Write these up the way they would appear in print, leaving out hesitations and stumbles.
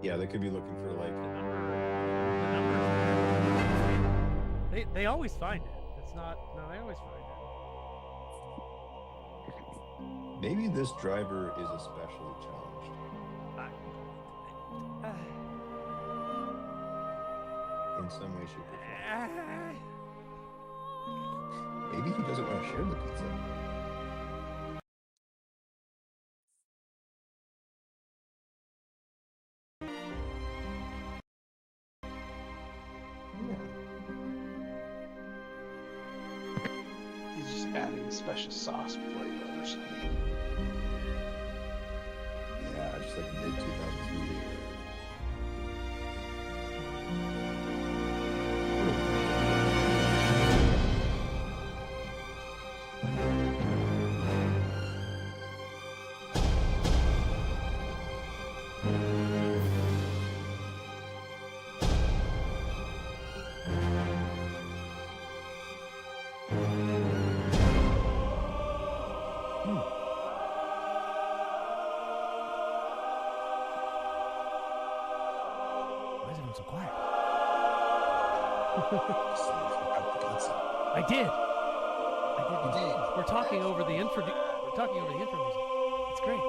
Yeah, they could be looking for like the number. They always find it. It's not. No, they always find it. maybe this driver is especially challenged. In some way, shape, or form. Maybe he doesn't want to share the pizza. He's just adding special sauce before he goes. Yeah, just like mid 2000s movie. Why is everyone so quiet? I did. You did. We're talking over the intro. We're talking over the intro music. It's great.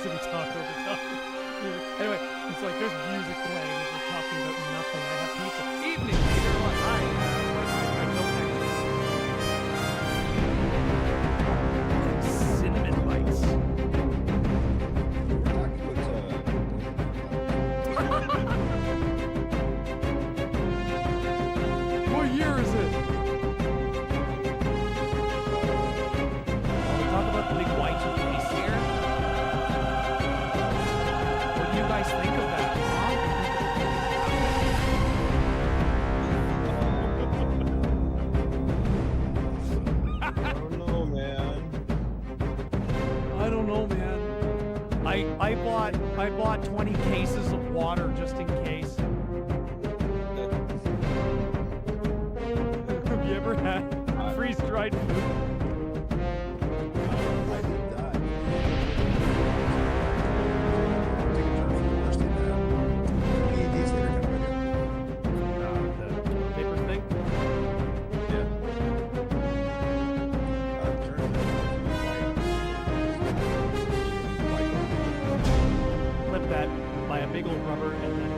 So we talk over top. Anyway, it's like there's music playing as we're talking about nothing. I have pizza. Evening, Peter. What? I don't cinnamon bites. What year is it? We talk about the big white face here. What do you guys think of that? I don't know, man. I don't know, man. I bought 20 cases of water just in case. Have you ever had freeze-dried food? I did that. The paper thing? Yeah. Flip that, buy a big old rubber, and then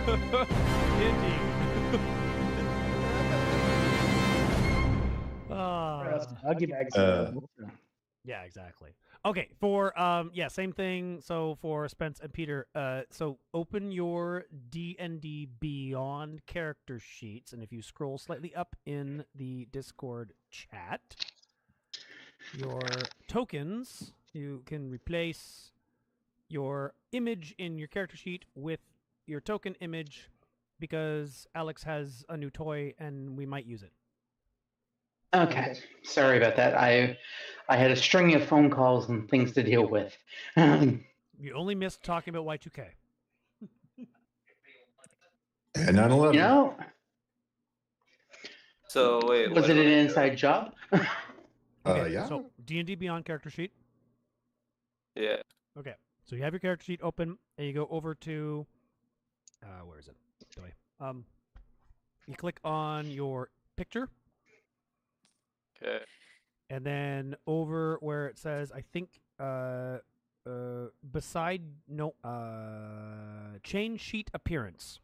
Indeed. Doggy bags. Yeah, exactly. Okay, for yeah, same thing. So for Spence and Peter, so open your D&D Beyond character sheets, and if you scroll slightly up in the Discord chat, your tokens, you can replace your image in your character sheet with your token image because Alex has a new toy and we might use it. Okay, sorry about that. I had a string of phone calls and things to deal with. You only missed talking about Y2K. And 9/11. You know, So wait, was it an inside job? Okay, Yeah. so D&D Beyond character sheet. Yeah. Okay, so you have your character sheet open, and you go over to, where is it? You click on your picture, Okay. and then over where it says, I think, beside change sheet appearance.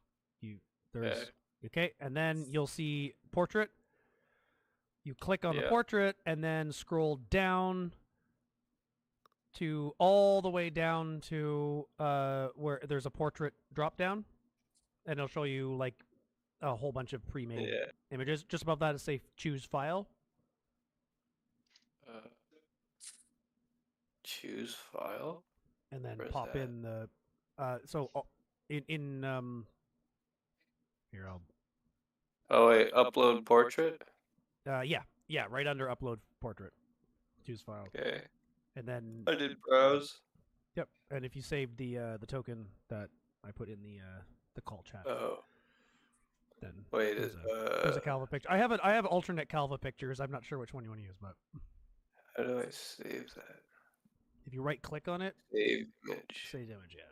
There's okay, and then you'll see portrait. You click on the portrait, and then scroll down to all the way down to where there's a portrait drop down, and it'll show you like a whole bunch of pre-made images. Just above that, it say choose file. Choose file, and then Where's pop that? in the here I'll Oh wait, upload portrait. yeah, right under upload portrait. Choose file. Okay. And then I did browse. Yep. And if you save the token that I put in the call chat, Oh, then wait. there's a Calva picture. I have alternate Calva pictures. I'm not sure which one you want to use, but How do I save that? if you right click on it, Save image. save image. Yeah.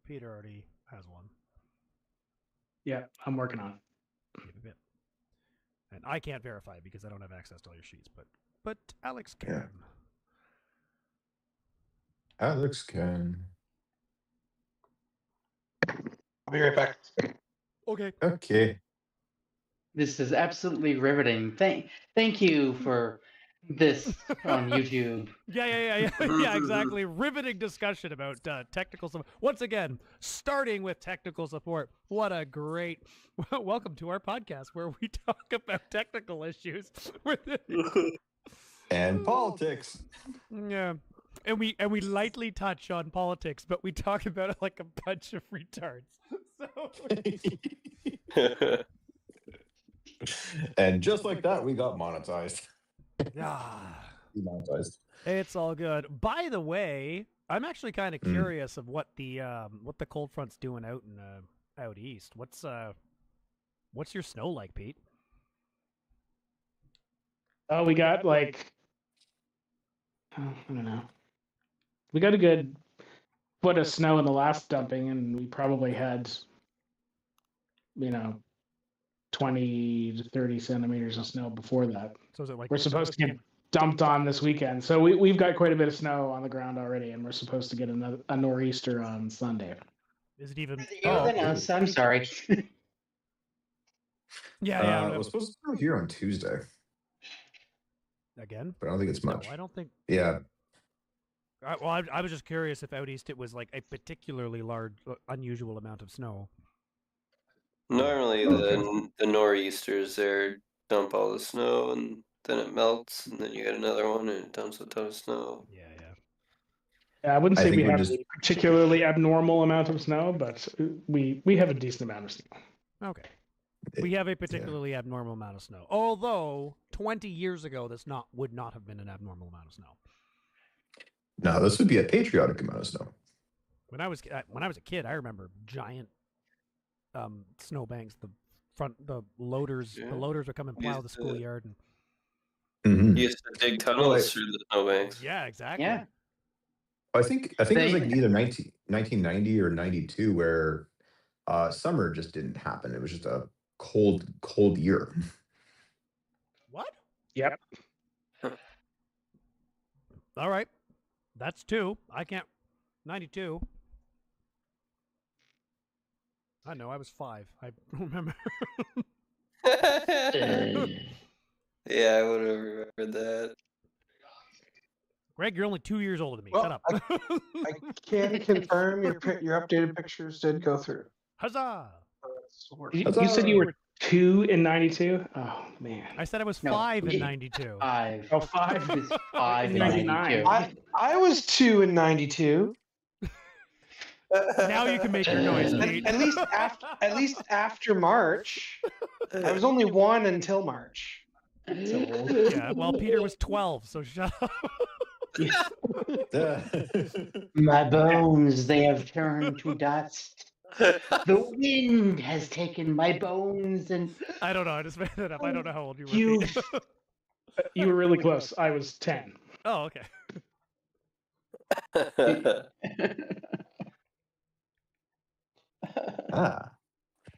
Peter already has one. Yeah, I'm working on it. Yep. And I can't verify because I don't have access to all your sheets, but Alex can. Yeah. Alex can. I'll be right back. Okay. Okay. This is absolutely riveting. Thank you for this on YouTube. Yeah, exactly. Riveting discussion about technical support. Once again, starting with technical support. What a great welcome to our podcast where we talk about technical issues. And politics. Yeah. And we lightly touch on politics, but we talk about it like a bunch of retards. So And just like that, we got monetized. ah. Demonetized. It's all good. By the way, I'm actually kind of curious of what the cold front's doing out in out east. What's your snow like, Pete? Oh, we got like, I don't know. We got a good foot of snow in the last dumping, and we probably had, 20 to 30 centimeters of snow before that. So is it like We're supposed to get dumped on this weekend. So we've got quite a bit of snow on the ground already, and we're supposed to get a nor'easter on Sunday. Is it even? Younger than us, I'm sorry. Yeah. It was supposed to be here on Tuesday, Again? but I don't think it's much. No, I don't think. Yeah. I was just curious if out east it was like a particularly large, unusual amount of snow. Normally, Okay. the nor'easters there dump all the snow, and then it melts, and then you get another one, and it dumps a ton of snow. Yeah. Yeah, I wouldn't I say think we we're have just- a particularly abnormal amount of snow, but we have a decent amount of snow. Okay. We have a particularly abnormal amount of snow. Although 20 years ago, this would not have been an abnormal amount of snow. No, this would be a patriotic amount of snow. When I was a kid, I remember giant snowbanks. The loaders would come and plow Used the to- schoolyard. And Mhm. You used to dig tunnels through the snowbanks. yeah, exactly. Yeah. I think it was They- like either 1990 or 92 where summer just didn't happen. It was just a cold year. What? Yep. All right. That's 2. I can't. 92. I know. I was 5. I remember. Yeah, I would have remembered that. Greg, you're only 2 years older than me. Well, Shut up. I can confirm your updated pictures did go through. Huzzah! You said you were 2 in 92? Oh, man. I said I was No, 5 in yeah. 92. 5. Oh, 5. It was 5 in 99. 92. I was 2 in 92. Now you can make your noise, Pete. At least after March. I was only 1 until March. Yeah, well, Peter was 12, so shut up. My bones, they have turned to dust. The wind has taken my bones and I don't know. I just made that up. I don't know how old you were. You- Pete. You were really close. I was 10. Oh, okay. Ah.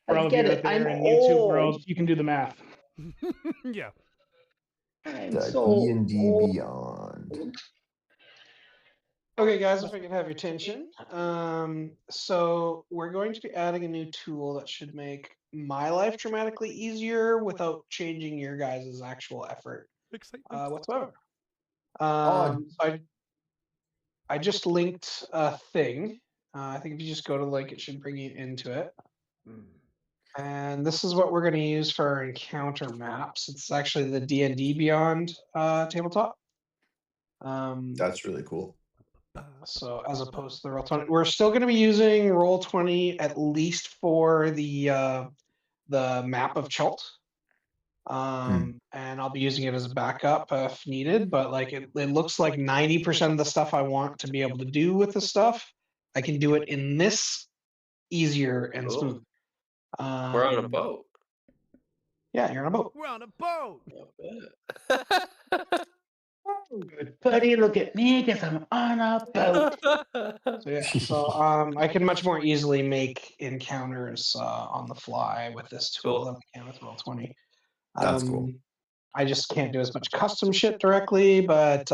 For all of get you it, out there I'm in YouTube old. world, you can do the math. Yeah. I'm The so D&D old. Beyond. Okay, guys, if I can have your attention. So we're going to be adding a new tool that should make my life dramatically easier without changing your guys' actual effort Excitement. whatsoever. Oh. So I just linked a thing. I think if you just go to the link, it should bring you into it. And this is what we're going to use for our encounter maps. It's actually the D&D Beyond tabletop. That's really cool. So as opposed to the Roll20, we're still going to be using Roll20 at least for the map of Chult. And I'll be using it as a backup if needed. But like it looks like 90% of the stuff I want to be able to do with the stuff, I can do it in this easier and Cool. smoother. We're on a boat. Yeah, you're on a boat. We're on a boat. Buddy, look at me, guess I'm on a boat. So I can much more easily make encounters on the fly with this tool Cool. than I can with Roll20. That's cool. I just can't do as much custom shit directly, but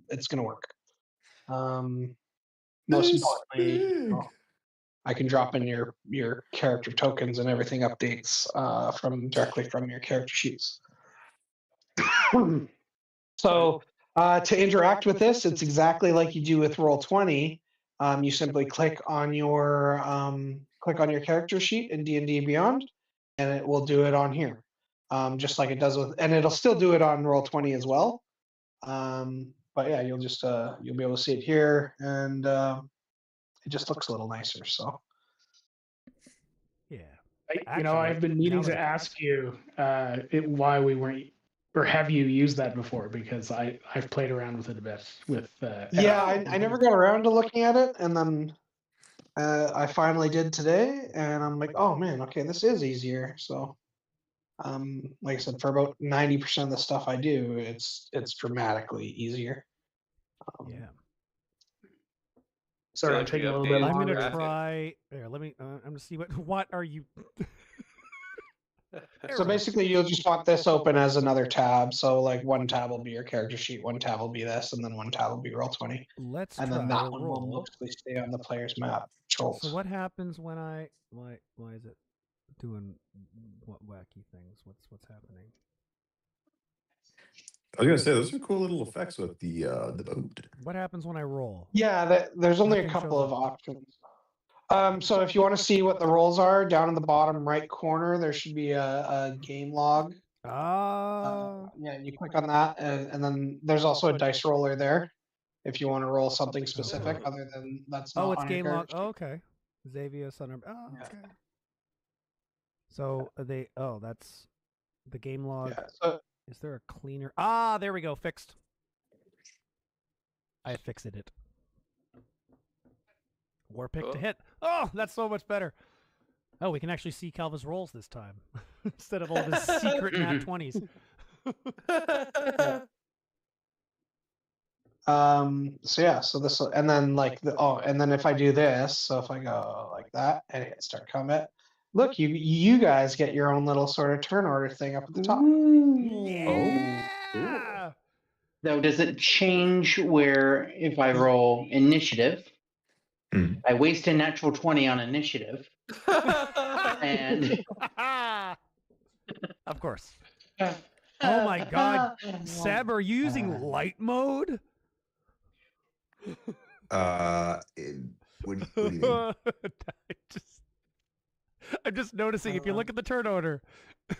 it's gonna work. Most importantly, I can drop in your character tokens and everything updates directly from your character sheets. So to interact with this, it's exactly like you do with Roll20. You simply click on your character sheet in D&D Beyond, and it will do it on here, just like it does with, and it'll still do it on Roll20 as well. But yeah, you'll be able to see it here, and it just looks a little nicer. So Yeah. I've been needing to ask you why we weren't, or have you used that before? Because I've played around with it a bit. I never got around to looking at it, and then I finally did today, and I'm like, oh man, okay, this is easier. So, like I said, for about 90% of the stuff I do, it's dramatically easier. Yeah. Sorry, I'm taking a little bit I'm longer. gonna try. There, let me. I'm gonna see what are you. So basically, you'll just want this open as another tab. So like one tab will be your character sheet, one tab will be this, and then one tab will be Roll20. Let's and try then that a one roll. will mostly stay on the player's map. Controls. So what happens when I why is it doing what wacky things? What's happening? I was gonna say those are cool little effects with the boat. What happens when I roll? Yeah, there's only a Nothing couple shows of up. options. So if you want to see what the rolls are, down in the bottom right corner, there should be a game log. Yeah, you click on that, and then there's also a dice roller there. If you want to roll something specific, Okay. other than that's not Oh, it's on your game log. character Oh, okay. Xavius on. Oh, Yeah. okay. So they. Oh, that's the game log. sheet. Yeah, so Is there a cleaner? Ah, there we go. Fixed. I fixed it. War pick to hit. Oh, that's so much better. Oh, we can actually see Calva's rolls this time instead of all the secret nat 20s. so this will, and then like and then if I do this, so if I go like that and hit start combat, look, you guys get your own little sort of turn order thing up at the top. Yeah. Now, does it change where if I roll initiative, I waste a natural 20 on initiative, and of course. Oh my God, Seb, are you using light mode? What do you mean? I'm just noticing if you look at the turn order, So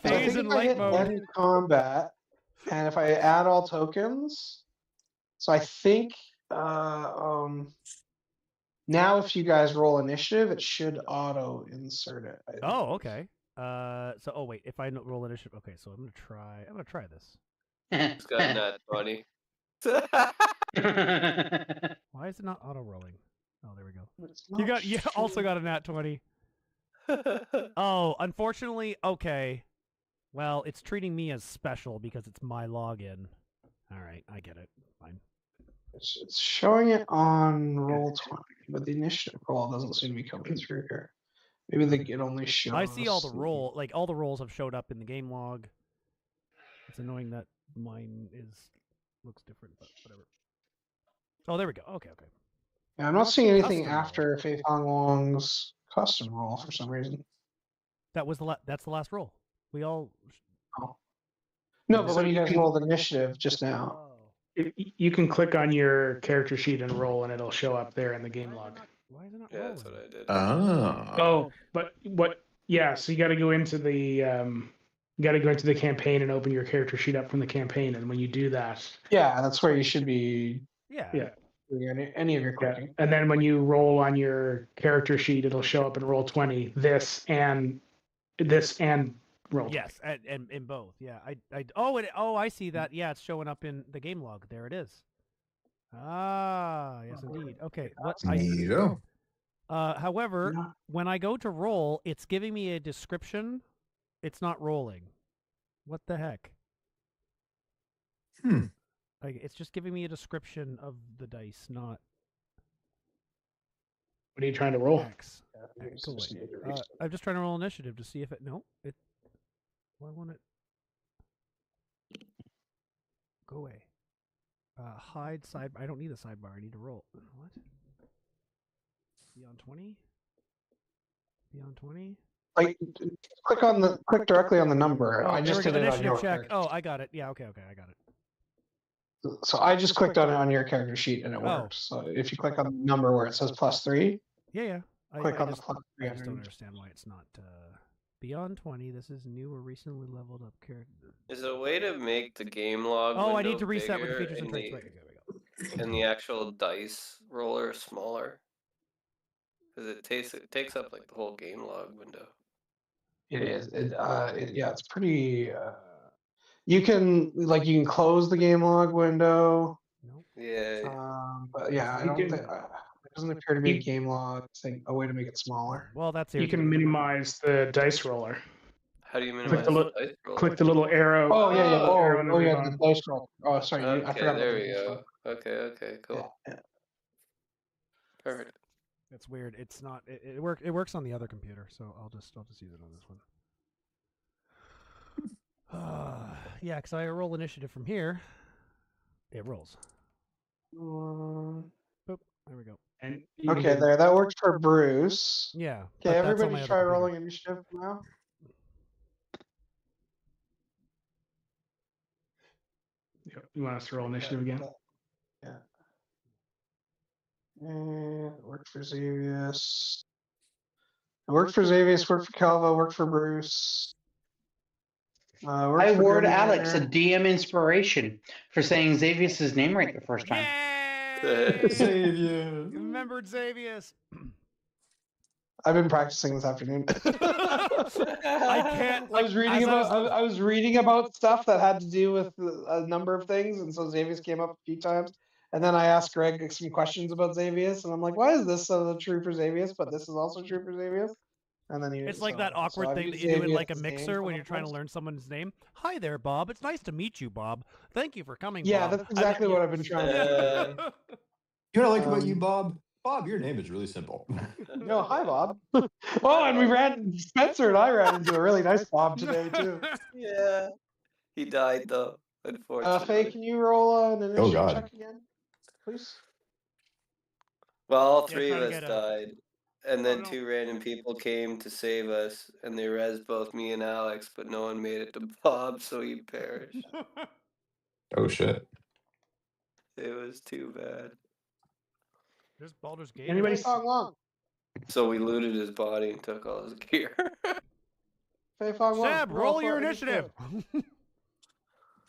I phase think and if I light hit mode. end combat, and if I add all tokens, so I think now if you guys roll initiative, it should auto insert it. I think. Oh, okay. So oh wait, if I roll initiative, okay. So I'm gonna try this. It's got nat 20. Why is it not auto rolling? Oh, there we go. It's You not also sure. got a nat 20. Oh, unfortunately, okay. Well, it's treating me as special because it's my login. All right, I get it. Fine. It's showing it on Roll20, but the initiative roll doesn't seem to be coming through here. Maybe it only shows. I see all the all the rolls have showed up in the game log. It's annoying that mine looks different, but whatever. Oh, there we go. Okay. Yeah, I'm not seeing anything Custom roll. after Faith Hong Wong's custom roll for some reason. That's the last roll. We all. No, but when you guys rolled initiative just now. You can click on your character sheet and roll, and it'll show up there in the game log. Why is it not Yeah, rolling? that's what I did. Oh, but what? Yeah, so you got to go into the campaign and open your character sheet up from the campaign, and when you do that, Yeah, that's where you should be Yeah. doing any of your clicking. and then when you roll on your character sheet, it'll show up in Roll20 this and rolled. Yes, and in both. Yeah, I see that. Yeah, it's showing up in the game log. There it is. Ah, yes, indeed. Okay, what I Neato. however, No. when I go to roll, it's giving me a description. It's not rolling. What the heck? Hmm. Like, it's just giving me a description of the dice, not What are you trying to roll? X. Go away. I'm just trying to roll initiative to see if it. No, it. Why won't it? Go away. Hide side. I don't need a sidebar. I need to roll. What? Beyond 20? Beyond 20? Like, click directly on the number. I There just we go. did it on Initiative your check. character. Oh, I got it. Yeah, okay, I got it. So I just clicked on it on your character sheet and it worked. So if you click on the number where it says +3, Yeah. click on the I just +3. don't understand why it's not beyond 20. This is new or recently leveled up character. Is there a way to make the game log? Oh, I window need to reset with the bigger features and and traits. the- Right, there we go. And the actual dice roller smaller? Because it takes up like the whole game log window. It is. Yeah, it's pretty. You can close the game log window. Nope. Yeah. But yeah, I You don't can- think it doesn't appear to be a game log thing. A way to make it smaller. Well, that's You can minimize the dice roller. How do you Click minimize the the little- dice roller? Click the little arrow. Oh yeah, yeah. arrow in the The ribbon. dice roll. Oh, sorry. I Okay, forgot. there about we the dice go. roll. Okay, cool. Yeah. Perfect. That's weird. It's not. It works on the other computer, so I'll just use it on this one. Yeah, because I roll initiative from here. It rolls. Boop. There we go. And you Okay, can- there. That works for Bruce. Yeah. Okay, but that's on everybody my other try computer. rolling initiative now. You want us to roll initiative again? Yeah. And it worked for Xavius. It worked for Xavius, worked for Calva, worked for Bruce. Worked I for award Grimnir. Alex a DM inspiration for saying Xavius's name right the first time. Yay! Xavius. Remembered Xavius. I've been practicing this afternoon. I can't. I was reading about. I was reading about stuff that had to do with a number of things, and so Xavius came up a few times. And then I asked Greg some questions about Xavius, and I'm like, "Why is this true for Xavius, but this is also true for Xavius?" And then It's like that awkward thing that you do in like a mixer when you're trying to learn someone's name. Hi there, Bob. It's nice to meet you, Bob. Thank you for coming. Yeah, Bob. that's exactly what I've been trying to do. You know what I like about you, Bob? Bob, your name is really simple. No, hi, Bob. Oh, and Spencer and I ran into a really nice Bob today too. Yeah. He died though, unfortunately. Faye, can you roll an initiative God. check again, please? Well, all Yeah, three of trying to us get died. And then no. 2 random people came to save us, and they res both me and Alex, but no one made it to Bob, so he perished. Oh shit. It was too bad. There's Baldur's Gate. Anybody- Fong Wong. So we looted his body and took all his gear. Faye Fong Wong. Seb, roll your initiative.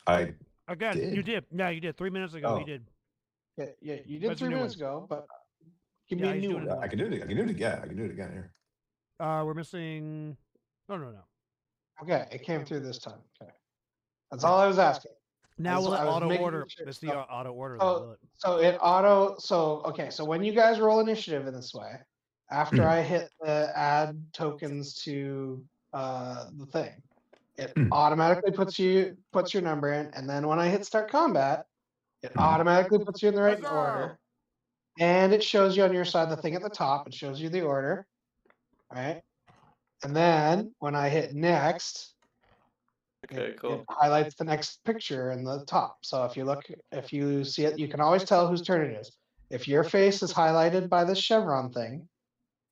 I Again, you did. did. Yeah, you did. 3 minutes ago, Oh. you did. Yeah, you did That's a 3 new minutes one. ago, but give Yeah, me a he's new doing one. it. I can do it. I can do it again. I can do it again here. We're missing. No. Okay, it came through this time. Okay, that's all I was asking. Now will it I was auto making order? sure It's the stuff- auto order. Oh, Will it? So it auto. So okay. So when you guys roll initiative in this way, after I hit the add tokens to the thing, it automatically puts your number in, and then when I hit start combat, it automatically puts you in the right Huzzah! order, and it shows you on your side the thing at the top. It shows you the order, right? And then when I hit next, Okay, it cool. highlights the next picture in the top. So if you see it, you can always tell whose turn it is. If your face is highlighted by this chevron thing,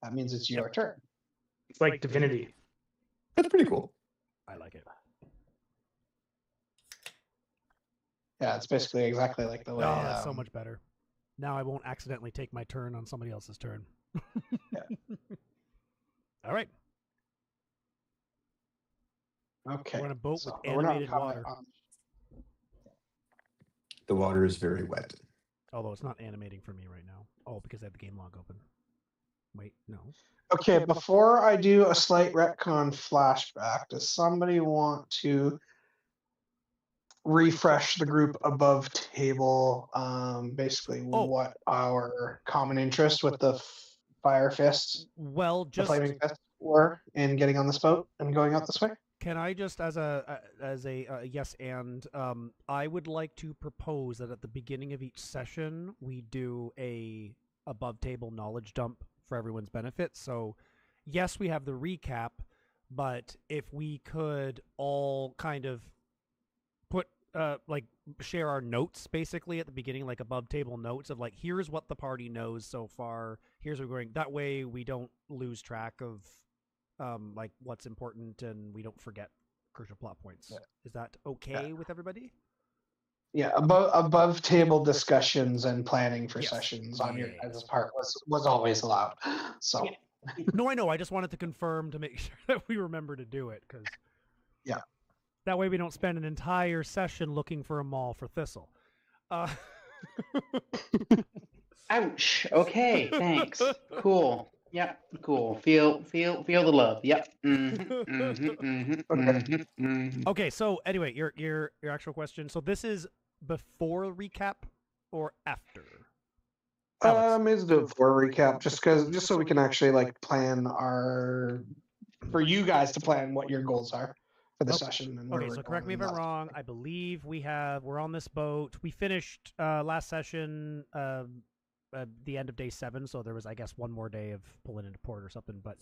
that means it's your turn. It's like Divinity. That's pretty cool. I like it. Yeah, it's basically exactly like the way. Oh, that's so much better. Now I won't accidentally take my turn on somebody else's turn. All right. Okay. We're on a boat so with we're not animated comment water. on- The water is very wet. Although it's not animating for me right now. Oh, because I have the game log open. Wait, no. Okay, before I do a slight retcon flashback, does somebody want to refresh the group above table? Basically, what our common interest with the Fire Fists, Well, the just Flaming Fists, were in getting on this boat and going out this way? can I just, as a yes and, I would like to propose that at the beginning of each session we do a above table knowledge dump for everyone's benefit. So, yes, we have the recap, but if we could all kind of put like share our notes basically at the beginning, like above table notes of like, here's what the party knows so far, here's where we're going. That way we don't lose track of like what's important and we don't forget crucial plot points. Yeah. Is that okay with everybody? Yeah, above table discussions and planning for sessions on your guys' part was always allowed. So no, I know. I just wanted to confirm to make sure that we remember to do it, because that way we don't spend an entire session looking for a mall for Thistle. Ouch. Okay, thanks. Cool. Yep, cool. Feel the love. Yep. Okay, so anyway, your actual question. So this is before recap or after? Is the before recap, just so we can actually like plan for you guys to plan what your goals are for the session. And okay, so correct me if I'm wrong. I believe we're on this boat. We finished last session the end of day 7, so there was, I guess, one more day of pulling into port or something. But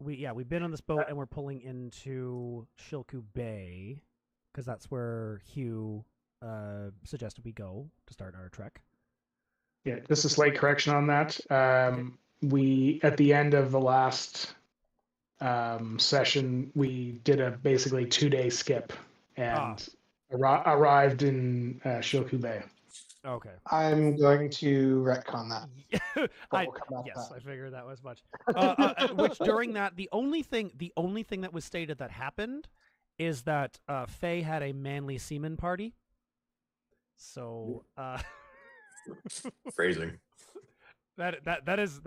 we've been on this boat and we're pulling into Shilku Bay because that's where Hugh suggested we go to start our trek. Yeah, just a slight correction on that. We, at the end of the last session, we did a basically 2-day skip and arrived in Shilku Bay. Okay. I'm going to retcon that. I figured that was much. Which during that, the only thing that was stated that happened is that Faye had a manly seaman party. So phrasing. That is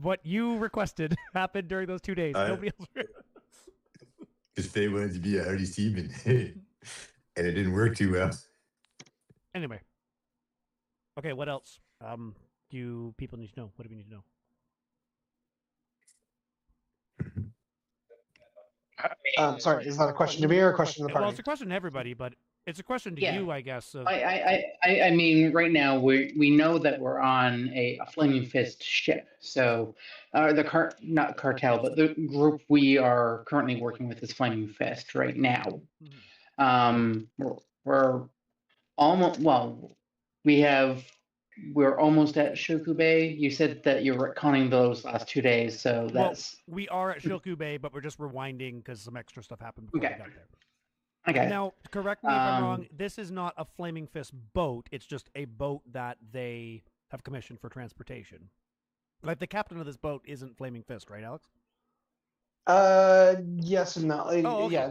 what you requested happened during those 2 days. Nobody else. Because Faye wanted to be a hardy seaman, and it didn't work too well. Anyway. Okay, what else do people need to know? What do we need to know? Sorry, is that a question to me or a question to the party? Well, it's a question to everybody, but it's a question to you, I guess. I mean, right now we know that we're on a Flaming Fist ship. So not cartel, but the group we are currently working with is Flaming Fist right now. We're almost we're almost at Shilku Bay. You said that you're retconning those last 2 days, so that's... Well, we are at Shilku Bay, but we're just rewinding because some extra stuff happened before we got there. Okay. Now, correct me if I'm wrong, this is not a Flaming Fist boat. It's just a boat that they have commissioned for transportation. Like, the captain of this boat isn't Flaming Fist, right, Alex? Yes and no. Okay. Yeah,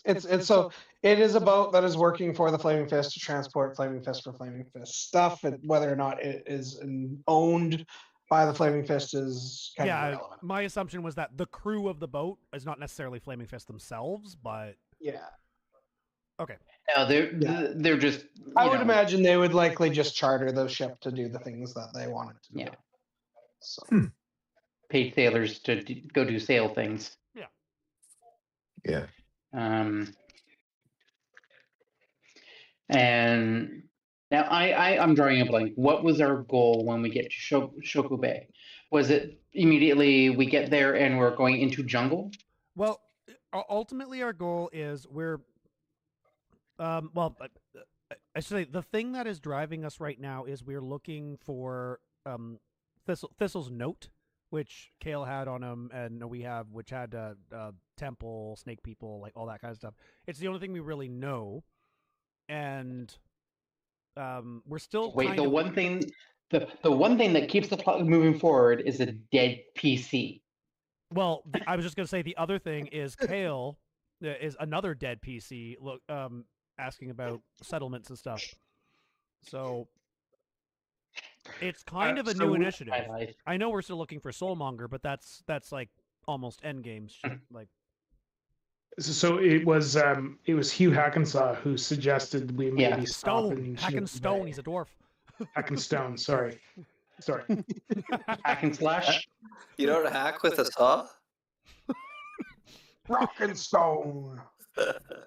it's so it is a boat that is working for the Flaming Fist to transport Flaming Fist for Flaming Fist stuff, and whether or not it is owned by the Flaming Fist is kind of irrelevant. My assumption was that the crew of the boat is not necessarily Flaming Fist themselves, but okay. No, they're just. I would imagine they would likely just charter the ship to do the things that they wanted to do. Yeah. So. Pay sailors to go do sail things. Yeah. And now I'm drawing a blank. What was our goal when we get to Shilku Bay? Was it immediately we get there and we're going into jungle? Well, ultimately our goal is we're I should say the thing that is driving us right now is we're looking for Thistle's note, which Kale had on him, and we have, which had temple, snake people, like all that kind of stuff. It's the only thing we really know, and we're still the one thing that keeps the plot moving forward is a dead PC. Well, I was just gonna say the other thing is Kale is another dead PC. Look, asking about settlements and stuff. So It's kind of a so new we- initiative. Highlight. I know we're still looking for Soulmonger, but that's like almost endgame shit. Like, So it was Hugh Hackensaw who suggested we Yeah. maybe stop Stone, in Hacken Shield Stone. Bay. He's a dwarf. Hackenstone. Sorry. Hack and slash. You don't hack with a saw? Rock and stone.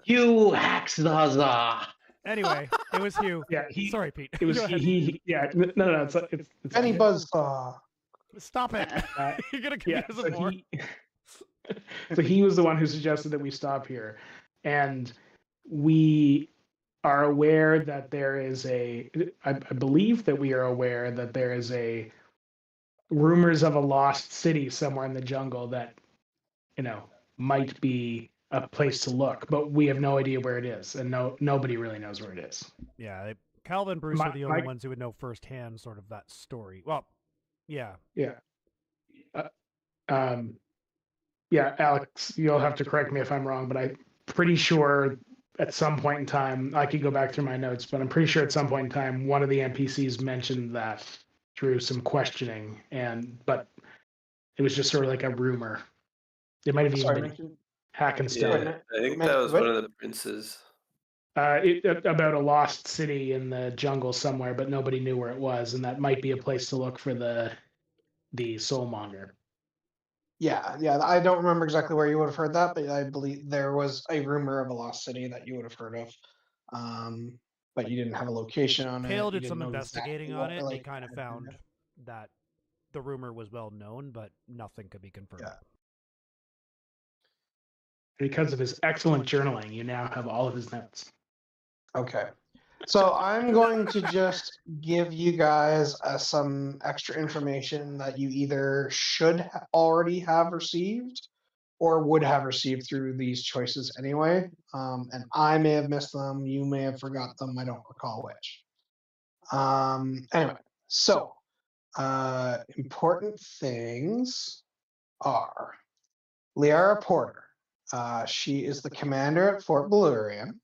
You hacks the huzzah. Anyway, it was Hugh. Yeah, Sorry, Pete. It was Go ahead. yeah. No. It's Any fine. buzzsaw. Stop it. You're gonna Yeah. confuse us more. So he was the one who suggested that we stop here, and we are aware that there is I believe that we are aware that there is rumors of a lost city somewhere in the jungle that, might be a place to look, but we have no idea where it is, and nobody really knows where it is. Yeah, Calva and Bruce are the only ones who would know firsthand sort of that story. Well, yeah. Yeah. Yeah, Alex, you'll have to correct me if I'm wrong, but I'm pretty sure at some point in time, I could go back through my notes, but I'm pretty sure at some point in time, one of the NPCs mentioned that through some questioning, but it was just sort of like a rumor. It might have even Sorry, been mention- Hackenstone. Yeah, I think that was one of the princes. About a lost city in the jungle somewhere, but nobody knew where it was, and that might be a place to look for the Soulmonger. Yeah. I don't remember exactly where you would have heard that, but I believe there was a rumor of a lost city that you would have heard of. But you didn't have a location on it. Kale you did didn't some know investigating exactly on what it, the, and he like, kind of found that the rumor was well known, but nothing could be confirmed. Yeah. Because of his excellent journaling, you now have all of his notes. Okay. So I'm going to just give you guys some extra information that you either should already have received or would have received through these choices anyway. And I may have missed them. You may have forgot them. I don't recall which. Anyway, so important things are Liara Porter. She is the commander at Fort Floridian.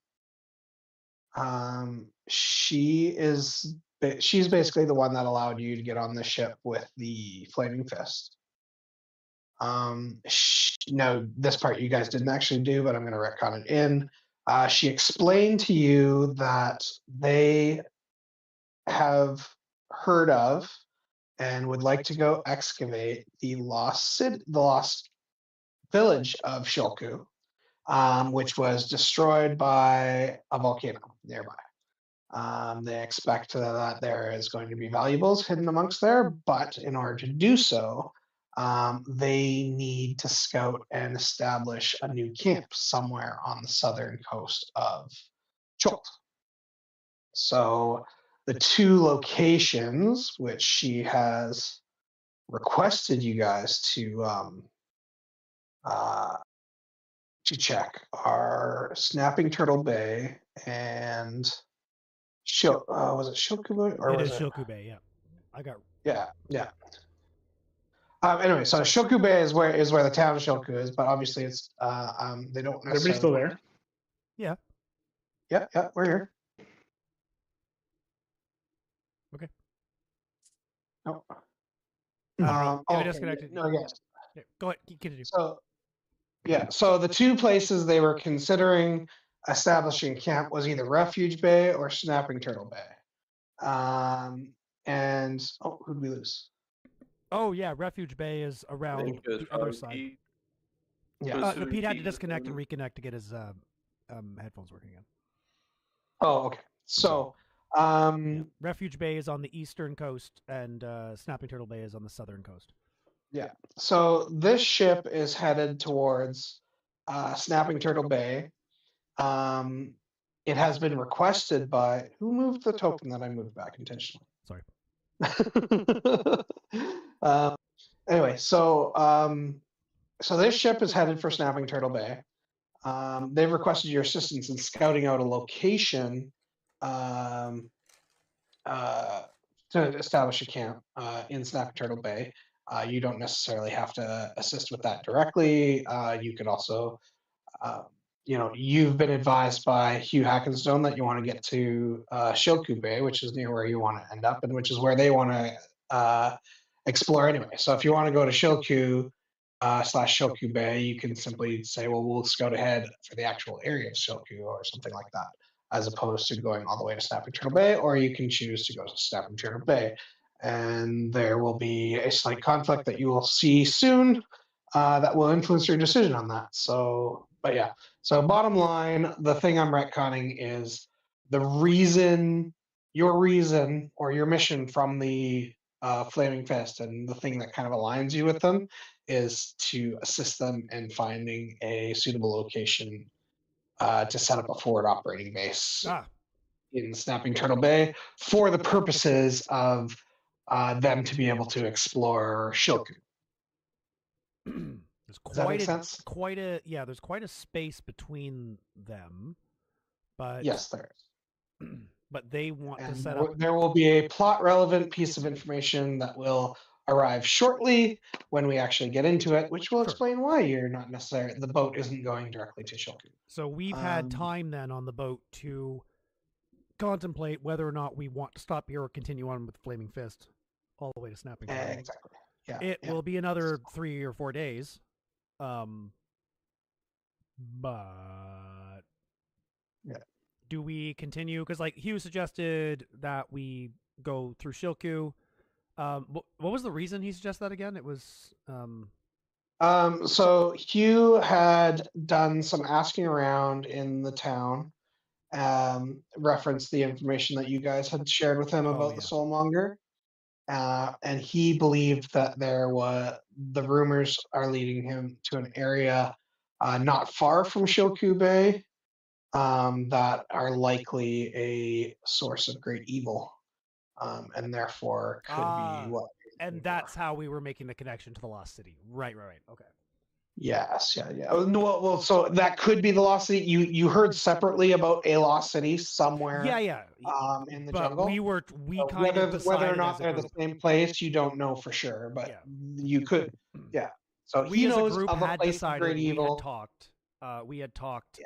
She's basically the one that allowed you to get on the ship with the Flaming Fist. No, this part you guys didn't actually do, but I'm going to retcon it in. She explained to you that they have heard of and would like to go excavate the lost village of Shilku, which was destroyed by a volcano nearby. They expect that there is going to be valuables hidden amongst there, but in order to do so, they need to scout and establish a new camp somewhere on the southern coast of Cholt. So the two locations which she has requested you guys to check are Snapping Turtle Bay and was it Shilku or It was is it Shilku-Bay, yeah. I got Yeah. Anyway, so Shilku Bay is where the town of Shilku is, but obviously it's they don't necessarily. Everybody's still there? Yeah. Yeah, we're here. Okay. No. If it disconnected. No, yes. Yeah, go ahead, continue. So the two places they were considering establishing camp was either Refuge Bay or Snapping Turtle Bay. And who'd we lose? Oh yeah, Refuge Bay is I around think it was the other probably side. Pete. Yeah. Was No, it Pete had to Pete? disconnect and reconnect to get his headphones working again. Oh, okay. So Refuge Bay is on the eastern coast, and Snapping Turtle Bay is on the southern coast. Yeah. So this ship is headed towards Snapping Turtle Bay. It has been requested by who moved the token that I moved back intentionally. Sorry. Anyway, so this ship is headed for Snapping Turtle Bay. They've requested your assistance in scouting out a location to establish a camp in Snapping Turtle Bay. You don't necessarily have to assist with that directly. You could also you've been advised by Hugh Hackenstone that you want to get to Shilku Bay, which is near where you want to end up, and which is where they want to explore anyway. So if you want to go to Shilku slash Shilku Bay, you can simply say, well, we'll scout ahead for the actual area of Shilku or something like that, as opposed to going all the way to Snapping Turtle Bay, or you can choose to go to Snapping Turtle Bay. And there will be a slight conflict that you will see soon that will influence your decision on that. So, but yeah. So bottom line, the thing I'm retconning is your reason or your mission from the Flaming Fist, and the thing that kind of aligns you with them is to assist them in finding a suitable location to set up a forward operating base in Snapping Turtle Bay for the purposes of them to be able to explore Shilku. There's Does that make sense? There's quite a space between them, but yes, there is. But they want and to set up. There will be a plot relevant piece of information that will arrive shortly when we actually get into it, which will explain why you're not necessarily the boat isn't going directly to Shilku. So we've had time then on the boat to contemplate whether or not we want to stop here or continue on with Flaming Fist all the way to Snapping Turtle. Exactly. Yeah. It will be another 3 or 4 days. But yeah. Do we continue? Because like Hugh suggested that we go through Shilku. What was the reason he suggested that again? It was so Hugh had done some asking around in the town, referenced the information that you guys had shared with him about the Soulmonger. And he believed that the rumors are leading him to an area not far from Shilku Bay that are likely a source of great evil, and therefore could be what. And that's how we were making the connection to the Lost City. Right. Okay. Yes, yeah. Well, so that could be the Lost City. You heard separately about a Lost City somewhere. Yeah. In the but jungle. Whether or not they're the same place, you don't know for sure. But you could, yeah. So we as a group had decided. We had talked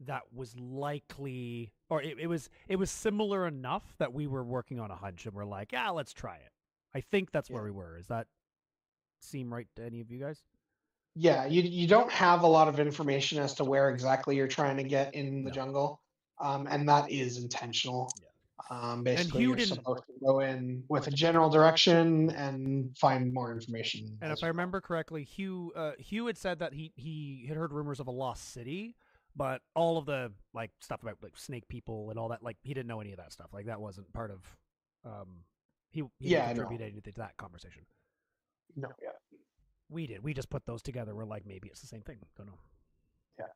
that was likely, or it was similar enough that we were working on a hunch, and we're like, let's try it. I think that's where we were. Does that seem right to any of you guys? Yeah, you don't have a lot of information as to where exactly you're trying to get in the jungle, and that is intentional. Basically, you're supposed to go in with a general direction and find more information. And if I remember correctly, Hugh had said that he had heard rumors of a lost city, but all of the like stuff about like snake people and all that, like he didn't know any of that stuff. Like that wasn't part of. He didn't contribute anything to that conversation. No, yeah. We did. We just put those together. We're like, maybe it's the same thing. Don't know. Yeah.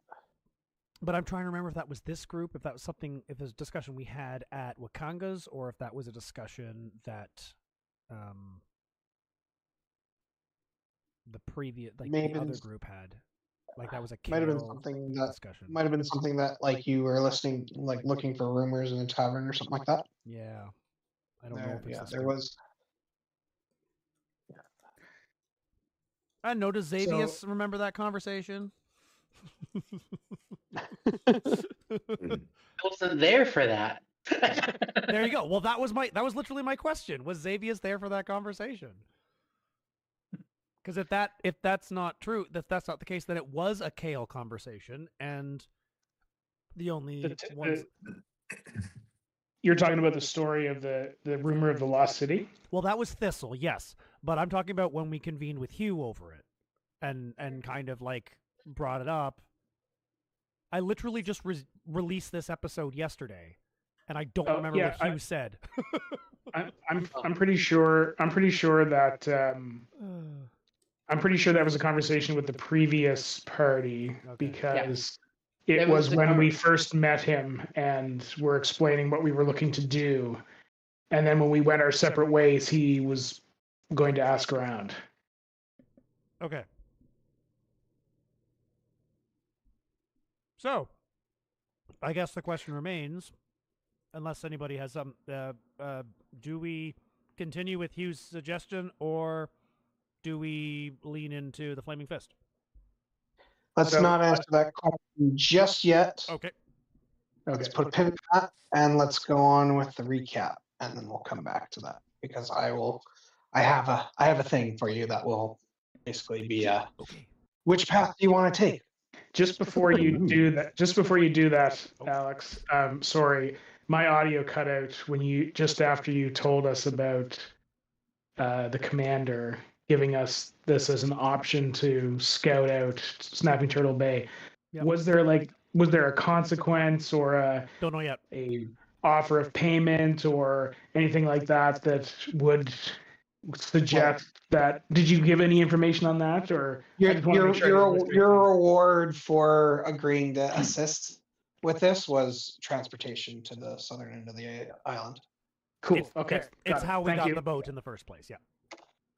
But I'm trying to remember if that was this group, if that was something, if there's a discussion we had at Wakanga's, or if that was a discussion that the previous, like the other group had. Like that was a might have been something that discussion. Might have been something that like you were listening, like looking for rumors in a tavern or something like that. Yeah. I don't know if it's there was. I know. Does Xavius remember that conversation? I wasn't there for that. There you go. Well, that was literally my question. Was Xavius there for that conversation? Because if that's not true, if that's not the case, then it was a Kale conversation, and the only ones. You're talking about the story of the rumor of the Lost City? Well, that was Thistle, yes. But I'm talking about when we convened with Hugh over it and kind of like brought it up. I literally just released this episode yesterday, and I don't remember what Hugh said. I'm pretty sure that I'm pretty sure that was a conversation with the previous party, because it was when we first met him and were explaining what we were looking to do. And then when we went our separate ways, he was going to ask around. Okay. So, I guess the question remains, unless anybody has some, do we continue with Hugh's suggestion, or do we lean into the Flaming Fist? let's So, not answer that question just yet. Okay. Let's put a pin in that, and let's go on with the recap, and then we'll come back to that because I have a thing for you that will basically be Okay. which path do you want to take? just before you do that, Alex, sorry, my audio cut out just after you told us about the commander giving us this as an option to scout out Snapping Turtle Bay. Yep. Was there a consequence or Don't know yet. a offer of payment or anything like that would suggest that? Did you give any information on that, or Your reward for agreeing to assist with this was transportation to the southern end of the island. Cool. It's how we got the boat in the first place. Yeah.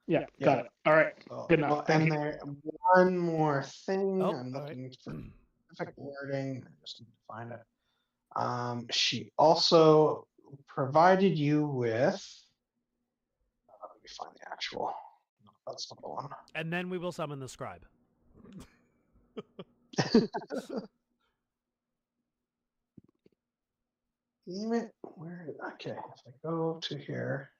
Yeah, got it. All right. Good enough. And there one more thing. Oh, I'm looking for specific wording. I just need to find it. She also provided you with. Let me find the actual. No, that's not the one. And then we will summon the scribe. Damn it. Okay, if I go to here,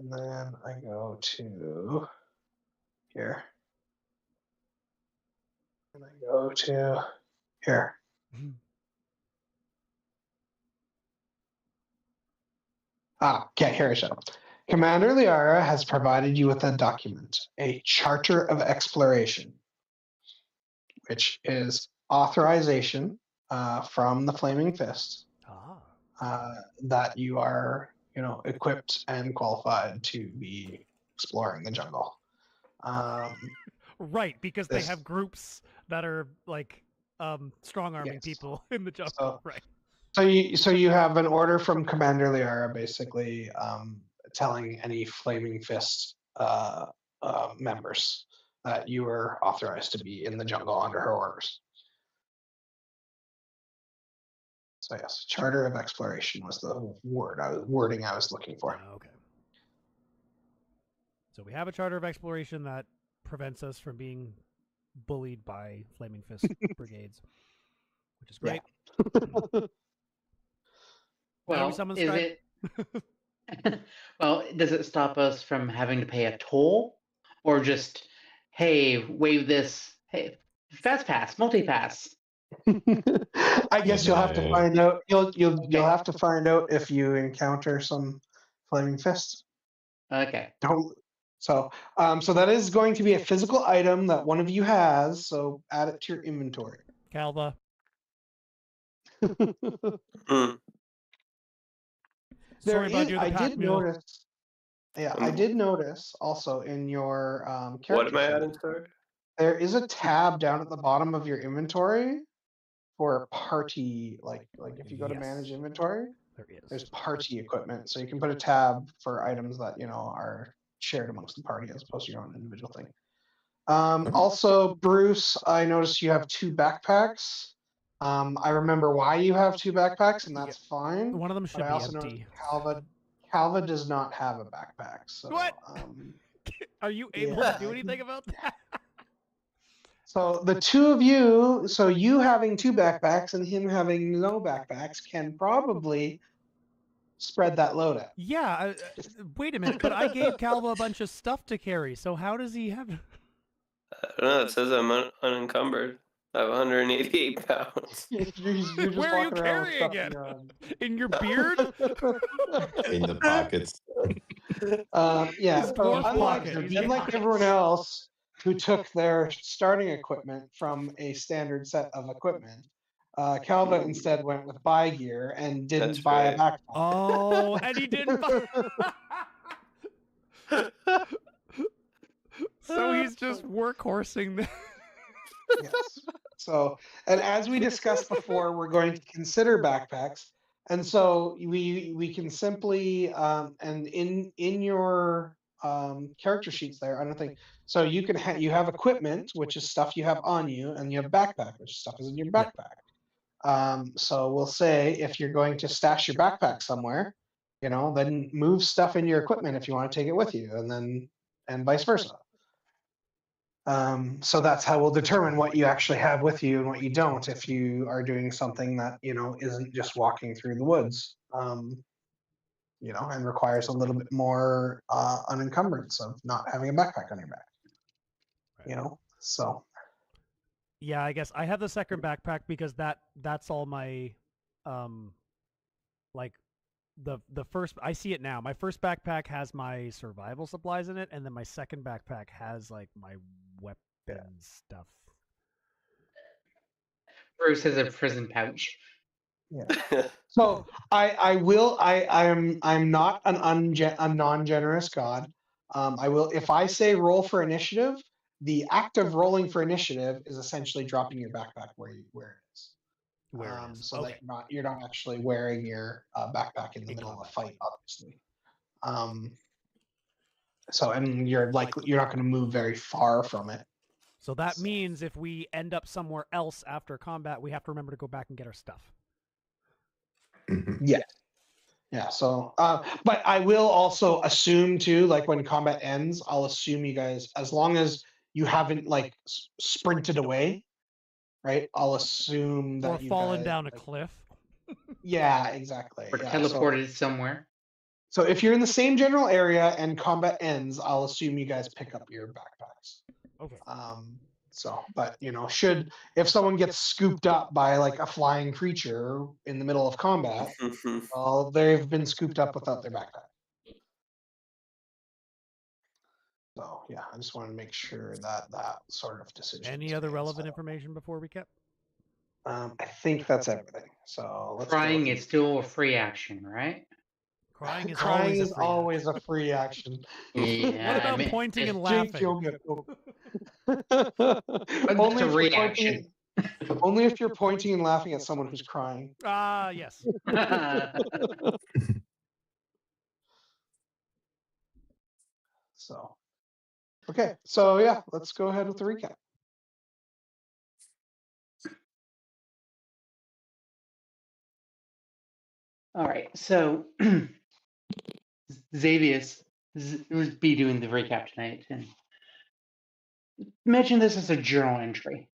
and then I go to here, and I go to here. Okay, here I show. Commander Liara has provided you with a document, a Charter of Exploration, which is authorization from the Flaming Fist that you are, equipped and qualified to be exploring the jungle. Right, because they have groups that are like strong arming people in the jungle, right? So you have an order from Commander Liara, basically telling any Flaming Fist members that you are authorized to be in the jungle under her orders. So yes, Charter of Exploration was the wording I was looking for. Okay. So we have a Charter of Exploration that prevents us from being bullied by Flaming Fist brigades, which is great. Yeah. Well, well, does it stop us from having to pay a toll, or just, hey, waive this, hey, fast pass, multi-pass? I guess you'll have to find out. You'll have to find out if you encounter some Flaming Fists. Okay. So that is going to be a physical item that one of you has. So add it to your inventory. Calva. I did notice. Yeah, I did notice also in your character. What am I adding, sorry? There is a tab down at the bottom of your inventory for party, like if you go to manage inventory, there's party equipment. So you can put a tab for items that are shared amongst the party as opposed to your own individual thing. Also, Bruce, I noticed you have 2 backpacks. I remember why you have 2 backpacks, and that's fine. One of them should be empty. Calva does not have a backpack. So, what? Are you able to do anything about that? So the two of you, so you having 2 backpacks and him having no backpacks, can probably spread that load out. Yeah. Wait a minute, but I gave Calva a bunch of stuff to carry, so how does he have? I don't know. It says I'm unencumbered. I have 188 pounds. You're just Where are you carrying it? In your beard? In the pockets. Yeah. So unlike everyone else who took their starting equipment from a standard set of equipment, Calva instead went with buy gear and didn't buy a backpack. Oh, and he didn't buy. So he's just workhorsing the. Yes. So, and as we discussed before, we're going to consider backpacks, and so we can simply and in your character sheets there, I don't think so. You can you have equipment, which is stuff you have on you, and you have backpack, which stuff is in your backpack. So we'll say if you're going to stash your backpack somewhere, then move stuff in your equipment if you want to take it with you, and vice versa. So that's how we'll determine what you actually have with you and what you don't if you are doing something that, isn't just walking through the woods, and requires a little bit more unencumbrance of not having a backpack on your back. So. Yeah, I guess I have the second backpack because that's all my, like the first. I see it now. My first backpack has my survival supplies in it, and then my second backpack has like my weapon stuff. Bruce has a prison pouch. Yeah. So I'm not a non-generous god. I will, if I say roll for initiative, the act of rolling for initiative is essentially dropping your backpack where it is. Where it is. So Okay. that you're not actually wearing your backpack in the middle of a fight, obviously. And you're not going to move very far from it. So that means if we end up somewhere else after combat, we have to remember to go back and get our stuff. Yeah. Yeah. So, but I will also assume too, like when combat ends, I'll assume you guys, as long as you haven't like sprinted away, right? I'll assume that or fallen down a cliff. Yeah, exactly. Or teleported somewhere. So if you're in the same general area and combat ends, I'll assume you guys pick up your backpacks. Okay. But if someone gets scooped up by like a flying creature in the middle of combat, well, they've been scooped up without their backpack. So yeah, I just wanted to make sure that sort of decision. Any other relevant information before we kept? I think that's everything. So let's crying is still a free action, right? Crying is always a free action. Yeah. What about pointing and laughing? Only if you're pointing and laughing at someone who's crying. Ah, yes. So, okay. So yeah, let's go ahead with the recap. All right. So Xavius would be doing the recap tonight, and imagine this as a journal entry.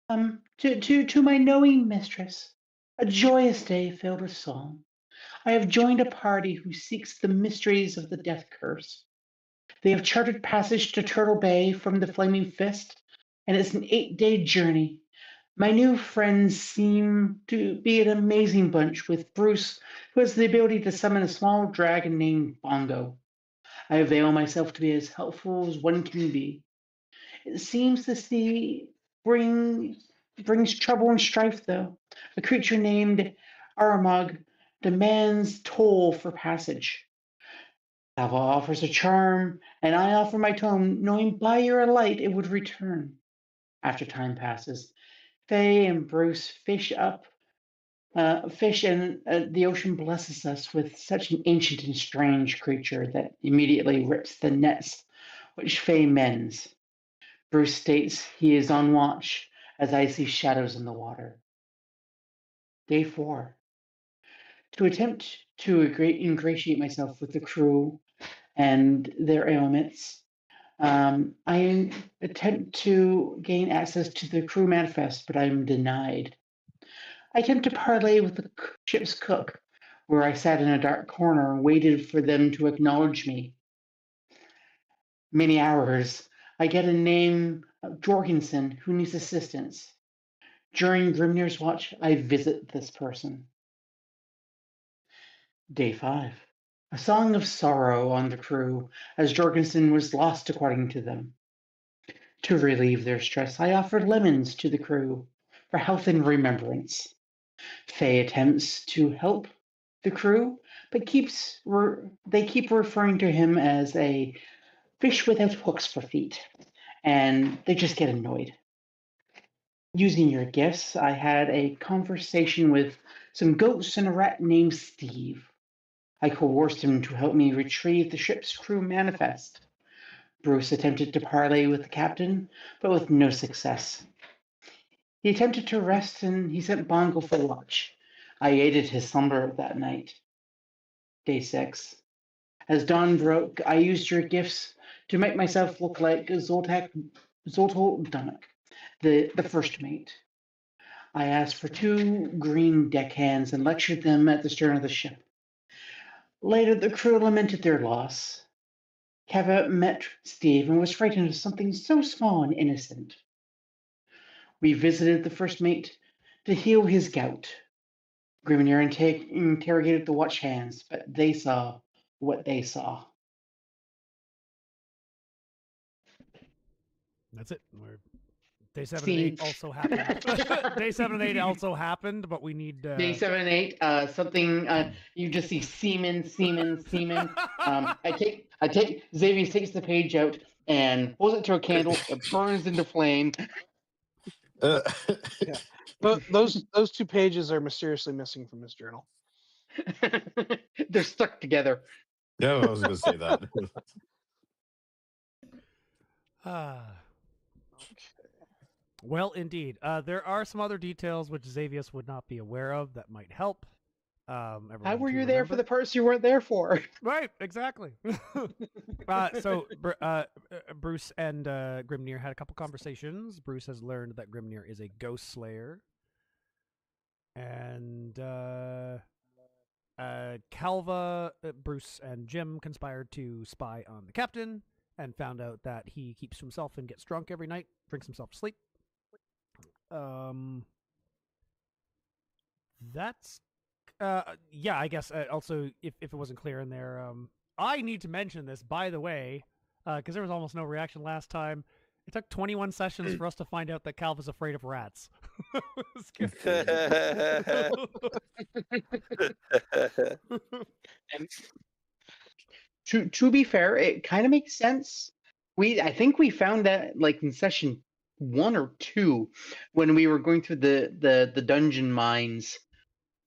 To my knowing mistress, a joyous day filled with song. I have joined a party who seeks the mysteries of the death curse. They have charted passage to Turtle Bay from the Flaming Fist, and it's an 8-day journey. My new friends seem to be an amazing bunch, with Bruce, who has the ability to summon a small dragon named Bongo. I avail myself to be as helpful as one can be. It seems the sea brings trouble and strife, though. A creature named Aramog demands toll for passage. Calva offers a charm, and I offer my tome, knowing by your light it would return. After time passes, Faye and Bruce fish, and the ocean blesses us with such an ancient and strange creature that immediately rips the nets which Faye mends. Bruce states he is on watch as I see shadows in the water. Day 4. To attempt to ingratiate myself with the crew and their ailments, I attempt to gain access to the crew manifest, but I'm denied. I attempt to parley with the ship's cook, where I sat in a dark corner and waited for them to acknowledge me. Many hours, I get a name of Jorgensen who needs assistance. During Grimnir's watch, I visit this person. Day 5. A song of sorrow on the crew, as Jorgensen was lost according to them. To relieve their stress, I offered lemons to the crew for health and remembrance. Faye attempts to help the crew, but they keep referring to him as a fish without hooks for feet, and they just get annoyed. Using your gifts, I had a conversation with some goats and a rat named Steve. I coerced him to help me retrieve the ship's crew manifest. Bruce attempted to parley with the captain, but with no success. He attempted to rest, and he sent Bongo for watch. I aided his slumber that night. Day 6. As dawn broke, I used your gifts to make myself look like Zoltol the first mate. I asked for 2 green deckhands and lectured them at the stern of the ship. Later, the crew lamented their loss. Calva met Steve and was frightened of something so small and innocent. We visited the first mate to heal his gout. Grimnir interrogated the watch hands, but they saw what they saw. That's it. Day 7 and 8 also happened. Day 7 and 8 also happened, but we need... Day 7 and 8, something, you just see semen. Xavius takes the page out and pulls it to a candle. It burns into flame. Yeah. But those 2 pages are mysteriously missing from his journal. They're stuck together. Yeah, I was going to say that. Well, indeed. There are some other details which Xavius would not be aware of that might help. How were you there for the parts you weren't there for? Right, exactly. So Bruce and Grimnir had a couple conversations. Bruce has learned that Grimnir is a ghost slayer. And Calva, Bruce, and Jim conspired to spy on the captain and found out that he keeps to himself and gets drunk every night, drinks himself to sleep. That's yeah, I guess also if it wasn't clear in there, I need to mention this, by the way, because there was almost no reaction last time. It took 21 sessions for us to find out that Calva's afraid of rats. And to be fair, it kind of makes sense. I think we found that like in session 1 or 2 when we were going through the dungeon mines,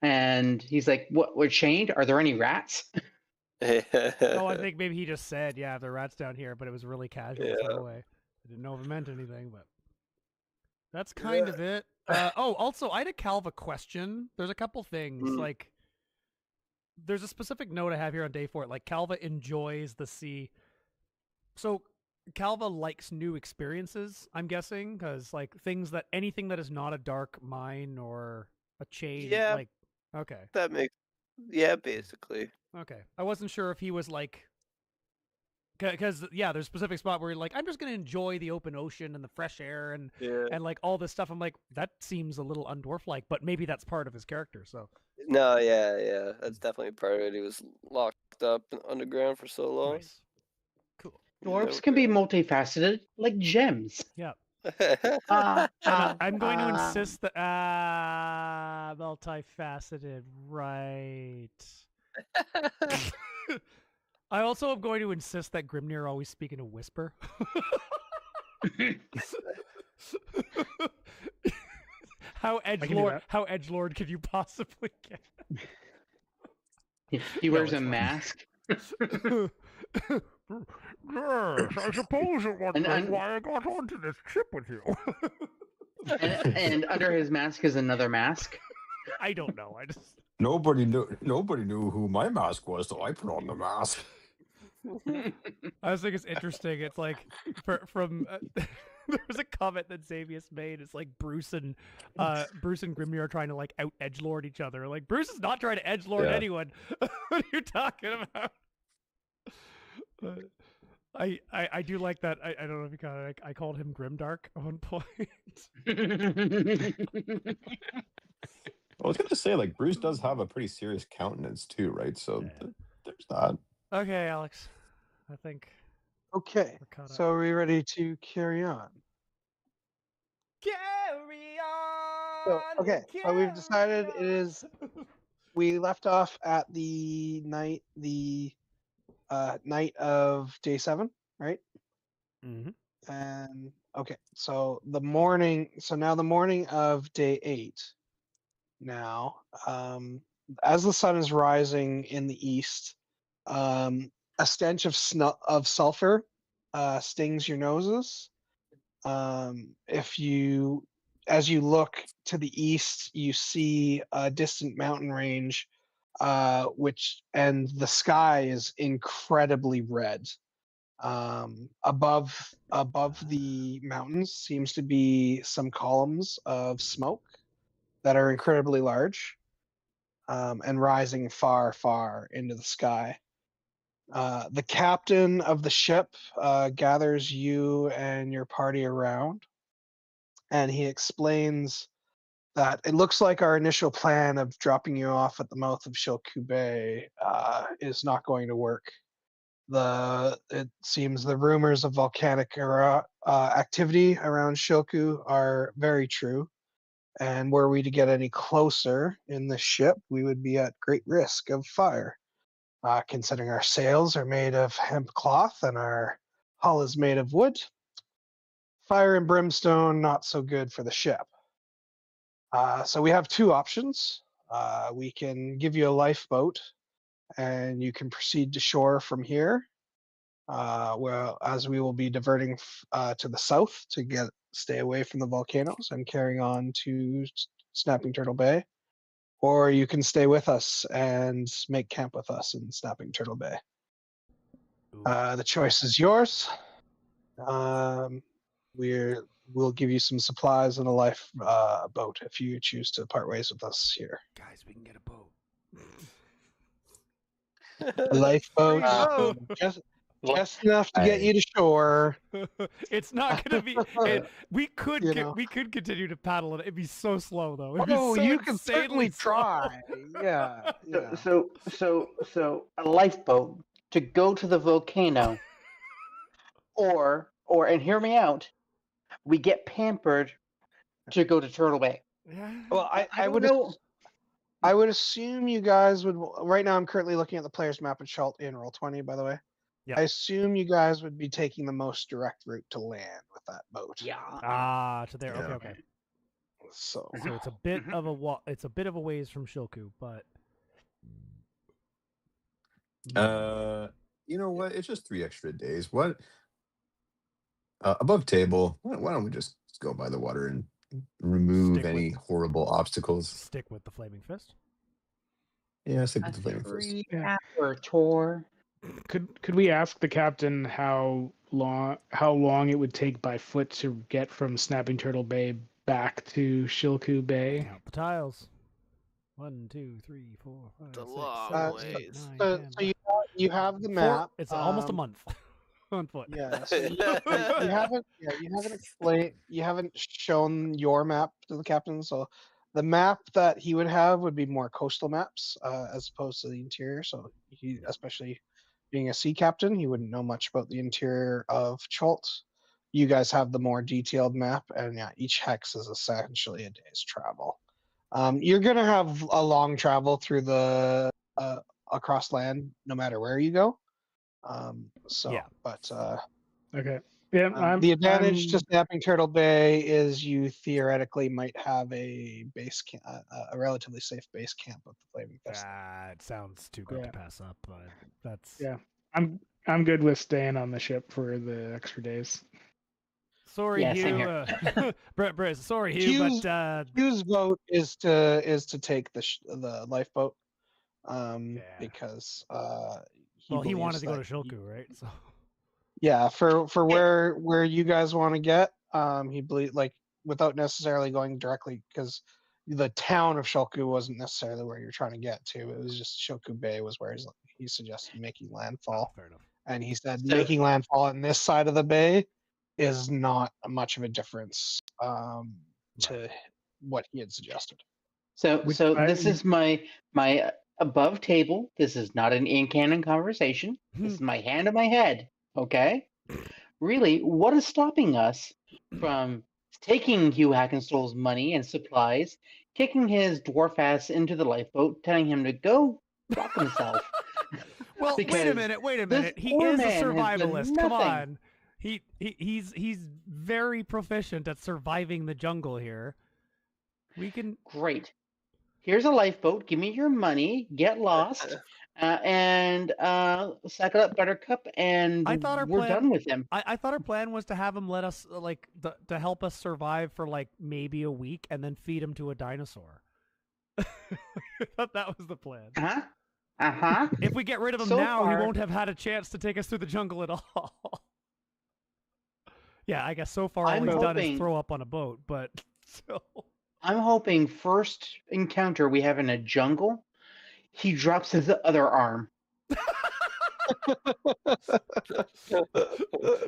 and he's like, "What? We're chained? Are there any rats?" Oh, I think maybe he just said, "Yeah, there are rats down here," but it was really casual. Yeah. So I didn't know if it meant anything, but that's kind of it. Also, I had a Calva question. There's a couple things like. There's a specific note I have here on day 4. Like, Calva enjoys the sea. So, Calva likes new experiences, I'm guessing, because, like, anything that is not a dark mine or a chain. Yeah. Like, okay. That makes, yeah, basically. Okay. I wasn't sure if he was, like, because, yeah, there's a specific spot where you're like, I'm just going to enjoy the open ocean and the fresh air and, like, all this stuff. I'm like, that seems a little undwarf-like, but maybe that's part of his character, so... No, yeah, that's definitely part of it. He was locked up underground for so long. Nice. Cool. Dwarves can be multifaceted, like gems. Yeah. I'm I'm going to insist that multifaceted, right? I also am going to insist that Grimnir always speak in a whisper. How edgelord could you possibly get? He wears a mask. Yes, I suppose it was why I got onto this trip with you. and under his mask is another mask. I don't know. I just Nobody knew who my mask was, so I put on the mask. I just think it's interesting. It's like from there was a comment that Xavius made. It's like Bruce and Grimnir are trying to like out edgelord each other. Like Bruce is not trying to edgelord anyone. What are you talking about? I do like that. I don't know if you call it. I called him Grimdark at one point. I was gonna say, like, Bruce does have a pretty serious countenance too, right? So there's that. Okay, Alex. I think. Okay, so are we ready to carry on? Carry on. So, okay, so we've decided it is. We left off at the night of day 7, right? Mm-hmm. And okay, so the morning. So now the morning of day 8. Now, as the sun is rising in the east, a stench of sulfur stings your noses. As you look to the east, you see a distant mountain range, and the sky is incredibly red. Above the mountains seems to be some columns of smoke that are incredibly large, and rising far, far into the sky. The captain of the ship gathers you and your party around, and he explains that it looks like our initial plan of dropping you off at the mouth of Shilku Bay is not going to work. It seems the rumors of volcanic activity around Shilku are very true, and were we to get any closer in the ship, we would be at great risk of fire. Considering our sails are made of hemp cloth and our hull is made of wood, fire and brimstone not so good for the ship. So we have two options. We can give you a lifeboat, and you can proceed to shore from here. Well, as we will be diverting to the south to stay away from the volcanoes and carrying on to Snapping Turtle Bay. Or you can stay with us and make camp with us in Snapping Turtle Bay. The choice is yours. We'll give you some supplies and a life boat if you choose to part ways with us here. Guys, we can get a boat. A lifeboat, Oh. just enough to get you to shore. It's not gonna be. We could continue to paddle it. It'd be so slow though. It'd be Oh, so you can insanely certainly slow. try. Yeah. So a lifeboat to go to the volcano, or and hear me out, we get pampered to go to Turtle Bay. Yeah. Well, I don't would know. I would assume you guys would. Right now, I'm currently looking at the player's map in Roll20, by the way. Yeah. I assume you guys would be taking the most direct route to land with that boat. Yeah. To there. Yeah. Okay. So So it's a bit of a it's a bit of a ways from Shilku, but You know what? It's just 3 extra days. What? Above table. Why don't we just go by the water and remove Stick with- any horrible obstacles? stick with the flaming fist. Yeah, stick A with the flaming fist. 3-hour tour. Could we ask the captain how long it would take by foot to get from Snapping Turtle Bay back to Shilku Bay? Count the tiles. 1, 2, 3, 4, 5, It's a 6, long 7, ways. 8, 9, so 10. you have the map. It's almost a month on foot. Yeah. So you haven't shown your map to the captain. So the map that he would have would be more coastal maps as opposed to the interior. So he, especially being a sea captain, he wouldn't know much about the interior of Chult. You guys have the more detailed map, and yeah, each hex is essentially a day's travel. You're gonna have a long travel through the across land, no matter where you go. Yeah. But Okay. Yeah, the advantage to I'm- Snapping Turtle Bay is you theoretically might have a a relatively safe base camp with the Flaming Fist. It sounds too good Yeah. to pass up, but that's Yeah. I'm good with staying on the ship for the extra days. sorry, Yeah, same Hugh. Brett, sorry, Hugh, Hugh's- but Hugh's vote is to take the lifeboat, Yeah. because he believes wanted to go to that Shilku, right? So Yeah, for where you guys want to get, he believe like without necessarily going directly, because the town of Shilku wasn't necessarily where you're trying to get to. It was just Shilku Bay was where he suggested making landfall, fair enough. and he said So- making landfall on this side of the bay is not much of a difference to what he had suggested. So Which this I- is my above table. This is not an in-canon conversation. This is my hand on my head. Okay. Really, what is stopping us from taking Hugh Hackenstoll's money and supplies, kicking his dwarf ass into the lifeboat, telling him to go fuck himself? Well, wait a Because minute. this He poor is a man has done survivalist. Come nothing. on. He's very proficient at surviving the jungle here. We can Great. Here's a lifeboat. Give me your money. Get lost. And sack it up, Buttercup, and I thought our we're plan- done with him. I thought our plan was to have him let us to help us survive for like maybe a week and then feed him to a dinosaur. I thought that was the plan. Huh? Uh-huh. If we get rid of him So now, he far- won't have had a chance to take us through the jungle at all. Yeah, I guess so far all I'm he's done is hoping- throw up on a boat, but so I'm hoping first encounter we have in a jungle, he drops his other arm.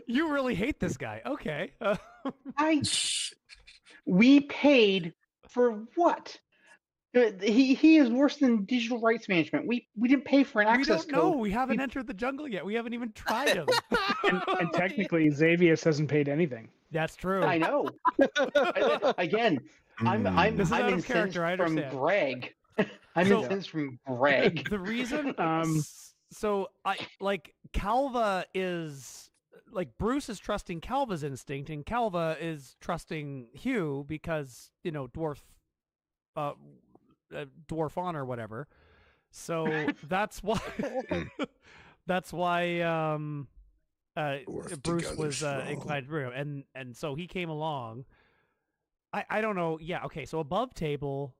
you really hate this guy. Okay. We paid for what? He is worse than digital rights management. We didn't pay for an We access don't know. code. We haven't entered the jungle yet. We haven't even tried him. And technically, Xavius hasn't paid anything. That's true. I know. Again, I'm This is out of incensed character, I from understand. Greg. I'm So- incensed from Greg. The reason so I like Calva is like Bruce is trusting Calva's instinct and Calva is trusting Hugh because, you know, dwarf on or whatever. So that's why Dwarf Bruce together was strong. inclined to bring him, and so he came along. I don't know. Yeah, okay. So above table,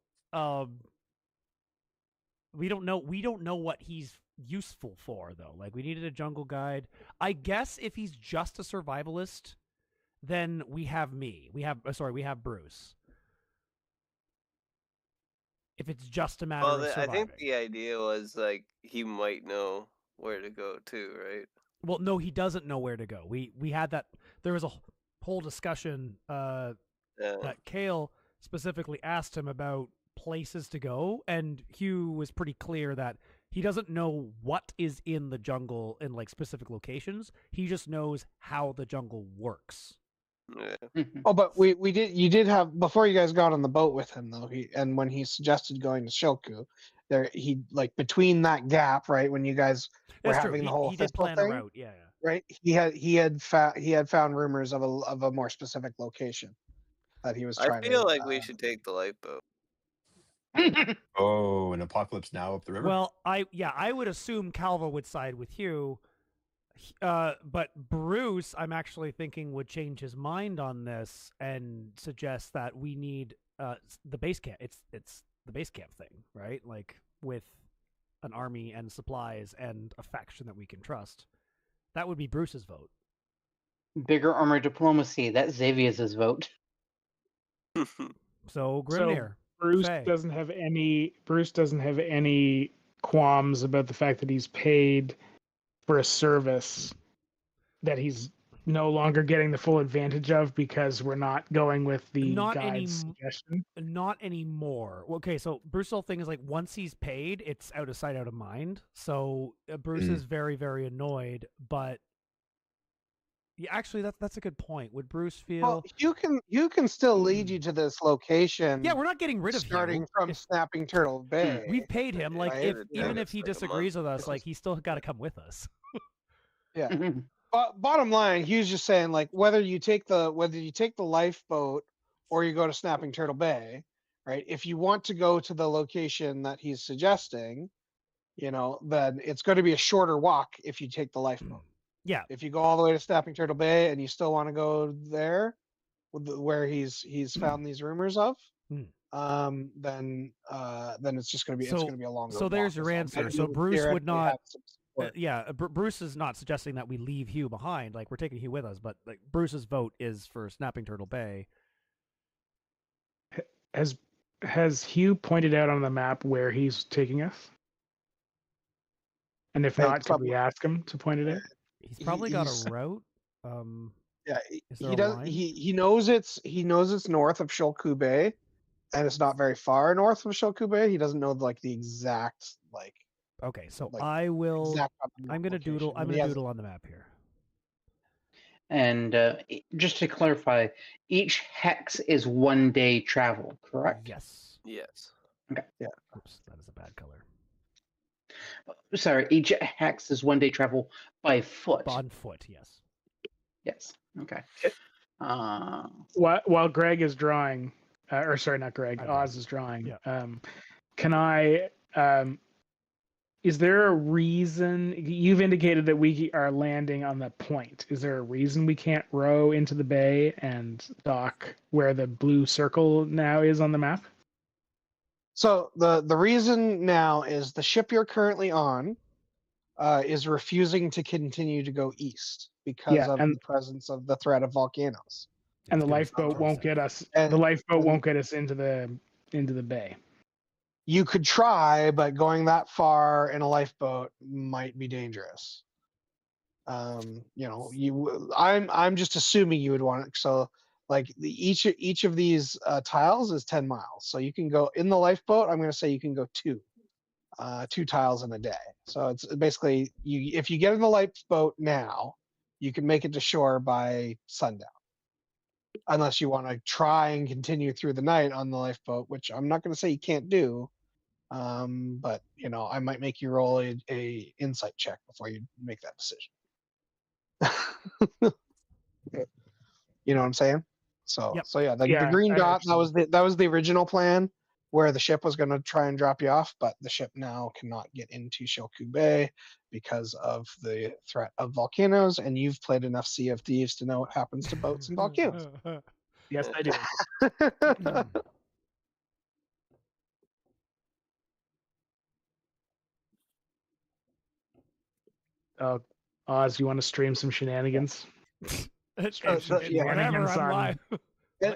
we don't know what he's useful for though. Like we needed a jungle guide. I guess if he's just a survivalist, then we have me. We have Bruce. If it's just a matter Well, of I surviving. think the idea was like he might know where to go too, right? Well, no, he doesn't know where to go. We had that. There was a whole discussion Yeah. that Kale specifically asked him about places to go, and Hugh was pretty clear that he doesn't know what is in the jungle in like specific locations. He just knows how the jungle works. Yeah. Oh, but you did have before you guys got on the boat with him though. And when he suggested going to Shilku, he like between that gap, right, when you guys were That's true. having He, the whole he did fiscal plan thing, a route. Yeah. right? He had found rumors of a more specific location that he was I trying to. feel like we should take the lifeboat. Oh, an apocalypse now up the river. Well, I would assume Calva would side with Hugh. But Bruce, I'm actually thinking would change his mind on this and suggest that we need the base camp. It's the base camp thing, right? Like with an army and supplies and a faction that we can trust. That would be Bruce's vote. Bigger armor diplomacy. That's Xavius's vote. So Grimnir. Bruce Faye. doesn't have any qualms about the fact that he's paid for a service that he's no longer getting the full advantage of because we're not going with the guide's suggestion. Not anymore. Okay, so Bruce's whole thing is like once he's paid, it's out of sight, out of mind. So Bruce is very, very annoyed. But yeah, actually, that's a good point. Would Bruce feel? Well, you can still lead you to this location. Yeah, we're not getting rid of starting Hugh. from Snapping Turtle Bay. We've paid him. Like Right? even if he It's like a disagrees with month. us, like he's still got to come with us. Yeah. But bottom line, Hugh's just saying like whether you take the lifeboat or you go to Snapping Turtle Bay, right? If you want to go to the location that he's suggesting, you know, then it's going to be a shorter walk if you take the lifeboat. Yeah. If you go all the way to Snapping Turtle Bay and you still want to go there, where he's found these rumors of, then it's just going to be So- it's going to be a longer. so there's walk. your answer. And So you would Bruce would theoretically not- have some support. Bruce is not suggesting that we leave Hugh behind. Like we're taking Hugh with us, but like Bruce's vote is for Snapping Turtle Bay. Has Hugh pointed out on the map where he's taking us? And if Hey, not, could probably- we ask him to point it out? He's probably got he's- a route. Yeah, Is there he a does. line? He knows it's north of Shilku Bay, and it's not very far north of Shilku Bay. He doesn't know like the exact Okay, so like, I will. exact. I'm gonna doodle. I'm gonna doodle on the map here. And just to clarify, each hex is 1 day travel, correct? Yes. Yes. Oops, that is a bad color. Sorry, each hex is 1 day travel by foot. On foot, yes. Yes. Okay. While Greg is drawing, or sorry, not Greg, I'm Oz drawing. is drawing. Yeah. Can I? Is there a reason you've indicated that we are landing on the point? Is there a reason we can't row into the bay and dock where the blue circle now is on the map? So the reason now is the ship you're currently on is refusing to continue to go east because Yeah, of the presence of the threat of volcanoes. and the It's gonna lifeboat toss won't it. get us. And- The lifeboat and- won't get us into the bay. You could try, but going that far in a lifeboat might be dangerous. I'm just assuming you would want it. So like each of these tiles is 10 miles. So you can go in the lifeboat. I'm going to say you can go two tiles in a day. So it's basically if you get in the lifeboat now, you can make it to shore by sundown. Unless you want to try and continue through the night on the lifeboat, which I'm not going to say you can't do. But I might make you roll a insight check before you make that decision. You know what I'm saying? So Yep. so yeah, the Yeah, green I dot understand. that was the original plan, where the ship was going to try and drop you off, but the ship now cannot get into Shilku Bay because of the threat of volcanoes, and you've played enough Sea of Thieves to know what happens to boats and volcanoes. Yes, I do. Oz, you want to stream some shenanigans? Stream some yeah. Whatever, shenanigans I'm on- live.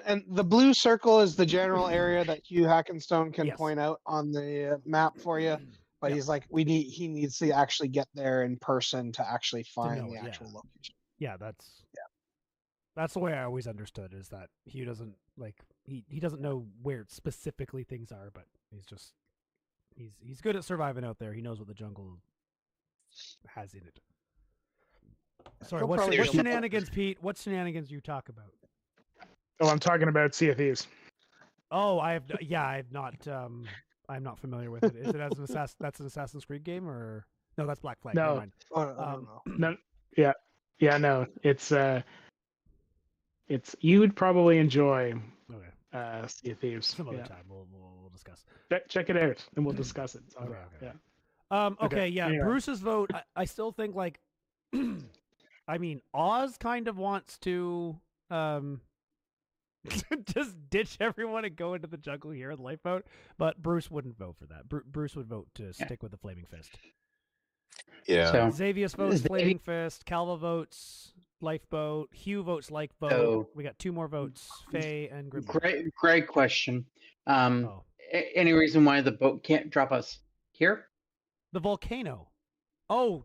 And the blue circle is the general area that Hugh Hackenstone can Yes. point out on the map for you. But Yep. he's like, he needs to actually get there in person to actually find know the it, actual yeah. location. Yeah, that's the way I always understood, is that Hugh doesn't he doesn't know where specifically things are, but he's good at surviving out there. He knows what the jungle has in it. Sorry, He'll what probably be able to- shenanigans, Pete? What shenanigans you talk about? Oh, I'm talking about Sea of Thieves. Oh, I'm not familiar with it. Is it as an that's an Assassin's Creed game, or no? That's Black Flag. No. Never mind. Oh, I don't know. No, yeah, no. It's you would probably enjoy Okay, Sea of Thieves. some other Yeah. time we'll discuss. Check it out, and we'll discuss it. It's all Okay, right. okay. Yeah. Okay, Okay, yeah. anyway. Bruce's vote. I still think like, I mean, Oz kind of wants to just ditch everyone and go into the jungle here in the lifeboat, but Bruce wouldn't vote for that. Bruce would vote to stick with the Flaming Fist. Yeah. So Xavius votes Xavi- Flaming Fist. Calva votes Lifeboat. Hugh votes Lifeboat. So- We got two more votes. Faye and Grimnir. great question. Oh, Any reason why the boat can't drop us here? the volcano. Oh,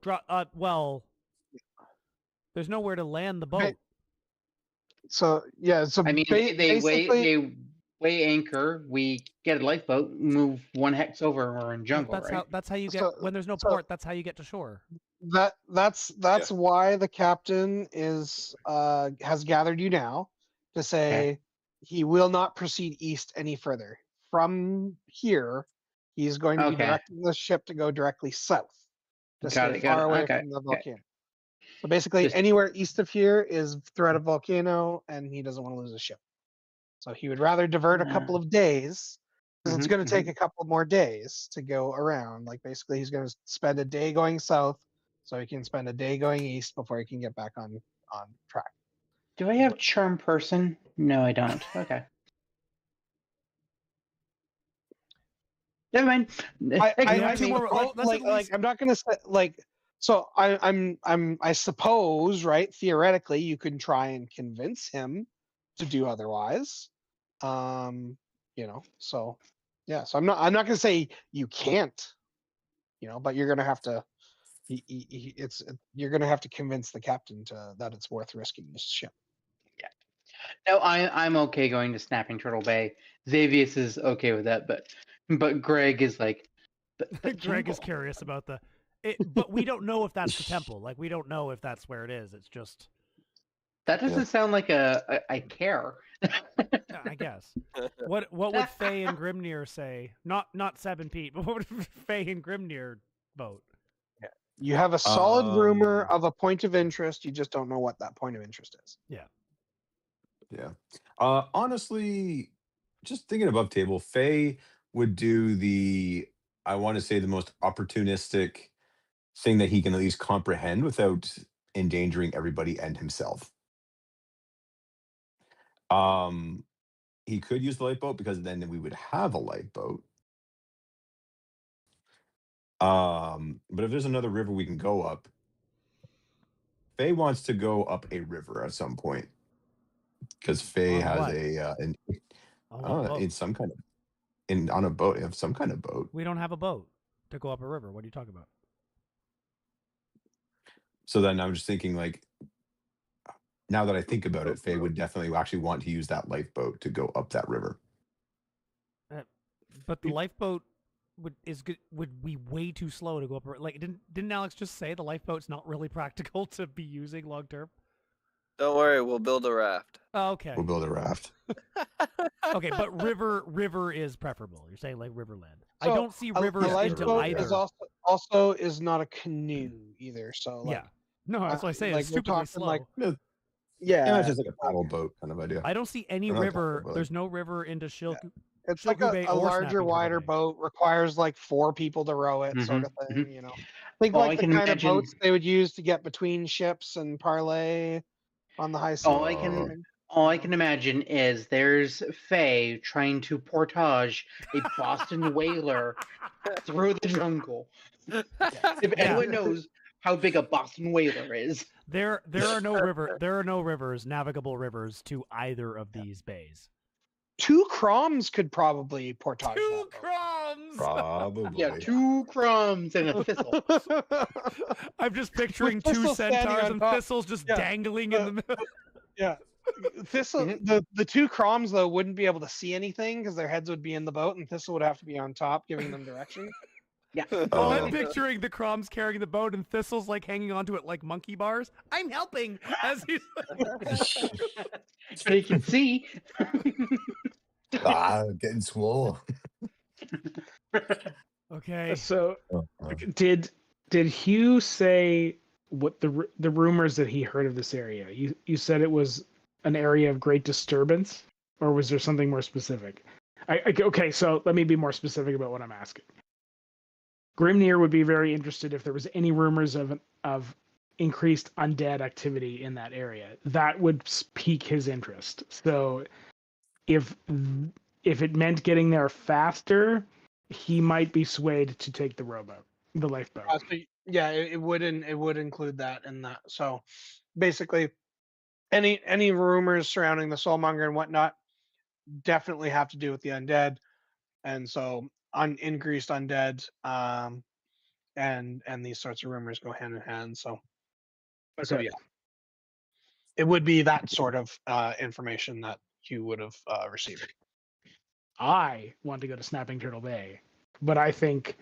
well, there's nowhere to land the boat. Okay. So yeah, so I mean, basically, they weigh anchor. We get a lifeboat, move one hex over, and we're in jungle, right? That's how you get So- when there's no so- port. That's how you get to shore. that's why the captain is has gathered you now to say he will not proceed east any further. From here, he's going to be Okay. directing the ship to go directly south to Got stay it, got far it. away Okay, from the okay. volcano. So basically, Just- anywhere east of here is threat of volcano, and he doesn't want to lose a ship. So he would rather divert a couple of days, because it's Mhm, going to take a couple more days to go around. Like basically, he's going to spend a day going south, so he can spend a day going east before he can get back on track. Do I have charm person? No, I don't. Okay. Never mind. I have two more- suppose, let's at least- I'm not going to say like. So I suppose, right? Theoretically, you can try and convince him to do otherwise. So yeah. So I'm not going to say you can't. But you're going to have to. You're going to have to convince the captain that it's worth risking this ship. No, I'm okay going to Snapping Turtle Bay. Xavius is okay with that, but Greg is like. But Greg is jungle. curious about but we don't know if that's the temple. Like, we don't know if that's where it is. It's just, That doesn't sound like I care. yeah, I guess. What would Faye and Grimnir say? Not Seb and Pete, but what would Faye and Grimnir vote? You have a solid rumor Um, of a point of interest. You just don't know what that point of interest is. Yeah. Honestly, just thinking above table, Faye would do I want to say the most opportunistic thing that he can at least comprehend without endangering everybody and himself. He could use the lifeboat because then we would have a lifeboat. But if there's another river we can go up, Faye wants to go up a river at some point because Faye On has what? I On don't what know, boat? in some kind of on a boat. They have some kind of boat. We don't have a boat to go up a river. What are you talking about? So then I'm just thinking, like, now that I think about it, Faye would definitely actually want to use that lifeboat to go up that river. But the lifeboat would be way too slow to go up. Like, didn't Alex just say the lifeboat's not really practical to be using long term? Don't worry, we'll build a raft. Oh, okay. We'll build a raft. Okay, but river is preferable. You're saying like riverland. I So, don't see A rivers into lifeboat either. is also is not a canoe either. So like, Yeah. No, that's what I say. like, It's we're stupidly talking, slow. like, Yeah, yeah, it's just like a paddle boat kind of idea. I don't see any Or not river. paddle, but There's no river into Shilku. it's like Shilku Bay a or larger, Snapping Turtle wider Bay. boat requires like 4 people to row it, sort of thing. You know, think Well, I like the can kind imagine- of boats they would use to get between ships and parlay on the high seas. All I can imagine is there's Faye trying to portage a Boston whaler through the jungle. If anyone knows how big a Boston whaler is, There are no rivers, navigable rivers to either of these bays. 2 Croms could probably portage Two that crumbs. Probably. yeah, 2 crumbs and a thistle. boat. I'm just picturing With 2 Thistle standing centaurs on and top. thistles just Yeah. dangling in the middle. Yeah. Thistle, the 2 Croms though wouldn't be able to see anything because their heads would be in the boat, and Thistle would have to be on top giving them direction. Yeah. Oh, I'm Oh. picturing the Croms carrying the boat and Thistle's like hanging onto it like monkey bars. I'm helping as he's. But you can see. Getting swole. Okay. So did Hugh say what the rumors that he heard of this area? You said it was an area of great disturbance, or was there something more specific? Okay, so let me be more specific about what I'm asking. Grimnir would be very interested if there was any rumors of increased undead activity in that area. That would pique his interest. So if it meant getting there faster, he might be swayed to take the lifeboat. So, yeah, it would include that in that. So basically, any rumors surrounding the soulmonger and whatnot definitely have to do with the undead, and so increased undead, and these sorts of rumors go hand in hand. So yeah, it would be that sort of information that you would have received. I want to go to Snapping Turtle Bay, but I think.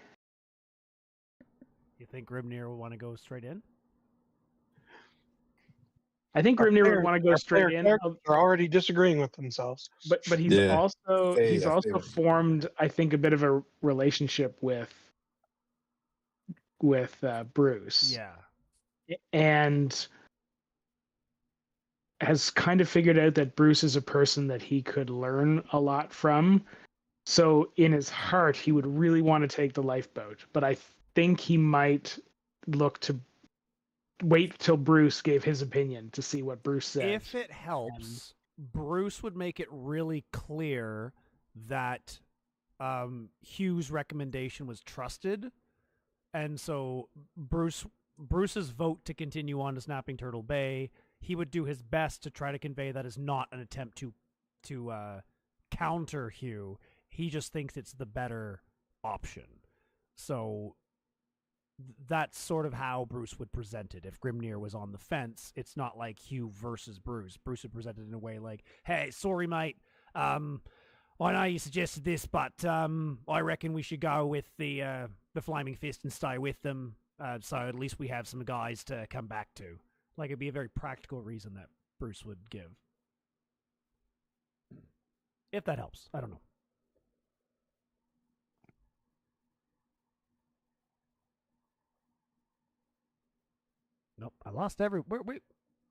You think Grimnir will want to go straight in? I think Grimnir would want to go straight in. They're already disagreeing with themselves. But he's Yeah. also Faye- he's yeah, also Faye would- formed, I think, a bit of a relationship with Bruce. Yeah. And has kind of figured out that Bruce is a person that he could learn a lot from. So in his heart, he would really want to take the lifeboat. But I think he might look to wait till Bruce gave his opinion to see what Bruce said. If it helps, Bruce would make it really clear that Hugh's recommendation was trusted, and so Bruce's vote to continue on to Snapping Turtle Bay, he would do his best to try to convey that is not an attempt to counter Hugh. He just thinks it's the better option. So that's sort of how Bruce would present it. If Grimnir was on the fence, it's not like Hugh versus Bruce. Bruce would present it in a way like, hey, sorry, mate. I know you suggested this, but I reckon we should go with the Flaming Fist and stay with them, so at least we have some guys to come back to. Like, it'd be a very practical reason that Bruce would give. If that helps. I don't know. Nope, I lost wait.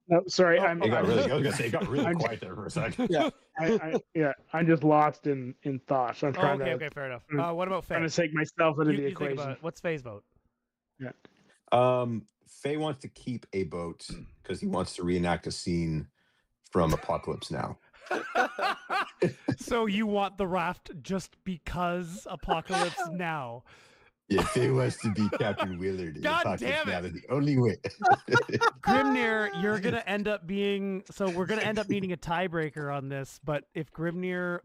No, sorry, Oh, I'm. It got I'm really, just- I was gonna say, it got really I'm quiet there for a sec. I'm just lost in thoughts. I'm Oh, trying okay, fair enough. Mm. What about Faye? trying to take myself out of the You think equation. about it. What's Faye's vote? Faye wants to keep a boat because he wants to reenact a scene from Apocalypse Now. So you want the raft just because Apocalypse Now? Yeah, Faye wants to be Captain Willard in the God apocalypse damn it. now. That's the only way. Grimnir, you're gonna end up being so we're gonna end up needing a tiebreaker on this, but if Grimnir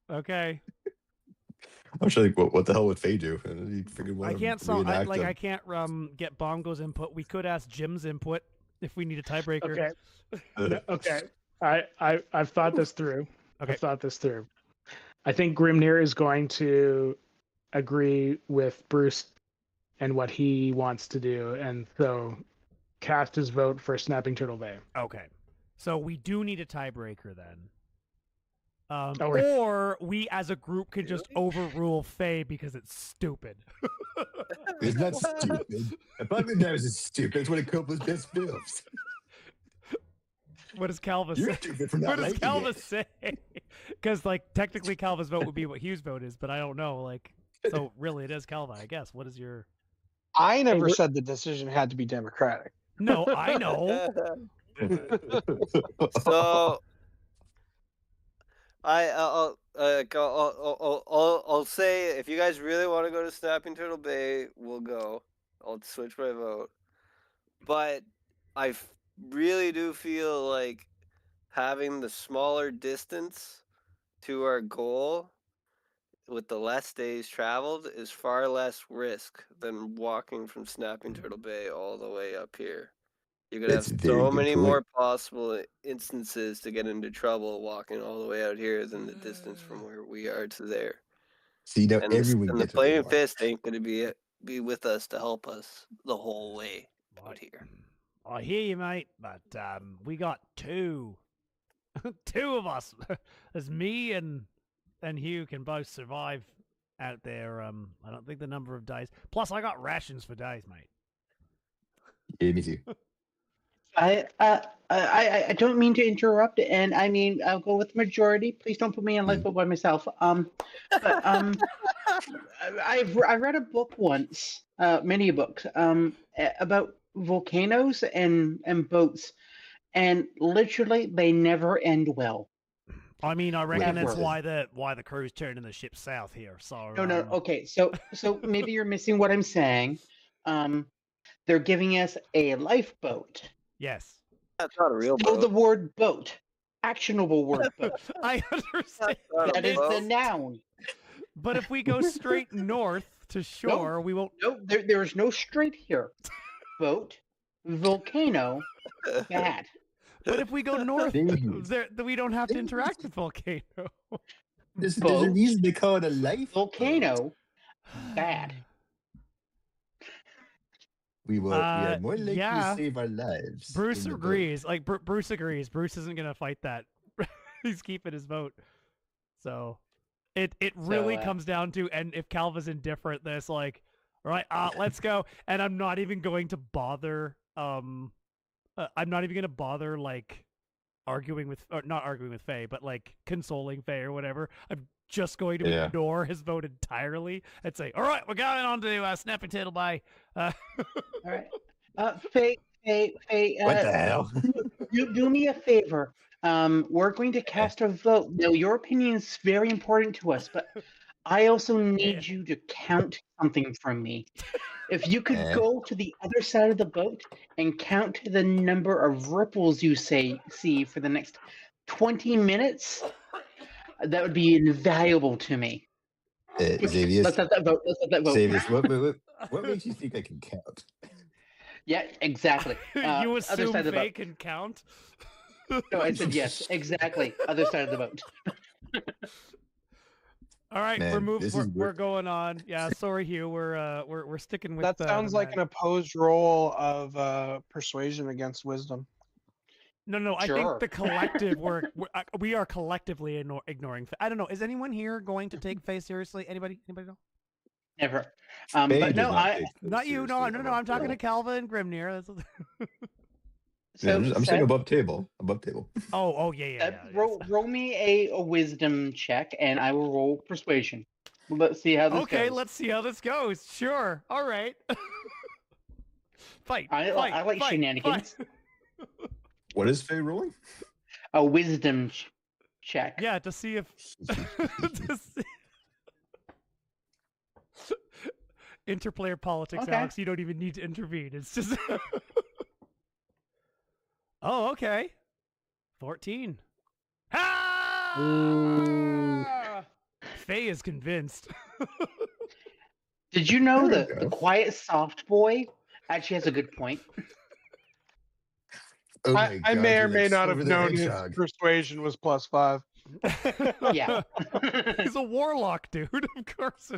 okay. I'm sure, like, what the hell would Faye do? He figured one I of can't reenact I can't get Bongo's input. We could ask Jim's input if we need a tiebreaker. Okay. No, okay. I've thought this through. Okay. I've thought this through. I think Grimnir is going to agree with Bruce and what he wants to do, and so cast his vote for Snapping Turtle Bay. Okay. So we do need a tiebreaker then. Okay. Or we as a group can just overrule Faye because it's stupid. It's not stupid. Apocalypse Now is stupid. It's one of Coppola's best films. What does Calva You're say? stupid for not What does liking Calva it. say? Because like technically Calva's vote would be what Hughes' vote is, but I don't know. Like, so really it is Calva, I guess. What is your? I never said the decision had to be democratic. No, I know. So I'll say if you guys really want to go to Snapping Turtle Bay, we'll go. I'll switch my vote. But I really do feel like having the smaller distance to our goal with the less days traveled is far less risk than walking from Snapping Turtle Bay all the way up here. You're going to have That's a very so good many point. more possible instances to get into trouble walking all the way out here than the distance from where we are to there. See, now And everyone the gets what they Flaming want. Fist ain't going to be with us to help us the whole way out here. I hear you, mate, but we got two of us. There's me and Hugh can both survive out there. I don't think the number of days. Plus, I got rations for days, mate. Yeah, me too. I don't mean to interrupt, and I mean I'll go with majority. Please don't put me in lifeboat by myself. But I read a book once, many books, about volcanoes and boats, and literally they never end well. I mean, I reckon that's Never. why the crew's turning the ship south here. So No. Okay, so maybe you're missing what I'm saying. They're giving us a lifeboat. Yes. That's not a real Still boat. the word boat. Actionable word boat. I understand. That is the noun. But if we go straight north to shore, we won't. No, there is no straight here. Boat, volcano, bad. But if we go north, Dangerous. we don't have to interact with volcano. There's a Boat, reason they call it a life. volcano, bad. We are more likely yeah. to save our lives. Bruce in the boat. agrees. Like Bruce agrees. Bruce isn't gonna fight that. He's keeping his vote. So it really comes down to, and if Calva's indifferent, there's like, all right, let's go. And I'm not even going to bother. I'm not even gonna bother like arguing with, or not arguing with Faye, but like consoling Faye or whatever. I'm just going to ignore his vote entirely and say, all right, we're going on to Snapping Turtle Bay. All right. Faye, What the hell? do me a favor. We're going to cast a vote. Now, your opinion is very important to us, but I also need you to count something from me. If you could go to the other side of the boat and count the number of ripples you see for the next 20 minutes, that would be invaluable to me. Xavius, Let's have that vote. Xavius, what makes you think I can count? Yeah, exactly. You other side assume of the Faye boat. can count? No, I said yes, exactly. Other side of the boat. All right, Man, we're going on. Yeah, sorry, Hugh. We're sticking with That sounds like an opposed roll of persuasion against wisdom. No. I Sure. think the collective we are collectively ignoring. I don't know. Is anyone here going to take Faye seriously? Anybody know? Never. Faye But no, does take Not you. No. seriously. I'm talking to Calva and Grimnir. Yeah, So I'm saying above table. Oh yeah. roll me a wisdom check, and I will roll persuasion. Let's see how this goes. Okay, let's see how this goes. Sure. All right. Fight. I like shenanigans. Fight. What is Faye rolling? A wisdom check. Yeah, to see if. Interplayer politics, Okay. Alex. You don't even need to intervene. It's just. Oh, okay. 14. Ah! Faye is convinced. Did you know There we that the go. quiet, soft boy actually has a good point? Oh my I God, may you're or may like not have Silver the known his Hedgehog. persuasion was +5. Yeah. He's a warlock, dude. Of course.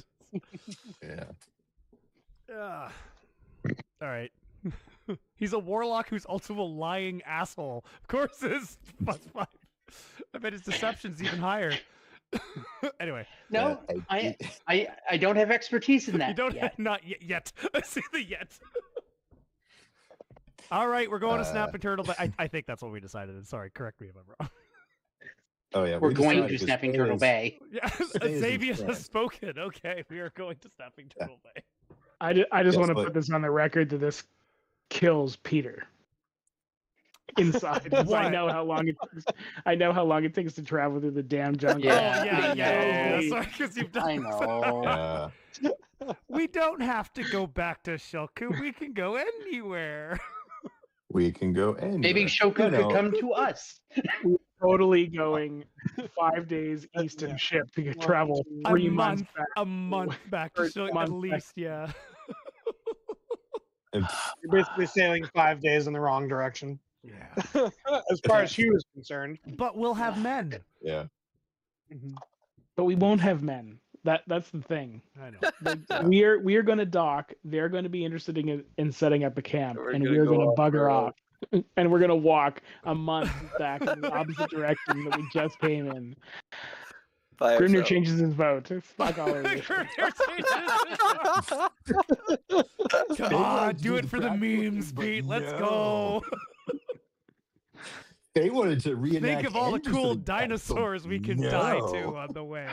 Yeah. All right. He's a warlock who's also a lying asshole. Of course, it's +5. I bet his deception's even higher. Anyway, No, Yeah, I don't have expertise in that you don't yet. not yet. I see the yet. All right, we're going to Snapping Turtle, but I think that's what we decided. Sorry, correct me if I'm wrong. Oh yeah, We're we going decided to 'cause Snapping Faye Turtle is- Bay. Yeah, Faye is Xavius has entranced. spoken. Okay, we are going to Snapping Turtle Bay. I just Yes, want to but- put this on the record that this kills Peter inside. 'Cause I What? know how long it takes. I know how long it takes to travel through the damn jungle. Yeah, Oh yeah, I yeah. know. Sorry, because you've done. I know. Yeah. We don't have to go back to Shilku. We can go anywhere. We can go anywhere. Maybe Shoku No, could no. come to us. Totally going 5 days eastern ship to One, travel two, 3 months month, back. a month back to Or Shilku, at month back. least, yeah. And- You're basically sailing 5 days in the wrong direction. Yeah. As far as Hugh is concerned. But we'll have men. yeah. But we won't have men. That's the thing. I know. We are going to dock. They're going to be interested in setting up a camp, We're and gonna we're go going to off the bugger road. off. And we're going to walk a month back in the opposite direction that we just came in. By Grimnir ourselves. changes his vote. Fuck all of this. Come on, do it for the memes, Pete. Let's go. They wanted to reenact. Think of all the Anderson cool Castle. dinosaurs we can die to No. on the way.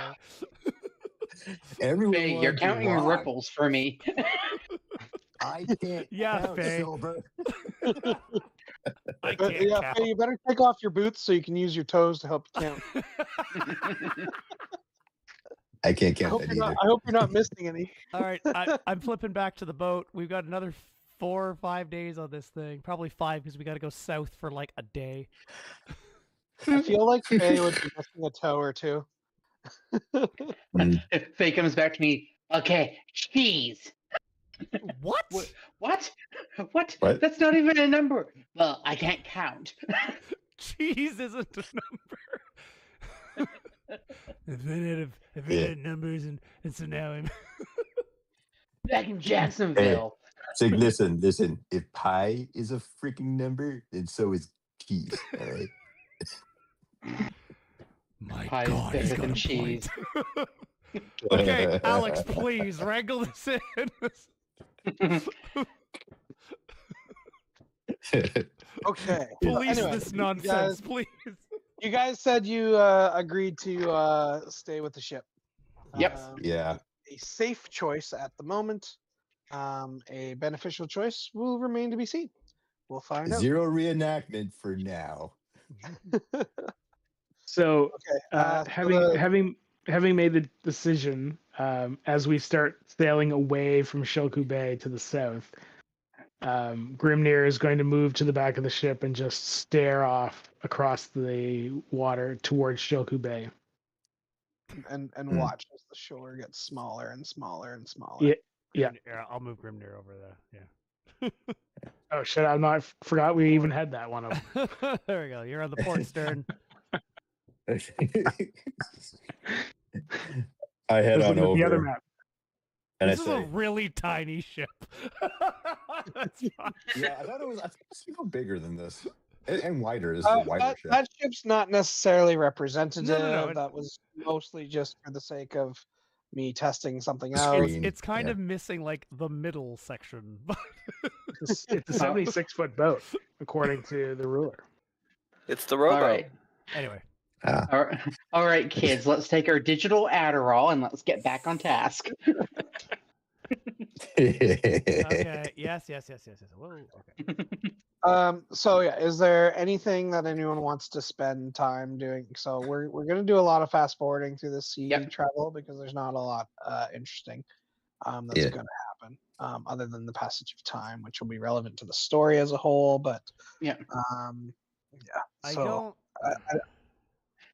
Everyone Hey, you're wanted to counting rock. ripples for me. I can't. Yeah, count, Faye. Silver. I But can't yeah, count. Faye, you better take off your boots so you can use your toes to help you count. I can't I count hope, that you're not, either. I hope you're not missing any. All right, I'm flipping back to the boat. We've got another 4 or 5 days on this thing. Probably 5 because we got to go south for like a day. I feel like Faye would be missing a toe or two. Mm. If Faye comes back to me, okay, cheese. What? What? What? What? That's not even a number. Well, I can't count. Cheese isn't a number. I've been out of numbers, and so now I'm. Back in Jacksonville. So listen. If pi is a freaking number, then so is cheese. All right. My Pie is God, he's better got than a cheese. point. Okay, Alex, please wrangle this in. Okay. Police Anyway, this nonsense, please. You guys said you agreed to stay with the ship. Yep. Yeah. A safe choice at the moment. A beneficial choice will remain to be seen. We'll find out. Zero reenactment for now. So, Okay. having made the decision, as we start sailing away from Shilku Bay to the south, Grimnir is going to move to the back of the ship and just stare off across the water towards Shilku Bay. and Hmm. watch as the shore gets smaller and smaller and smaller. Yeah. Yeah. Yeah, I'll move Grimnir over there. Yeah. Oh shit! I forgot we even had that one. There we go. You're on the port stern. I head on The other over, map. and I This is a say, really tiny ship. That's fine. "Yeah, I thought it was even bigger than this, and wider. This is a wider That, ship." that ship's not necessarily representative. No. That was mostly just for the sake of me testing something The out. screen. It's kind Yeah. of missing like the middle section. It's a 76-foot boat, according to the ruler. It's the rowboat. All right. Anyway, All right, kids, let's take our digital Adderall and let's get back on task. okay. Yes. Whoa. Okay. So yeah, is there anything that anyone wants to spend time doing? So we're gonna do a lot of fast forwarding through the sea Yep. travel because there's not a lot interesting. that's Yeah. going to happen, other than the passage of time, which will be relevant to the story as a whole. But Yeah. yeah. I So don't.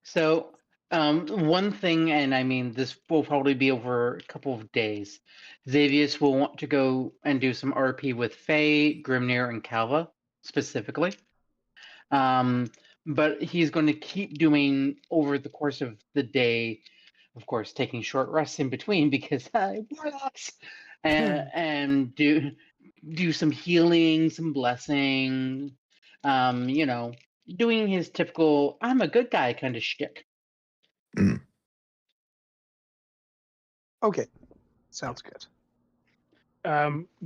So, one thing, and I mean, this will probably be over a couple of days. Xavius will want to go and do some RP with Faye, Grimnir, and Calva specifically. But he's going to keep doing over the course of the day, of course, taking short rests in between because warlocks, and do some healing, some blessing, doing his typical "I'm a good guy" kind of shtick. okay, sounds good.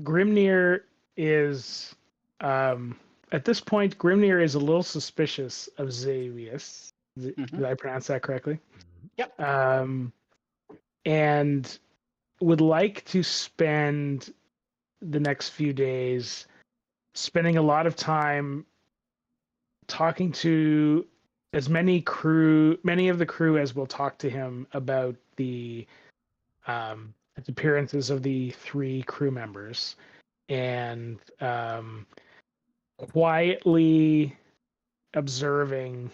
Grimnir is at this point. Grimnir is a little suspicious of Xavius. Did I pronounce that correctly? Yep. And would like to spend the next few days spending a lot of time talking to as many of the crew as will talk to him about the appearances of the 3 crew members, and quietly observing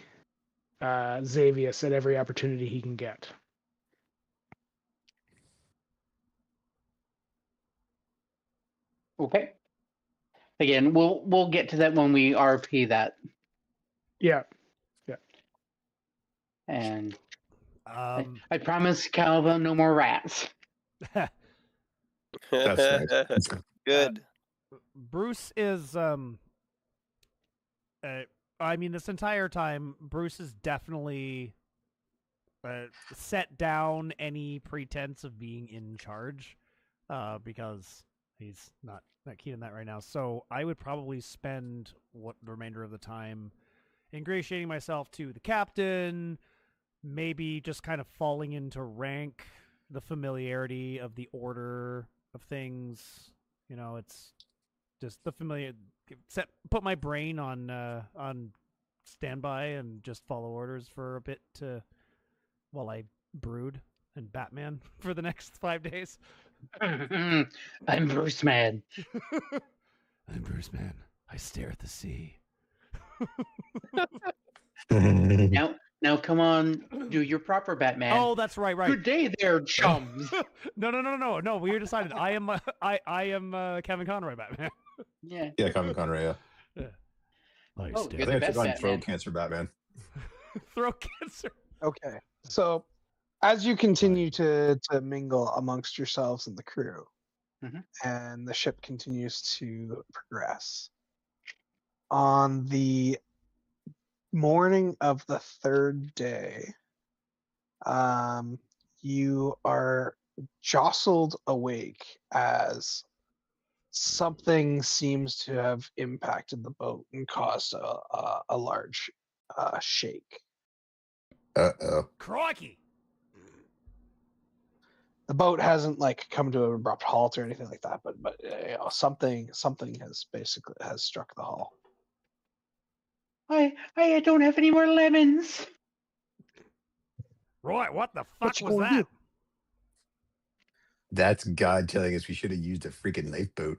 Xavius at every opportunity he can get. Okay. Again, we'll get to that when we RP that. Yeah. And I promise Calva no more rats. That's nice. Good. Bruce is I mean, this entire time Bruce is definitely set down any pretense of being in charge, because he's not keen on that right now. So I would probably spend the remainder of the time ingratiating myself to the captain, maybe just kind of falling into rank, the familiarity of the order of things. It's just the familiar. Put my brain on standby and just follow orders for a bit while I brood and Batman for the next 5 days. I'm Bruce Man. I'm Bruce Man. I stare at the sea. Now come on, do your proper Batman. Oh, that's right. Good day there, chums. No. We decided I am Kevin Conroy Batman. Yeah. Yeah, Kevin Conroy. Yeah. I Oh, stare. I you're think the I best took on Batman. throat cancer, Batman. Throat cancer. Okay, so as you continue to mingle amongst yourselves and the crew, and the ship continues to progress, on the morning of the 3rd day, you are jostled awake as something seems to have impacted the boat and caused a large shake. Uh-oh. Crikey. The boat hasn't come to an abrupt halt or anything like that, but something has struck the hull. I don't have any more lemons. Right, what the fuck What you was gonna that? do? That's God telling us we should have used a freaking lifeboat.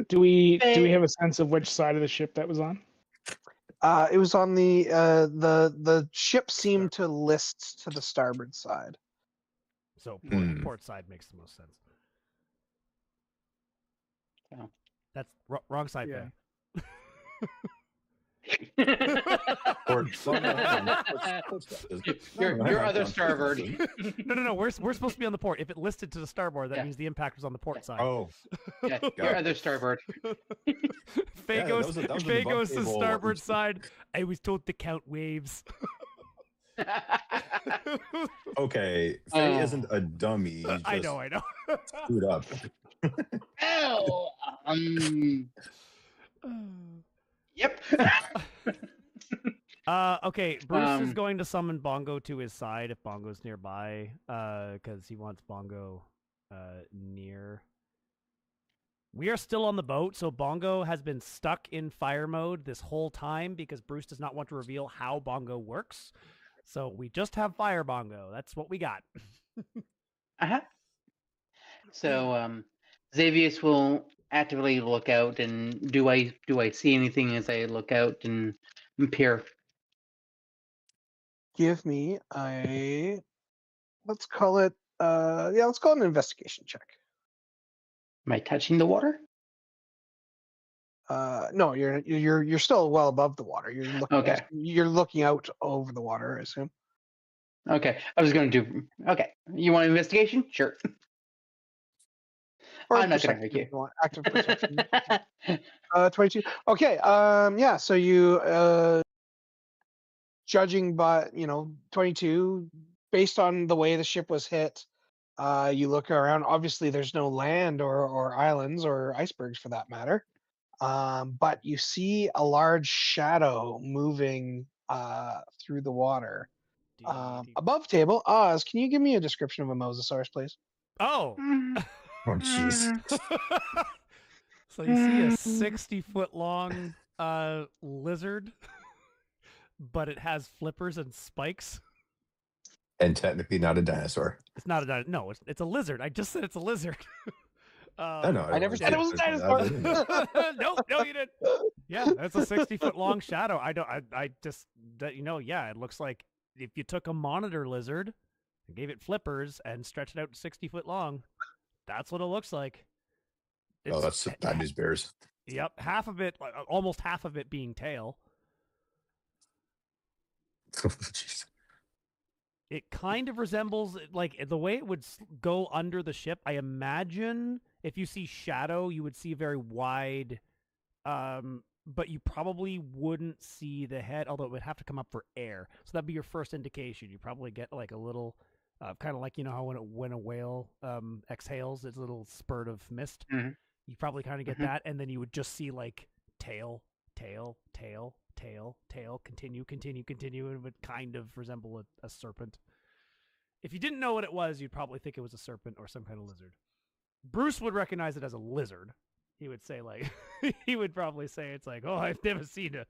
Do we have a sense of which side of the ship that was on? It was on the ship seemed to list to the starboard side. So port side makes the most sense. Oh. That's wrong side. Yeah. Your other starboard. No. We're supposed to be on the port. If it listed to the starboard, that means the impact was on the port side. Oh, Yeah, your other starboard. Faye that goes was the to table. starboard side. I was told to count waves. Okay, Faye isn't a dummy. He's I just know. screwed up. Oh, yep. Okay, Bruce is going to summon Bongo to his side if Bongo's nearby, because he wants Bongo near. We are still on the boat, so Bongo has been stuck in fire mode this whole time because Bruce does not want to reveal how Bongo works. So we just have fire Bongo. That's what we got. Uh-huh. So Xavius will actively look out, and do I see anything as I look out and peer? Give me a, let's call it let's call it an investigation check. Am I touching the water? No, you're still well above the water. Okay. You're looking out over the water, I assume. Okay. I was going to do. Okay. You want investigation? Sure. Or I'm not going to perception make if you. you want. Active perception. 22. Okay. Yeah. So you, judging by 22, based on the way the ship was hit, you look around. Obviously, there's no land or islands or icebergs for that matter. But you see a large shadow moving through the water. Above table, Oz, can you give me a description of a mosasaurus, please? Oh. Oh, jeez. So you see a 60-foot long lizard, but it has flippers and spikes. And technically not a dinosaur. It's not a no. It's a lizard. I just said it's a lizard. I know. I never said it was a dinosaur. No, you didn't. Yeah, that's a 60-foot long shadow. I just that yeah, it looks like if you took a monitor lizard and gave it flippers and stretched it out 60 foot long, that's what it looks like. Oh, that's bad news bears. Yep, half of it, almost half of it being tail. Jeez. It kind of resembles, like, the way it would go under the ship. I imagine if you see shadow, you would see a very wide, but you probably wouldn't see the head, although it would have to come up for air. So that'd be your first indication. You probably get like a little, kind of like, how when a whale exhales, it's a little spurt of mist. Mm-hmm. You probably kind of get that, and then you would just see like tail, tail, tail, tail, tail, continue, and it would kind of resemble a serpent. If you didn't know what it was, you'd probably think it was a serpent or some kind of lizard. Bruce would recognize it as a lizard. He would say, like, he would probably say it's like, oh, I've never seen a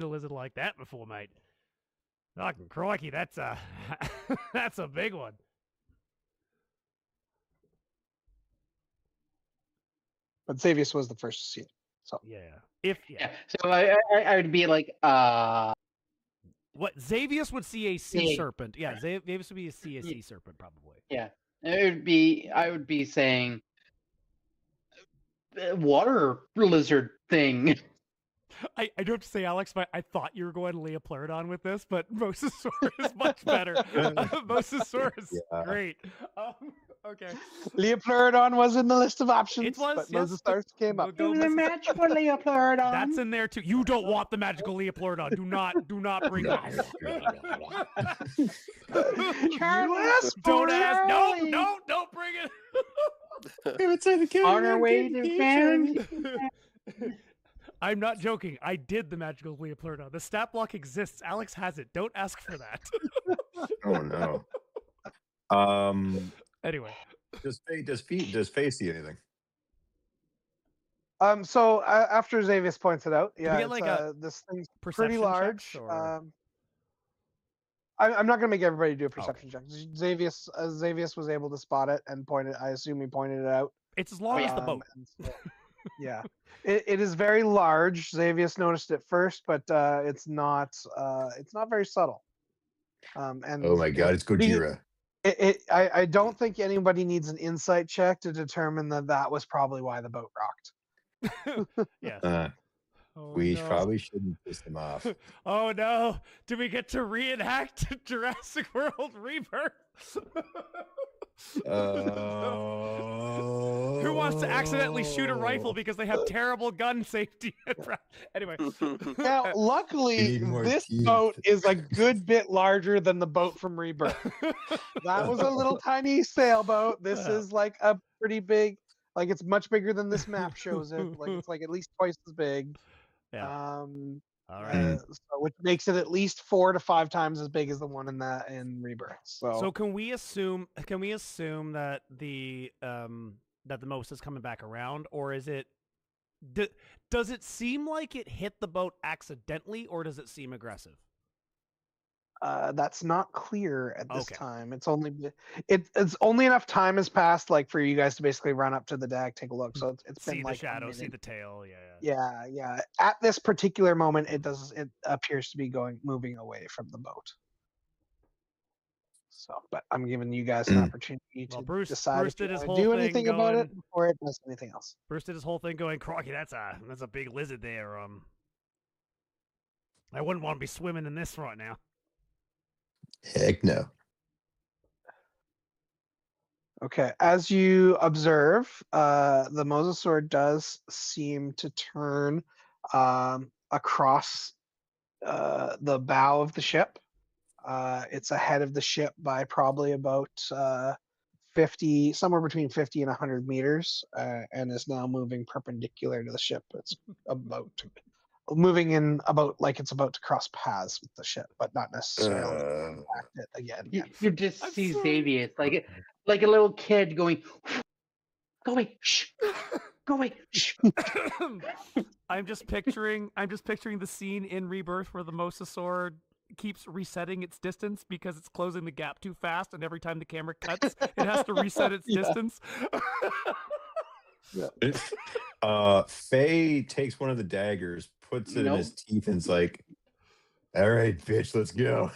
lizard like that before, mate. Fucking crikey, that's a that's a big one. But Xavius was the first to see it. So yeah. So I would be like, what Xavius would see a sea serpent. Yeah, Xavius would be a sea serpent probably. Yeah, I would be saying water lizard thing. I do have to say, Alex, I thought you were going Leoplerodon with this, but Mosasaur is much better. Mosasaur is great. Okay. Leoplerodon was in the list of options. It was, but yes, Mosasaurus came up. It was a magical Leoplerodon. That's in there too. You don't want the magical Leoplerodon. Do not bring it. Don't ask. No, don't bring it. On our way to family. I'm not joking. I did the magical Leoplerodon. The stat block exists. Alex has it. Don't ask for that. Oh no. Anyway, does Faye see anything? So after Xavius points it out, yeah, get, like, this thing's perception pretty large. checks, or... I'm not gonna make everybody do a perception check. Xavius was able to spot it and point it. I assume he pointed it out. It's as long as the boat. So, yeah, it is very large. Xavius noticed it first, but it's not very subtle. And Oh my god, it's Gojira. I don't think anybody needs an insight check to determine that was probably why the boat rocked. Yes. We probably shouldn't piss them off. Oh no! Do we get to reenact Jurassic World Rebirth? Who wants to accidentally shoot a rifle because they have terrible gun safety? Anyway. Now, luckily, this boat is a good bit larger than the boat from Rebirth. That was a little tiny sailboat. This is like a pretty big, like it's much bigger than this map shows it. Like it's like at least twice as big. Yeah. All right. Which makes it at least 4 to 5 times as big as the one in Rebirth. So can we assume that the most is coming back around, or is it? Does it seem like it hit the boat accidentally, or does it seem aggressive? That's not clear at this Okay. time. It's only enough time has passed, like for you guys to basically run up to the deck, take a look. So it's See been the like a shadow, see minute. the tail. Yeah. At this particular moment, it appears to be moving away from the boat. So, but I'm giving you guys an opportunity Well, to Bruce decide if did you his want whole to do thing anything about going. it before it does anything else. Bruce did his whole thing going, Crocky, that's a big lizard there. I wouldn't want to be swimming in this right now. Heck no. Okay, as you observe, the mosasaur does seem to turn across the bow of the ship. It's ahead of the ship by probably about 50, somewhere between 50 and 100 meters, and is now moving perpendicular to the ship. It's moving in about like it's about to cross paths with the ship, but not necessarily impact it again. You just I'm see sorry. Xavius like a little kid going, "Go away, shh, go away, shh." I'm just picturing the scene in Rebirth where the mosasaur keeps resetting its distance because it's closing the gap too fast, and every time the camera cuts, it has to reset its distance. Faye takes one of the daggers, puts it in his teeth, and is like, "All right, bitch, let's go."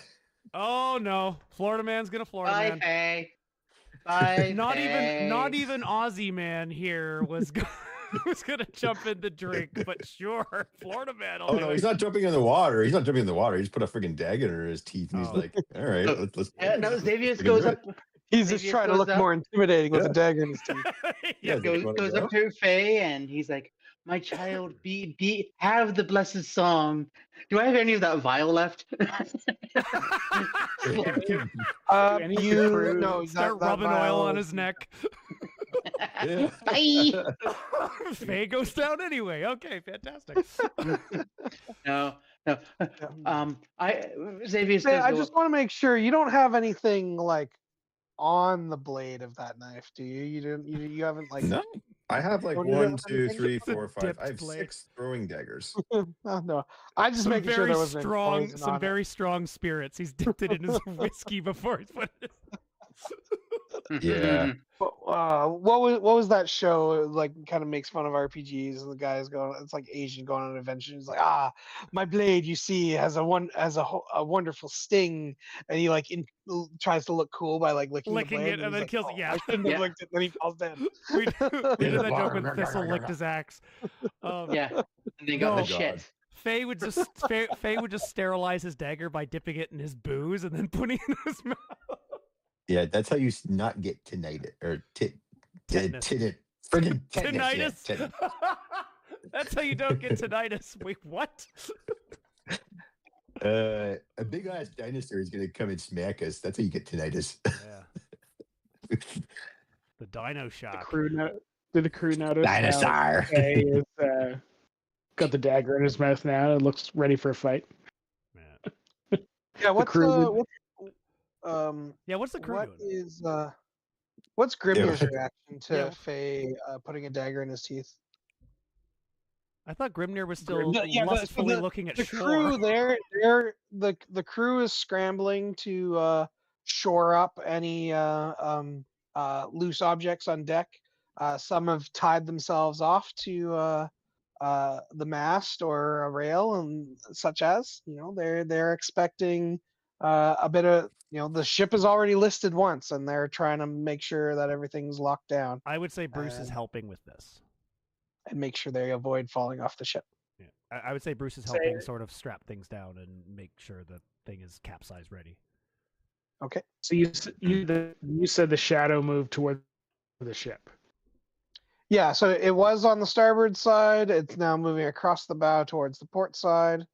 Oh no, Florida man's gonna Florida Bye, man. Faye. Bye, Not Faye. even Aussie man here was gonna jump in the drink, but sure, Florida man. Oh no, he's not jumping in the water. He's not jumping in the water. He just put a freaking dagger in his teeth, and he's Oh. like, "All right, let's." No, Xavius can goes do up. He's just Xavius trying to goes look up. more intimidating with Yeah. a dagger in his teeth. Yeah, Yeah, you wanna Goes go? up to Faye and he's like, "My child, have the blessed song." Do I have any of that vial left? Any of the crew No, start that rubbing oil vial on is- his neck. Yeah. Bye. Faye goes down anyway. Okay, fantastic. No. Xavius Hey, does I go just up. want to make sure you don't have anything like on the blade of that knife, do you? You didn't. You haven't like. No, I have like Don't do that 1, with 2, anything? 3, It's a 4, 5. dipped I have blade. 6 throwing daggers. Oh, no, I just Some making sure very there wasn't any strong, poison some on very strong spirits. He's dipped it in his whiskey before he's put it. Yeah. it. What was that show? It, like, kind of makes fun of RPGs, and the guy's going. It's like Asian going on an adventure. He's like, my blade, you see, has a wonderful sting, and he like tries to look cool by like licking the blade, it, and he's then like, kills it. Yeah, I shouldn't have Yeah. licked it. Then he falls dead. we did that joke when Thistle licked his axe. Yeah, and they got No. the shit. Faye would just sterilize his dagger by dipping it in his booze and then putting it in his mouth. Yeah, that's how you not get tinnitus or Tetanus. friggin' tetanus. Yeah, Tinnitus. tetanus. That's how you don't get tinnitus. Wait, what? A big ass dinosaur is gonna come and smack us. That's how you get tinnitus. Yeah. The dino shock. Did the crew notice? how Dinosaur. Faye is got the dagger in his mouth now and looks ready for a fight. Yeah. Yeah, what's crew Yeah, what's the crew what doing? is what's Grimnir's Yeah. reaction to Yeah. Faye putting a dagger in his teeth? I thought Grimnir was still Yeah, lustfully looking at the shore. crew the crew is scrambling to shore up any loose objects on deck. Some have tied themselves off to the mast or a rail, and such as they're expecting a bit of the ship is already listed once, and they're trying to make sure that everything's locked down I would say Bruce is helping with this. and make sure they avoid falling off the ship. Yeah. I would say Bruce is helping sort of strap things down and make sure the thing is capsize ready. Okay. So you said the shadow moved toward the ship. Yeah, so it was on the starboard side. It's now moving across the bow towards the port side.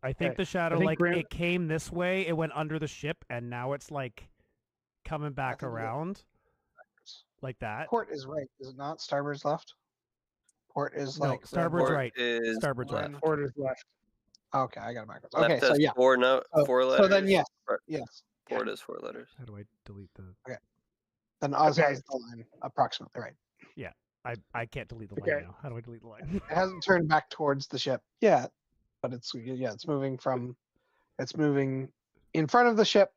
I think Okay. the shadow, I think like, Grim- it came this way, it went under the ship, and now it's, like, coming back think it- around. Like that. Port is right, is it not? Starboard's left. Port is No, like starboard's Port right. is Starboard's right. left. Port is left. Okay, I got it backwards. Left Okay, so has yeah. four So letters. then yes, Or yes. Port is 4 letters. How do I delete the... Then Oz Okay. has the line approximately right. I can't delete the Okay. line now. How do I delete the line? It hasn't turned back towards the ship yet, but it's moving from It's moving in front of the ship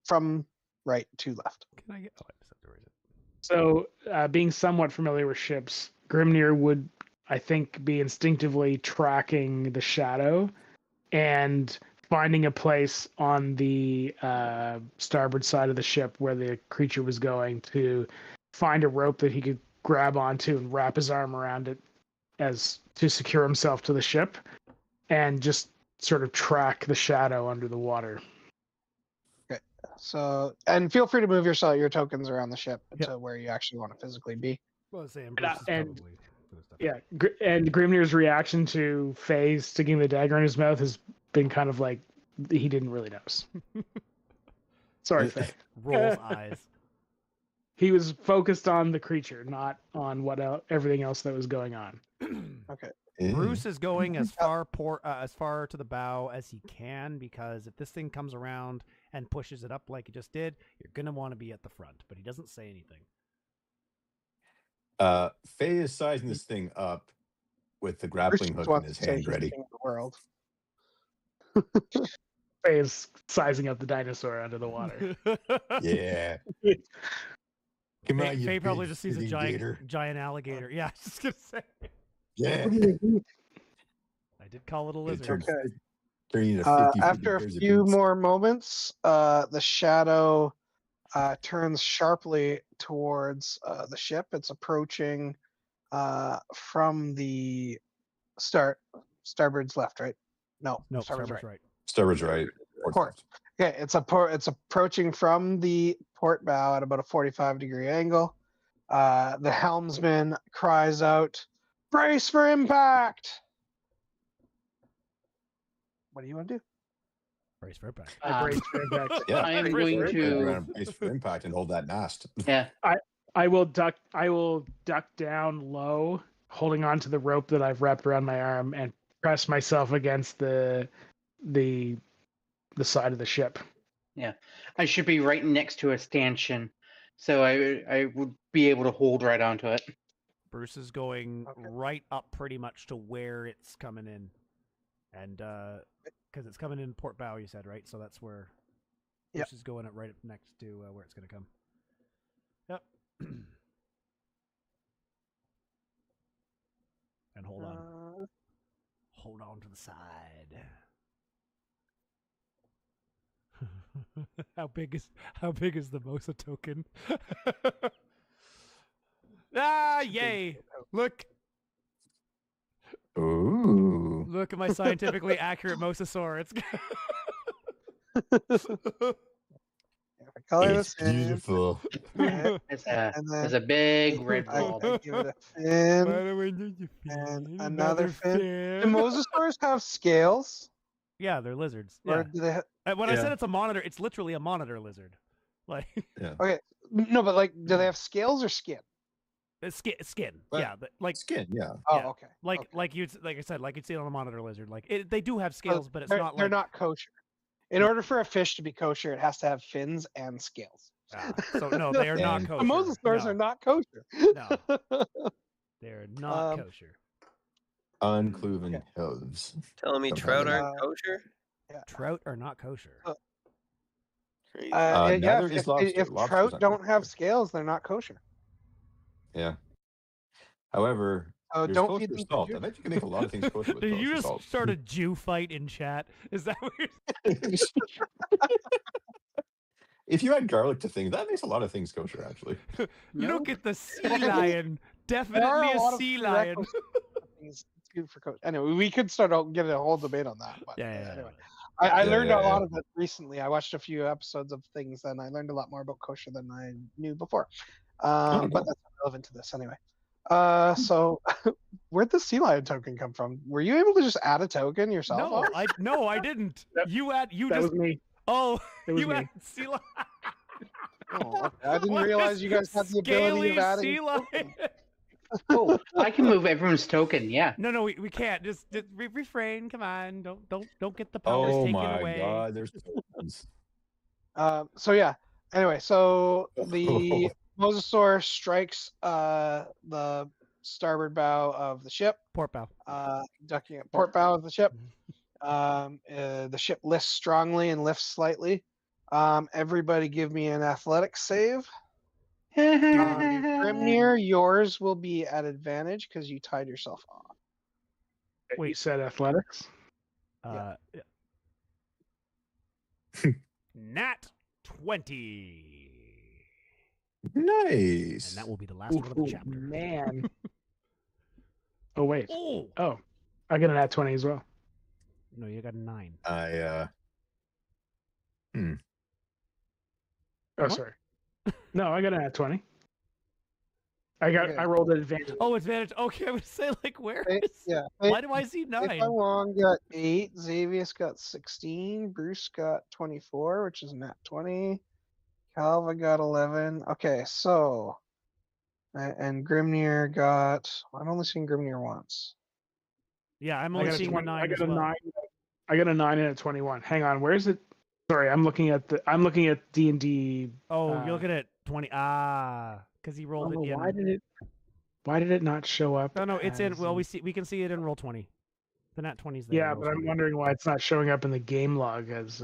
from right to left. Can I get? Oh, I just have to raise it. So, being somewhat familiar with ships, Grimnir would, I think, be instinctively tracking the shadow and finding a place on the starboard side of the ship where the creature was going to find a rope that he could grab onto and wrap his arm around it as to secure himself to the ship and just sort of track the shadow under the water. So, and feel free to move your tokens around the ship Yep. to where you actually want to physically be. Well, Sam, And, Bruce is and- probably for this stuff. Yeah, and Grimnir's reaction to Faye sticking the dagger in his mouth has been kind of like he didn't really notice. Sorry, Faye. Rolls eyes. He was focused on the creature, not on everything else that was going on. Okay. Bruce is going as far to the bow as he can, because if this thing comes around and pushes it up like he just did, you're gonna want to be at the front. But he doesn't say anything. Faye is sizing this thing up with the Bruce grappling just hook in wants his to say hand he's ready. king of the world. Faye is sizing up the dinosaur under the water. Yeah. Come on, you Faye probably big just sees a sitting gator. giant alligator. Yeah, I was just gonna say. Yeah. I did call it a It lizard. turns- Okay. turning into 50 After a pairs of few boots. more moments, the shadow turns sharply towards the ship. It's approaching from the starboard's left, right? No, No, starboard's starboard's right. right. Starboard's right. Port. Okay, it's approaching from the port bow at about a 45-degree angle. The helmsman cries out, "Brace for impact!" What do you want to do? Brace for impact. I brace for impact. Yeah. I am Brace going for to. Brace for impact and hold that mast. Yeah. I will duck down low, holding on to the rope that I've wrapped around my arm, and press myself against the side of the ship. I should be right next to a stanchion, so I would be able to hold right onto it. Bruce is going Okay. right up pretty much to where it's coming in. And because it's coming in port bow, you said, right? So that's where Yep. Bruce is going right up next to where it's going to come. Yep. And hold on. Hold on to the side. How big is the Mosa token? Ah, yay! Look at my scientifically accurate mosasaur. It's Color It's this in. beautiful. Okay, It's And a then big red I ball. give it a fin. And another fin. Do mosasaurs have scales? Yeah, they're lizards. Or Yeah. do they When I Yeah. said it's a monitor, it's literally a monitor lizard. Like Okay. No, but like, do they have scales or skin? it's skin. But- Yeah, like Skin, yeah. Oh, Yeah. okay. like okay. like I said, like you'd see it on a monitor lizard. Like they do have scales, but it's they're, not they're like not kosher. In order for a fish to be kosher, it has to have fins and scales. So no, they are not And- kosher. Mosasaurs No, are not kosher. No. They're not Um, kosher. Uncloven Okay. hooves. Telling me Somehow trout they- aren't kosher? Trout are not kosher. Crazy. yeah, neither if, is lobster. if Lobster's trout not don't kosher. have scales, they're not kosher. Yeah. However, So there's don't kosher feed them salt. to I bet you can make a lot of things kosher with Did you kosher just salt. start a Jew fight in chat? Is that what you're If you add garlic to things, that makes a lot of things kosher, actually. You don't Nope. get the sea lion. There Definitely are a lot of sea lion. prerequisites for things that's good for kosher. Anyway, we could start out get a whole debate on that. But Yeah. anyway, I Yeah, learned yeah, a lot yeah. of it recently. I watched a few episodes of things, and I learned a lot more about kosher than I knew before. But that's not relevant to this anyway. So where'd the sea lion token come from? Were you able to just add a token yourself? No, I didn't. That- You That just was me. oh It was you me. added sea lion. Oh, okay. I didn't What realize is you guys had the ability of scaly adding sea lion? tokens. Oh, I can move everyone's token. Yeah. No, we can't. Just refrain. Come on, don't get the powers Oh taken my away. god, there's tokens. So yeah. Anyway, so the mosasaur strikes the starboard bow of the ship, Port bow. ducking at port bow of the ship, The ship lifts strongly and lifts slightly. Everybody give me an athletics save. Grimnir, yours will be at advantage because you tied yourself off. You Wait. said athletics? Yeah. Nat 20. Nice. And that will be the last one of the chapter. Man. Oh, wait. Oh. Oh, I got an at 20 as well. No, you got a 9. I Oh, What? sorry. No, I got an at 20. Okay. I rolled an advantage. Oh, advantage. Okay, I would say like where Hey, is? yeah. Why do I see 9? Wong got 8. Xavius got 16. Bruce got 24, which is nat 20. Calva got 11. Okay, so and Grimnir got. I've only seen Grimnir once. Yeah, I'm I only got a seeing 20, the 9 I got as a well. 9. I got a 9 and a 21. Hang on, where is it? Sorry, I'm looking at D&D. Oh, you're looking at 20. Because he rolled it in. Why did it not show up? No, it's in. as Well, we can see it in roll 20. The nat 20's there. Yeah, but I'm wondering why it's not showing up in the game log as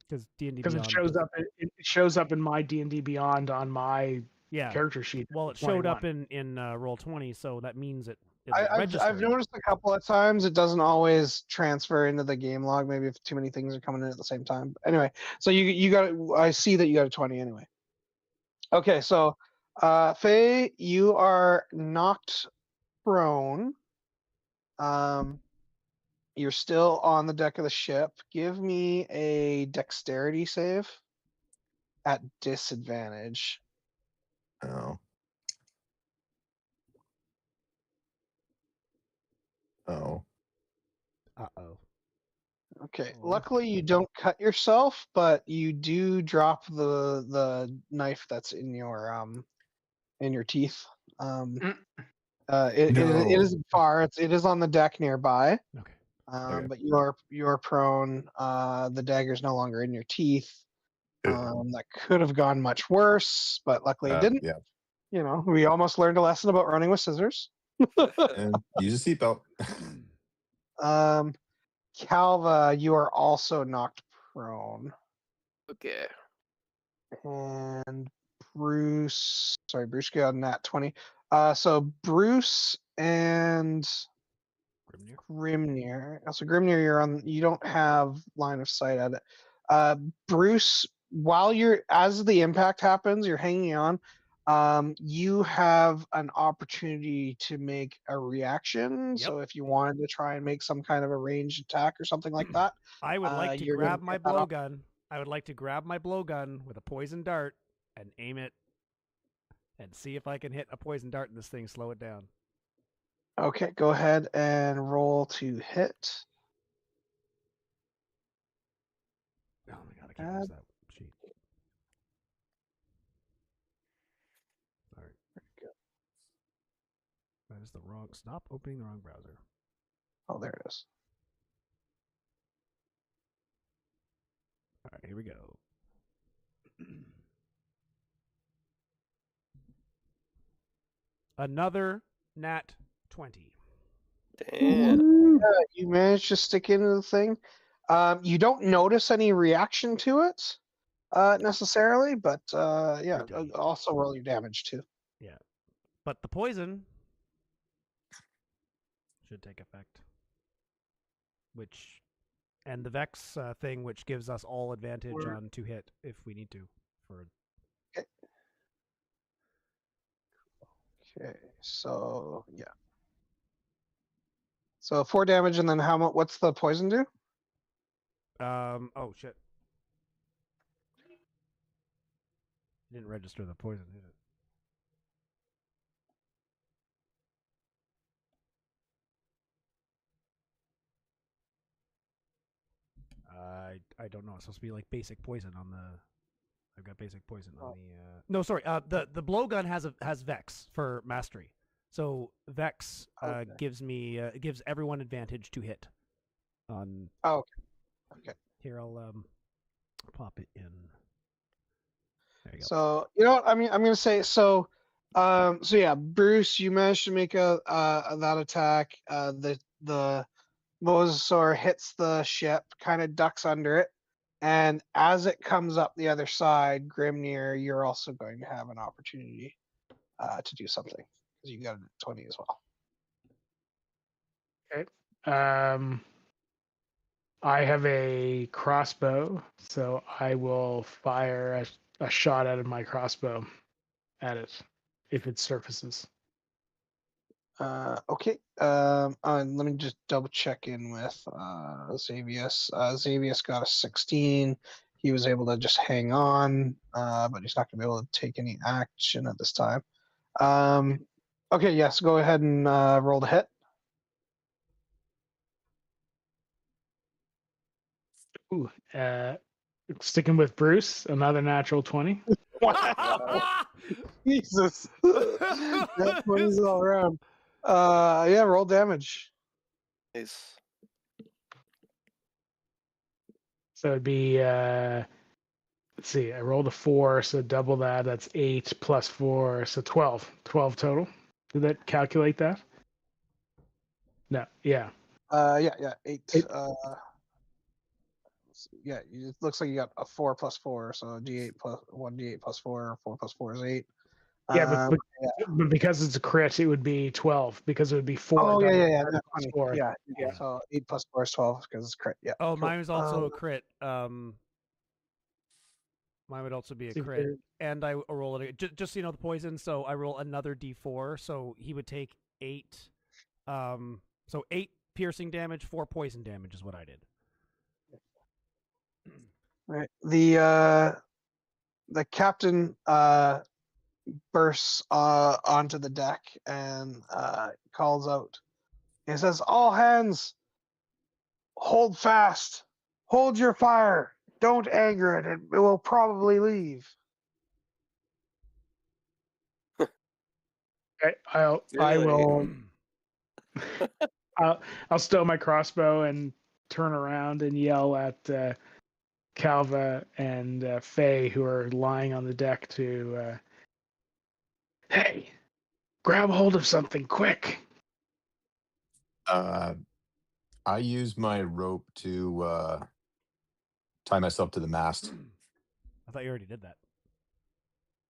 because D&D because it Beyond shows does- up. It shows up in my D&D Beyond on my Yeah. character sheet. Well, it showed up in roll 20, so that means it. I've noticed a couple of times it doesn't always transfer into the game log. Maybe if too many things are coming in at the same time. But anyway, so you got. I see that you got a 20 anyway. Okay, so Faye, you are knocked prone. You're still on the deck of the ship. Give me a dexterity save at disadvantage. oh. Oh. Uh-oh. Okay. Oh. Luckily, you don't cut yourself, but you do drop the knife that's in your teeth. It isn't far. It is on the deck nearby. Okay. Okay. But you're prone. The dagger's no longer in your teeth. That could have gone much worse, but luckily it didn't. Yeah. You know, we almost learned a lesson about running with scissors. And use a seatbelt. Calva, you are also knocked prone. Okay. And Bruce got a nat 20. So Bruce and Grimnir. So Grimnir, you don't have line of sight at it. Bruce, as the impact happens, you're hanging on. You have an opportunity to make a reaction. Yep. So if you wanted to try and make some kind of a ranged attack or something like that, I would like to you're grab gonna my get that up. blowgun. I would like to grab my blowgun with a poison dart and aim it and see if I can hit a poison dart in this thing, slow it down. Okay, go ahead and roll to hit. Oh my god, I can't use that sheet. Sorry. That is the wrong. Stop opening the wrong browser. Oh, there it is. All right, here we go. Another nat 20. Damn. Yeah, you managed to stick into the thing. You don't notice any reaction to it necessarily, but yeah, also roll your damage too. Yeah, but the poison should take effect. And the Vex thing, which gives us all advantage on to hit if we need to. Okay, so yeah. So 4 damage, and then how much? What's the poison do? Oh shit. Didn't register the poison, did it? I don't know. It's supposed to be like basic poison on the. I've got basic poison on the. No, sorry. The blowgun has Vex for mastery, so Vex gives everyone advantage to hit. On. Oh, okay. Okay. Here, I'll pop it in. There you go. So you know what I'm gonna say. So yeah, Bruce, you managed to make that attack. The mosasaur hits the ship, kind of ducks under it, and as it comes up the other side, Grimnir, you're also going to have an opportunity to do something because you got a 20 as well. Okay. I have a crossbow, so I will fire a shot out of my crossbow at it if it surfaces. Okay. Let me just double check in with Xavius. Xavius got a 16. He was able to just hang on, but he's not going to be able to take any action at this time. Okay, yes, go ahead and roll the hit. Ooh, sticking with Bruce, another natural 20. Jesus. That 20's all around. Yeah, roll damage. Nice. So it'd be let's see, I rolled a 4, so double that, that's 8 plus 4, so 12. 12 total. Did that calculate that? No, yeah. Yeah, 8. Eight. Yeah, it looks like you got a 4 plus 4, so D8 plus 1d8 plus 4, 4 plus 4 is 8. Yeah, but Yeah. because it's a crit, it would be 12 because it would be 4. Oh, yeah, plus that's 4. Yeah. Yeah. So 8 plus 4 is 12 because it's crit. Yeah. Oh, cool. mine was also a crit. Mine would also be a crit, and I roll it just so you know the poison. So I roll another D4, so he would take 8. So 8 piercing damage, 4 poison damage is what I did. Right. The captain bursts onto the deck and calls out. He says, "All hands, hold fast. Hold your fire. Don't anger it. It will probably leave." Okay, I will. I'll stow my crossbow and turn around and yell at Calva and Faye, who are lying on the deck, to hey, grab hold of something quick. I use my rope to tie myself to the mast. I thought you already did that.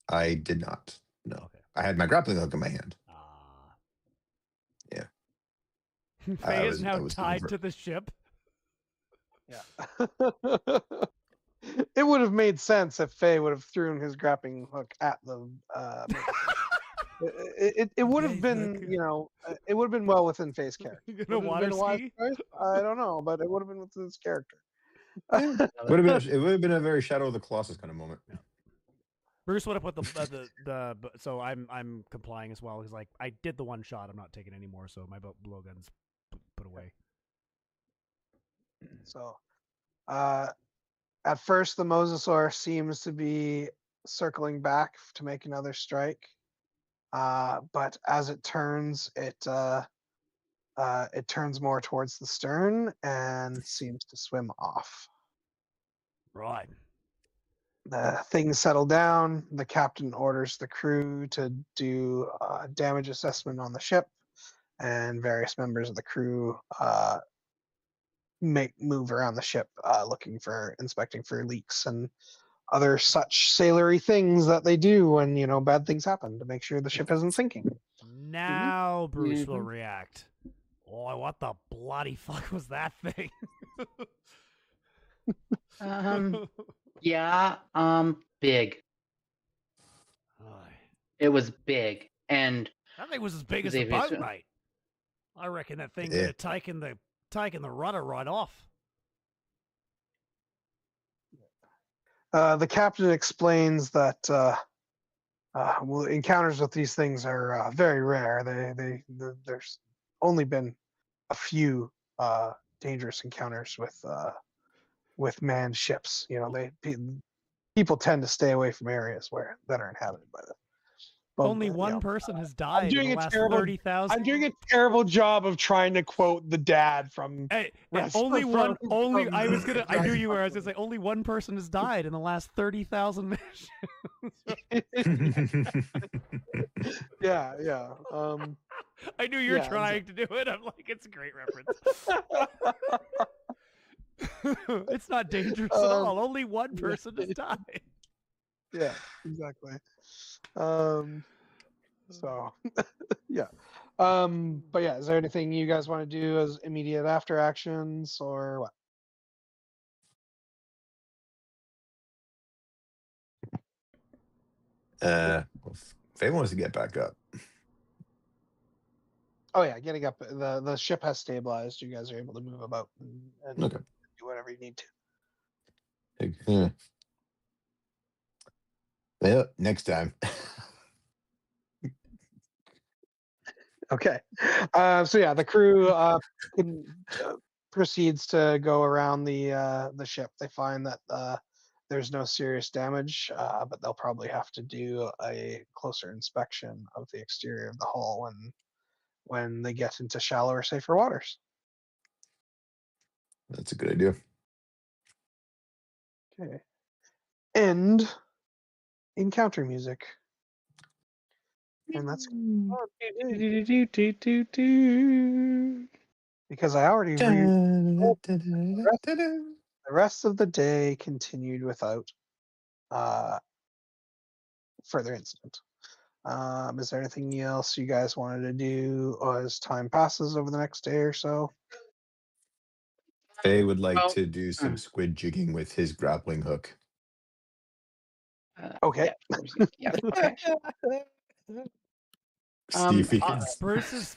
I did not. No. Okay. I had my grappling hook in my hand. Yeah. Faye is now tied to the ship. Yeah. It would have made sense if Faye would have thrown his grappling hook at the. It would have been, it would have been well within Faye's character. You gonna water ski? I don't know, but it would have been within his character. It would have been a very Shadow of the Colossus kind of moment. Yeah. Bruce would have put the so I'm complying as well. He's like, I did the one shot. I'm not taking any more. So my blowgun's put away. So, at first, the mosasaur seems to be circling back to make another strike. But as it turns, it turns more towards the stern and seems to swim off. Right. The things settle down. The captain orders the crew to do a damage assessment on the ship, and various members of the crew move around the ship, inspecting for leaks and other such sailory things that they do when bad things happen to make sure the ship isn't sinking. Now Bruce will react. Oh, what the bloody fuck was that thing? Yeah, big. It was big, and that thing was as big as a Xavius- boat, mate. I reckon that thing could have taken the rudder right off. The captain explains that encounters with these things are very rare. There's only been a few dangerous encounters with manned ships. People tend to stay away from areas that are inhabited by them. But, Only one person has died in the last 30,000. I'm doing a terrible job of trying to quote the dad from. Hey, Only I knew you were. I was gonna say only one person has died in the last 30,000 missions. Yeah. I knew you were Yeah, trying to do it. I'm like, it's a great reference. It's not dangerous at all. Only one person has died. Yeah, exactly. So yeah. But yeah, is there anything you guys want to do as immediate after actions or what? Well, Faye wants to get back up. Oh yeah, getting up. The ship has stabilized. You guys are able to move about and Okay. do whatever you need to. Yeah. Well, next time. Okay. So yeah, the crew proceeds to go around the ship. They find that there's no serious damage, but they'll probably have to do a closer inspection of the exterior of the hull when they get into shallower, safer waters. That's a good idea. Okay. End encounter music. And that's because I already the rest of the day continued without further incident. Is there anything else you guys wanted to do as time passes over the next day or so? Faye would like Well, to do some squid jigging with his grappling hook. Okay. Yeah. Okay. See if he can. Bruce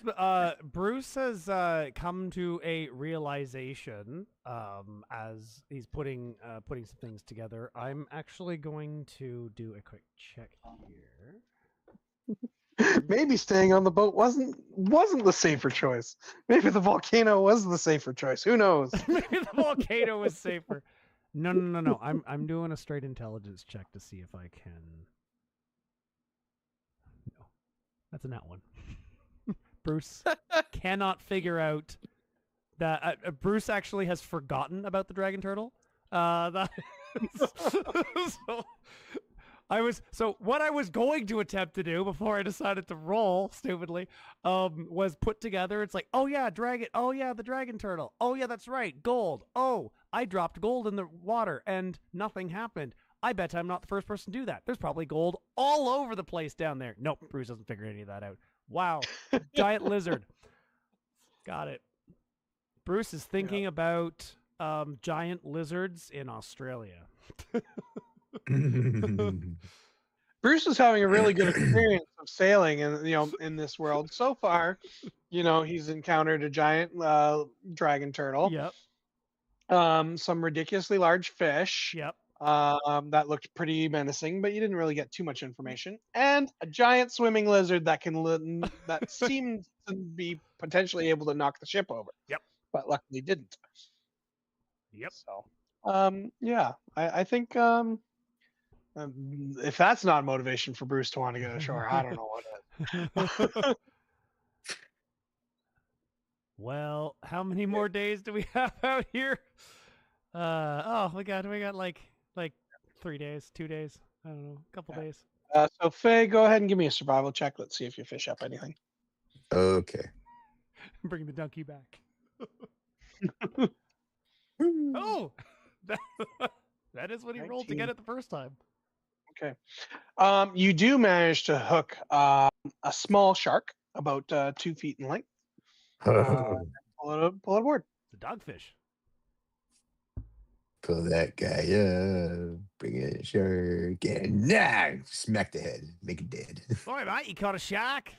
has come to a realization as he's putting some things together. I'm actually going to do a quick check here. Maybe staying on the boat wasn't the safer choice. Maybe the volcano was the safer choice. Who knows? Maybe the volcano was safer. No. I'm doing a straight intelligence check to see if I can. No, that's a nat one. Bruce cannot figure out that Bruce actually has forgotten about the dragon turtle. What I was going to attempt to do before I decided to roll stupidly was put together. It's like, oh yeah, dragon. Oh yeah, the dragon turtle. Oh yeah, that's right, gold. Oh, I dropped gold in the water and nothing happened. I bet I'm not the first person to do that. There's probably gold all over the place down there. Nope, Bruce doesn't figure any of that out. Wow, giant lizard. Got it. Bruce is thinking about giant lizards in Australia. Bruce is having a really good experience of sailing and in this world so far. He's encountered a giant dragon turtle. Yep. Some ridiculously large fish. Yep. That looked pretty menacing, but you didn't really get too much information. And a giant swimming lizard that that seemed to be potentially able to knock the ship over. Yep. But luckily didn't. Yep. So, yeah, I think if that's not motivation for Bruce to want to get ashore, I don't know what is. Well, how many more days do we have out here? We got like 3 days, 2 days. I don't know, a couple days. So Faye, go ahead and give me a survival check. Let's see if you fish up anything. Okay. Bring the donkey back. Oh, that is what he rolled to get it the first time. Okay. You do manage to hook a small shark about 2 feet in length. Pull it aboard. The dogfish. Pull that guy up. Bring in a shark. And now smack the head. Make it dead. Sorry, mate. You caught a shark.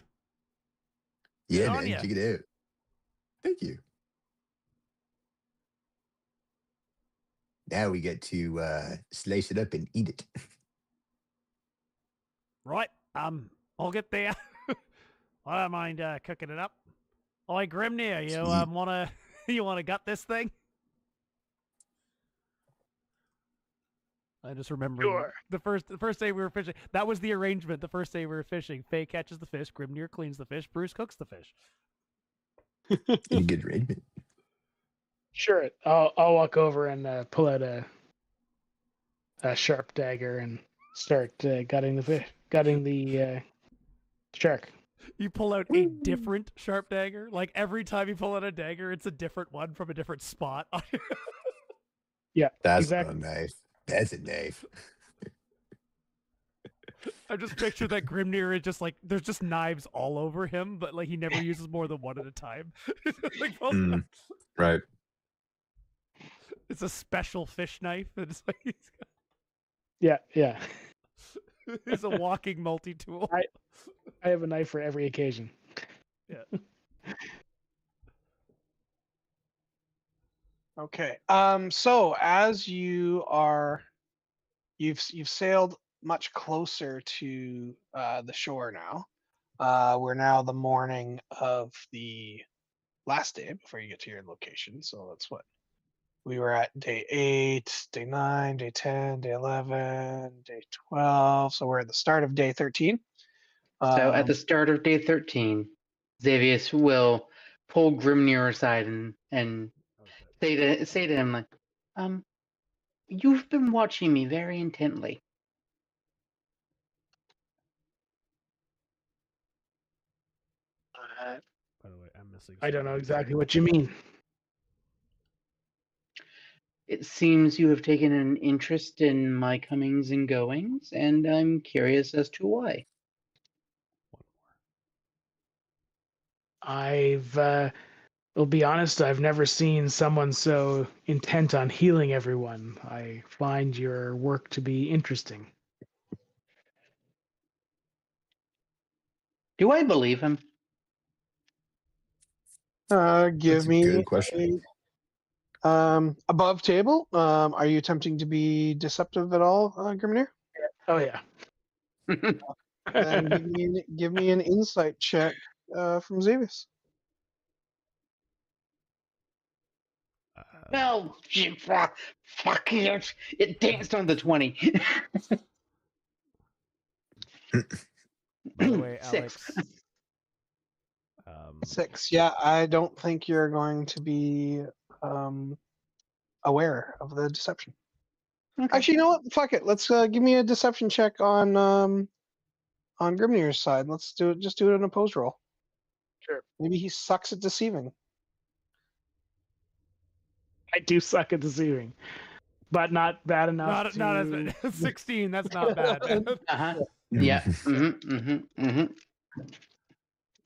Yeah, Good on man. ya. Check it out. Thank you. Now we get to slice it up and eat it. Right. I'll get there. I don't mind cooking it up. Oi, Grimnir, you wanna gut this thing? I just remember the first day we were fishing. That was the arrangement. The first day we were fishing, Faye catches the fish, Grimnir cleans the fish, Bruce cooks the fish. In a good arrangement. Sure. I'll walk over and pull out a sharp dagger and start gutting the shark. You pull out a different sharp dagger. Like every time you pull out a dagger, it's a different one from a different spot. Yeah, That's exactly. a knife. That's a knife. I just picture that Grimnir is just like there's just knives all over him, but like he never uses more than one at a time. Like, Right. it's a special fish knife. It's like Yeah. he's a walking multi-tool. I have a knife for every occasion. Yeah. Okay. So as you've sailed much closer to the shore now. We're now the morning of the last day before you get to your location. So that's what we were at: day 8, day 9, day 10, day 11, day 12. So we're at the start of day 13. So at the start of day 13, Xavius will pull Grimnir aside and say to him like, you've been watching me very intently. By the way, I'm missing. I don't know exactly what you mean. It seems you have taken an interest in my comings and goings, and I'm curious as to why. I'll be honest, I've never seen someone so intent on healing everyone. I find your work to be interesting. Do I believe him? Give That's a me good question. above table. Are you attempting to be deceptive at all, Grimnir? Oh yeah. Then give me an insight check from Xavius. No, fuck it. It danced on the 20. By the way, 6. Alex. 6. Yeah, I don't think you're going to be aware of the deception. Okay. Actually, you know what? Fuck it. Let's give me a deception check on Grimnir's side. Let's do it. Just do it in a opposed roll. Sure. Maybe he sucks at deceiving. I do suck at deceiving, but not bad enough. Not as 16. That's not bad. Man. Yeah.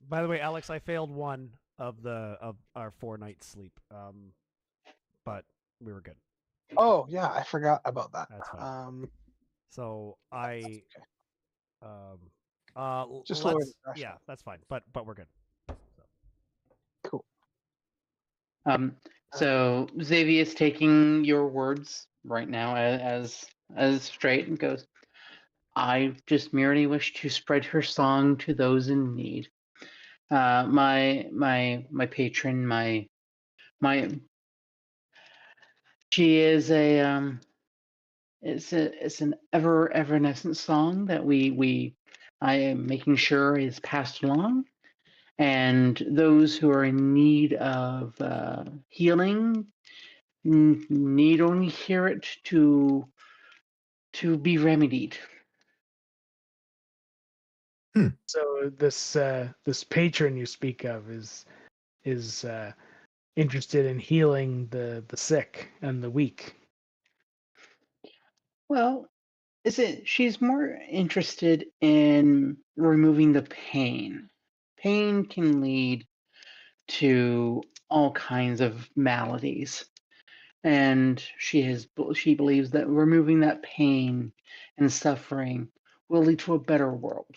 By the way, Alex, I failed one of our 4 nights sleep. But we were good. Oh yeah, I forgot about that. That's fine. So I, just lower the threshold. Yeah, that's fine. But we're good. Cool. So Xavius taking your words right now as straight and goes, I just merely wish to spread her song to those in need. My patron, my she is it's an evanescent song that I am making sure is passed along, and those who are in need of healing need only hear it to be remedied. So this patron you speak of is interested in healing the sick and the weak. Well, she's more interested in removing the pain. Pain can lead to all kinds of maladies. And she believes that removing that pain and suffering will lead to a better world.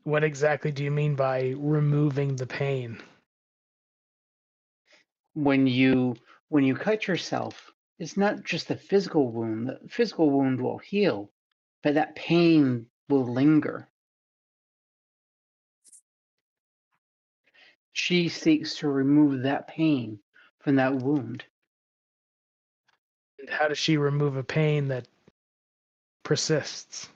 What exactly do you mean by removing the pain? When you cut yourself, it's not just the physical wound. The physical wound will heal, but that pain will linger. She seeks to remove that pain from that wound. And how does she remove a pain that persists?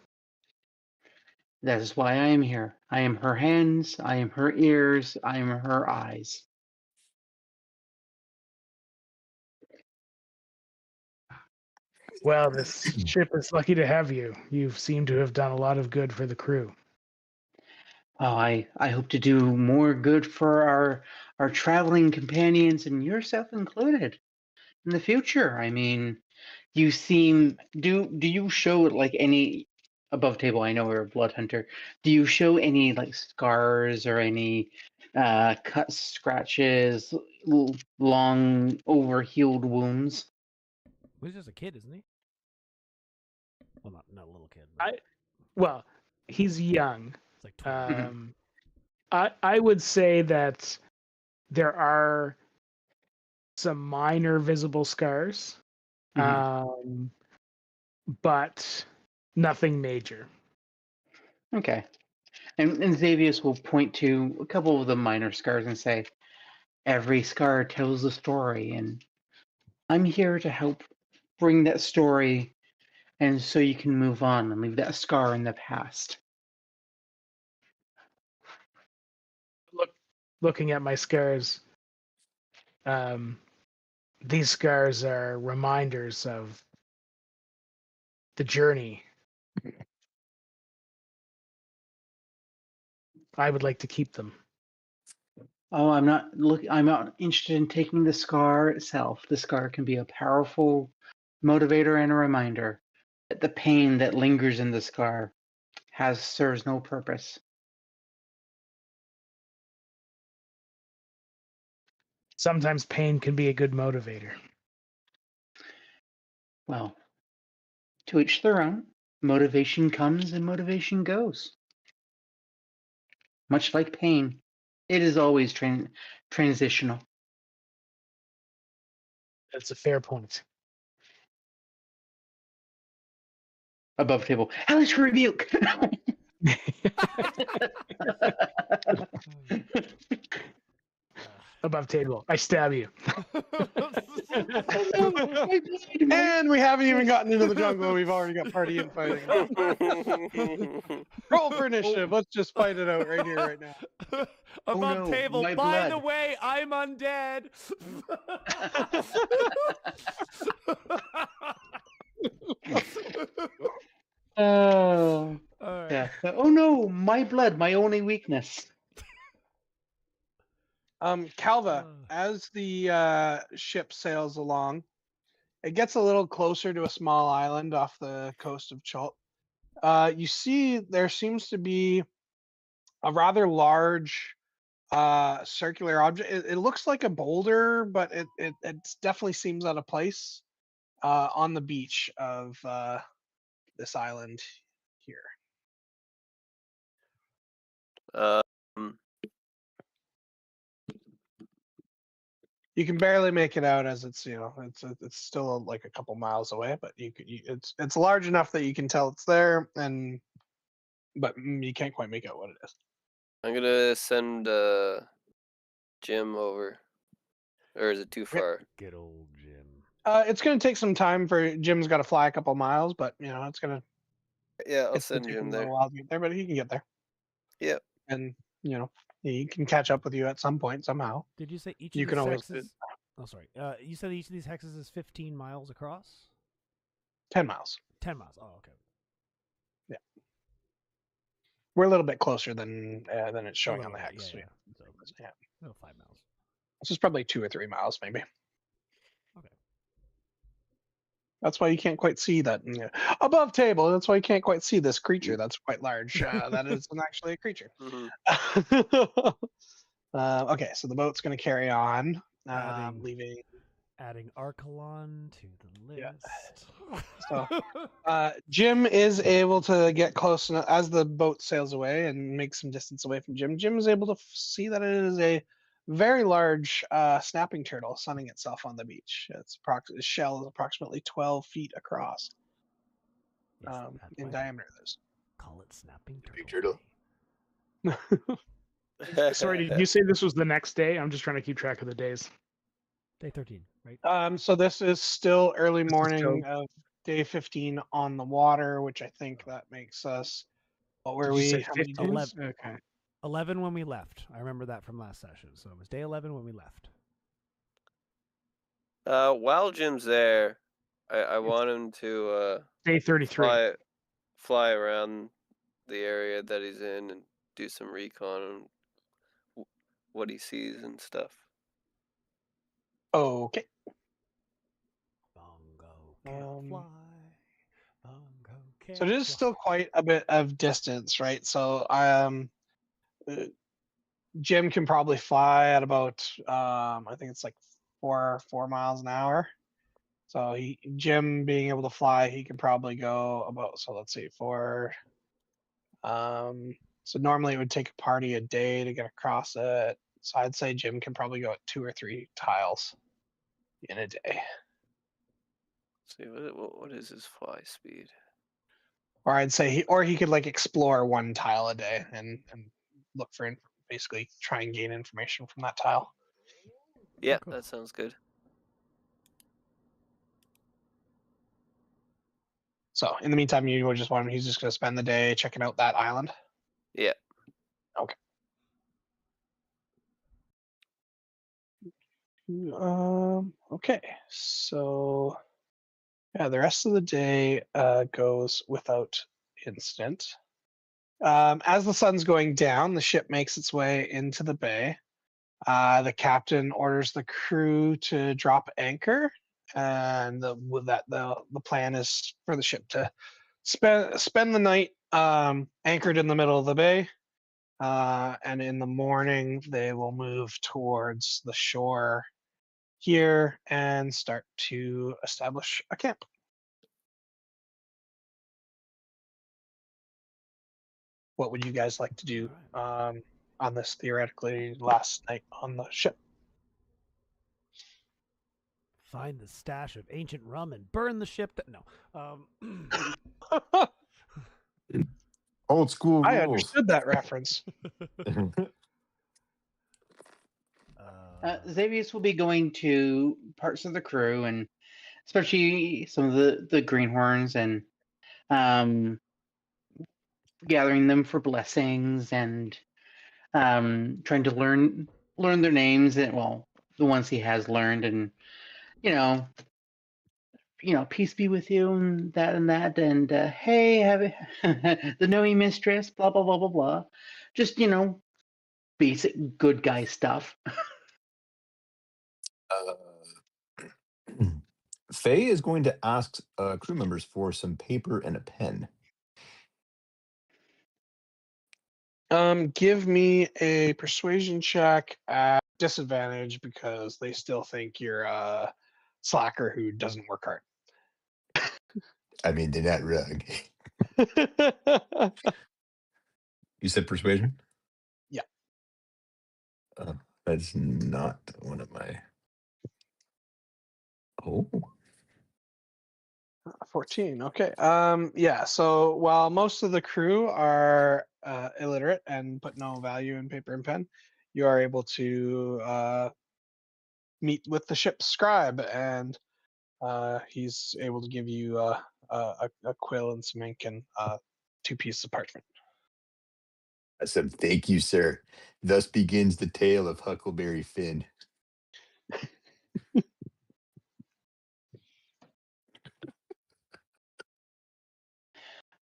That is why I am here. I am her hands, I am her ears, I am her eyes. Well, this ship is lucky to have you. You seem to have done a lot of good for the crew. Oh, I hope to do more good for our traveling companions and yourself included in the future. I mean, you seem do you show like any above table? I know we're a blood hunter. Do you show any like scars or any cuts, scratches, long overhealed wounds? He's just a kid, isn't he? Well, not a little kid. But Well, he's young. it's like 20. Um, I would say that there are some minor visible scars, but nothing major. Okay. And Xavius will point to a couple of the minor scars and say, every scar tells a story, and I'm here to help bring that story, and so you can move on and leave that scar in the past. Looking at my scars, these scars are reminders of the journey. I would like to keep them. Oh, I'm not interested in taking the scar itself. The scar can be a powerful motivator and a reminder that the pain that lingers in the scar serves no purpose. Sometimes pain can be a good motivator. Well, to each their own. Motivation comes and motivation goes. Much like pain, it is always transitional. That's a fair point. Above table, hellish rebuke. Above table, I stab you. And we haven't even gotten into the jungle. We've already got party infighting. Roll for initiative. Let's just fight it out right here, right now. Above no, table. my By the blood. way, I'm undead. Oh, All right. yeah. Oh no, my blood, my only weakness. Calva, as the ship sails along, it gets a little closer to a small island off the coast of Chult. You see there seems to be a rather large circular object. It looks like a boulder, but it definitely seems out of place on the beach of this island here. Um, You can barely make it out as it's it's still like a couple miles away, but it's large enough that you can tell it's there, but you can't quite make out what it is. I'm gonna send Jim over, or is it too far? Good old Jim. It's gonna take some time for Jim's got to fly a couple miles, but it's gonna Yeah, I'll it's gonna send take him Jim a there. little while to get there, but he can get there. Yep. And he can catch up with you at some point somehow. Did you say each You of can these always- hexes? Oh, sorry. You said each of these hexes is 15 miles across? 10 miles. 10 miles. Oh, okay. We're a little bit closer than it's A showing little on the bit, hex. Yeah, Yeah. yeah. So, Yeah. no, 5 miles. This is probably 2 or 3 miles, maybe. Okay. That's why you can't quite see that above table. That's why you can't quite see this creature. That's quite large. That isn't actually a creature. Mhm. Okay, so the boat's going to carry on, Adding- leaving. Adding Archelon to the list. Yeah. So, Jim is able to get close enough as the boat sails away and makes some distance away from Jim. Jim is able to see that it is a very large snapping turtle sunning itself on the beach. Its shell is approximately 12 feet across Yes, that's in why diameter. call it snapping Big turtle. turtle. Day. Sorry, did you say this was the next day? I'm just trying to keep track of the days. Day 13, right? So this is still early This is morning still- of day 15 on the water, which I think that makes us. What were Did you we? say How many 15? days? Okay. 11 when we left. I remember that from last session. So it was day 11 when we left. While Jim's there, I want him to Day 33. fly around the area that he's in and do some recon on what he sees and stuff. Okay. Bongo can't fly. Bongo can't So it is fly. still quite a bit of distance, right? So Jim can probably fly at about I think it's like 4 miles an hour. So Jim being able to fly, he can probably go about, so let's see, so normally it would take a party a day to get across it. So I'd say Jim can probably go at 2 or 3 tiles in a day. See what is his fly speed? Or I'd say he could like explore 1 tile a day and look for basically try and gain information from that tile. Yeah, cool. that sounds good. So in the meantime, you would just want him, he's just going to spend the day checking out that island. Yeah. Okay. Okay. So yeah, the rest of the day goes without incident. As the sun's going down, the ship makes its way into the bay. The captain orders the crew to drop anchor, and the plan is for the ship to spend the night anchored in the middle of the bay, and in the morning they will move towards the shore here and start to establish a camp. What would you guys like to do on this theoretically last night on the ship? Find the stash of ancient rum and burn the ship. No. Old school I rules. understood that reference. Xavius will be going to parts of the crew, and especially some of the greenhorns, and gathering them for blessings, and trying to learn their names, and the ones he has learned, and peace be with you, and that, and hey, have the knowing mistress, blah blah blah blah blah, just basic good guy stuff. Faye is going to ask crew members for some paper and a pen. Give me a persuasion check at disadvantage because they still think you're a slacker who doesn't work hard. I mean, they're not wrong. You said persuasion? Yeah. That's not one of my. Oh. 14. Okay. Yeah. So while most of the crew are illiterate and put no value in paper and pen, you are able to meet with the ship's scribe, and he's able to give you a quill and some ink and 2 pieces of parchment. I said, thank you, sir. Thus begins the tale of Huckleberry Finn.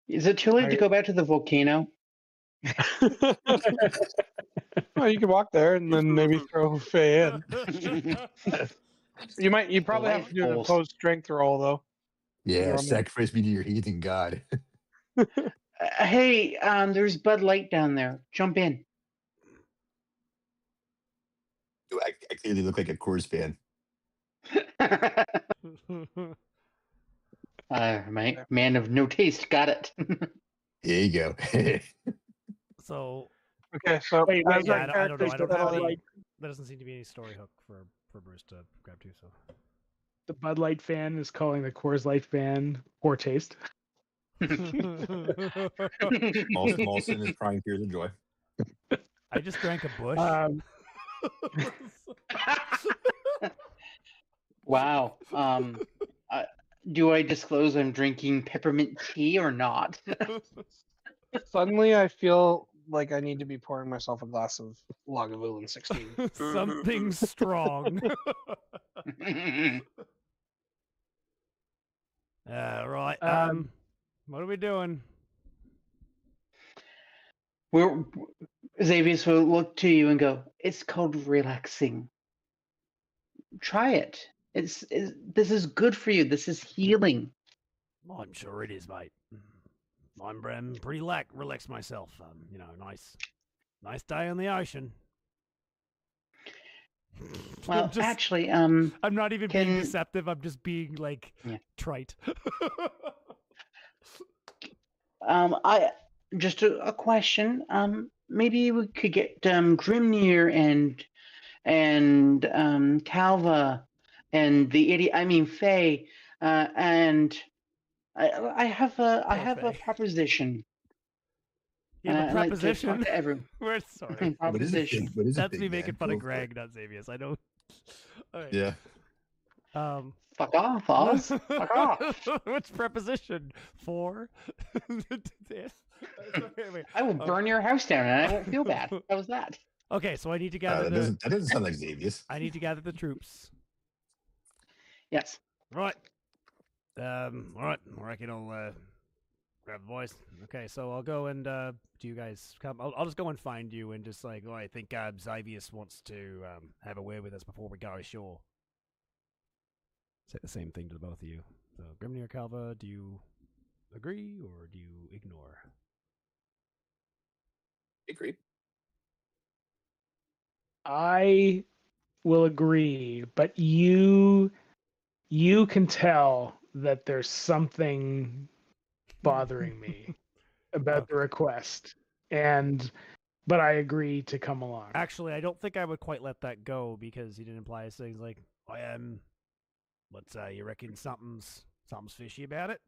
Is it too late to go back to the volcano? Well, you can walk there and then maybe throw Faye in. You probably have to do an opposed strength roll though. Yeah, sacrifice me to your heathen god. Hey, there's Bud Light down there. Jump in. I clearly look like a Coors fan. My man of no taste got it. Here you go. So okay, so Wait, I don't know. I don't have any. Light. There doesn't seem to be any story hook for Bruce to grab to. So The Bud Light fan is calling the Coors Light fan poor taste. Molson is crying tears of joy. I just drank a bush. Wow. Do I disclose I'm drinking peppermint tea or not? Suddenly, I feel like I need to be pouring myself a glass of Lagavulin 16. Something strong. Right. What are we doing? We're Xavius will look to you and go, "It's called relaxing. Try it. This is good for you. This is healing." I'm sure it is, mate. I'm pretty relaxed myself. Nice day on the ocean. Well, actually, I'm not even being can- deceptive. I'm just being like Yeah. trite. I just a question. Maybe we could get Grimnir and Calva and the idiot. I mean Faye. And I have a Faye. proposition. Yeah, the I'd like to preposition. talk to everyone. We're sorry. Proposition. What is it, That's me big making man? fun of Go for it. Greg, not Xavius. I know. All right. Yeah. Fuck off, Oz. Fuck off. What's preposition for? I will burn your house down and I won't feel bad. How was that? Okay, so I need to gather That doesn't sound like Xavius. I need to gather the troops. Yes. Right. All right. I reckon I'll grab the voice. Okay, so I'll go and do you guys come? I'll just go and find you and just like, I think Xavius wants to have a word with us before we go ashore. Say the same thing to the both of you. So, Grimnir, Calva, do you agree or do you ignore? Agreed. I will agree, but you can tell that there's something bothering me about the request, but I agree to come along. Actually, I don't think I would quite let that go because he didn't imply things like, I am. What's you reckon something's fishy about it?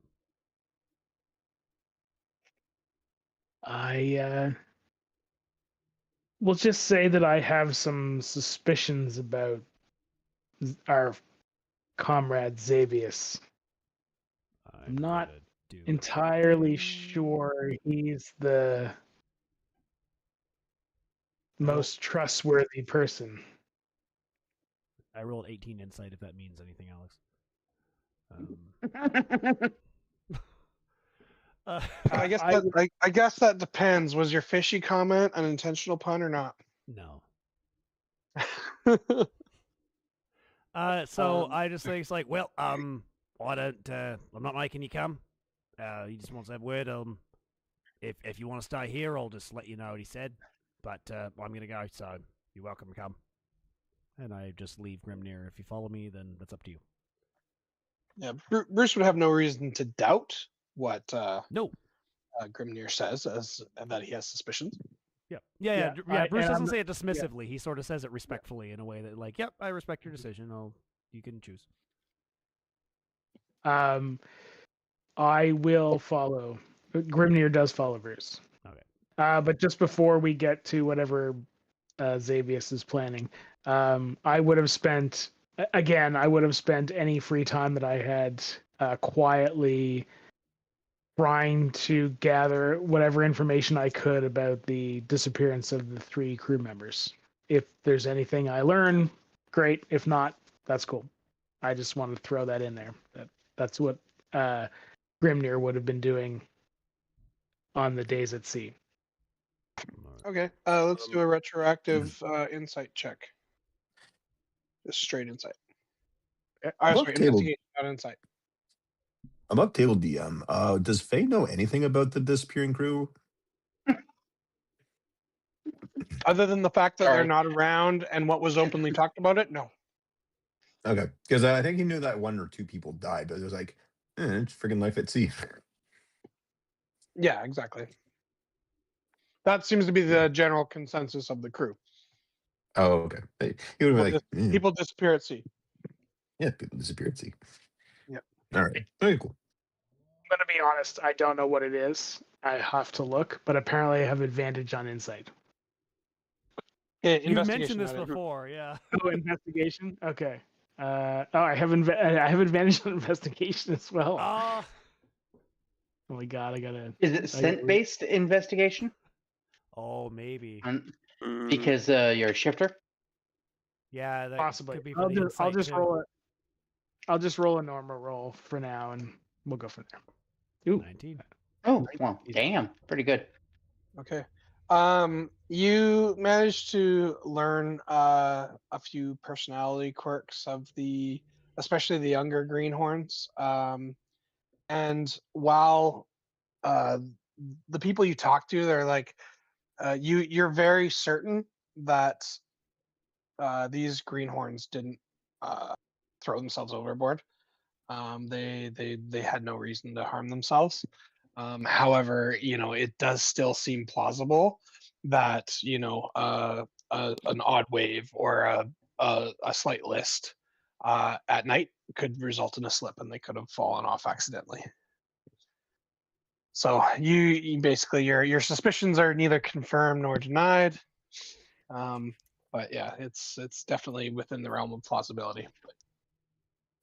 I will just say that I have some suspicions about our comrade Xavius. I'm not entirely sure he's the most trustworthy person. I rolled 18 insight if that means anything, Alex. I guess that depends. Was your fishy comment an intentional pun or not? No. So I just think it's like, well, why don't I'm not making you come. He just wants to have a word. If you want to stay here, I'll just let you know what he said. But I'm gonna go, so you're welcome to come. And I just leave Grimnir. If you follow me, then that's up to you. Yeah, Bruce would have no reason to doubt what No. Grimnir says, as that he has suspicions. Yeah. Bruce doesn't say it dismissively. He sort of says it respectfully in a way that, like, yep, I respect your decision. You can choose. I will follow. Grimnir does follow Bruce. Okay. But just before we get to whatever Xavius is planning, I would have spent any free time that I had quietly trying to gather whatever information I could about the disappearance of the 3 crew members. If there's anything I learn, great. If not, that's cool. I just wanted to throw that in there. That's what Grimnir would have been doing on the days at sea. Okay, let's do a retroactive insight check. Just straight insight. Investigation, not insight. Above table DM. Does Faye know anything about the disappearing crew? Other than the fact that they're not around and what was openly talked about it, no. Okay, because I think he knew that 1 or 2 people died, but it was like, it's freaking life at sea. Yeah, exactly. That seems to be the general consensus of the crew. Oh, okay. He would have been like, people disappear at sea. Yeah, people disappear at sea. Yep. All right. Very cool. I'm going to be honest, I don't know what it is. I have to look, but apparently I have advantage on insight. You mentioned this before, yeah. Oh, investigation? Okay. I have advantage on investigation as well. Oh my god, I gotta. Is it scent-based investigation? Oh, maybe. Because you're a shifter. Yeah, that possibly. could be. I'll just roll it. I'll just roll a normal roll for now, and we'll go from there. Ooh, 19. Oh, well, damn, pretty good. Okay. You managed to learn a few personality quirks of especially the younger greenhorns. And while the people you talk to, they're like, you're very certain that these greenhorns didn't throw themselves overboard. They had no reason to harm themselves. However, it does still seem plausible that an odd wave or a slight list at night could result in a slip, and they could have fallen off accidentally. So you basically your suspicions are neither confirmed nor denied. But yeah, it's definitely within the realm of plausibility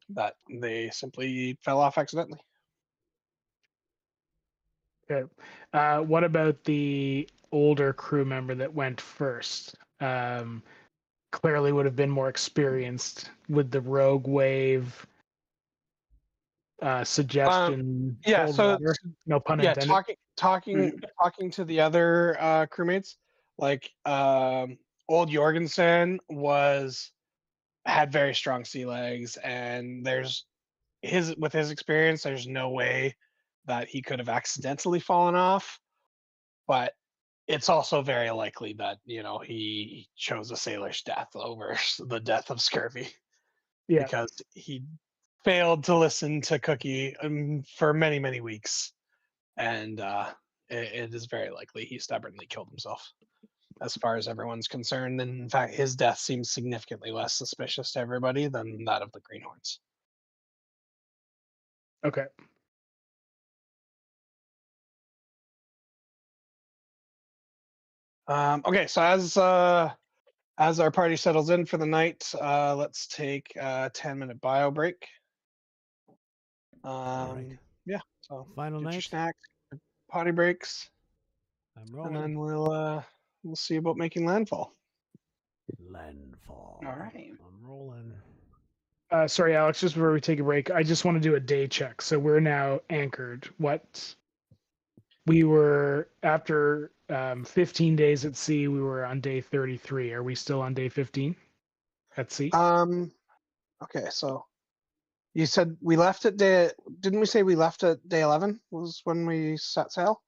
that they simply fell off accidentally. Okay. What about the older crew member that went first? Clearly would have been more experienced with the rogue wave suggestion. Yeah, cold so water, no pun yeah, intended. talking to the other crewmates, like old Jorgensen had very strong sea legs, and with his experience, there's no way that he could have accidentally fallen off. But it's also very likely that he chose a sailor's death over the death of scurvy. Yeah. Because he failed to listen to Cookie for many, many weeks, and it is very likely he stubbornly killed himself. As far as everyone's concerned, and in fact, his death seems significantly less suspicious to everybody than that of the Greenhorns. Okay. Okay, so as our party settles in for the night, let's take a 10-minute bio break. Alright. Yeah, so Final get your night. snack, potty breaks, I'm and rolling. then we'll see about making landfall. Landfall. All right. I'm rolling. Sorry, Alex, just before we take a break, I just want to do a day check. So we're now anchored. We were, after 15 days at sea, we were on day 33. Are we still on day 15 at sea? Okay, so you said we left at didn't we say we left at day 11 was when we set sail?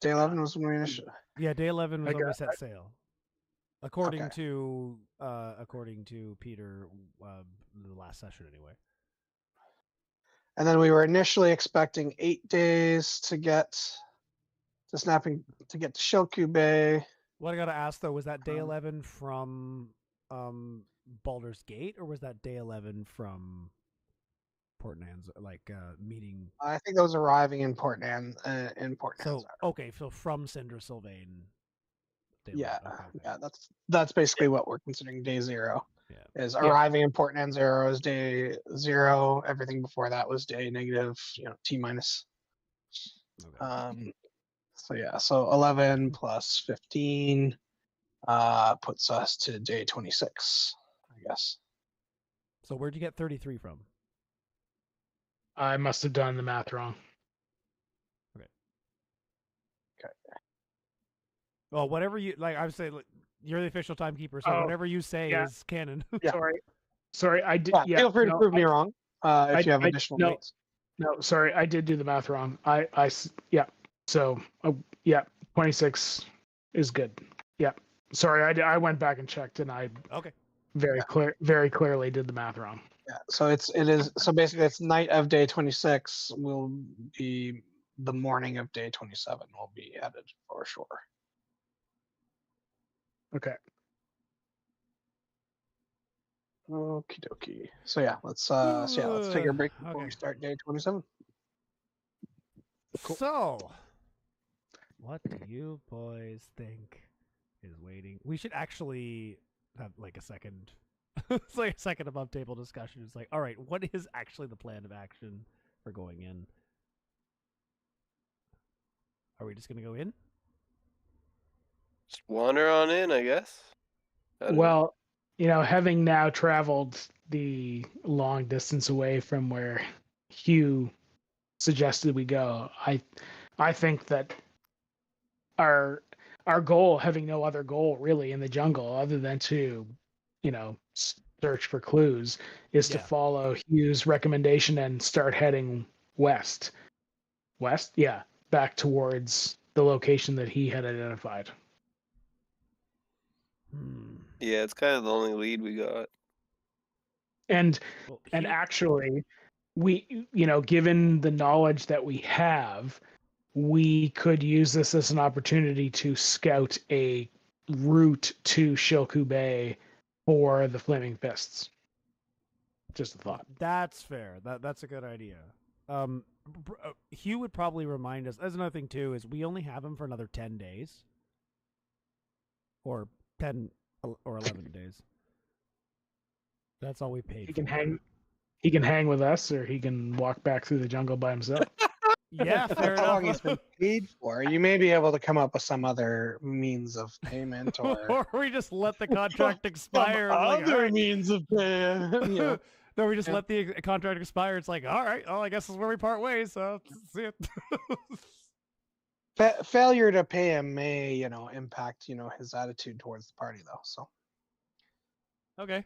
Day 11 was when we initially. Yeah, day 11 was when we got set sail. According Okay. to Peter, the last session anyway. And then we were initially expecting 8 days to get to Shilku Bay. What I gotta ask though, was that day 11 from Baldur's Gate, or was that day 11 from Port Nan's, meeting? I think that was arriving in Port Nan. So okay, so from Cinder Sylvain. Yeah, Okay. yeah, that's basically what we're considering day 0. Yeah. Is arriving in Port Nan 0 is day 0. Everything before that was day negative, T minus. Okay. So yeah, so 11 plus 15 puts us to day 26, I guess. So where'd you get 33 from? I must have done the math wrong. Okay. Well, whatever you like, I would say you're the official timekeeper, so whatever you say is canon. Yeah. Sorry, I did. Yeah, feel free to prove me wrong if you have additional notes. No, sorry, I did do the math wrong. Yeah. So, yeah, 26 is good. Yeah. Sorry, I went back and checked, and I very clearly did the math wrong. Yeah. So so basically it's night of day 26 will be the morning of day 27 will be headed for shore. Okay. Okie dokie. So yeah, let's take a break before we start day 27. Cool. So, what do you boys think is waiting? We should actually have a second. It's like a second above table discussion. It's like, all right, what is actually the plan of action for going in? Are we just gonna go in? Just wander on in, I guess. Well, having now traveled the long distance away from where Hugh suggested we go. I think that our goal, having no other goal really in the jungle other than to, search for clues, is to Yeah. follow Hugh's recommendation and start heading west. West? Yeah, back towards the location that he had identified. Yeah, it's kind of the only lead we got. And Well, and actually, we, given the knowledge that we have, we could use this as an opportunity to scout a route to Shilku Bay for the Flaming Fists. Just a thought. That's fair. That's a good idea. Hugh would probably remind us. There's another thing too, is we only have him for another 10 days, or 10 or 11 days. That's all we paid. He can hang. He can hang with us, or he can walk back through the jungle by himself. Yeah, fair How long enough. he's been paid for? You may be able to come up with some other means of payment, or Or we just let the contract expire. some and like, other all right. means of payment. No, we just Yeah. let the contract expire. It's like, all right, well, I guess this is where we part ways. So see it. Failure to pay him may, impact, his attitude towards the party, though. So Okay.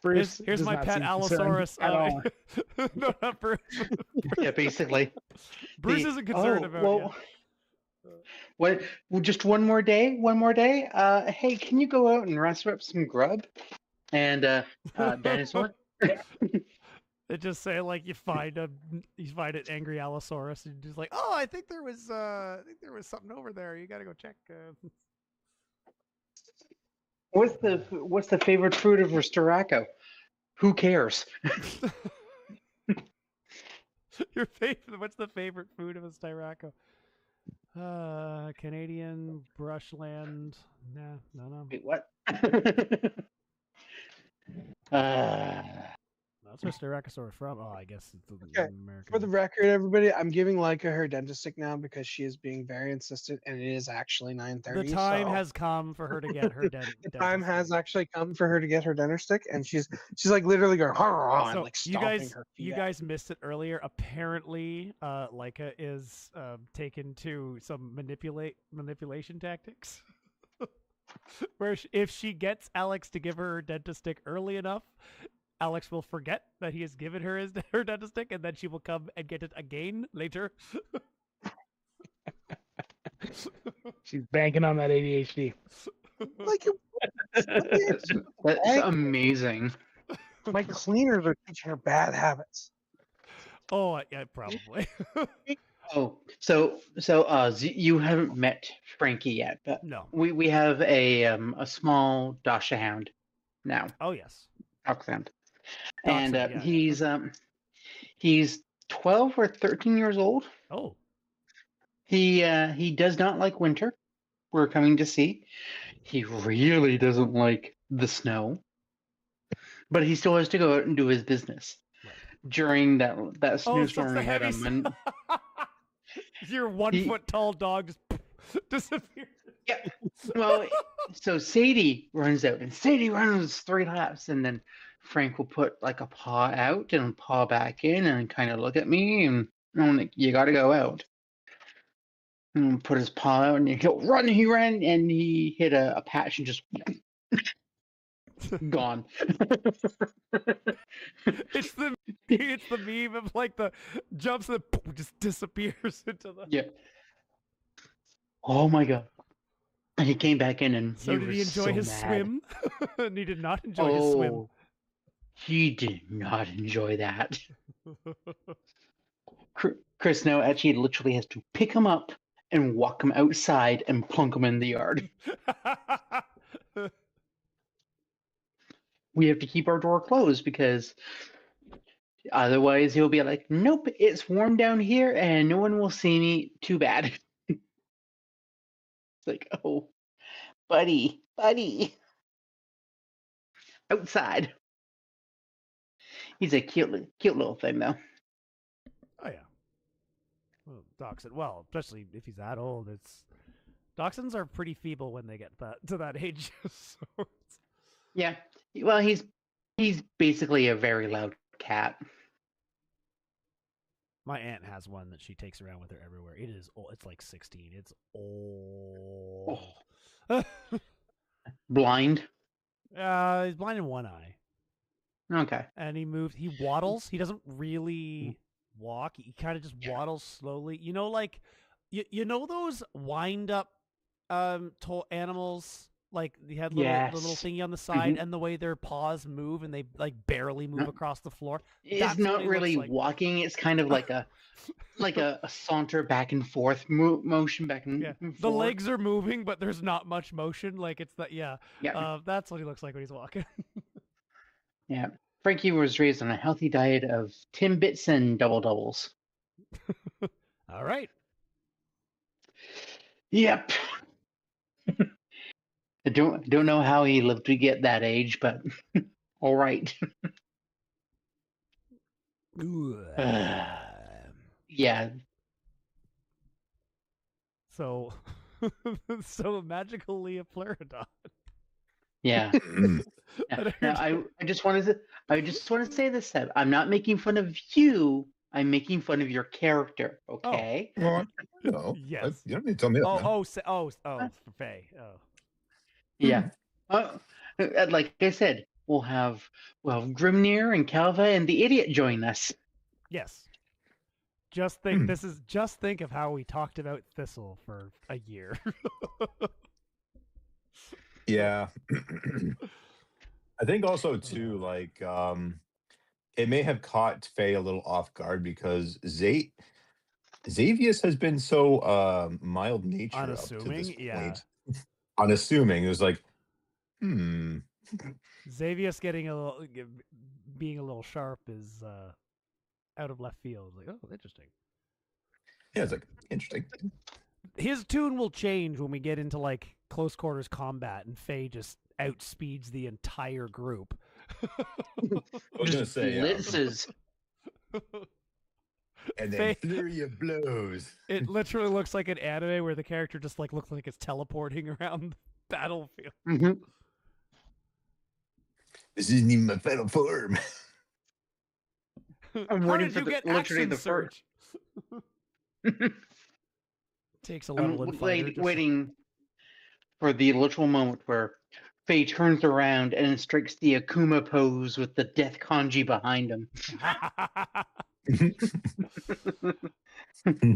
Bruce Here's does my not pet seem concerned Allosaurus. at all. No, not Bruce. Yeah, basically. Bruce The- isn't concerned about well, What? Well, just one more day. One more day. Hey, can you go out and rustle up some grub? And dinosaur. It just say like you find an angry Allosaurus and just like, oh, I think there was something over there. You gotta go check. What's the favorite fruit of Ristoracco? Who cares? Your favorite? What's the favorite food of a Styraco? Canadian brushland. Nah, no. Wait, what? That's where Styracosaurus from. Oh, I guess it's Okay, American. for the record, everybody, I'm giving Leica her dentist stick now because she is being very insistent, and it is actually 9:30. The time so has come for her to get her the time has actually come for her to get her dentist stick, and she's like literally going, "Hurrah," and So like you stomping guys, her feet. you out. guys missed it earlier. Apparently, Leica is taken to some manipulation tactics. Where if she gets Alex to give her dentist stick early enough, Alex will forget that he has given her her dentist stick, and then she will come and get it again later. She's banking on that ADHD. Like, That's amazing. my cleaners are teaching her bad habits. Oh, yeah, probably. Oh, so you haven't met Frankie yet, but No. we have a small Dasha hound now, Oh, yes. Dachshund, Dachshund, and yeah. he's 12 or 13 years old. Oh, He does not like winter. We're coming to see. He really doesn't like the snow, but he still has to go out and do his business. Right. During that oh, so snowstorm it's the we had heavy. on Your 1 foot tall dog just disappears. Yeah. Well, so Sadie runs out, and Sadie runs 3 laps, and then Frank will put like a paw out and paw back in, and kind of look at me, and I'm like, "You got to go out." And put his paw out, and he'll run. He ran, and he hit a patch and just gone. It's the meme of like the jumps and just disappears into the. Yeah. Oh my god. And he came back in, and So did he was enjoy so his mad. swim? And he did not enjoy his swim. Oh, he did not enjoy that. Chris now actually literally has to pick him up and walk him outside and plunk him in the yard. We have to keep our door closed because otherwise he'll be like, "Nope, it's warm down here and no one will see me. Too bad." It's like, "Oh, buddy, outside." He's a cute little thing, though. Oh yeah. Well, dachshund. Well, especially if he's that old, dachshunds are pretty feeble when they get to that age. So Yeah. Well, he's He's basically a very loud cat. My aunt has one that she takes around with her everywhere. It is old. It's like 16. It's old. Blind. He's blind in one eye. Okay. And he waddles. He doesn't really walk. He kind of just waddles slowly. You know, like you know those wind up animals, like they had the little thingy on the side, and the way their paws move and they like barely move across the floor. It's not really like. Walking. It's kind of like a saunter back and forth motion back and forth. The legs are moving, but there's not much motion. Like it's that that's what he looks like when he's walking. Yeah. Frankie was raised on a healthy diet of Timbits and double doubles. All right. Yep. I don't know how he lived to get that age, but all right. Yeah. So magically a Floridian. Yeah. Now, I just want to say this, Seb. I'm not making fun of you. I'm making fun of your character. Okay. Oh. Well, no. Yes. You don't need to tell me that. For Faye. Oh. Yeah. Like I said, we'll have Grimnir and Calva and the idiot join us. Yes. Just think of how we talked about Thistle for a year. Yeah. I think also too, like it may have caught Faye a little off guard because Xavius has been so mild natured unassuming, up to this point. yeah. Unassuming. It was like, Xavius being a little sharp is out of left field. Like, oh, interesting. Yeah, it's like interesting. His tune will change when we get into like close quarters combat and Faye just outspeeds the entire group. I was gonna say blitzes. And then flurry of blows. It literally looks like an anime where the character just like looks like it's teleporting around the battlefield. Mm-hmm. This isn't even my final form. I'm waiting for literally the surge? Takes a level in fighter. Waiting for the literal moment where Faye turns around and strikes the Akuma pose with the death kanji behind him.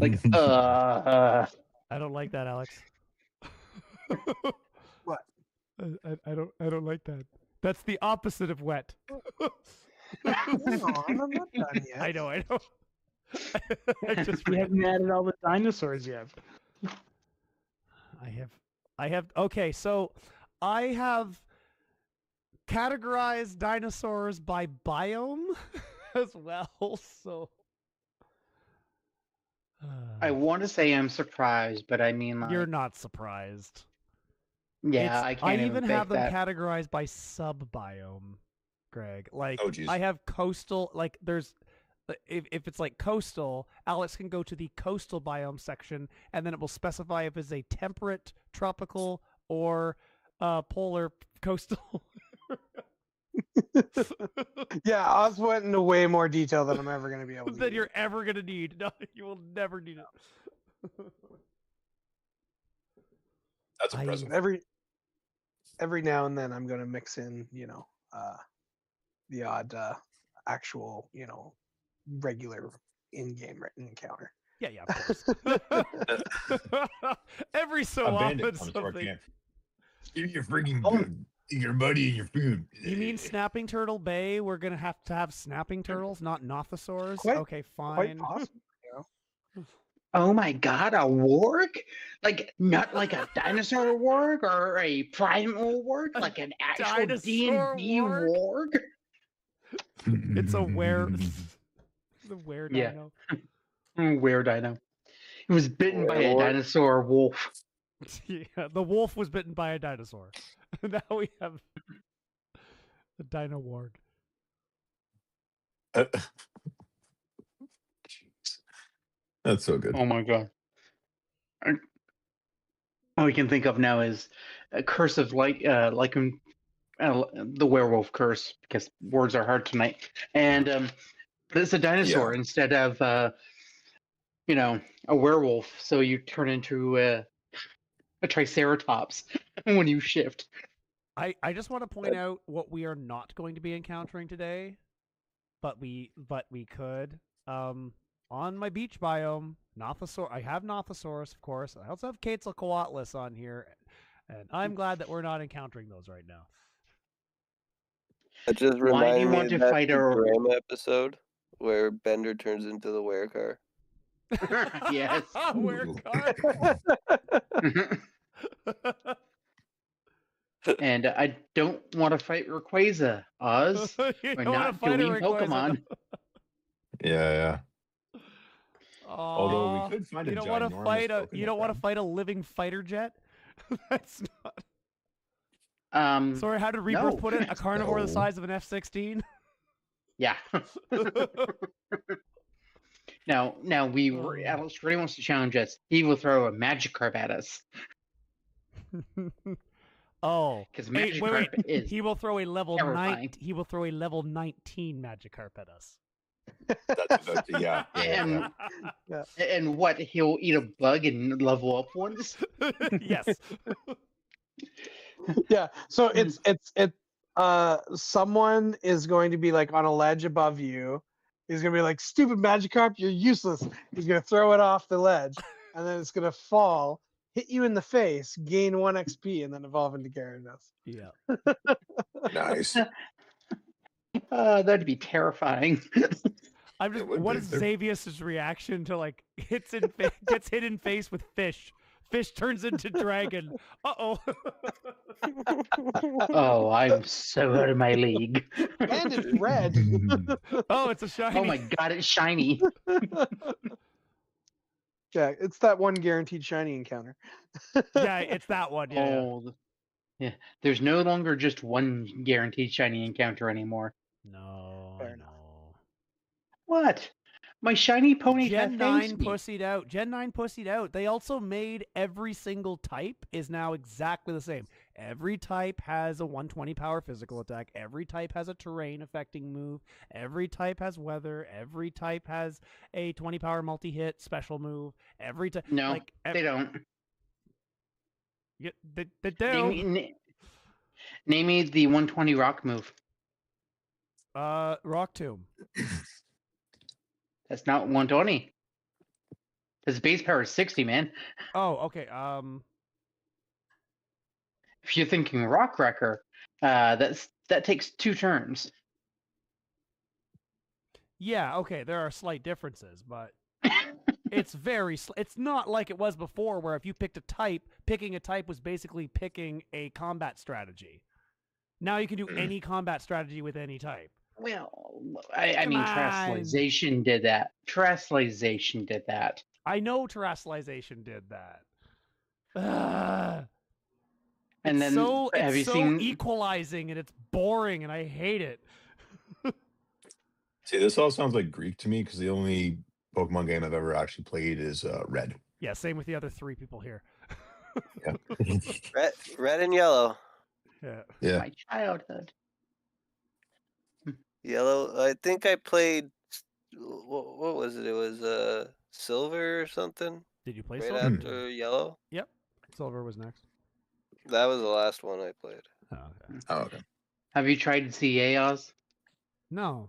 Like, I don't like that, Alex. What? I don't like that. That's the opposite of wet. Hang on, I'm not done yet. I know. We haven't added all the dinosaurs yet. I have. Okay, so I have categorized dinosaurs by biome as well. So I want to say I'm surprised, but I mean, like, you're not surprised. Yeah, I even have them categorized by sub-biome, Greg. Like, I have coastal, like, there's, if it's like coastal, Alex can go to the coastal biome section, and then it will specify if it's a temperate, tropical, or polar coastal. Yeah, Oz went into way more detail than I'm ever going to be able to. Than you're ever going to need. No, you will never need it. That's impressive. Every now and then I'm going to mix in, the odd actual, regular in-game written encounter. Yeah, of course. Every so often something. Give your freaking food. Your money and your food. You mean Snapping Turtle Bay? We're going to have snapping turtles, not nothosaurs? Okay, fine. Quite possible, Oh my god, a warg? Like, not like a dinosaur warg or a primal warg? Like an actual D&D warg? It's a the were dino. Were dino. It was bitten by a dinosaur wolf. Yeah, the wolf was bitten by a dinosaur. Now we have the dino warg. That's so good. Oh my god. All we can think of now is a curse of lycanthropy the werewolf curse, because words are hard tonight. And but it's a dinosaur instead of a werewolf. So you turn into a triceratops when you shift. I just want to point out what we are not going to be encountering today, but we could. On my beach biome, I have Nothosaurus, of course. I also have Quetzalcoatlus on here, and I'm glad that we're not encountering those right now. That just Why do you reminded me want of to that fight a Futurama episode where Bender turns into the werecar. Yes. Werecar. And I don't want to fight Rayquaza, Oz. You We're don't wanna not fight a doing Rayquaza. Pokemon. Yeah. Although we Aw, could find you a don't want to ginormous fight coconut you don't want to ram. fight a living fighter jet. That's not. Sorry, how did Rebirth No. put it? A carnivore the No. size of an F-16. Yeah. Now Alex really wants to challenge us. He will throw a Magikarp at us. Oh, Because wait. Magikarp is He will throw a level 9. terrifying. He will throw a level 19 Magikarp at us. That's about to, yeah. And what? He'll eat a bug and level up once? Yes. Yeah. So it's someone is going to be like on a ledge above you. He's gonna be like, "Stupid Magikarp, you're useless." He's gonna throw it off the ledge, and then it's gonna fall, hit you in the face, gain 1 XP, and then evolve into Gyarados. Yeah. Nice. That'd be terrifying. I'm just. It would What be. is Xavius' reaction to like gets hit in face with fish? Fish turns into dragon. Uh-oh. Oh, I'm so out of my league. And it's red. Oh, it's a shiny. Oh my god, it's shiny. Yeah, it's that one guaranteed shiny encounter. Yeah, it's that one. Yeah. Oh, yeah. There's no longer just one guaranteed shiny encounter anymore. No, Fair I enough. know. What? My shiny pony Gen 9 me. pussied out. Gen 9 pussied out. They also made every single type is now exactly the same. Every type has a 120 power physical attack. Every type has a terrain affecting move. Every type has weather. Every type has a 20 power multi-hit special move. Every type. No, like, they don't. Yeah, they do. Name me the 120 rock move. Rock Tomb. That's not 120. His base power is 60, man. Oh, okay. If you're thinking Rock Wrecker, that takes 2 turns. Yeah, okay. There are slight differences, but it's it's not like it was before, where if you picked a type, picking a type was basically picking a combat strategy. Now you can do any combat strategy with any type. Well, I mean, on. Terrestrialization did that. Terrestrialization did that. I know Terrestrialization did that. Ugh. And then have you it's so seen equalizing, and it's boring, and I hate it. See, this all sounds like Greek to me because the only Pokemon game I've ever actually played is Red. Yeah, same with the other 3 people here. Yeah. Red and yellow. Yeah. my childhood? Yellow. I think I played. What was it? It was silver or something. Did you play Right Silver? after yellow. Yep. Silver was next. That was the last one I played. Oh, okay. Oh, okay. Have you tried CA, Oz? No,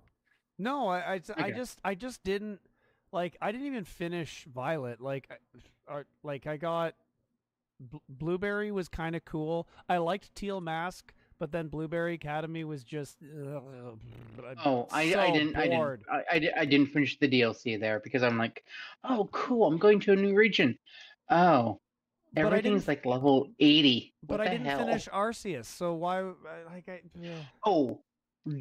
I just didn't like. I didn't even finish Violet. Like I got Blueberry was kind of cool. I liked Teal Mask, but then Blueberry Academy was just. I didn't finish the DLC there because I'm like, oh cool, I'm going to a new region. Oh, But I everything's didn't- like level 80. But What I the didn't hell? finish Arceus, so why? Yeah. Oh,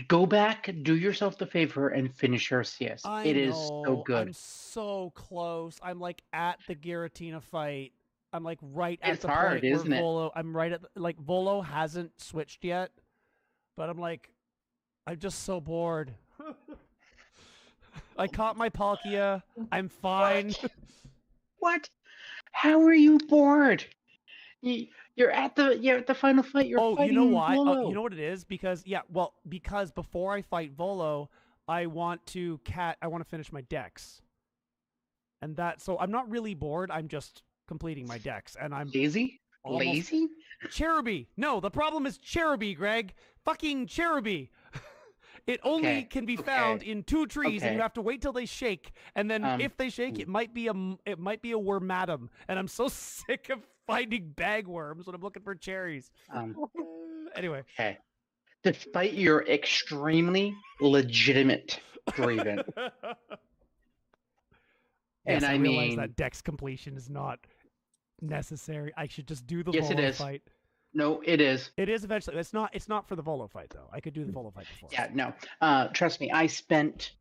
go back, do yourself the favor, and finish Arceus. It is so good. I'm so close. I'm like at the Giratina fight. I'm like right at It's the hard, point where isn't it? Volo. I'm right at like Volo hasn't switched yet, but I'm like, I'm just so bored. I caught my Palkia. I'm fine. What? How are you bored? You're at the final fight. You're Oh, fighting you know why? Volo. You know what it is? Because because before I fight Volo, I want to finish my decks. And so I'm not really bored, I'm just completing my decks and I'm Lazy? almost Lazy? Cherubi. No, the problem is Cherubi, Greg. Fucking Cherubi. It only can be found in 2 trees, and you have to wait till they shake. And then if they shake, it might be a wormadam. And I'm so sick of finding bagworms when I'm looking for cherries. Anyway. Okay. Despite your extremely legitimate grievance. Yes, and I I realize mean that dex completion is not necessary. I should just do the Yes, it Volo is. fight. No, it is. It is eventually. It's not for the Volo fight though. I could do the Volo fight before. Yeah, no. Trust me, I spent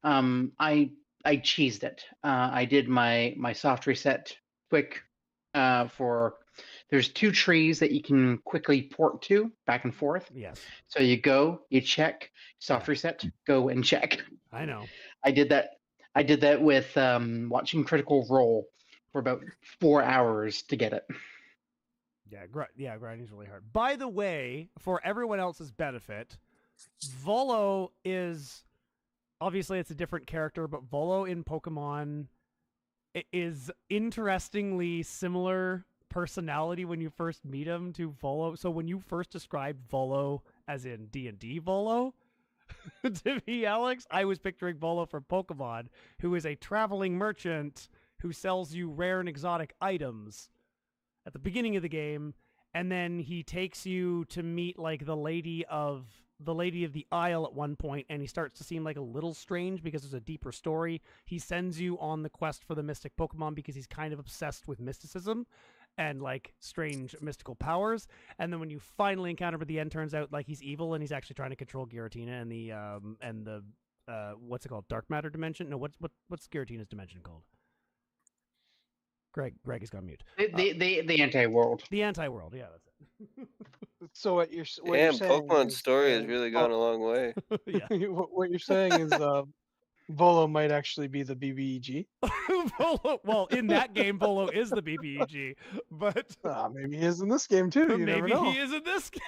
I cheesed it. I did my soft reset quick for there's 2 trees that you can quickly port to back and forth. Yes. So you go, you check, soft reset, go and check. I know. I did that with watching Critical Role for about 4 hours to get it. Yeah, grinding's really hard. By the way, for everyone else's benefit, Volo is obviously it's a different character, but Volo in Pokemon is interestingly similar personality when you first meet him to Volo. So when you first described Volo as in D&D Volo to me, Alex, I was picturing Volo from Pokemon, who is a traveling merchant who sells you rare and exotic items at the beginning of the game, and then he takes you to meet like the lady of the Isle at one point, and he starts to seem like a little strange because there's a deeper story. He sends you on the quest for the mystic Pokemon because he's kind of obsessed with mysticism and like strange mystical powers. And then when you finally encounter him at the end, turns out like he's evil and he's actually trying to control Giratina and the what's it called, dark matter dimension? No, what's Giratina's dimension called? Greg has gone mute. The anti-world. The anti-world, yeah, that's it. So what you're saying? Pokemon's is, story has really gone a long way. Yeah. what you're saying is Volo might actually be the BBEG. Volo, well, in that game, Volo is the BBEG, but maybe he is in this game too. You never maybe know. he is in this game.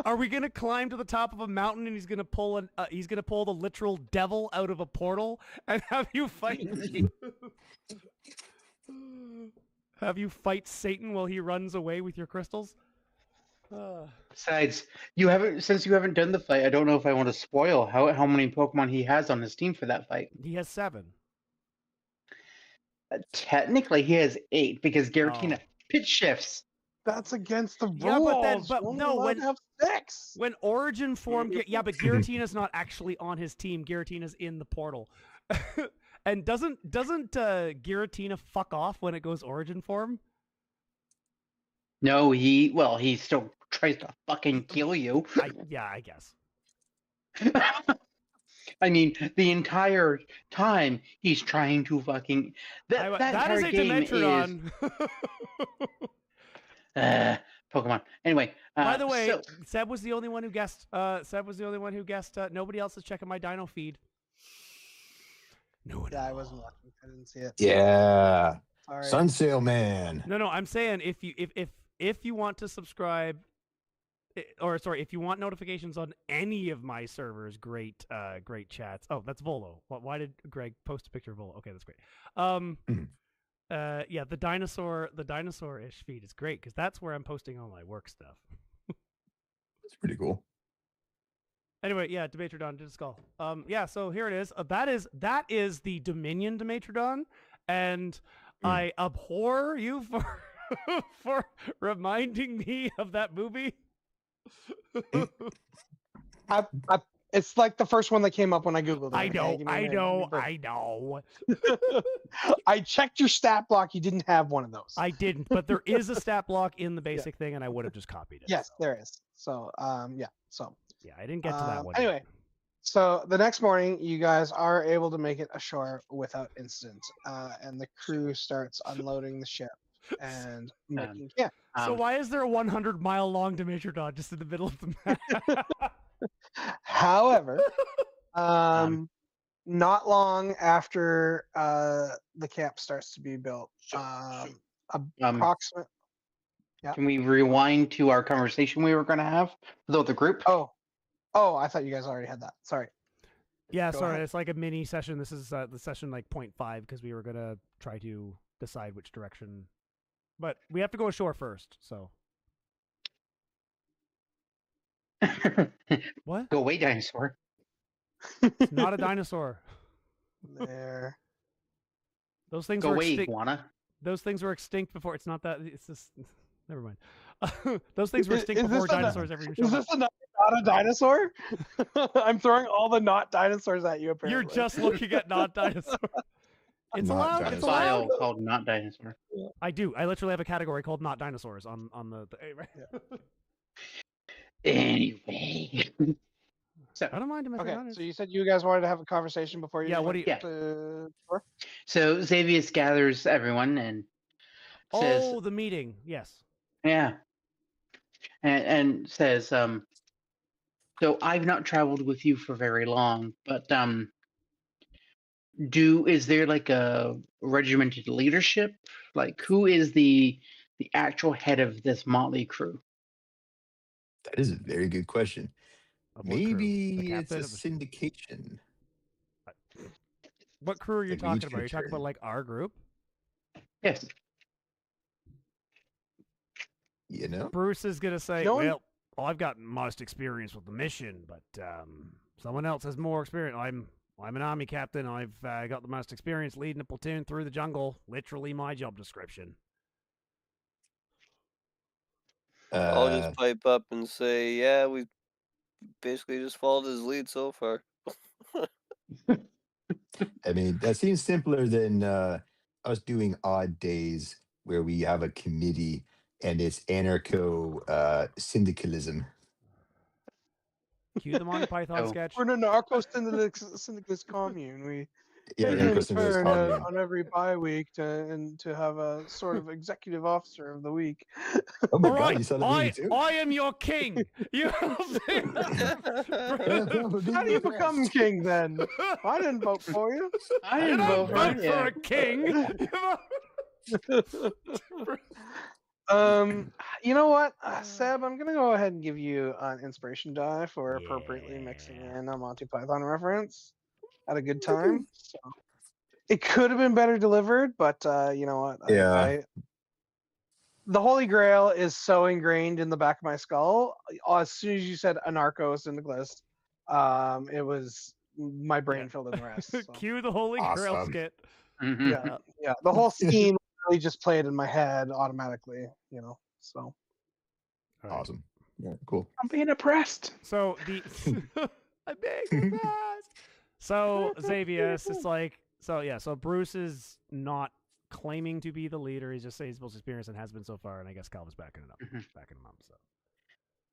Are we gonna climb to the top of a mountain and he's gonna pull the literal devil out of a portal and have you fight? Have you fight Satan while he runs away with your crystals? Besides, since you haven't done the fight, I don't know if I want to spoil how many Pokemon he has on his team for that fight. He has 7. Technically, he has 8 because Giratina pitch shifts. That's against the rules. Yeah, but no, when have 6. When Origin form, yeah, but Giratina's not actually on his team. Giratina's in the portal. And doesn't Giratina fuck off when it goes Origin form? No, he still tries to fucking kill you. I guess. I mean, the entire time he's trying to fucking that is a Dimetrodon. Pokemon. Anyway, by the way, Seb was the only one who guessed. Nobody else is checking my Dino feed. No one. I wasn't watching. I didn't see it. Yeah. Sorry. Sunsail Man. No. I'm saying if you want to subscribe, if you want notifications on any of my servers, great chats. Oh, that's Volo. Why did Greg post a picture of Volo? Okay, that's great. Yeah, the dinosaur-ish feed is great because that's where I'm posting all my work stuff. That's pretty cool. Anyway, yeah, Dimetrodon did a skull. Yeah, so here it is. That is the Dominion Dimetrodon, and I abhor you for reminding me of that movie. It's like the first one that came up when I googled it. I know. I checked your stat block. You didn't have one of those. I didn't, but there is a stat block in the basic thing, and I would have just copied it. Yes, there is. So, yeah, I didn't get to that one. Anyway, so the next morning, you guys are able to make it ashore without incident, and the crew starts unloading the ship and making camp. So why is there a 100-mile long Dimetrodon just in the middle of the map? However, not long after the camp starts to be built, approximate. Yeah. Can we rewind to our conversation we were going to have with the group? Oh, I thought you guys already had that. Sorry. Yeah, Go sorry, ahead. it's like a mini session. This is the session like 0.5 because we were gonna try to decide which direction, but we have to go ashore first. So what? Go away, dinosaur. It's not a dinosaur. There. Those things Go were away, extinct. iguana. Those things were extinct before. It's not that. It's just. Never mind. Those things were extinct Is this before a- dinosaurs ever even Is showed up. this not a dinosaur? I'm throwing all the not dinosaurs at you. Apparently. You're just looking at not dinosaur. It's Not allowed. dinosaur. It's allowed. File called not dinosaur. I do. I literally have a category called not dinosaurs on the right. Anyway. So, I don't mind him if Okay, they're honest. so you said you guys wanted to have a conversation before you. Yeah, what went do you- to shore? so Xavius gathers everyone and says, Oh, the meeting. Yes. yeah. And says, so I've not traveled with you for very long, but is there like a regimented leadership? Like who is the actual head of this motley crew? That is a very good question. Of what crew? The Maybe it's a captain of the- syndication. What crew are you Like, we talking each about? Are you get a talking about turn. like our group? Yes. You know? Bruce is gonna say, No one- "Well, I've got most experience with the mission, but someone else has more experience. I'm an army captain. I've got the most experience leading a platoon through the jungle. Literally my job description." I'll Uh, just pipe up and say, yeah, we basically just followed his lead so far. I mean, that seems simpler than us doing odd days where we have a committee and it's anarcho syndicalism. Cue the Monty Python Oh. sketch. We're in a narco-syndicalist commune. We Yeah, take in anarcho syndicalist turn commune. on every bye-week to have a sort of executive officer of the week. Oh my All god, right, you saw that movie too? I am your king. You. How do you become king then? I didn't vote for you. I You didn't don't vote for vote it. for Yeah. a king. You know what, Seb? I'm gonna go ahead and give you an inspiration die for appropriately mixing Yeah. in a Monty Python reference at a good time. So it could have been better delivered, but you know what? Yeah. The Holy Grail is so ingrained in the back of my skull. As soon as you said anarcho-syndicalist, it was my brain Yeah. filled in the rest. So. Cue the Holy Grail Awesome. skit. Mhm. Yeah. The whole scene really just played in my head automatically. So All right. Awesome. Yeah, cool. I'm being oppressed. So the I'm being fast. So Xavius, it's like so Bruce is not claiming to be the leader. He's just saying he's most experienced and has been so far, and I guess Calva's backing it up. Mhm. Backing him up. So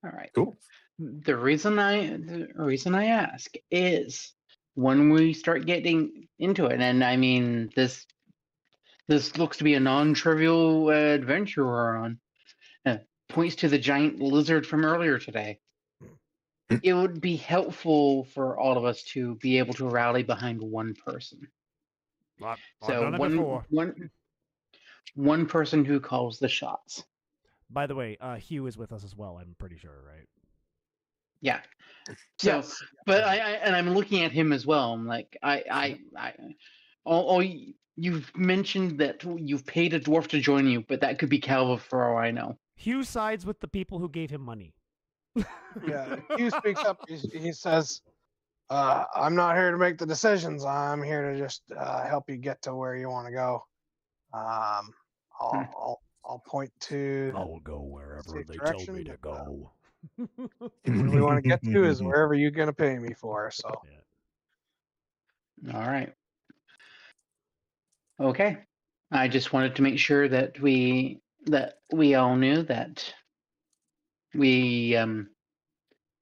All right. Cool. The reason I ask is when we start getting into it, and I mean this looks to be a non-trivial adventure we're on. Points to the giant lizard from earlier today. It would be helpful for all of us to be able to rally behind one person. I've So done it before. one person who calls the shots. By the way, Hugh is with us as well. I'm pretty sure, right? Yeah. So, yes. but I'm looking at him as well. I'm like, you've mentioned that you've paid a dwarf to join you, but that could be Calva for all I know. Hugh sides with the people who gave him money. Yeah. Hugh speaks up. He says, "I'm not here to make the decisions. I'm here to just help you get to where you want to go. I'll point to I'll go wherever safe they direction, tell me to but, go. where we want to get to is wherever you're gonna pay me for." So Yeah. All right. Okay. I just wanted to make sure that we all knew that we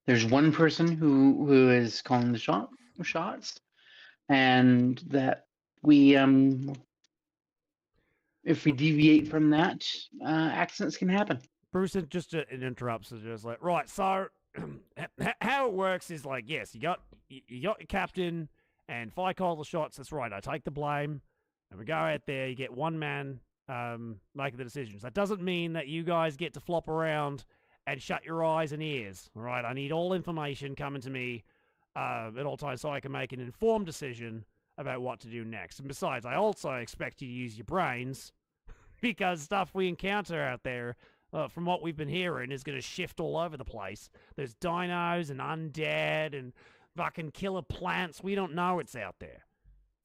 there's one person who is calling the shots, and that we if we deviate from that, accidents can happen. Bruce just it interrupts and just like, right, so how it works is like, yes, you got your captain, and if I call the shots, that's right, I take the blame, and we go out there, you get one man making the decisions. That doesn't mean that you guys get to flop around and shut your eyes and ears. All right, I need all information coming to me at all times so I can make an informed decision about what to do next. And besides, I also expect you to use your brains because stuff we encounter out there, from what we've been hearing, is going to shift all over the place. There's dinos and undead and fucking killer plants. We don't know what's out there.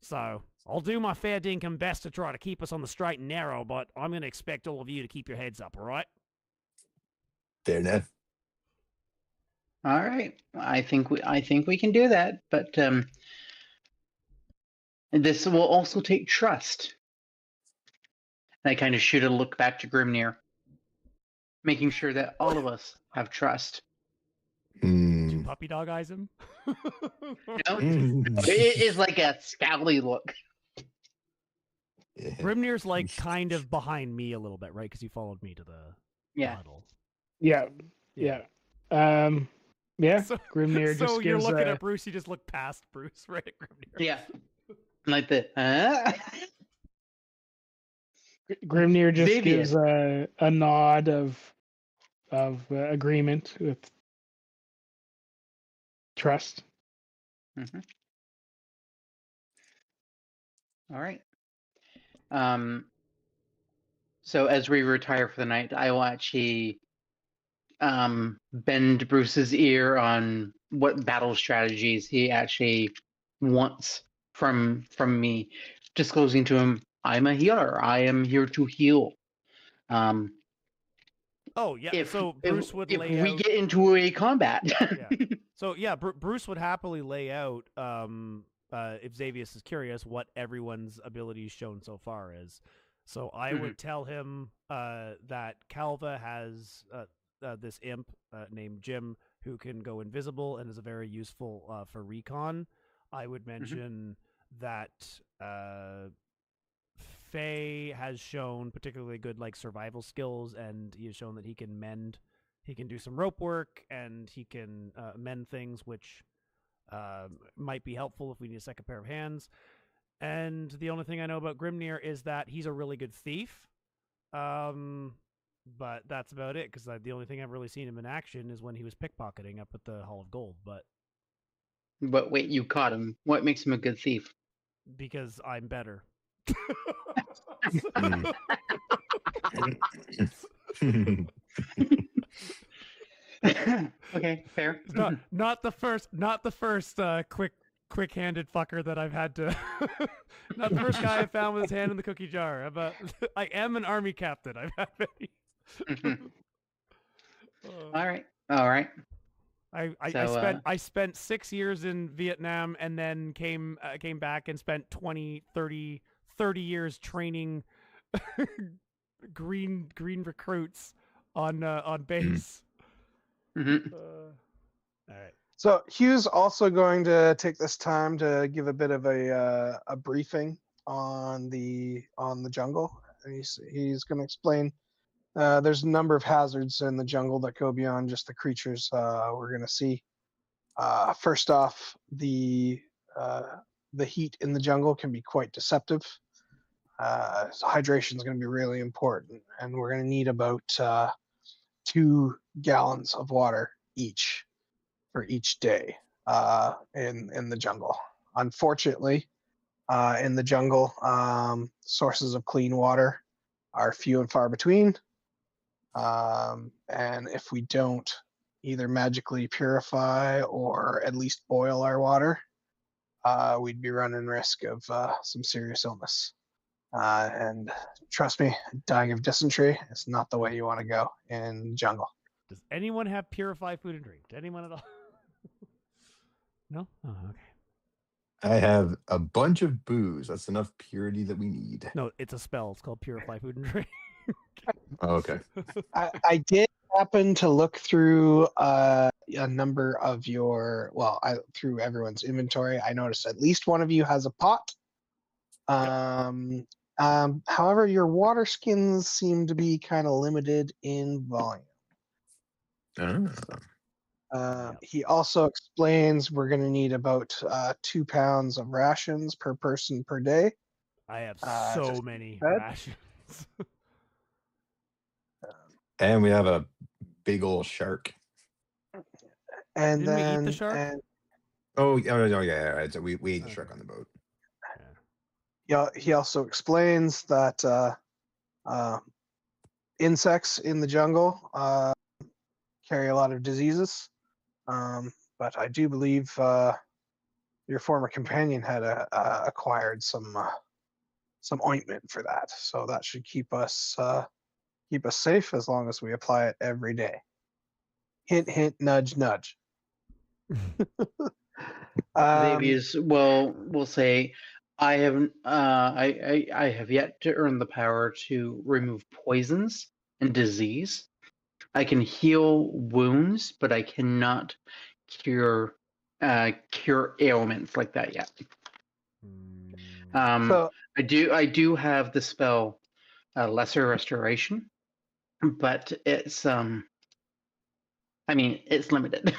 So I'll do my fair dinkum best to try to keep us on the straight and narrow, but I'm going to expect all of you to keep your heads up, all right? There, Ned. All right. I think we can do that, but this will also take trust. And I kind of shoot a look back to Grimnir, making sure that all of us have trust. Did you puppy dog eyes him? No, it is like a scowly look. Yeah. Grimnir's like kind of behind me a little bit, right? Because you followed me to the huddle. Yeah. Yeah. So, Grimnir just so you're gives looking at Bruce, you just look past Bruce, right at Grimnir. Yeah. Like the Grimnir just Xavius. gives a nod of agreement with trust. Mhm. All right. So as we retire for the night, I will actually bend Bruce's ear on what battle strategies he actually wants from me, disclosing to him, I'm a healer. I am here to heal. Oh, yeah. If, So Bruce would if lay we out... get into a combat. Yeah. So, yeah, Bruce would happily lay out, if Xavius is curious, what everyone's abilities shown so far is. So I would tell him that Calva has this imp named Jim who can go invisible and is very useful for recon. I would mention that Faye has shown particularly good like survival skills, and he has shown that he can mend. He can do some rope work, and he can mend things, which might be helpful if we need a second pair of hands. And the only thing I know about Grimnir is that he's a really good thief. But that's about it, because the only thing I've really seen him in action is when he was pickpocketing up at the Hall of Gold. But wait, you caught him. What makes him a good thief? Because I'm better. Okay, fair. Not the first quick-handed fucker that I've had to. Not the first guy I found with his hand in the cookie jar. But I am an army captain. I've had many. All right. I spent 6 years in Vietnam and then came back and spent 20, 30 years training green recruits on base. All right. So Hugh's also going to take this time to give a bit of a briefing on the jungle, and he's going to explain. There's a number of hazards in the jungle that go beyond just the creatures we're going to see. First off, the heat in the jungle can be quite deceptive. So hydration is going to be really important, and we're going to need about 2 gallons of water each for each day in the jungle. Unfortunately, in the jungle, sources of clean water are few and far between. And if we don't either magically purify or at least boil our water, we'd be running risk of some serious illness. And trust me, dying of dysentery is not the way you want to go in jungle. Does anyone have purified food and drink? Anyone at all? No? Oh, okay. I have a bunch of booze. That's enough purity that we need. No, it's a spell. It's called Purify Food and Drink. Oh, okay. I did happen to look through a number of your, through everyone's inventory. I noticed at least one of you has a pot. However, your water skins seem to be kind of limited in volume. He also explains we're going to need about 2 pounds of rations per person per day. I have so many fed. rations. And we have a big old shark. And Didn't we eat the then shark? and Yeah. Right. So we ate the shark Okay. on the boat. he also explains that insects in the jungle carry a lot of diseases. But I do believe your former companion had acquired some ointment for that, so that should keep us safe as long as we apply it every day. Hint, hint, nudge, nudge. Xavius will say, I haven't. I have yet to earn the power to remove poisons and disease. I can heal wounds, but I cannot cure ailments like that yet. So I do have the spell Lesser Restoration, but it's it's limited.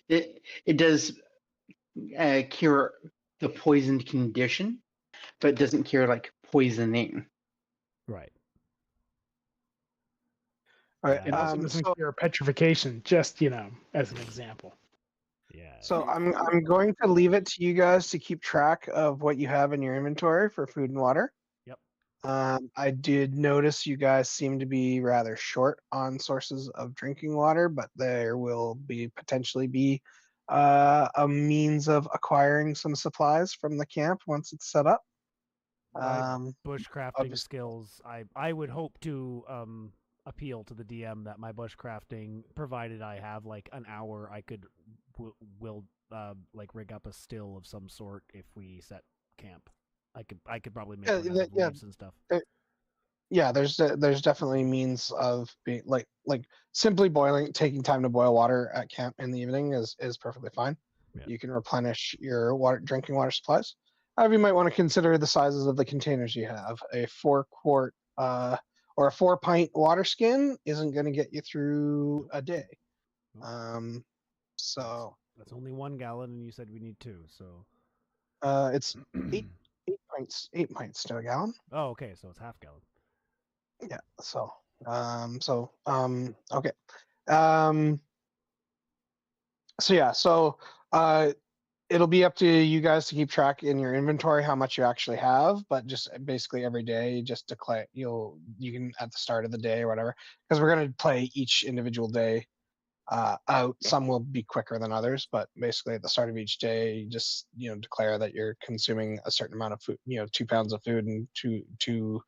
it does cure the poisoned condition, but it doesn't cure like poisoning. Right. all right, It also doesn't so cure petrification, just as an example. Yeah. So I'm going to leave it to you guys to keep track of what you have in your inventory for food and water. Yep. I did notice you guys seem to be rather short on sources of drinking water, but there will potentially be a means of acquiring some supplies from the camp once it's set up. My bushcrafting just- skills. I would hope to appeal to the DM that my bushcrafting, provided I have like an hour, I could will like rig up a still of some sort if we set camp. I could probably make one out of leaves and stuff. Yeah, there's definitely means of being like simply taking time to boil water at camp in the evening is perfectly fine. Yeah. You can replenish your drinking water supplies. However, you might want to consider the sizes of the containers you have. A 4-quart or a 4-pint water skin isn't going to get you through a day. So that's only 1 gallon, and you said we need 2, so it's 8 pints to a gallon. Oh, okay, so it's half gallon. Yeah. Okay. It'll be up to you guys to keep track in your inventory how much you actually have, but just basically every day, just declare you can at the start of the day or whatever, because we're going to play each individual day out. Some will be quicker than others, but basically at the start of each day, you just declare that you're consuming a certain amount of food, 2 pounds of food and two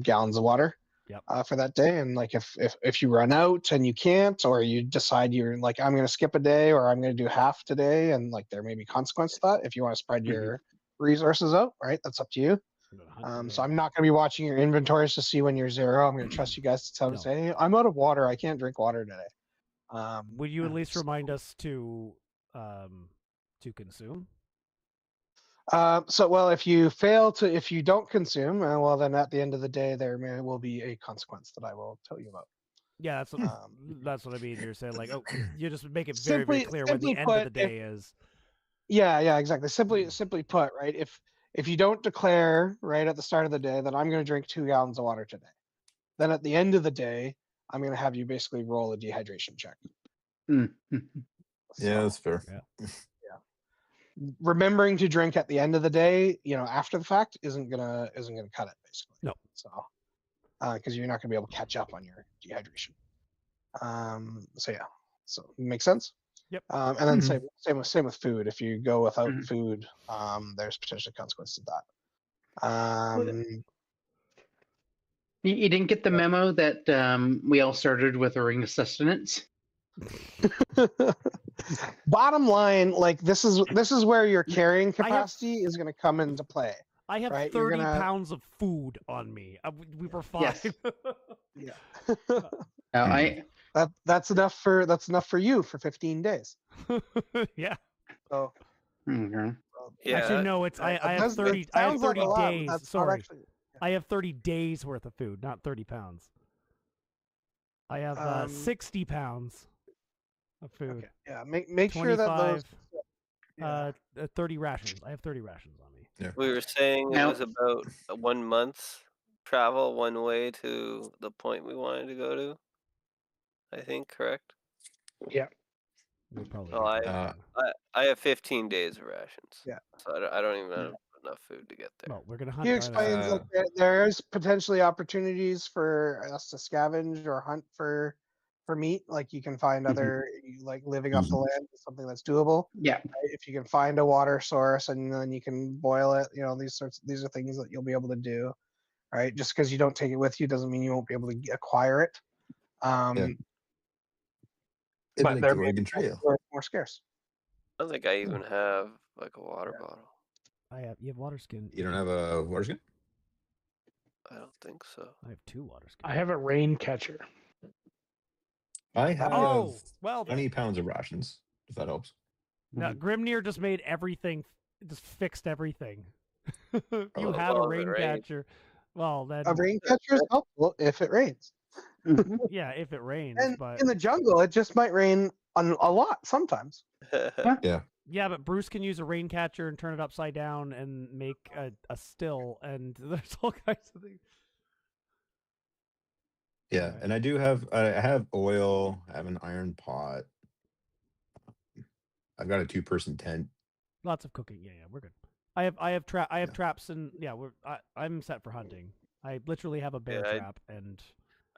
gallons of water. Yep. For that day. And like if you run out and you can't, or you decide you're like, I'm going to skip a day, or I'm going to do half today, and like there may be consequence to that if you want to spread your resources out, right? That's up to you. So I'm not going to be watching your inventories to see when you're zero. I'm going to trust you guys to tell me, say, hey, I'm out of water, I can't drink water today. Would you at least remind us to consume? If you don't consume, well, then at the end of the day, there will be a consequence that I will tell you about. Yeah, that's what I mean. You're saying like, oh, you just make it very, very clear when the end of the day is. Yeah, exactly. Simply put, right? If you don't declare right at the start of the day that I'm going to drink 2 gallons of water today, then at the end of the day, I'm going to have you basically roll a dehydration check. Yeah, that's fair. Yeah. Remembering to drink at the end of the day, after the fact, isn't gonna cut it basically. No. So, because you're not gonna be able to catch up on your dehydration. So makes sense. Yep. And then same with food. If you go without food, there's potentially consequences to that. You didn't get the memo that we all started with a ring of sustenance. Bottom line, like this is where your carrying capacity is going to come into play. I have right? 30 pounds of food on me. We were fine. Yes. No, that's enough for you for 15 days. Yeah. So. Okay. Yeah. Actually, no. It's I have 30. I have 30 days. Sorry. Actually, yeah. I have 30 days worth of food, not 30 pounds. I have 60 pounds of food. Okay. Yeah. Make sure that those. 30 rations. I have 30 rations on me. We were saying it Now- was about 1 month's travel one way to the point we wanted to go to. I think, correct? We'll probably Oh, need to- I have 15 days of rations. Yeah. So I don't even have enough food to get there. well, we're gonna hunt. He down explains Uh, like there's potentially opportunities for us to scavenge or hunt for meat. Like you can find other like living off the land is something that's doable. Yeah. Right? If you can find a water source and then you can boil it, these are things that you'll be able to do. Right? Just because you don't take it with you doesn't mean you won't be able to acquire it. It'd be But like they're the Oregon Trail. more scarce. I don't think I even have like a water bottle. you have water skin. You don't have a water skin? I don't think so. I have 2 water skins. I have a rain catcher. I have Oh, well, 20 pounds of rations, if that helps. now, Grimnir just made everything, just fixed everything. You Oh, have a well, rain the rain. catcher. Well, then, A rain catcher is helpful if it rains. yeah, if it rains, And but in the jungle, it just might rain a lot sometimes. yeah, but Bruce can use a rain catcher and turn it upside down and make a still, and there's all kinds of things. Yeah, Right. and I have oil, I have an iron pot. I've got a 2-person tent. Lots of cooking. Yeah, we're good. I have traps, and yeah, I'm set for hunting. I literally have a bear Yeah, trap, and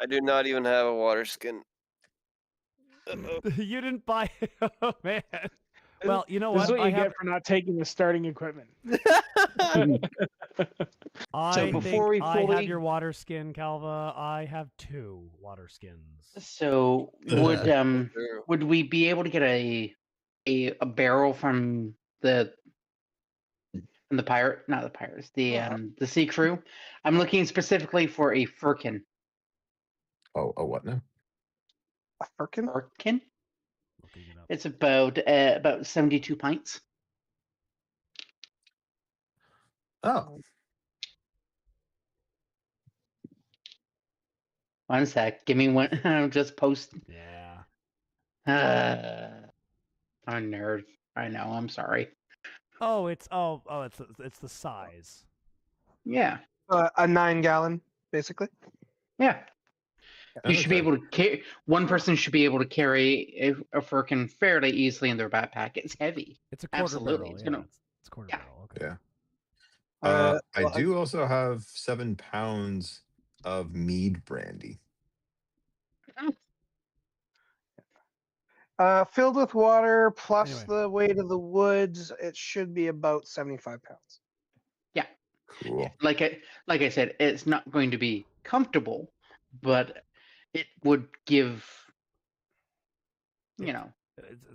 I do not even have a water skin. Uh-oh. you didn't buy it. Oh man. Well, you know This is what? what I you have get for not taking the starting equipment. I before think we I have fully- your water skin, Calva. I have 2 water skins. So would we be able to get a barrel from the pirate, not the pirates, the sea crew? I'm looking specifically for a firkin. Oh, what now? A firkin? Firkin? Looking it up. It's about 72 pints. Oh, One sec. Give me one. I'll just post. Yeah. I'm a nerd. I know. I'm sorry. Oh, it's it's the size. Yeah. A 9-gallon, basically. Yeah. You should be okay. able to carry. One person should be able to carry a firkin fairly easily in their backpack. It's heavy. It's a quarter Absolutely, barrel. it's Yeah, gonna- it's a quarter yeah. barrel. Okay. Yeah. Well, I do also have 7 pounds of mead brandy. Filled with water plus Anyway. the weight of the woods, it should be about 75 pounds. Cool. Like I said, it's not going to be comfortable, but it would give.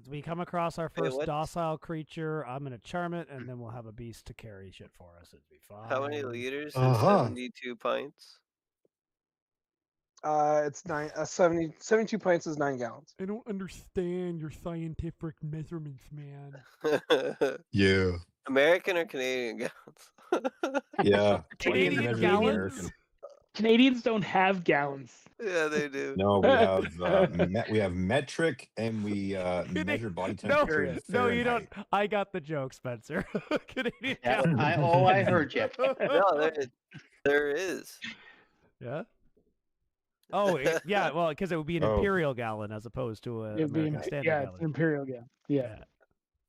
We come across our first what? docile creature. I'm gonna charm it, and then we'll have a beast to carry shit for us. It'd be fine. How many liters? Is Uh-huh. 72 pints. It's 72 pints is 9 gallons. I don't understand your scientific measurements, man. Yeah. American or Canadian gallons? Yeah. Canadian Measure gallons? American. Canadians don't have gallons. Yeah, they do. No, we have metric and we measure body temperature. in No, you don't. Fahrenheit. I got the joke, Spencer. Canadian Yeah, gallons. I heard you. No, there is. Yeah. Oh, yeah. Well, because it would be an Oh. imperial gallon as opposed to an It'd be American standard yeah, it's gallon. an imperial gallon. Yeah.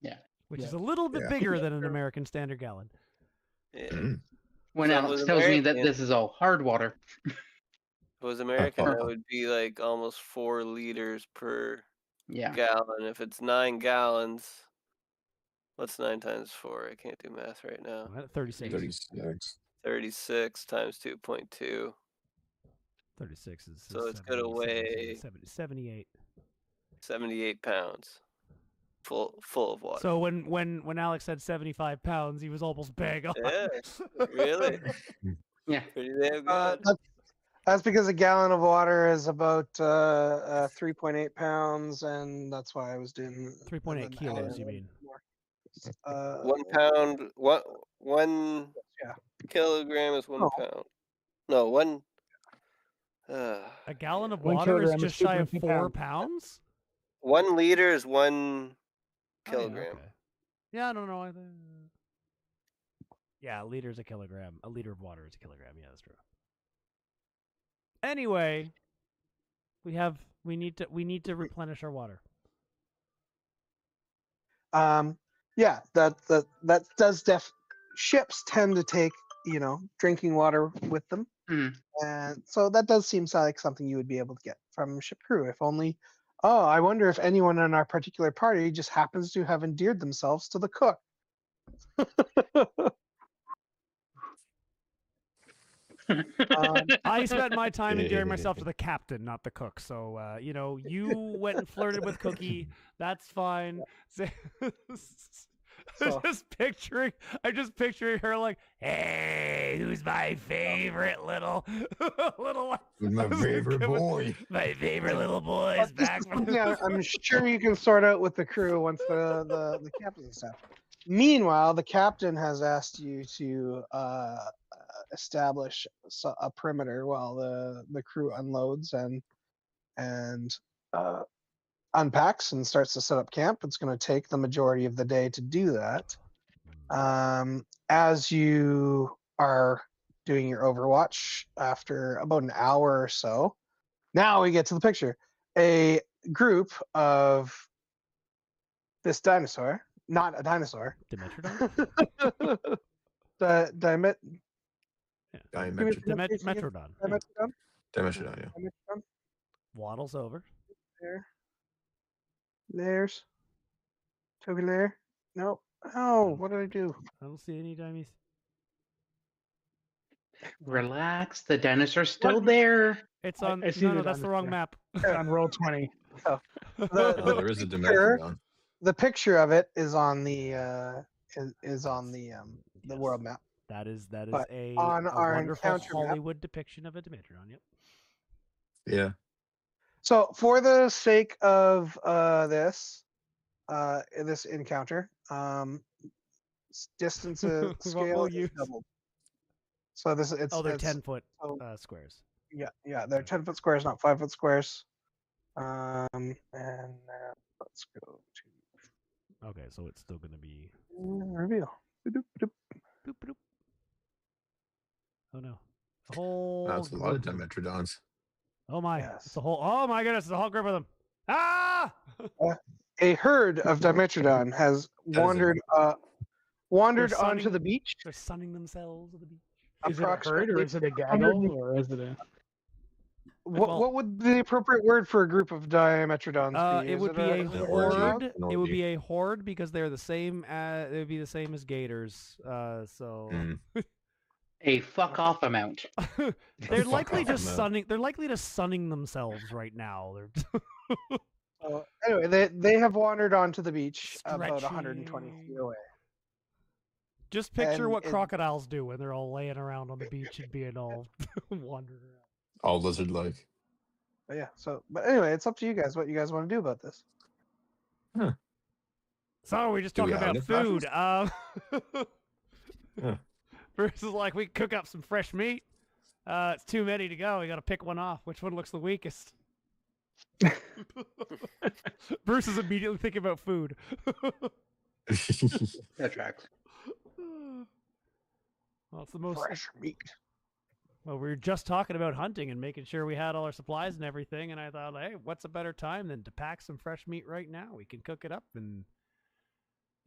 Yeah. Which Yeah. is a little bit Yeah. bigger than an American standard gallon. Yeah. When So it Alex was tells me that American. this is all hard water. If it was American, that would be like almost 4 liters per Yeah. gallon. If it's 9 gallons, what's 9 times 4? I can't do math right now. 36. 36. 36 times 2.2. 36 is So it's gonna 70, weigh 78. 78 pounds. Full of water. So when Alex said 75 pounds, he was almost bang on. Yeah, really? Yeah. Pretty damn good. That's because a gallon of water is about 3.8 pounds, and that's why I was doing 3.8 kilos, you mean? 1 pound. One Yeah. kilogram is 1 No. pound. No, one. A gallon of 1 water is kilogram is just shy of 2.2 4 pounds. pounds? 1 liter is 1 Oh, yeah, kilogram. okay. Yeah, I don't know. Yeah, a liter is a kilogram. A liter of water is a kilogram. Yeah, that's true. Anyway, we need to replenish our water. Yeah, that does ships tend to take, drinking water with them. Mm. And so that does seem like something you would be able to get from ship crew, if only. Oh, I wonder if anyone in our particular party just happens to have endeared themselves to the cook. I spent my time endearing myself to the captain, not the cook. So, you went and flirted with Cookie. That's fine. So- I'm just picturing her like, hey, who's my favorite little My favorite boy. My favorite little boy is But this back is from something I'm sure you can sort out with the crew once the captain and stuff. Meanwhile, the captain has asked you to establish a perimeter while the crew unloads and unpacks and starts to set up camp. It's going to take the majority of the day to do that. As you are doing your overwatch, after about an hour or so, now we get to the picture. A group of this dinosaur, not a dinosaur. Dimetrodon? Dimetrodon. Dimetrodon. Dimension, yeah. Dimetrodon. Waddles over. There. There's. Token there. Nope. Oh, what did I do? I don't see any dimes. Relax, the dinosaur's still What? there. It's I- on. I see No, the that's the wrong map. It's on roll 20. Oh, The there is a picture- Dimension. The picture of it is on the Yes. world map. That is But a on our wonderful encounter map- Hollywood depiction of a Dimetrodon. Yep. Yeah. So for the sake of this encounter, distance What scale will is use? doubled. So this it's Oh, they're it's, 10-foot so- squares. yeah, they're 10-foot squares, not 5-foot squares. And let's go to Okay, so it's still going to be. reveal. Boop, boop. Oh no. The whole. That's a lot of group Dimetrodons. Oh my. Yes. It's a whole. Oh my goodness! It's a whole group of them. Ah! A herd of Dimetrodon has That is a- wandered They're onto sunning- the beach. They're sunning themselves at the beach. Is it a herd or is it a 100 gaggle or is it a? What would the appropriate word for a group of Dimetrodons be? It Is would be a an orgy? horde. An It would orgy. be a horde because they're the same. It would be the same as gators. So Mm. A fuck off amount. they're Fuck likely off, just man. sunning. They're likely to sunning themselves right now. They're So anyway, they have wandered onto the beach about 120 feet Stretching. away. Just picture And what it- crocodiles do when they're all laying around on the beach and being all wandering around. All lizard-like. But yeah. But anyway, it's up to you guys what you guys want to do about this. So we're just Do we talking have about any food. Yeah. Versus like we cook up some fresh meat. It's too many to go. We got to pick one off. Which one looks the weakest? Bruce is immediately thinking about food. That tracks. Well, it's the most. Fresh meat. Well, we were just talking about hunting and making sure we had all our supplies and everything, and I thought, hey, what's a better time than to pack some fresh meat right now? We can cook it up, and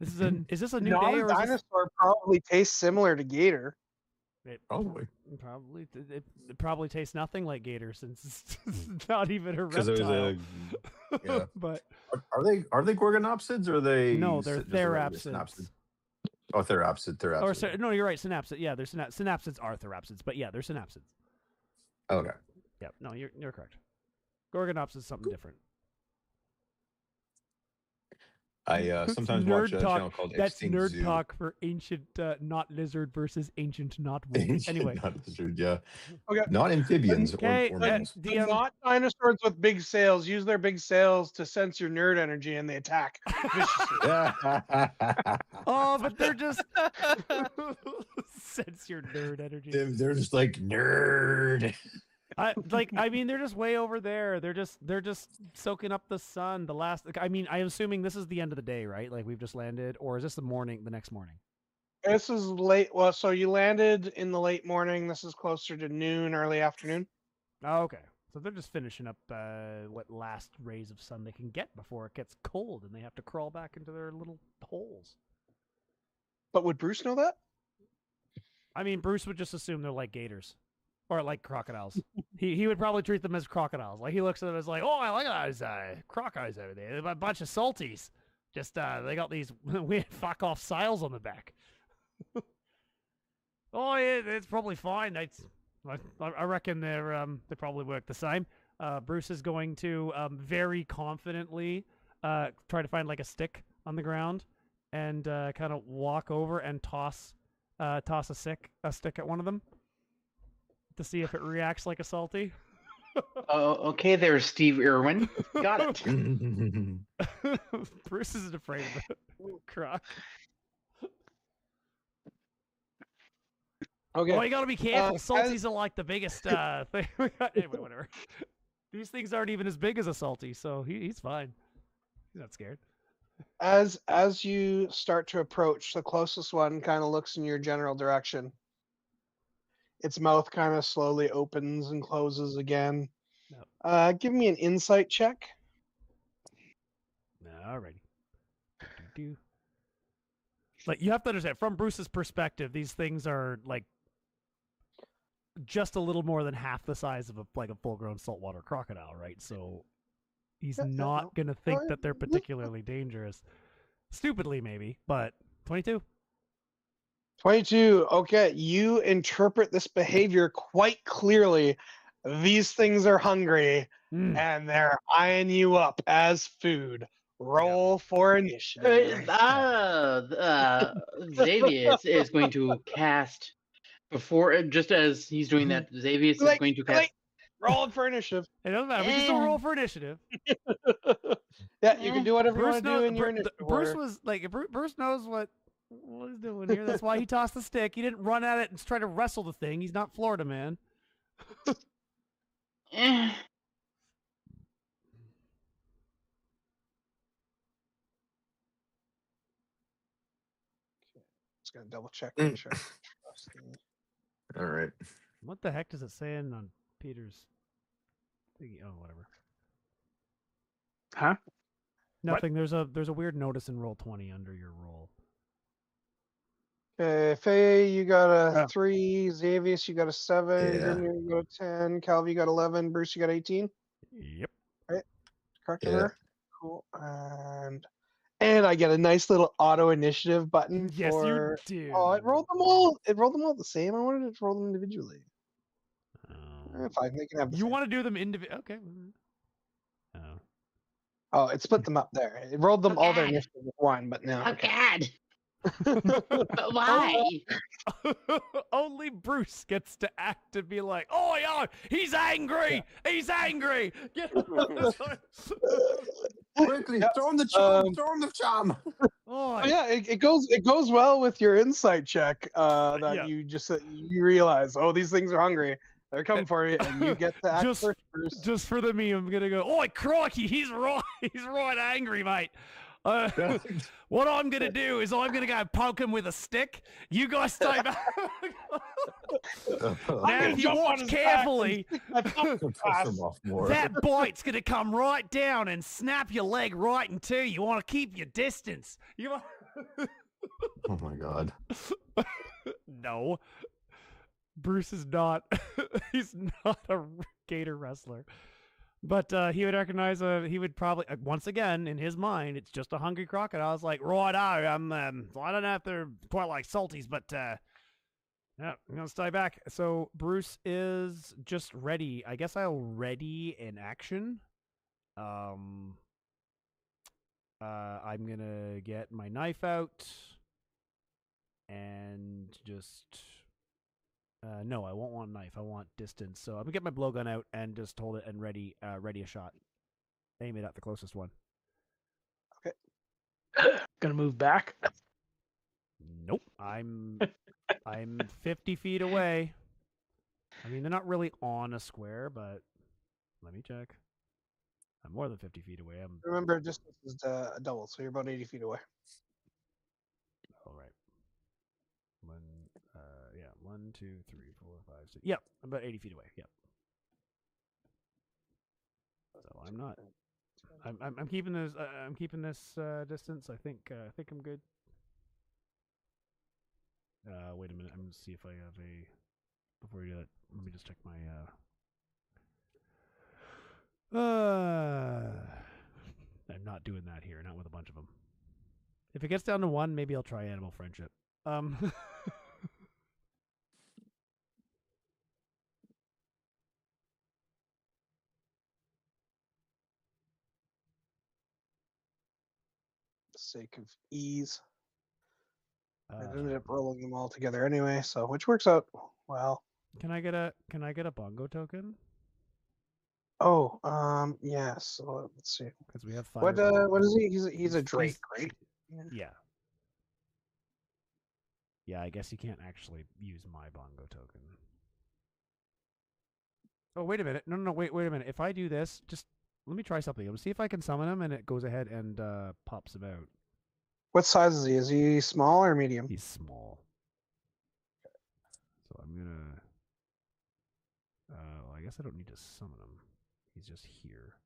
this is is this a new day or is this... Non-dinosaur probably tastes similar to gator. It Probably. probably it probably tastes nothing like gator since it's not even a Because it was reptile. yeah. But Are they Gorgonopsids or are they? no, they're just a regular therapsids. synapsid? Oh, therapsid. Therapsid. No, you're right. Synapsid. Yeah, they're synapsids are therapsids, but yeah, they're synapsids. Okay. Yeah, no, you're correct. Gorgonopsis is something different. I That's sometimes nerd watch a talk. channel called That's Extinct nerd Zoo. talk for ancient not lizard versus ancient not wolf. Anyway, Not lizard, yeah. Okay. Not amphibians Okay, or mammals. DM. Not dinosaurs with big sails. Use their big sails to sense your nerd energy and they attack viciously. Oh, but they're just sense your nerd energy. They're just like nerd. I mean, they're just way over there. They're just soaking up the sun. I mean, I'm assuming this is the end of the day, right? Like we've just landed, or is this the next morning? This is late. Well, so you landed in the late morning. This is closer to noon, early afternoon. Oh, okay. So they're just finishing up what last rays of sun they can get before it gets cold and they have to crawl back into their little holes. But would Bruce know that? I mean, Bruce would just assume they're like gators. Or like crocodiles. he would probably treat them as crocodiles. Like he looks at them as like, oh, I like those crocodiles over there. They're a bunch of salties. Just they got these weird fuck off sails on the back. Oh yeah, it's probably fine. I reckon they probably work the same. Bruce is going to very confidently try to find like a stick on the ground and kind of walk over and toss a stick at one of them to see if it reacts like a salty. Oh, okay there, Steve Irwin. Got it. Bruce isn't afraid of it. Croc. Okay. Oh, you gotta be careful. Salties are like the biggest thing. Anyway, whatever. These things aren't even as big as a salty, so he's fine. He's not scared. As you start to approach, the closest one kind of looks in your general direction. Its mouth kind of slowly opens and closes again. Nope. Give me an insight check. Alrighty. Like you have to understand, from Bruce's perspective, these things are like just a little more than half the size of a full-grown saltwater crocodile, right? So he's not gonna think that they're particularly dangerous. Stupidly, maybe, but 22. 22. Okay, you interpret this behavior quite clearly. These things are hungry, and they're eyeing you up as food. Roll for initiative. Xavius is going to cast before, just as he's doing that. Xavius is going to cast. Roll for initiative. It doesn't matter. We can still roll for initiative. Yeah, you can do whatever you Bruce want to do in your initiative. Bruce was like, Bruce knows what he's doing here. That's why he tossed the stick. He didn't run at it and try to wrestle the thing. He's not Florida man. Just gonna double check. Make sure. All right. What the heck does it say on Peter's thingy? Oh, whatever. Huh? Nothing. What? There's a weird notice in roll 20 under your roll. Okay, Faye, you got a 3. Xavius, you got a 7. Yeah. Grimnir, you got a 10. Calva, you got 11. Bruce, you got 18. Yep. Right. Correct Yeah. there. Cool. And I get a nice little auto initiative button. Yes, for... you do. Oh, it rolled them all. It rolled them all the same. I wanted it to roll them individually. Fine, they can have. You want to do them individually? Okay. Oh. Oh, it split them up there. It rolled them all their initiative with one, but now. Oh God. But why? Only Bruce gets to act to be like, oh yeah, he's angry. Yeah. He's angry. Get Quickly, throw him the charm. Throw him the charm. Oh, yeah, it goes well with your insight check. That you realize, oh, these things are hungry. They're coming for you, and you get to act first, Bruce. Just for the meme, I'm gonna go. Oh, crikey, he's right. He's right angry, mate. What I'm gonna do is I'm gonna go poke him with a stick. You guys stay back. Now, if you watch carefully, that bite's gonna come right down and snap your leg right in two. You want to keep your distance. Oh my God. No, Bruce is not. He's not a gator wrestler. But he would recognize. He would probably once again in his mind, it's just a hungry crocodile. I was like, right, I don't know if they're quite like salties, but yeah, I'm gonna stay back. So Bruce is just ready. I guess I'll ready in action. I'm gonna get my knife out and just. No, I won't want knife. I want distance. So I'm gonna get my blowgun out and just hold it and ready a shot. Aim it at the closest one. Okay. Gonna move back. Nope. I'm 50 feet away. I mean, they're not really on a square, but let me check. I'm more than 50 feet away. Remember, distance is a double, so you're about 80 feet away. All right. 1, 2, 3, 4, 5, 6. Yep, about 80 feet away. Yep. So I'm not. I'm keeping this. I'm keeping this distance. I think I'm good. Wait a minute. I'm gonna see if I have a. Before we do that, let me just check my. I'm not doing that here. Not with a bunch of them. If it gets down to 1, maybe I'll try animal friendship. Sake of ease. I Uh, ended up rolling them all together anyway, so which works out well. Can I get a bongo token? Oh, yes. So let's see. Because we have 5. What is he? He's a drake, right? Yeah. Yeah, I guess you can't actually use my bongo token. Oh, wait a minute. No, wait a minute. If I do this, just let me try something. Let's see if I can summon him and it goes ahead and pops him out. What size is he? Is he small or medium? He's small. So I'm gonna. Well, I guess I don't need to summon him. He's just here.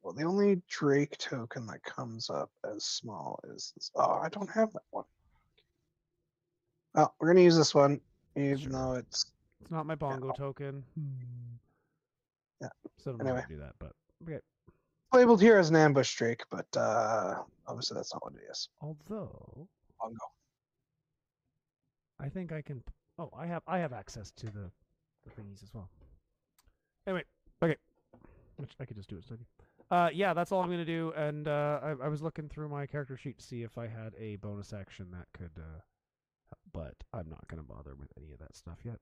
Well, the only Drake token that comes up as small is this. Oh, I don't have that one. Oh, we're gonna use this one, even though it's not my bongo token. Yeah. So I don't know how to do that, but okay. Labeled here as an ambush Drake, but obviously that's not what it is. Although Bongo. I think I can. Oh, I have access to the thingies as well. Anyway, okay. Which I could just do it. Yeah, that's all I'm gonna do. And I was looking through my character sheet to see if I had a bonus action that could. But I'm not gonna bother with any of that stuff yet.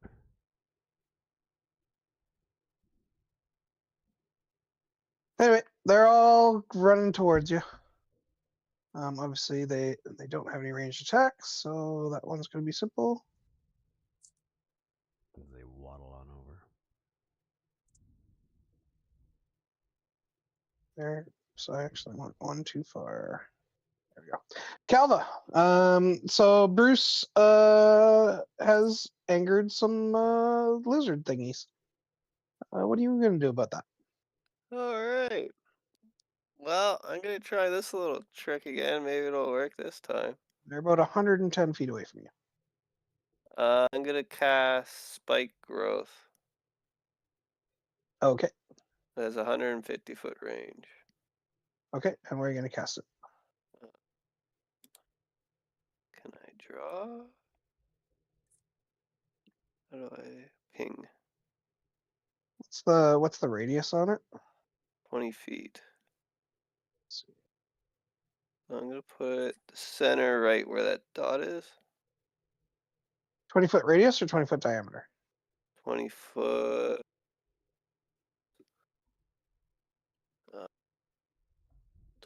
Anyway, they're all running towards you. Obviously they don't have any ranged attacks, so that one's gonna be simple. They waddle on over. There. So I actually went one too far. There we go. Calva. So Bruce has angered some lizard thingies. What are you gonna do about that? All right. Well, I'm gonna try this little trick again. Maybe it'll work this time. They're about 110 feet away from you. I'm gonna cast Spike Growth. Okay. It has 150-foot range. Okay, and where are you gonna cast it? Can I draw? How do I ping? What's the radius on it? 20 feet. Let's see. I'm gonna put it center right where that dot is. 20-foot radius or 20-foot diameter? 20 foot.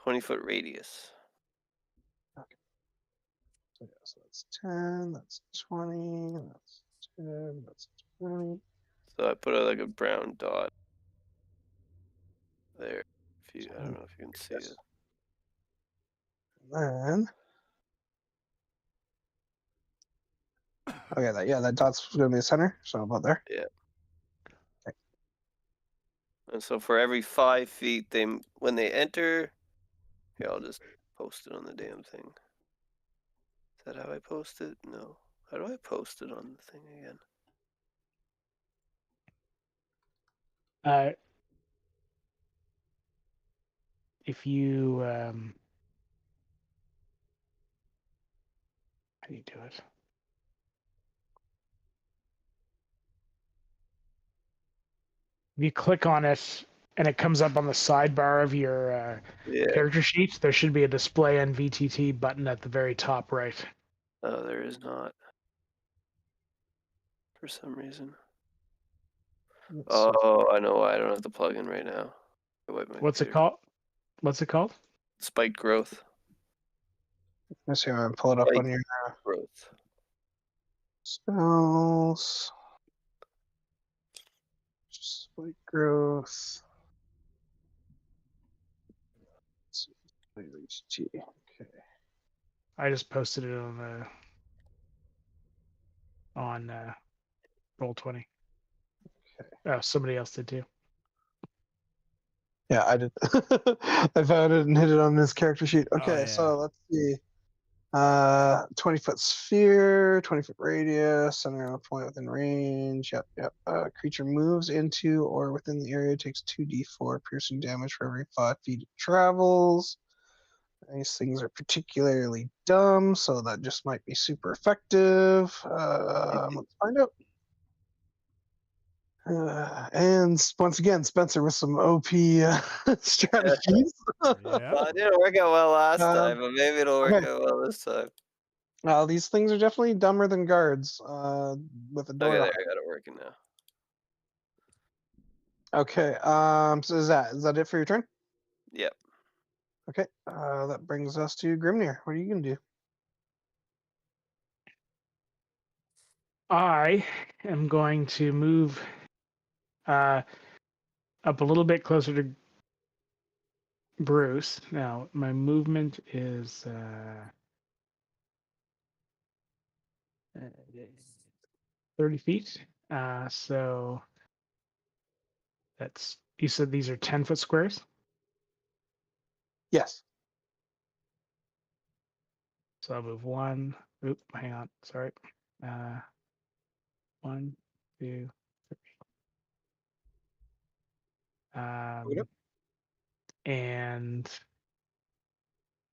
20-foot radius. Okay. So, yeah, so that's 10, that's 20, that's 10, that's 20. So I put like a brown dot there. I don't know if you can see it. And then, okay, that dot's gonna be the center, so about there. Yeah. Okay. And so for every 5 feet, when they enter, here I'll just post it on the damn thing. Is that how I post it? No. How do I post it on the thing again? If you how do you do it? If you click on it and it comes up on the sidebar of your character sheet, there should be a display and VTT button at the very top right. Oh, there is not. For some reason. Oh, I know why I don't have the plugin right now. What's it called? What's it called? Spike Growth. Let's see, I'm gonna pull it up on your Growth. spells. Spike growth. Okay. I just posted it on Roll20. Okay. Oh, somebody else did too. Yeah, I did. I found it and hit it on this character sheet. Okay, yeah. so let's see. 20-foot sphere, 20-foot radius, center on a point within range. Yep. Creature moves into or within the area, takes 2d4 piercing damage for every 5 feet it travels. These things are particularly dumb, so that just might be super effective. Let's find out. And once again, Spencer with some OP strategies. Yep. Well, it didn't work out well last time, but maybe it'll work okay. out well this time. These things are definitely dumber than guards with a door. Okay, there, I got it working now. Okay. So is that it for your turn? Yep. Okay. That brings us to Grimnir. What are you gonna do? I am going to move up a little bit closer to Bruce. Now, my movement is 30 feet. So that's, you said these are 10-foot squares? Yes. So I'll move one. Oop, hang on. Sorry. 1, 2, 3. And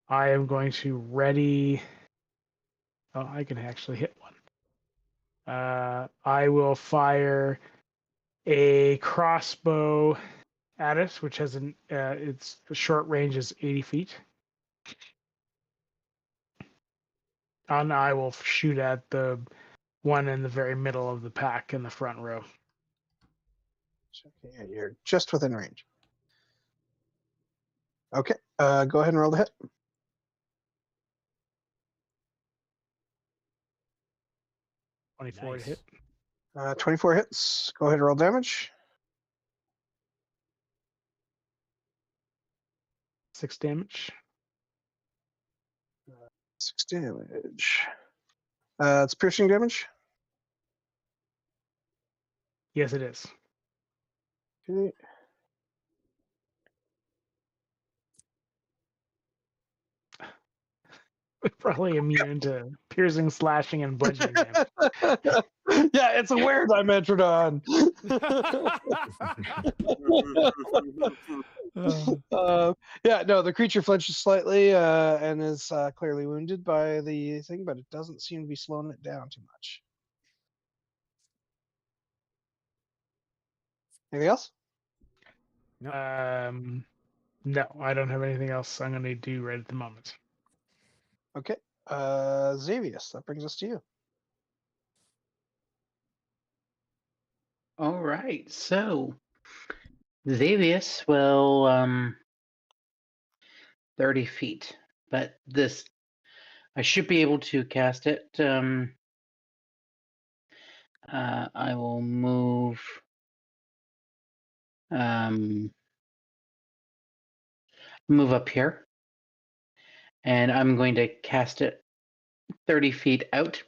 I am going to ready. Oh, I can actually hit one. I will fire a crossbow at it, which has its short range is 80 feet. And I will shoot at the one in the very middle of the pack in the front row. Okay, you're just within range. Okay. Go ahead and roll the hit. 24 Nice. to hit. 24 hits. Go ahead and roll damage. 6 damage. 6 damage. It's piercing damage. Yes, it is. Okay. Probably immune to piercing, slashing, and bludgeoning damage. Yeah, it's a weird Dimetrodon. Yeah, no, the creature flinches slightly and is clearly wounded by the thing, but it doesn't seem to be slowing it down too much. Anything else? No. No, I don't have anything else I'm going to do right at the moment. Okay. Xavius, that brings us to you. All right, so Xavius will 30 feet, but this I should be able to cast it. I will move move up here, and I'm going to cast it 30 feet out,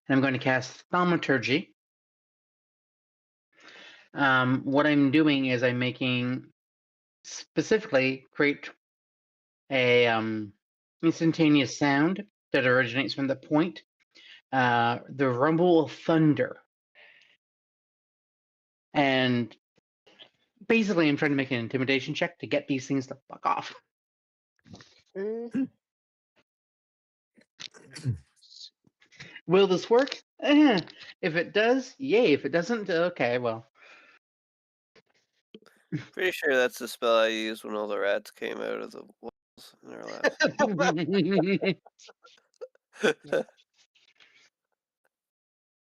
and I'm going to cast Thaumaturgy. What I'm doing is I'm making specifically create a instantaneous sound that originates from the point, the rumble of thunder, and basically I'm trying to make an intimidation check to get these things to fuck off. Okay. Will this work? If it does, yay. If it doesn't, okay, well. Pretty sure that's the spell I used when all the rats came out of the walls in our last.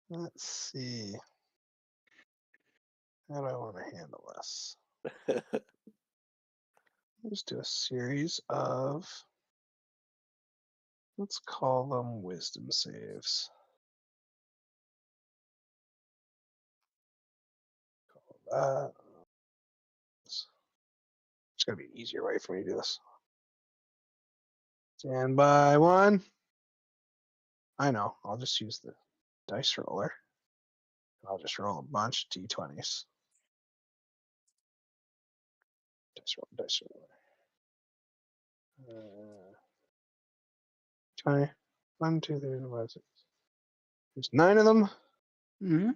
Let's see. How do I want to handle this? Let's do a series of, let's call them wisdom saves. It's going to be an easier way for me to do this. Stand by 1. I know. I'll just use the dice roller. I'll just roll a bunch of d20s. Dice roller. 20. 1, 2, 3, 4, 5, 6. There's 9 of them. Hmm.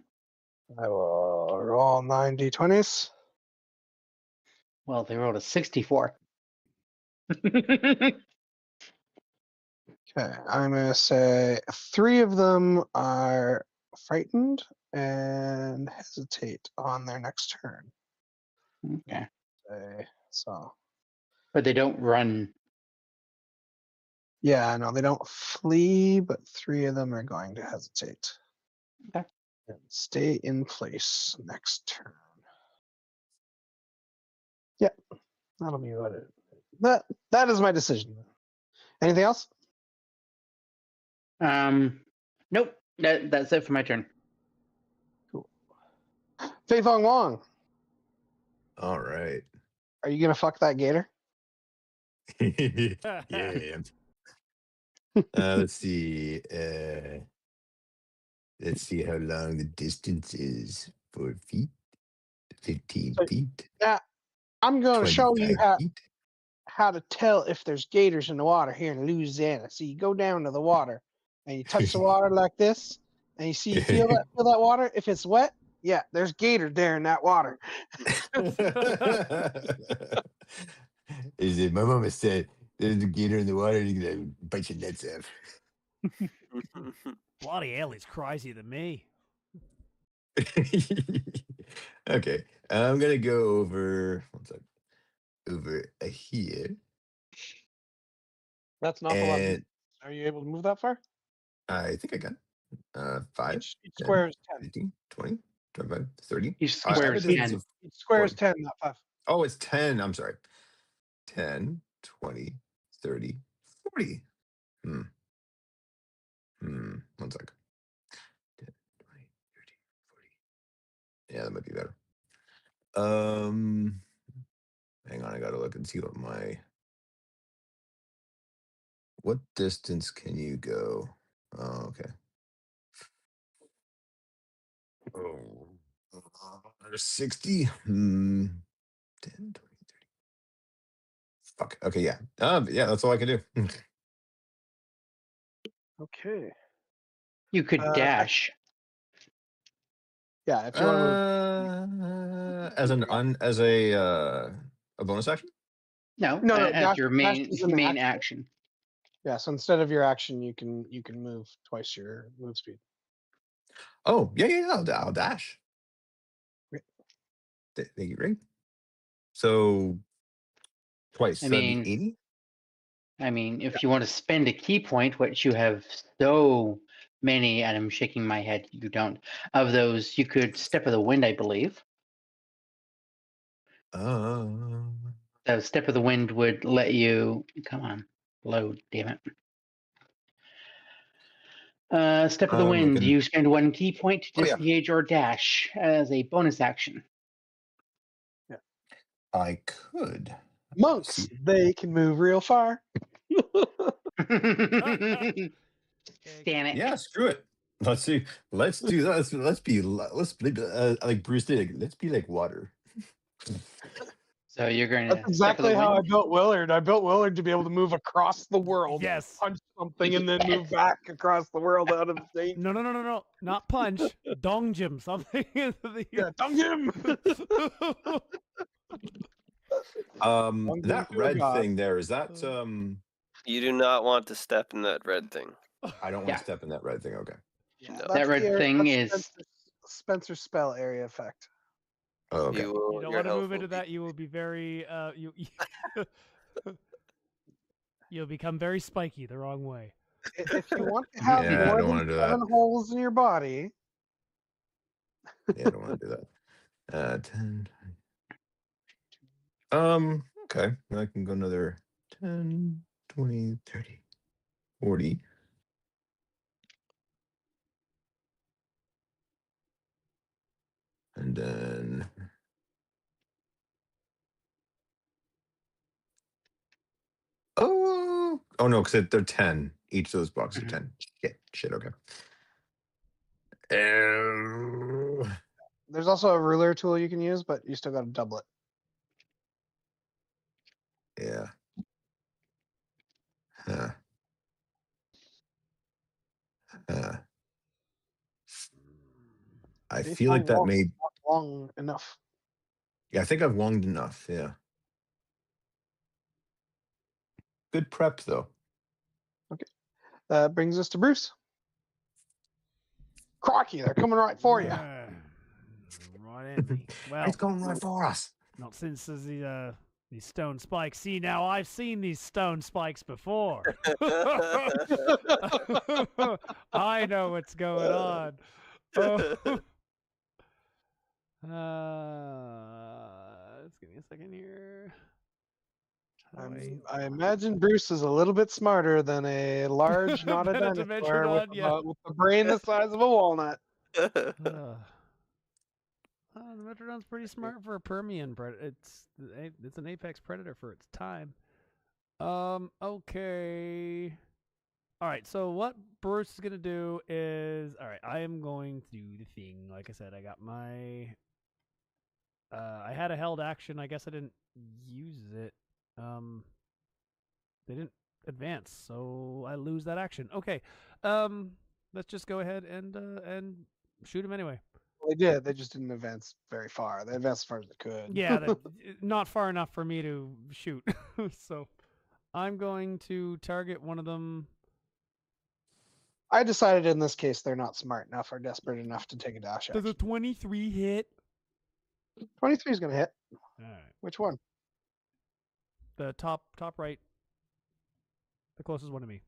I will roll 9 d20s. Well, they rolled a 64. Okay, I'm going to say 3 of them are frightened and hesitate on their next turn. Okay. So, But they don't run. yeah, no, they don't flee, but 3 of them are going to hesitate. Okay. And stay in place next turn. Yeah, that'll be what it. That is my decision. Anything else? Nope. That's it for my turn. Cool. Fong Wong, All right. are you gonna fuck that gator? Yeah. Let's see. Let's see how long the distance is. 4 feet, 15 So, feet, yeah, I'm gonna show you 25 feet. how to tell if there's gators in the water here in Louisiana. So you go down to the water and you touch the water like this, and you see feel that water. If it's wet, yeah, there's gator there in that water. Is it? My mama said there's a gator in the water. You're gonna bite your nuts off. Bloody hell, he's crazier than me. Okay, I'm gonna go over. One sec. Over here, That's an awful lot. and Are you able to move that far? I think I got 5, Each 10, square is 10. 15, 20, 25, 30. Each I square have a is distance 10. of Each square is 40. 10, not 5. Oh, it's 10. I'm sorry. 10, 20, 30, 40. One sec. 10, 20, 30, 40. Yeah, that might be better. Hang on, I gotta look and see what distance can you go? Oh, okay. Oh, 60. 10, 20, 30. Fuck. Okay, yeah. Yeah, that's all I can do. Okay. You could dash. Yeah, if you want to move. As a bonus action? No, No, as dash, your dash main is an main action. action. Yeah, so instead of your action, you can move twice your move speed. Oh, yeah. I'll dash. Great. Thank you, Ray. So twice. I So that'd be mean, 80. if you want to spend a key point, which you have so many, and I'm shaking my head, you don't. Of those, you could Step of the Wind, I believe. So Step of the Wind would let you. Come on, load, damn it. Step of the I'm Wind, looking. you spend 1 key point to Oh, yeah. disengage or dash as a bonus action. Yeah. I could. Monks, See. they can move real far. Damn it. Yeah, screw it. Let's see. Let's do that. Let's be like Bruce did. Let's be like water. So you're going That's to Step of the exactly how I Wind? built Willard. I built Willard to be able to move across the world, Yes. punch something, and then move back across the world out of danger. No. Not punch. Dongjim something. Yeah, dunk him. That red thing there, is that You do not want to step in that red thing. I don't want Yeah. to step in that red thing. Okay. Yeah, No. That red thing is. Spencer's spell area effect. Oh, okay. You don't want to move into that. You will be very you'll become very spiky the wrong way. If you want to have Yeah, I more don't than wanna do 7 that. holes in your body, Yeah, I don't want to do that. 10. Okay. I can go another 10, 20, 30, 40. And then Oh no, because they're 10. Each of those boxes are Mhm. 10. Shit. Okay. Oh, There's also a ruler tool you can use, but you still got to double it. yeah. Huh. Huh. I Maybe feel like that Wong may. not long enough. Yeah, I think I've wonged enough. Yeah. Good prep though. That brings us to Bruce. Crocky, they're coming right for you. Right at me. Well, It's going right for us. not since there's these stone spikes. See, now I've seen these stone spikes before. I know what's going on. Let's give me a second here. How do I imagine Bruce is a little bit smarter than a large, not a Than a dinosaur Dimetrodon, yeah. with a brain the size of a walnut. The Metrodon's pretty smart for a Permian predator. It's an apex predator for its time. Okay. All right. So what Bruce is gonna do is, all right. I am going to do the thing. Like I said, I got my. I had a held action. I guess I didn't use it. They didn't advance, so I lose that action. Okay. Let's just go ahead and shoot him anyway. Well, they did. They just didn't advance very far. They advanced as far as they could. Yeah, not far enough for me to shoot. So I'm going to target one of them. I decided in this case they're not smart enough or desperate enough to take a dash Does a action. 23 hit? 23 is going to hit. All right. Which one? The top right. The closest one to me.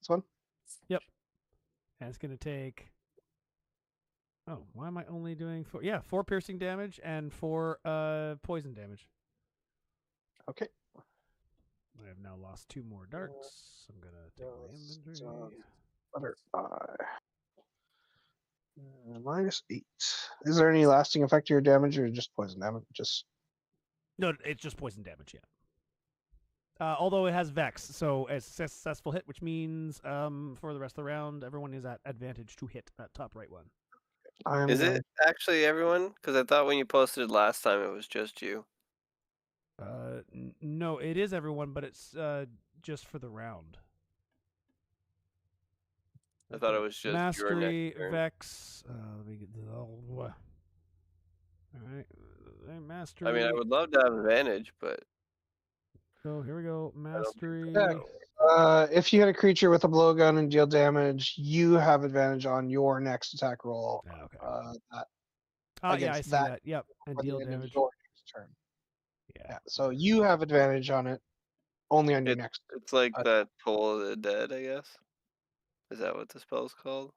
This one? Yep. And it's going to take... Oh, why am I only doing 4? Yeah, 4 piercing damage and 4 poison damage. Okay. I have now lost 2 more darts. I'm going to take my inventory. Letter I. -8. Is there any lasting effect to your damage or just poison damage? Just No, it's just poison damage, yeah. Although it has Vex, so a successful hit, which means for the rest of the round, everyone is at advantage to hit that top right one. Is it actually everyone? Because I thought when you posted it last time, it was just you. No, it is everyone, but it's just for the round. I thought it was just Mastery, your next turn. Vex. Let me get all right. Mastery. I mean, I would love to have advantage, but So here we go. Mastery. if you hit a creature with a blowgun and deal damage, you have advantage on your next attack roll. Okay. Yeah, I see that. Yep. And deal damage. Your next turn. Yeah. So you have advantage on it only on your next. it's like that Toll of the Dead, I guess. Is that what the spell's called?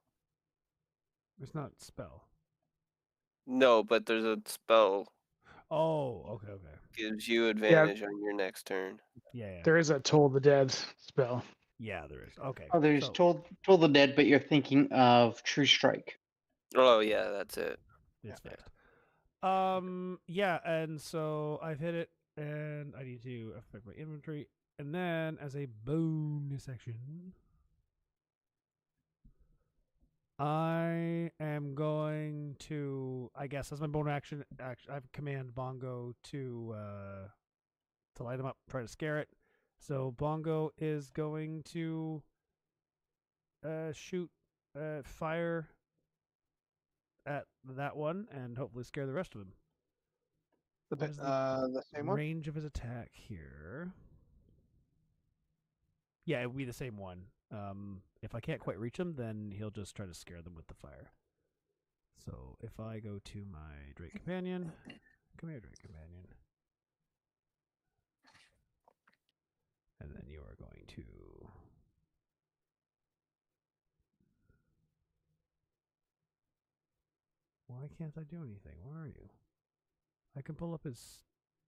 It's not spell. No, but there's a spell Oh, okay. gives you advantage on your next turn. Yeah. There is a Toll the Dead spell. Yeah, there is. Okay. Oh, there's Toll the Dead, but you're thinking of True Strike. Oh yeah, that's it. It's fixed. Yeah, and so I've hit it, and I need to affect my inventory, and then as a bonus action, I am going to, I guess, as my bonus action, I have command Bongo to light him up, try to scare it. So Bongo is going to shoot fire at that one and hopefully scare the rest of them. The same one? Range of his attack here. Yeah, it would be the same one. If I can't quite reach him, then he'll just try to scare them with the fire. So if I go to my Drake Companion, come here, Drake Companion. And then you are going to... Why can't I do anything? Where are you? I can pull up his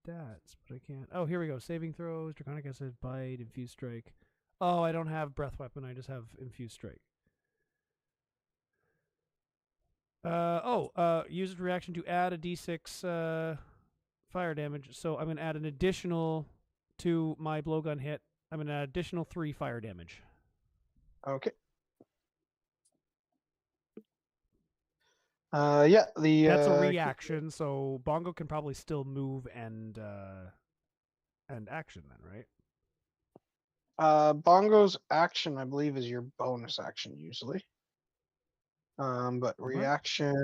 stats, but I can't. Oh, here we go. Saving throws, Draconic Acid, Bite, Infused Strike. Oh, I don't have Breath Weapon. I just have Infused Strike. Use its reaction to add a d6 fire damage. So I'm going to add an additional to my blowgun hit I'm an additional 3 fire damage. Okay. Yeah, the That's a reaction, so Bongo can probably still move and action then, right? Bongo's action, I believe, is your bonus action usually. But reaction,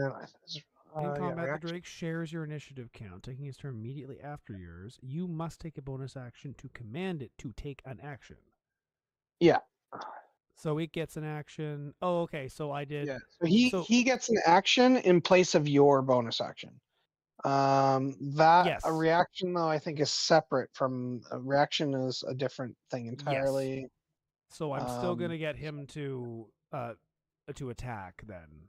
In combat, the reaction. Drake shares your initiative count, taking his turn immediately after yours. You must take a bonus action to command it to take an action. Yeah. So it gets an action. Oh, okay. So I did. Yeah. So he gets an action in place of your bonus action. That Yes. a reaction though I think is separate from a reaction is a different thing entirely. Yes. So I'm still gonna get him to attack then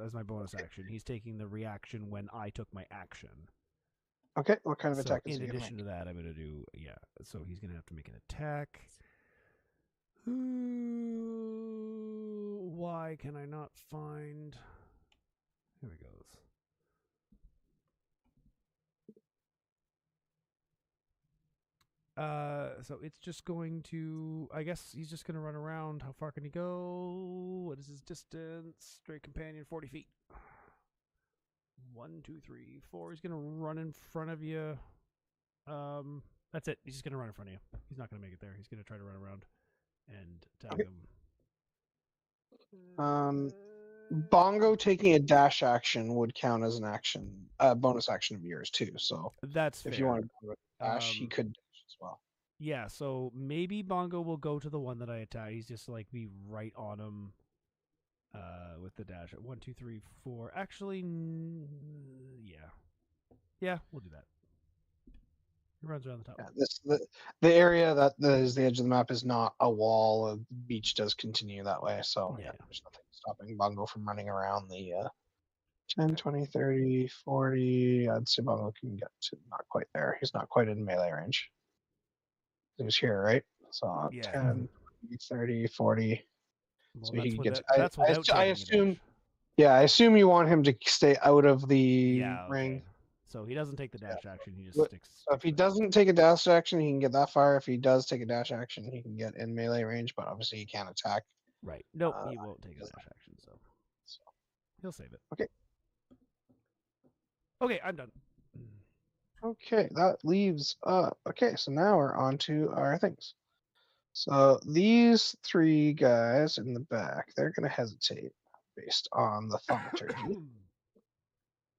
as my bonus action. He's taking the reaction when I took my action. Okay, what kind of So attack is in he gonna addition make? to that, I'm gonna do So he's gonna have to make an attack. Why can I not find? Here he goes. So it's just going to. I guess he's just gonna run around. How far can he go? What is his distance? Straight companion, 40 feet. 1, 2, 3, 4. He's gonna run in front of you. That's it. He's just gonna run in front of you. He's not gonna make it there. He's gonna try to run around and tag him. Bongo taking a dash action would count as an action, bonus action of yours too. So that's if fair. you want to go with dash, he could dash as well. Yeah, so maybe Bongo will go to the one that I attack. He's just like be right on him with the dash. 1, 2, 3, 4. Actually, yeah, we'll do that. He runs around the top. Yeah, the area that is the edge of the map is not a wall. The beach does continue that way, so Yeah. there's nothing stopping Bongo from running around the 10, 20, 30, 40. I'd say Bongo can get to not quite there. He's not quite in melee range. He's here, right? So Yeah. 10, 30, 40. Well, So he can get. that's without I taking a assume. dash. Yeah, I assume you want him to stay out of the ring. Okay. So he doesn't take the dash action. He just But- sticks. So if he doesn't take a dash action, he can get that far. If he does take a dash action, he can get in melee range, but obviously he can't attack. Right. Nope, he won't take a dash action, so he'll save it. Okay. Okay, I'm done. Okay, that leaves okay, so now we're on to our things. So these 3 guys in the back, they're gonna hesitate based on the thaumaturgy.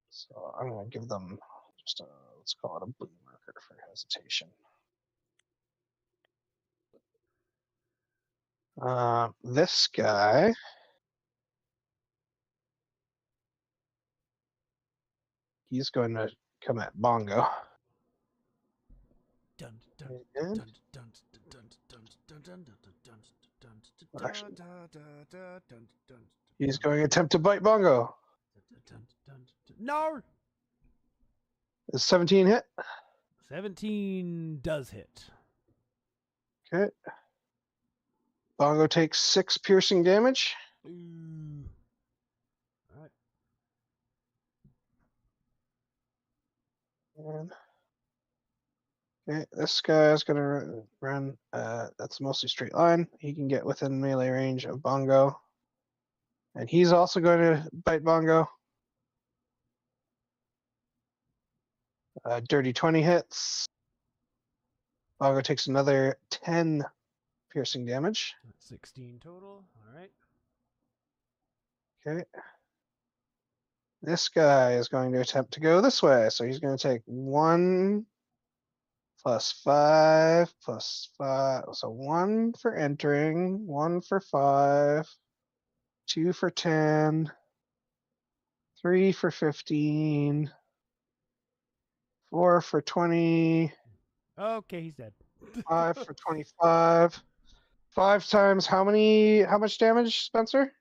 So I'm gonna give them just let's call it a blue marker for hesitation. This guy, he's going to come at Bongo. Actually, he's going to attempt to bite Bongo. No! Is 17 hit? 17 does hit. Okay. Bongo takes 6 piercing damage. Alright. And okay, this guy is gonna run. That's mostly straight line. He can get within melee range of Bongo, and he's also going to bite Bongo. Dirty 20 hits. Bongo takes another 10 piercing damage. 16 total. Alright. Okay. This guy is going to attempt to go this way, so he's going to take 1 plus 5 plus 5. So 1 for entering, 1 for 5, 2 for 10, 3 for 15, 4 for 20, Okay, he's dead. 5 for 25. 5 times how much damage, Spencer?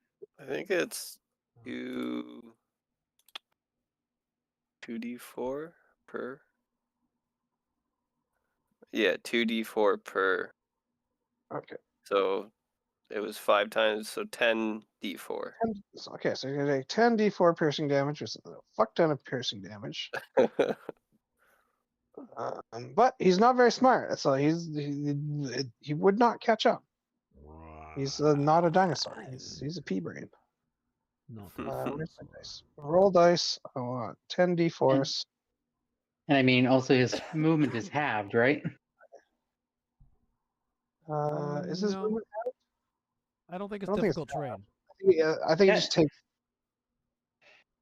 I think it's 2d4 per. Yeah, 2d4 per. Okay. So it was 5 times, so 10d4. Okay, so you're gonna take 10 d4 piercing damage, which is a fuck ton of piercing damage. But he's not very smart, so he would not catch up. He's not a dinosaur. He's a pea brain. Not Where's my dice? Roll dice. I want 10 d4s. And I mean, also his movement is halved, right? Is his No. movement? I don't think it's I don't think it's difficult terrain. I think it just takes.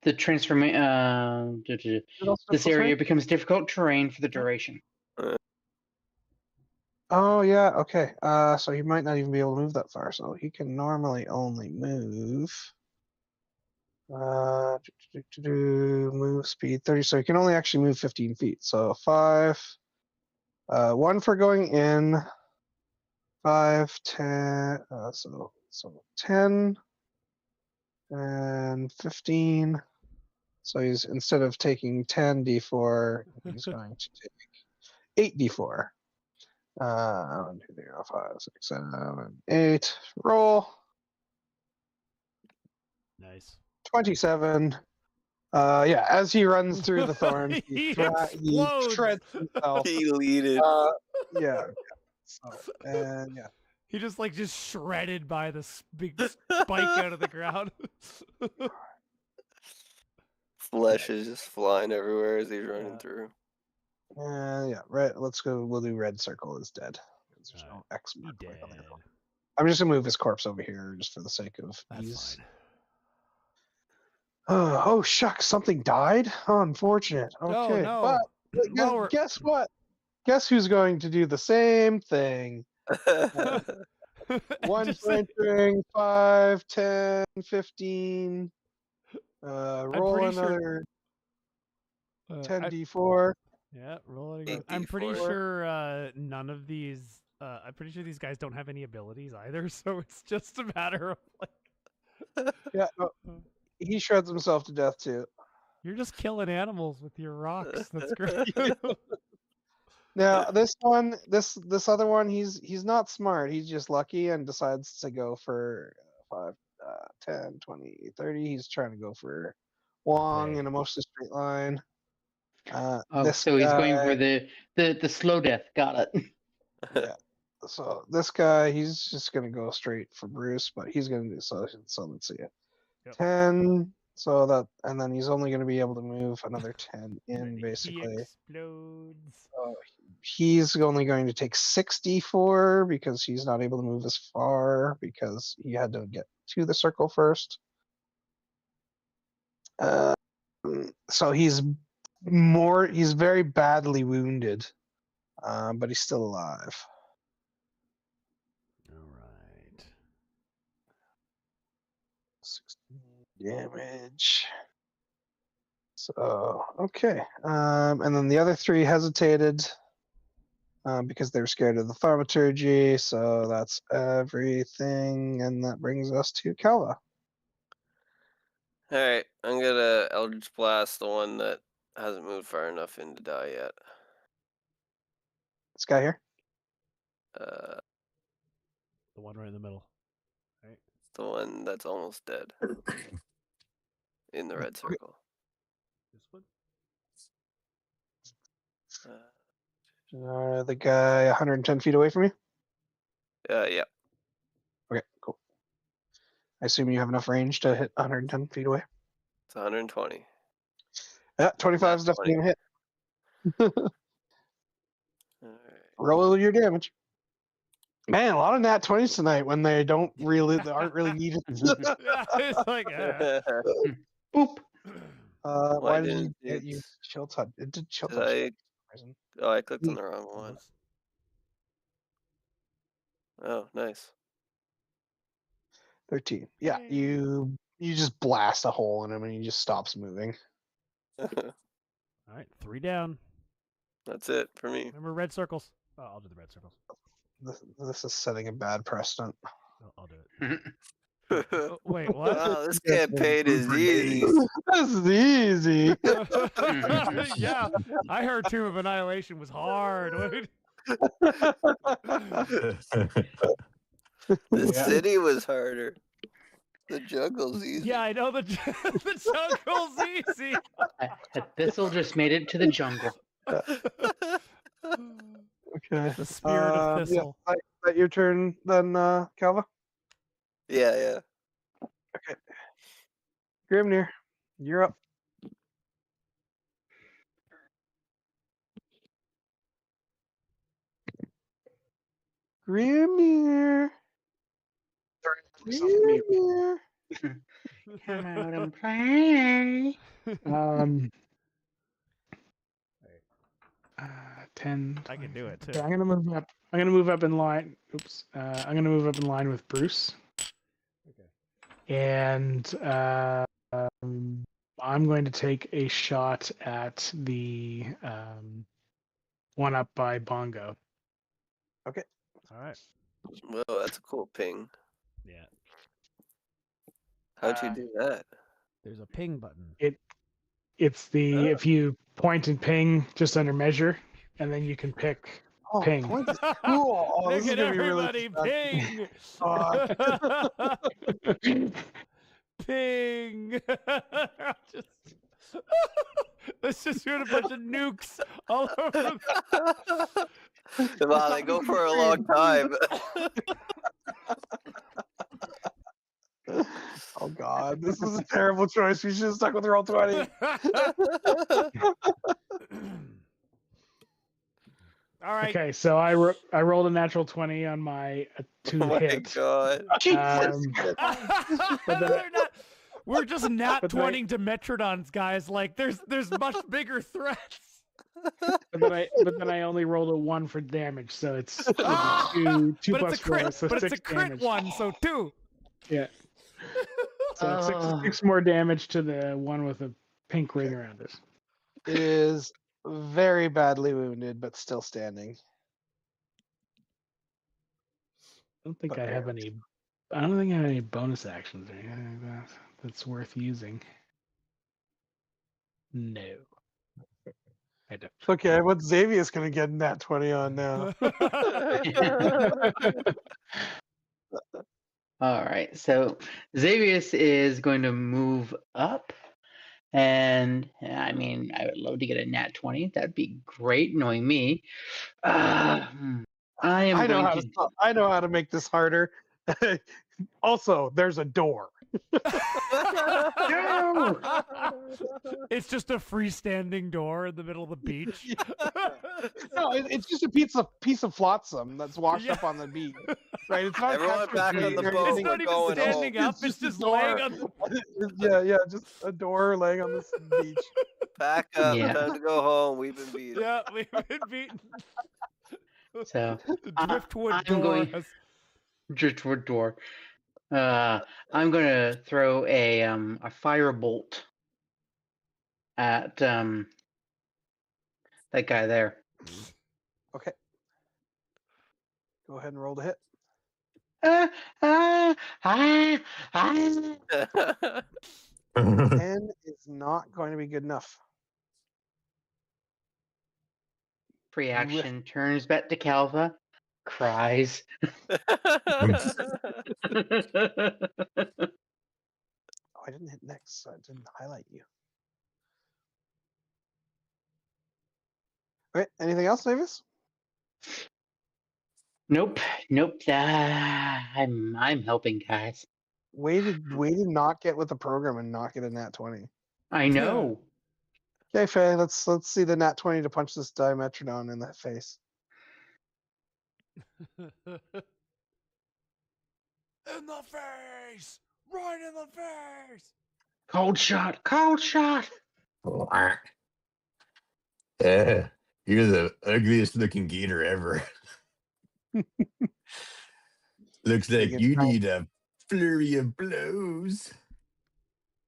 The transformation. This area becomes difficult terrain for the duration. Oh yeah, okay. So he might not even be able to move that far. So he can normally only move. Move speed 30. So he can only actually move 15 feet. So 5. 1 for going in. 5, 10. So 10 and 15. So he's instead of taking 10 d4, he's going to take 8 d4. 1, 2, 3, 4, 5, 6, 7, 8. Roll. Nice. 27. Yeah, as he runs through the thorns, He he explodes. shreds himself. Deleted. Yeah. So, and yeah. He just shredded by this big spike out of the ground. Flesh is just flying everywhere as he's running Yeah. through. Yeah, red. Let's go. We'll do red circle is dead. 'Cause there's no X He mark dead. on there. I'm just gonna move his corpse over here just for the sake of ease. That's fine. Oh shucks, something died. Oh, unfortunate. Okay, no. but Lower. guess what? Guess who's going to do the same thing? One Just- for entering, 5, 10, 15. Roll pretty sure- another 10 I- d4. Yeah, roll it again. I'm pretty 8d4. sure none of these. I'm pretty sure these guys don't have any abilities either. So it's just a matter of Yeah, no, he shreds himself to death too. you're just killing animals with your rocks. That's great. Now this one, this other one, he's not smart. He's just lucky and decides to go for 5, 10, 20, 30. He's trying to go for Wong Okay. in a mostly straight line. Oh, This so he's going guy- for the slow death. Got it. Yeah. So this guy, he's just gonna go straight for Bruce, but he's gonna do so. Let's see it. Yep. 10. So that, and then he's only gonna be able to move another 10 in He basically. explodes. He's only going to take 64 because he's not able to move as far because he had to get to the circle first. So he's very badly wounded, but he's still alive. All right. 16 damage. So okay, and then the other 3 hesitated because they were scared of the thaumaturgy. So that's everything, and that brings us to Calva. Alright, I'm gonna Eldritch Blast the one that hasn't moved far enough in to die yet. This guy here. The The one right in the middle. Right. one that's almost dead. In the red circle. This one. Uh, The guy 110 feet away from you. yeah. Okay, cool. I assume you have enough range to hit 110 feet away. It's 120. Yeah, 25 is Nat definitely gonna hit. Alright. Roll your damage. Man, a lot of nat 20s tonight when they aren't really needed. Yeah, it's like Boop. Why Why did you didn't get it- you chill touch? It did chill Did touch. I? for some reason. Oh, I clicked on the wrong one. Oh, nice. 13. Yeah, you just blast a hole in him and he just stops moving. All right, 3 down. That's it for me. Remember red circles. Oh, I'll do the red circles. This is setting a bad precedent. I'll do it. Oh, wait, what? Wow, this campaign is easy. This is easy. Yeah, I heard Tomb of Annihilation was hard. The Yeah. city was harder. The jungle's easy. Yeah, I know the jungle's easy. This'll just made it to the jungle. Okay. The spirit of Yeah, Thistle. that your turn then, Calva? Yeah. Okay. Grimnir, you're up. Grimnir. Grimnir. Come out and play. 10. I can do it, too. Okay, I'm gonna move up. I'm gonna move up in line. Oops. I'm gonna move up in line with Bruce. Okay. And I'm going to take a shot at the one up by Bongo. Okay. All right. Whoa, that's a cool ping. Yeah. How'd you do that? There's a ping button. It's the Oh. if you point and ping just under measure, and then you can pick Oh, ping. point is cool. Oh, Look this is at gonna be really everybody distracting. ping! Ping! Just... Let's just shoot a bunch of nukes all over. Wow, they go for a long time. Oh God, this is a terrible choice. We should have stuck with roll 20. All right. Okay, so I rolled a natural 20 on my two Oh my hit. god. But then They're not- we're just not but then I- 20 to Metrodons, guys. Like, there's much bigger threats. but then I only rolled a 1 for damage, so it's two But plus it's a crit. 4, so But it's 6 a crit damage. one, so 2. Yeah. So it's six more damage to the one with a pink ring around it. It is very badly wounded, but still standing. I don't think But I have any. I don't think I have any bonus actions or anything like that that's worth using. No. I don't. Okay, what's Xavius gonna get in that 20 on now? All right, so Xavius is going to move up, and I mean, I would love to get a nat 20. That'd be great, knowing me. I am I know going how to. I know how to make this harder. Also, there's a door. No! It's just a freestanding door in the middle of the beach. No, it's just a piece of flotsam that's washed up on the beach. Right? It's not Everyone attached to a back on crane the or boat. It's anything. not We're even going standing home. up. It's It's just a laying door. on. Yeah, just a door laying on this beach. Back up. Yeah. Time to go home. We've been beat. Yeah, we've been beaten. So The driftwood I'm door going- has. driftwood door. I'm going to throw a firebolt at that guy there. Okay. Go ahead and roll the hit. Ah, ah, ah, ah. 10 is not going to be good enough. Free action turns back to Calva, cries. Oh, I didn't hit next, so I didn't highlight you. Okay, anything else, Davis? Nope. I'm helping, guys. Way to not get with the program and not get a nat 20. I know. Okay, Faye, let's see the nat 20 to punch this Dimetrodon in the face. In the face! Right in the face! Cold shot. Cold shot. Yeah, you're the ugliest looking gator ever. Looks like Take it you out. need a flurry of blows.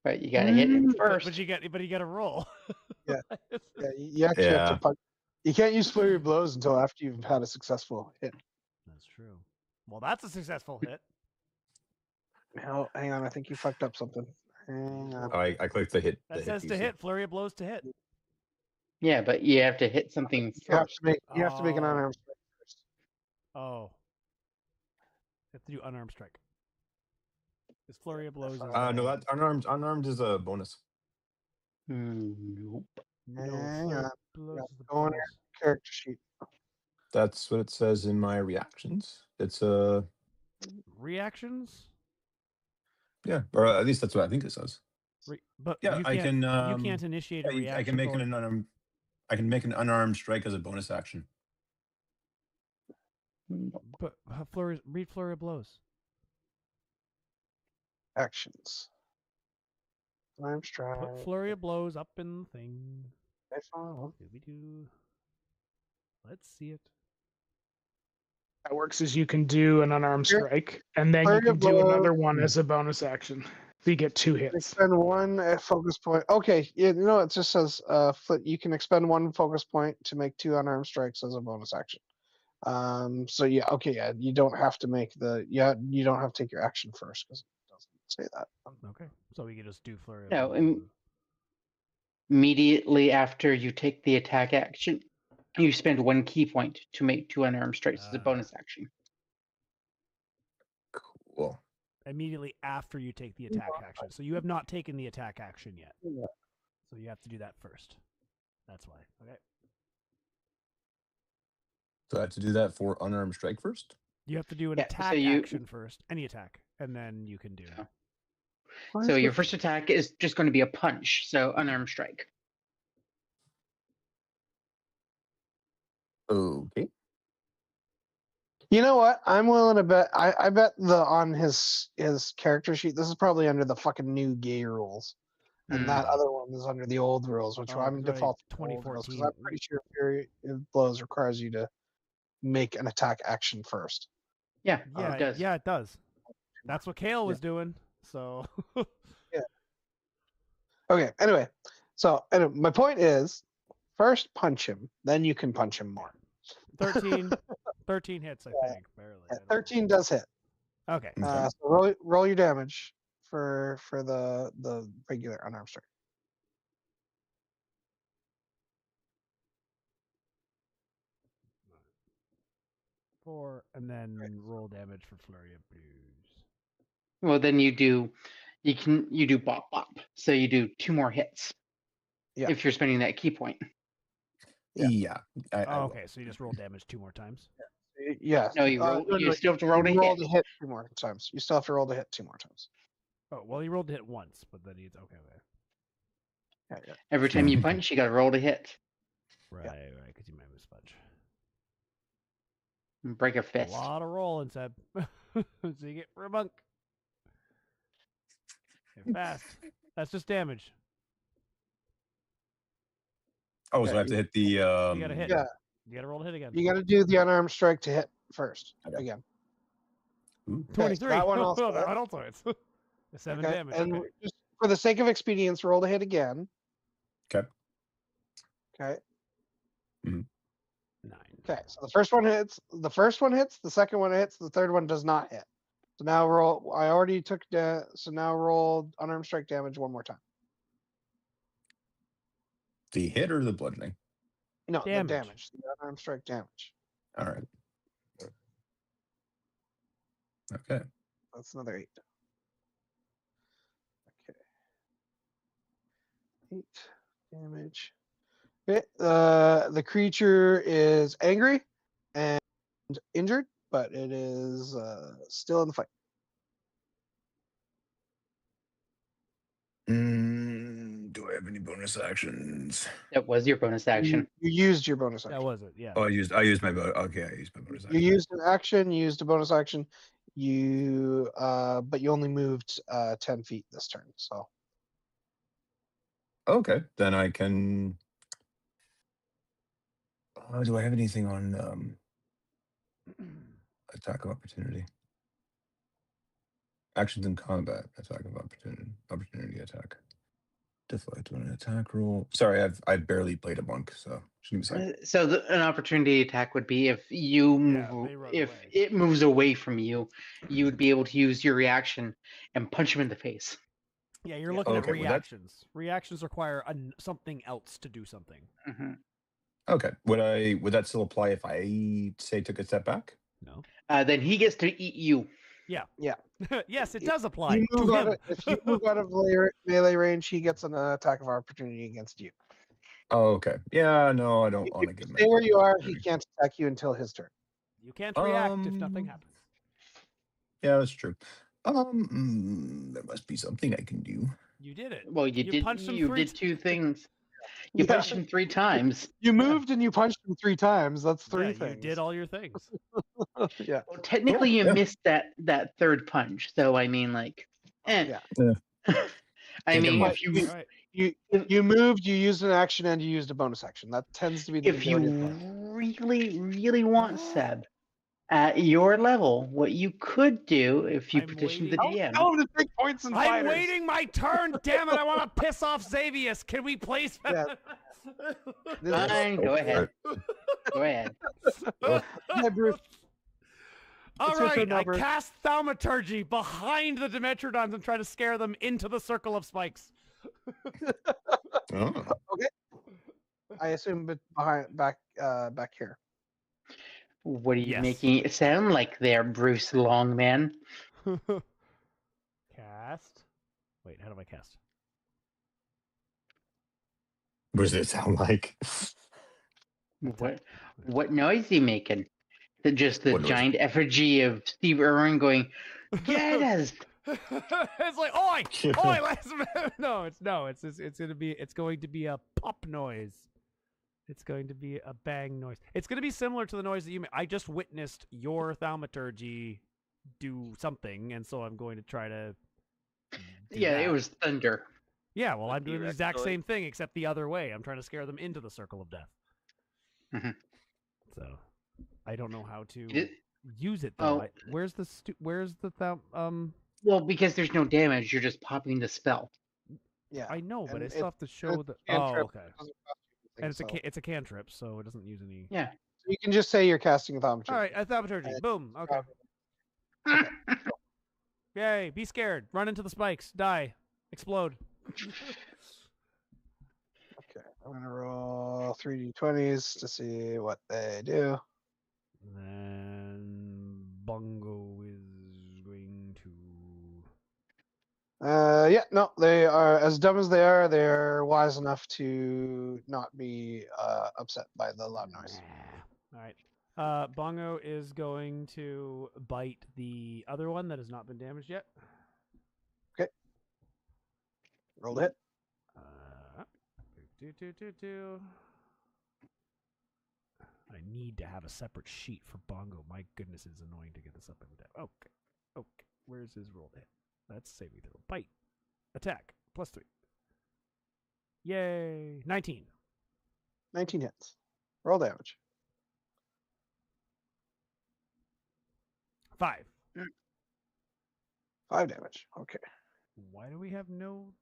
Right, you gotta hit it But first. you got to roll. Yeah. Yeah, you actually have to Yeah. punch. You can't use flurry blows until after you've had a successful hit. That's true. Well, that's a successful hit. No, hang on, I think you fucked up something. Hang on. Oh, I clicked the hit. That the says to PC. hit. Flurry of blows to hit. Yeah, but you have to hit something You have first. to make an Oh. unarmed strike first. Oh. Have to do unarmed strike. This flurry of blows is. No, that unarmed is a bonus. Nope. No, Hang flurry on. blows Yeah, is the go on bonus. Character sheet. That's what it says in my reactions. It's a Reactions? yeah, or at least that's what I think it says. But Yeah, you I can't. can. You can't initiate a I reaction. can make for... an unarmed. I can make an unarmed strike as a bonus action. But read flurry of blows. Actions. Time strike. Put flurry of blows up in the thing. File. Dooby-doo. Let's see it. That works as you can do an unarmed Here- strike, and then you Flurry can of do blows. another one as a bonus action. So you get 2 hits. Expend one focus point. Okay, yeah, no, it just says you can expend 1 focus point to make 2 unarmed strikes as a bonus action. So yeah, okay, yeah, you don't have to make you don't have to take your action first because it doesn't say that. Okay, so we can just do flurry of No, blows. Immediately after you take the attack action, you spend 1 key point to make 2 unarmed strikes as a bonus action. Cool. Immediately after you take the attack action. So you have not taken the attack action yet. Yeah. So you have to do that first. That's why. Okay. So I have to do that for unarmed strike first. You have to do an Yeah, so attack you- action first, any attack, and then you can do. Yeah. So your first attack is just going to be a punch, so unarmed strike. Okay. You know what? I'm willing to bet. I bet on his character sheet. This is probably under the fucking new gay rules, and that other one is under the old rules, which Oh, I'm it's already default to the old rules, 'cause 2014. I'm pretty sure Fury of Blows requires you to make an attack action first. Yeah, Yeah, it does. yeah, it does. That's what Kale was doing. So Okay. Anyway, so my point is, first punch him, then you can punch him more. 13, 13 hits, I think, barely. I don't know. 13 does hit. Okay. Okay. So roll your damage for the regular unarmed strike. Four, and then roll damage for flurry of blows. Well, then you do bop bop. So you do 2 more hits. Yeah. If you're spending that key point. Yeah. I Oh, will. okay, so you just roll damage 2 more times. Yes. No, you roll. You still have to roll to you roll hit. to hit 2 more times. You still have to roll to hit 2 more times. Oh, well, he rolled to hit once, but then he's okay. Yeah. Every time you punch, you got to roll to hit. Right, right, because you might miss punch. Break a A fist. lot of rolling, Seb. So you get rebunk. You're fast. That's just damage. Oh, so I have to hit the. You gotta hit. Yeah. You gotta roll to hit again. You got to do the unarmed strike to hit first. Okay. Again. Ooh. 23. that one also that hit. one also hits. 7 Okay, damage. and Okay. just for the sake of expedience, roll to hit again. Okay. Okay. 9. Okay. So the first one hits. The first one hits. The second one hits. The third one does not hit. So now roll. I already took. So now roll unarmed strike damage 1 more time. The hit or the bludgeoning? No, Damage. the damage. The unarmed strike damage. All right. Okay. That's another 8. Okay. 8 damage. Okay. The creature is angry and injured, but it is still in the fight. Do I have any bonus actions? That was your bonus action. You used your bonus action. That was it, yeah. Oh, I used my bonus. Okay, I used my bonus You action. used an action. You used a bonus action. But you only moved 10 feet this turn. So Okay, then I can. Do I have anything on attack of opportunity? Actions in combat, attack of opportunity attack. Deflect when an attack roll. Sorry, I barely played a monk, so just give me a second. So an opportunity attack would be if you move, they run if away. it moves away from you, you would be able to use your reaction and punch him in the face. Yeah, you're looking at Okay, well, that- reactions. Reactions require something else to do something. hmm Okay, would that still apply if I say took a step back? No. Then he gets to eat you. Yes, it does apply you move to out him. of, if you move out of melee range, he gets an attack of opportunity against you. Oh, okay. Yeah, no, I don't want to give him. Stay where you are. He can't attack you until his turn. You can't react if nothing happens. Yeah, that's true. There must be something I can do. You did it. Well, you did. punched him You three did two things. You punched him 3 times. You moved and you punched him 3 times. That's 3 things. You did all your things. Yeah. Well, technically, you missed that third punch. So I mean, like, Yeah. I mean, Right. if you Right. You moved, you used an action, and you used a bonus action. That tends to be the if you majority of them. really want Seb at your level, what you could do if you I'm petition the waiting. DM. Tell him to take points in I'm fighters. waiting my turn. Damn it! I want to piss off Xavius. Can we please? Yeah. Fine, go ahead. Go ahead. Yeah, Bruce. All It's your right, turn now, I Bruce. cast Thaumaturgy behind the Dimetrodons and try to scare them into the circle of spikes. Oh. I assume, but back here. What are you Yes. making it sound like there, Bruce Longman? Cast. Wait, how do I cast? What does it sound like? What noise are you making? Just the What noise? giant effigy of Steve Irwin going, "Get us!" It's like oi, oi, last it's going to be a pop noise. It's going to be a bang noise. It's going to be similar to the noise that you made. I just witnessed your thaumaturgy do something, and so I'm going to try to. Yeah, it was thunder. Yeah, well, I'm doing the Direct exact noise. same thing, except the other way. I'm trying to scare them into the circle of death. Mhm. So, I don't know how to Did- use it though. Oh. Where's the Well, because there's no damage, you're just popping the spell. Yeah. I know, but And I still have to show it's the. a cantrip. Oh, okay. It doesn't cost you anything, And so it's a cantrip, so it doesn't use any. Yeah. you can just say you're casting a thaumaturgy. All right, a thaumaturgy. Boom. Okay. Yay! Be scared. Run into the spikes. Die. Explode. Okay, I'm gonna roll 3d20s to see what they do. And Bongo is going to. Yeah, no, they are as dumb as they are. They're wise enough to not be upset by the loud noise. All right. Bongo is going to bite the other one that has not been damaged yet. Roll to hit. I need to have a separate sheet for Bongo. My goodness, it's annoying to get this up every day. Okay. Okay. Where's his roll to hit? That's saving throw. Bite. Attack. +3. Yay. 19. 19 hits. Roll damage. 5. 5 damage. Okay. Why do we have no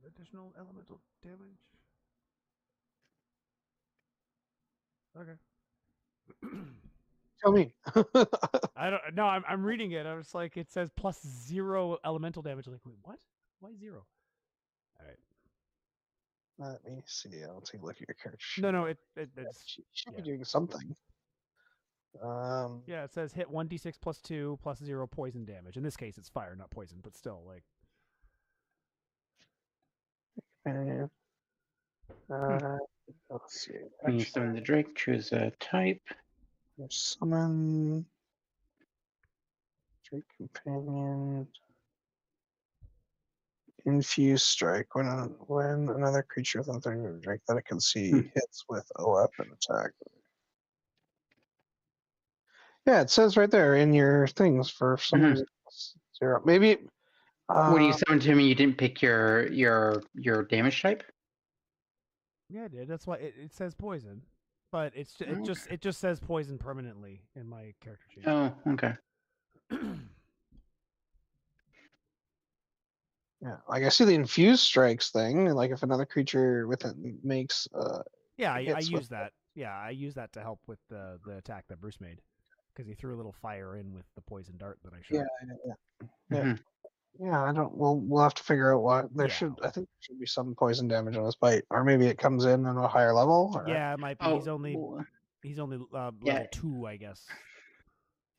additional elemental damage? Okay. Tell me. I don't know. I'm reading it. I was like, it says +0 elemental damage. I'm like, wait, what? Why 0? All right. Let me see. I'll take a look at your character sheet. No, it's She should be yeah. doing something. yeah. It says hit 1d6 +2 +0 poison damage. In this case, it's fire, not poison, but still, like. Let's see. When you summon the Drake, choose a type. Summon. Drake companion. Infuse strike. When another creature with another Drake that it can see hits with a weapon attack. Yeah, it says right there in your things for some reason 0. Maybe. When you summon to me, you didn't pick your damage type. Yeah, it did. That's why it says poison, but it just says poison permanently in my character sheet. Oh, okay. Yeah, like I see the infused strikes thing, and like if another creature with it makes yeah, I hits use with- that. Yeah, I use that to help with the attack that Bruce made, because he threw a little fire in with the poison dart that I shot. Yeah, I don't. We'll have to figure out what there Yeah. should. I think there should be some poison damage on this bite, or maybe it comes in at a higher level. Or... Yeah, it might be. He's only level Yeah. 2, I guess.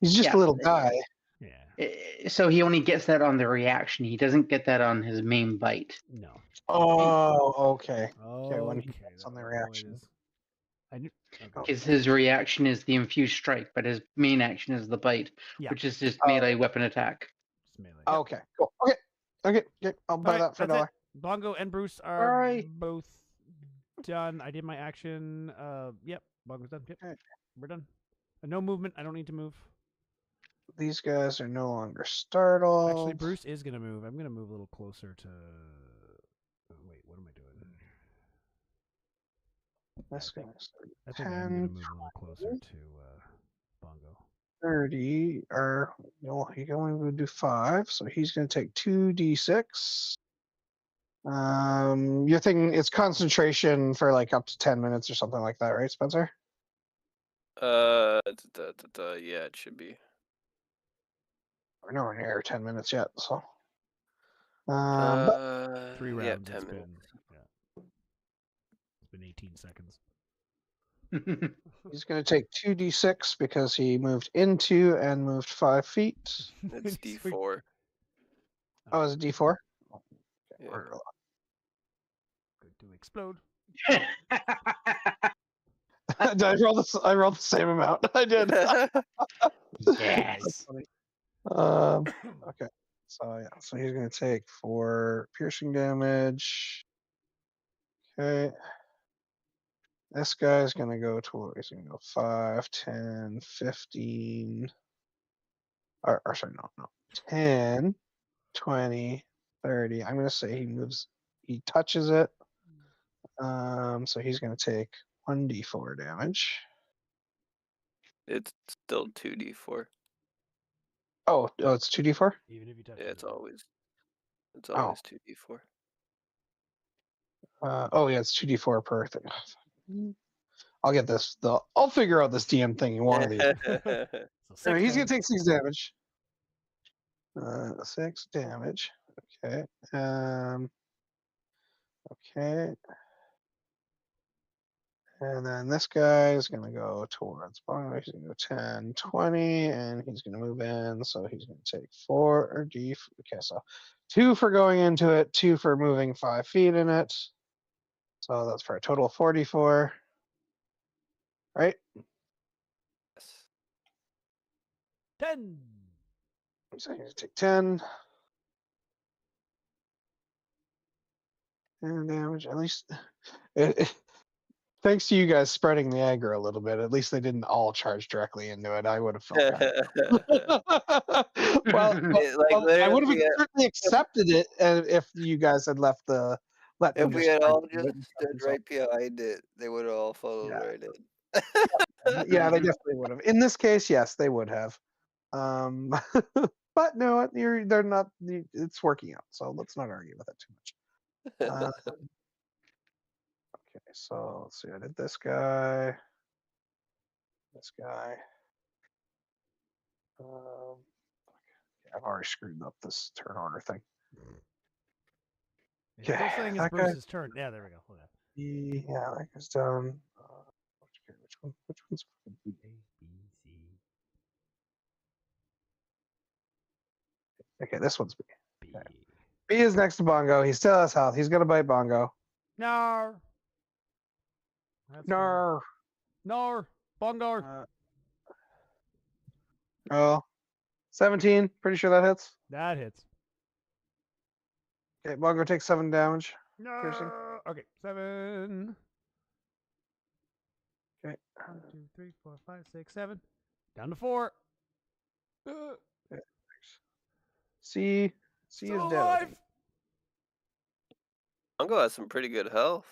he's just Yeah. a little guy. Yeah. So he only gets that on the reaction. He doesn't get that on his main bite. No. Oh, okay. Okay, when he Okay, gets on that the was all it reaction. is. I knew. Okay. Because his reaction is the infused strike, but his main action is the bite, Yeah. which is just Oh. melee weapon attack. Just melee. Yep. Okay, cool. Okay. I'll buy Alright, that for a that's dollar. it. Bongo and Bruce are Alright. both done. I did my action. Yep. Bongo's done. Yep. Alright. We're done. No movement. I don't need to move. These guys are no longer startled. Actually, Bruce is gonna move. I'm gonna move a little closer to. Oh, wait, what am I doing? This I guy's think I am 10, gonna move a little closer to Bongo. 30, or no, he can only do 5, so he's going to take 2d6. Your thing, it's concentration for like up to 10 minutes or something like that, right, Spencer? Yeah, it should be. We're nowhere near 10 minutes yet, so. Uh, But 3 rounds. Yeah, It's 10 been. minutes. Yeah. It's been 18 seconds. he's going to take 2d6 because he moved into and moved 5 feet. It's D4. Oh, is it d4? Yeah. Good to explode. I rolled the same amount. I did. Yes. Okay. So he's gonna take 4 piercing damage. Okay. This guy's gonna go to he's gonna go 5, 10, 15. Or sorry, no. 10, 20, 30. I'm gonna say he touches it. So he's gonna take 1d4 damage. It's still 2D4. Oh, it's 2d4? Even if you touch Yeah, it. it's always Oh. 2D4. Oh yeah, it's 2d4 per thing. I'll get this. I'll figure out this DM thing in one of these. So Anyway, 6 he's gonna damage. take 6 damage. 6 damage. Okay. Okay. And then this guy is gonna go towards Bongo. He's gonna go 10, 20, and he's gonna move in. So he's gonna take 4 or D. Okay, so 2 for going into it, 2 for moving 5 feet in it. So that's for a total of 44. Right? Yes. 10. So he's gonna take 10. And damage. At least thanks to you guys spreading the aggro a little bit. At least they didn't all charge directly into it. I would have felt kind of well, I would have certainly accepted it if you guys had let them if we just had charge all into it just and stuff stood themselves. right behind it, they would have all followed Yeah. right in. Yeah, they definitely would have. In this case, yes, they would have. But no, they're not. It's working out, so let's not argue with it too much. Okay, so let's see. I did this guy. This guy. Okay, I've already screwed up this turn order thing. It's still Okay, saying it's that guy- Bruce's turn. Yeah, there we go. Hold on. Yeah, that guy's done. Which one? Which one's A, B, C. okay? This one's B. B. Okay. B is next to Bongo. He still has health. He's gonna bite Bongo. No. That's fine. No. No. Bongo. Oh, 17. Pretty sure that hits. That hits. Okay, Bongo takes 7 damage. No. Piercing. Okay, 7. Okay. 1, 2, 3, 4, 5, 6, 7. Down to 4. C is Still dead. I alive. think. Bongo has some pretty good health.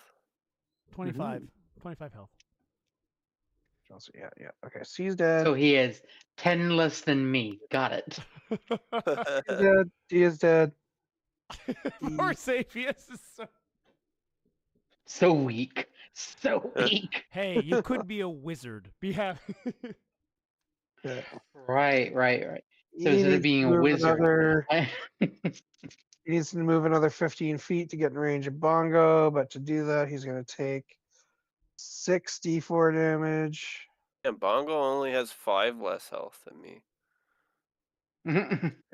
25. 25 health. Yeah. Okay, C's dead. So he is 10 less than me. Got it. He's dead. D is dead. Poor Xavius is so. So weak. So weak. Hey, you could be a wizard. Be happy. Yeah. Right. So He instead needs of being to a move wizard, he needs to move another 15 feet to get in range of Bongo, but to do that, he's going to take 64 damage. And Bongo only has 5 less health than me.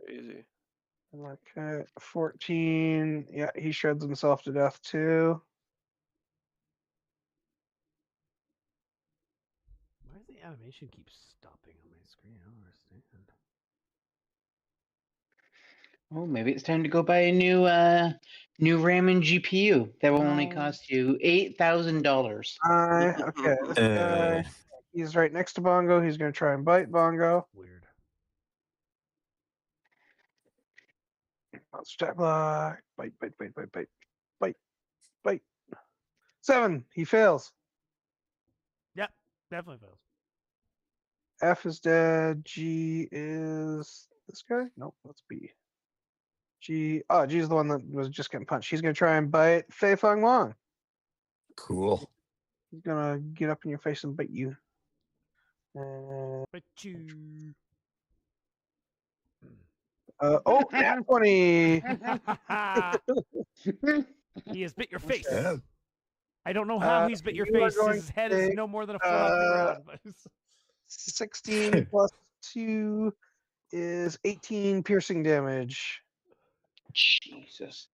Crazy. Okay, 14. Yeah, he shreds himself to death too. animation keeps stopping on my screen? I don't understand. Oh, maybe it's time to go buy a new RAM and GPU. That will only No. cost you $8,000. Okay, this guy, he's right next to Bongo. He's going to try and bite Bongo. Weird. Stat block. Bite. 7. He fails. Yep, definitely fails. F is dead. G is this guy? Nope, that's B. G. Oh, G is the one that was just getting punched. He's going to try and bite Fei Fong Wong. Cool. He's going to get up in your face and bite you. But you. Nat 20. He has bit your face. Yeah. I don't know how he's bit your you are face. going His head to is take, no more than a foot off the ground. But 16 plus 2 is 18 piercing damage. Jesus.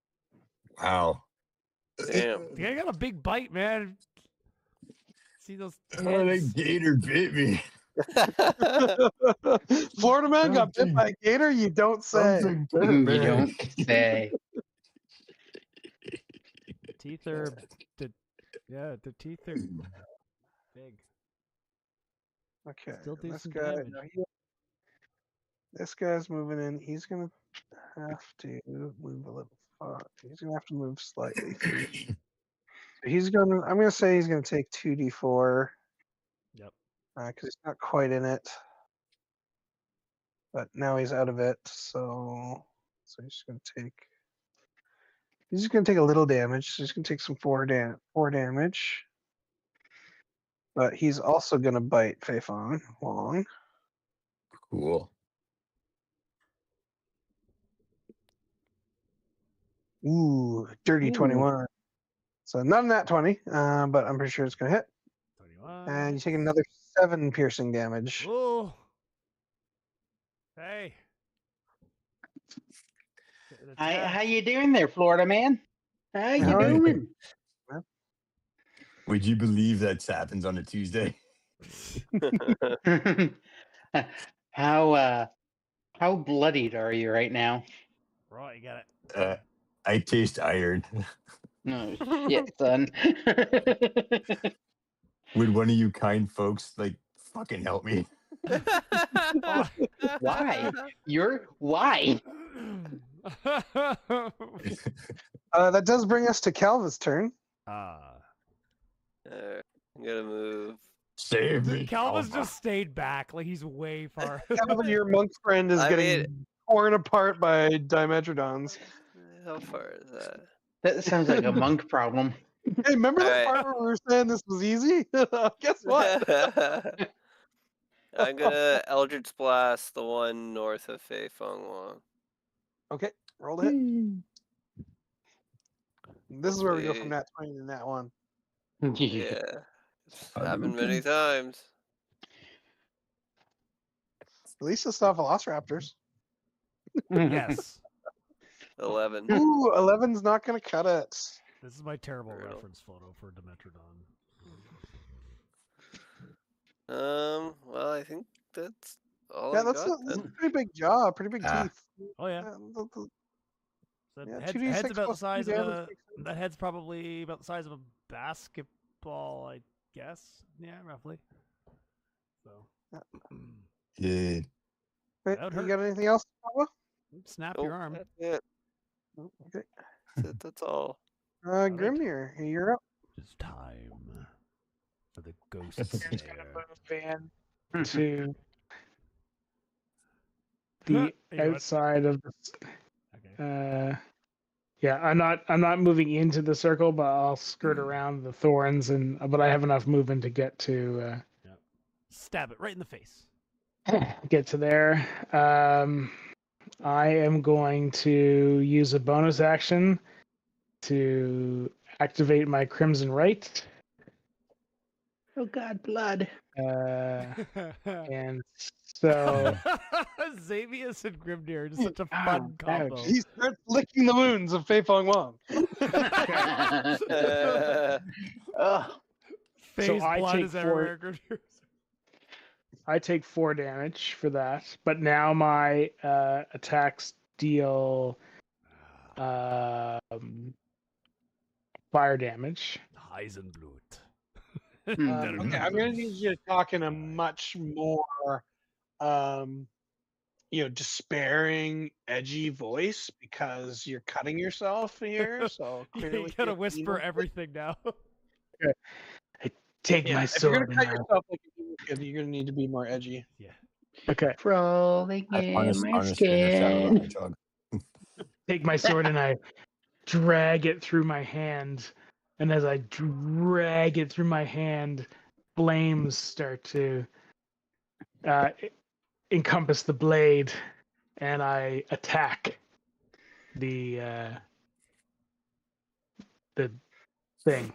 Wow. Damn. the guy got a big bite, man. See those Oh, that heads? gator bit me. Florida man got bit by a gator? You don't say. Something bit You me. don't say. Teeth are the teeth are big. Okay. Still do This some guy, damage. this guy's moving in. He's gonna have to move a little far. He's gonna have to move slightly through. So I'm gonna say he's gonna take 2d4. Yep. Because he's not quite in it. But now he's out of it, so he's just gonna take a little damage. So he's gonna take some 4 damage. But he's also gonna bite Fei Fong Wong. Cool. Ooh, dirty 21. So none of that 20, but I'm pretty sure it's gonna hit. 21. And you take another 7 piercing damage. Ooh. Hey. How you doing there, Florida man? How you How are you? doing? Would you believe that happens on a Tuesday? How bloodied are you right now? Right, you got it. I taste iron. No shit, son. Would one of you kind folks fucking help me? Why? Why? That does bring us to Calva's turn. I'm gonna move. Save me. Calva's Calva. just stayed back, like he's way far. Calva, your monk friend is getting torn apart by Dimetrodons. How far is that? That sounds like a monk problem. Hey, remember the Alright. part where we were saying this was easy? Guess what? I'm gonna Eldritch Blast the one north of Fei Fong Wong. Okay, roll the hit. This is where we go from that 20 to that one. Yeah. It's happened many times. At least it's not Velociraptors. Yes. 11. Ooh, 11's not going to cut it. This is my terrible Brutal. reference photo for Dimetrodon. Well, I think that's all Yeah, I that's got a then. pretty big jaw, pretty big Ah. teeth. Oh yeah. Yeah, So yeah, head's 2d6 about the plus size 2 of damage a. makes sense. That head's probably about the size of a basketball, I guess. Yeah, roughly. So. Yeah. Right, That would you hurt. got anything else, Papa? Snap Nope, your arm. That's it. No? Okay. That's all. Grimnir, you're up. It's time for the ghost Just gonna slayer. move in to Huh, the you know what? outside of the. Okay. Yeah, I'm not moving into the circle, but I'll skirt around the thorns, but I have enough movement to get to Stab it right in the face. there. I am going to use a bonus action to activate my Crimson Right. Oh God, blood. And so Xavius and Grimnir, just such a fun combo. He starts licking the wounds of Fei Fong Wong. Ugh. Face I blood take is everywhere. I take 4 damage for that, but now my attacks deal fire damage. Heisenblut. Okay, I'm gonna need you to talk in a much more, despairing, edgy voice because you're cutting yourself here. So clearly, You gotta whisper everything now. Take Yeah, my if you're sword. gonna cut yourself like you did, you're gonna need to be more edgy. Yeah. Okay. Crawling in my I'm just in the shadow of the skin. hedgehog. Take my sword and I drag it through my hand. And as I drag it through my hand, flames start to encompass the blade, and I attack the thing.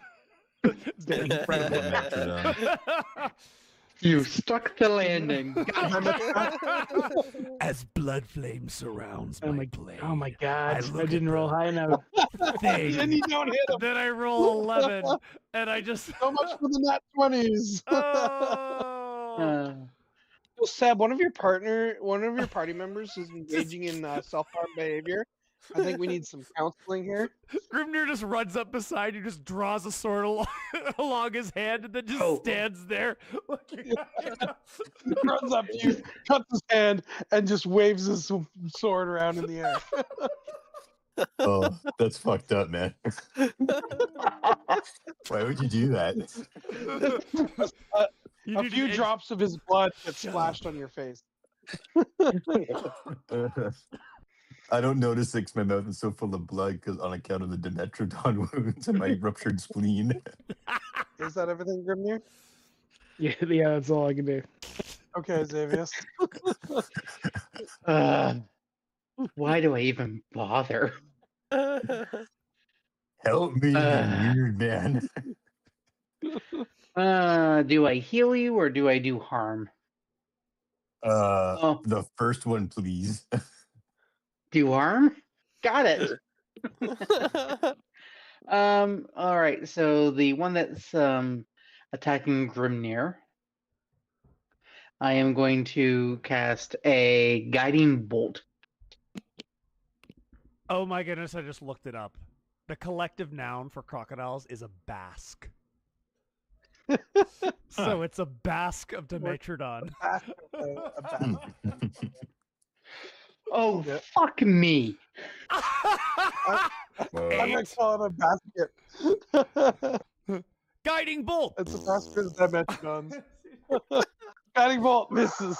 Incredible Metrodon. You stuck the landing. As blood flame surrounds my blade. Oh my god! look I at didn't roll the high enough. thing. Then you don't hit him. Then I roll 11, and I just. So much for the nat 20s. Oh. Well, Seb, one of your party members is engaging in self-harm behavior. I think we need some counseling here. Grimnir just runs up beside you, just draws a sword along his hand, and then just stands there looking at you. He runs up to you, cuts his hand, and just waves his sword around in the air. Oh, that's fucked up, man. Why would you do that? A few drops of his blood get splashed on your face. I don't notice it 'cause my mouth is so full of blood because on account of the Dimetrodon wounds and my ruptured spleen. Is that everything, Grimnir? Yeah, that's all I can do. Okay, Xavius. Why do I even bother? Help me, you weird man. Do I heal you or do I do harm? The first one, please. Do harm? Got it. All right. So the one that's attacking Grimnir, I am going to cast a guiding bolt. Oh my goodness! I just looked it up. The collective noun for crocodiles is a basque. So it's a basque of Dimetrodon. Oh, fuck me. I'm going to call it a basket. Guiding bolt. It's a basket of Dimetrodons. Guiding bolt misses.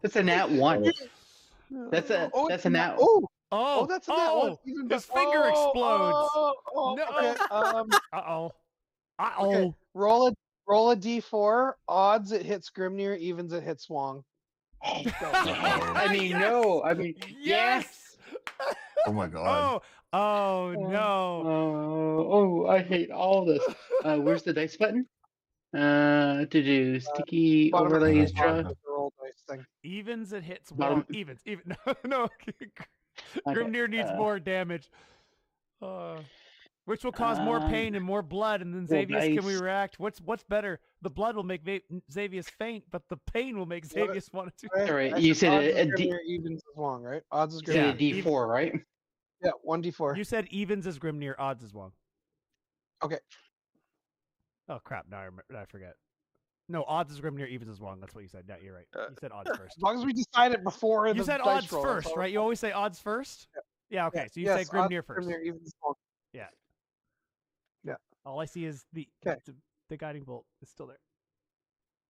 That's a nat 1. That's a nat. Oh, that's a nat 1. Even his finger explodes. No. Okay. Uh-oh. Okay. Roll a d4. Odds it hits Grimnir, evens it hits Wong. I mean, Yes! no. I mean, yes. Oh my god. Oh no. Oh, I hate all this. Where's the dice button? To do sticky Bottom of the overlays. bottom of the roll dice thing. Evens it hits Bottom- Wong. Evens. Even. No. Grimnir needs more damage. Which will cause more pain and more blood, and then Xavius, can we nice. react? What's better? The blood will make Xavius faint, but the pain will make Xavius want to. All right, you said Odds a is D- Grimnir, evens is Wong, right? Odds is say Grimnir. a D4, right? Yeah, 1d4. You said evens is Grimnir, odds is Wong. Okay. Oh crap! Now I forget. No, odds is Grimnir, evens is Wong. That's what you said. Yeah, you're right. You said odds first. As long as we decide it before You the said dice odds roll, first, right? You always say odds first. Yeah. Okay. So you say Grimnir first. Grimnir, evens is Wong. Yeah. Yeah. All I see is the guiding bolt is still there.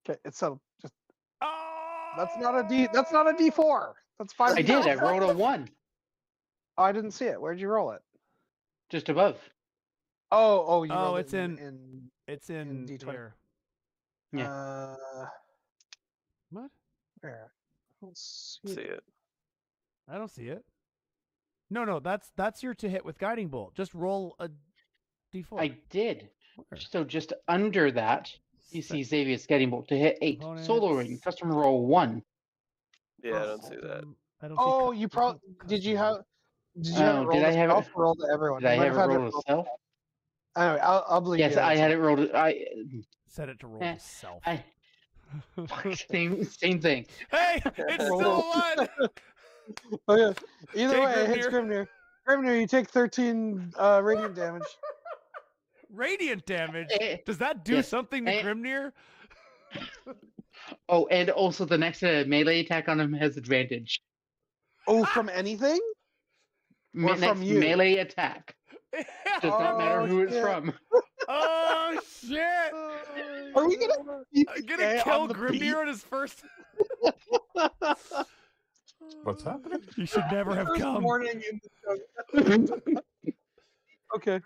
Okay, it's settled. Just Oh! that's not a D4. That's 5. I did. I rolled a 1 Oh, I didn't see it. Where'd you roll it? just above. Oh, you Oh, rolled it's it in It's in D20. here. Yeah. What? Where? I don't see See it. it. I don't see it. No, that's your to hit with guiding bolt. Just roll a d4. I did. Where? So just under that, you see Xavius getting bolt to hit 8. Opponents. Solo ring. Custom roll 1. Yeah, I don't see that. I don't Oh, see you there's probably no did. You custom. have? Did you have it Oh, roll did I to have self it? or roll to everyone? Did I You might have it had roll to self? Anyway, I'll believe Yes, you. I had it rolled. Set it to roll Eh, to self. Same thing. Hey, it's still a 1. Okay. Either Okay, way, it hits Grimnir. Grimnir. Grimnir, you take 13 radiant damage. Radiant damage. Eh, Does that do yes, something to eh. Grimnir? Oh, and also the next melee attack on him has advantage. Oh, from anything? Or from Next you? melee attack. Does not matter who it's shit. from. Oh shit! Are we gonna I'm gonna kill Grimnir on his first. What's happening? You should never have First come. warning in the show. Okay.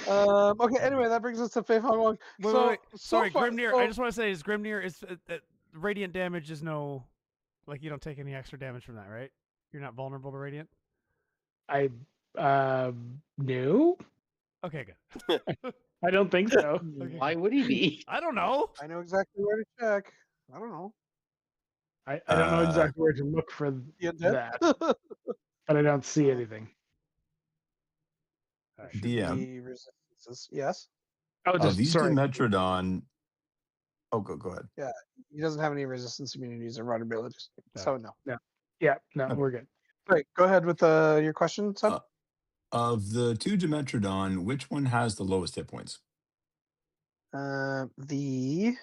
Okay. Anyway, that brings us to Fei Fong Wong. Wait. Sorry, far, Grimnir. I just want to say, is Grimnir is radiant damage is no, like you don't take any extra damage from that, right? You're not vulnerable to radiant. I no, Okay, good. I don't think so. Why would he be? I don't know. I know exactly where to check. I don't know. I don't know exactly where to look for You did? that, but I don't see anything. Should DM. be resistances. Yes. Oh, just These sorry. Dimetrodon. Oh, go ahead. He doesn't have any resistance immunities or vulnerabilities. So no. Yeah, no, Okay. we're good. Great. Go ahead with your question, son. Of the 2 Dimetrodon, which one has the lowest hit points? The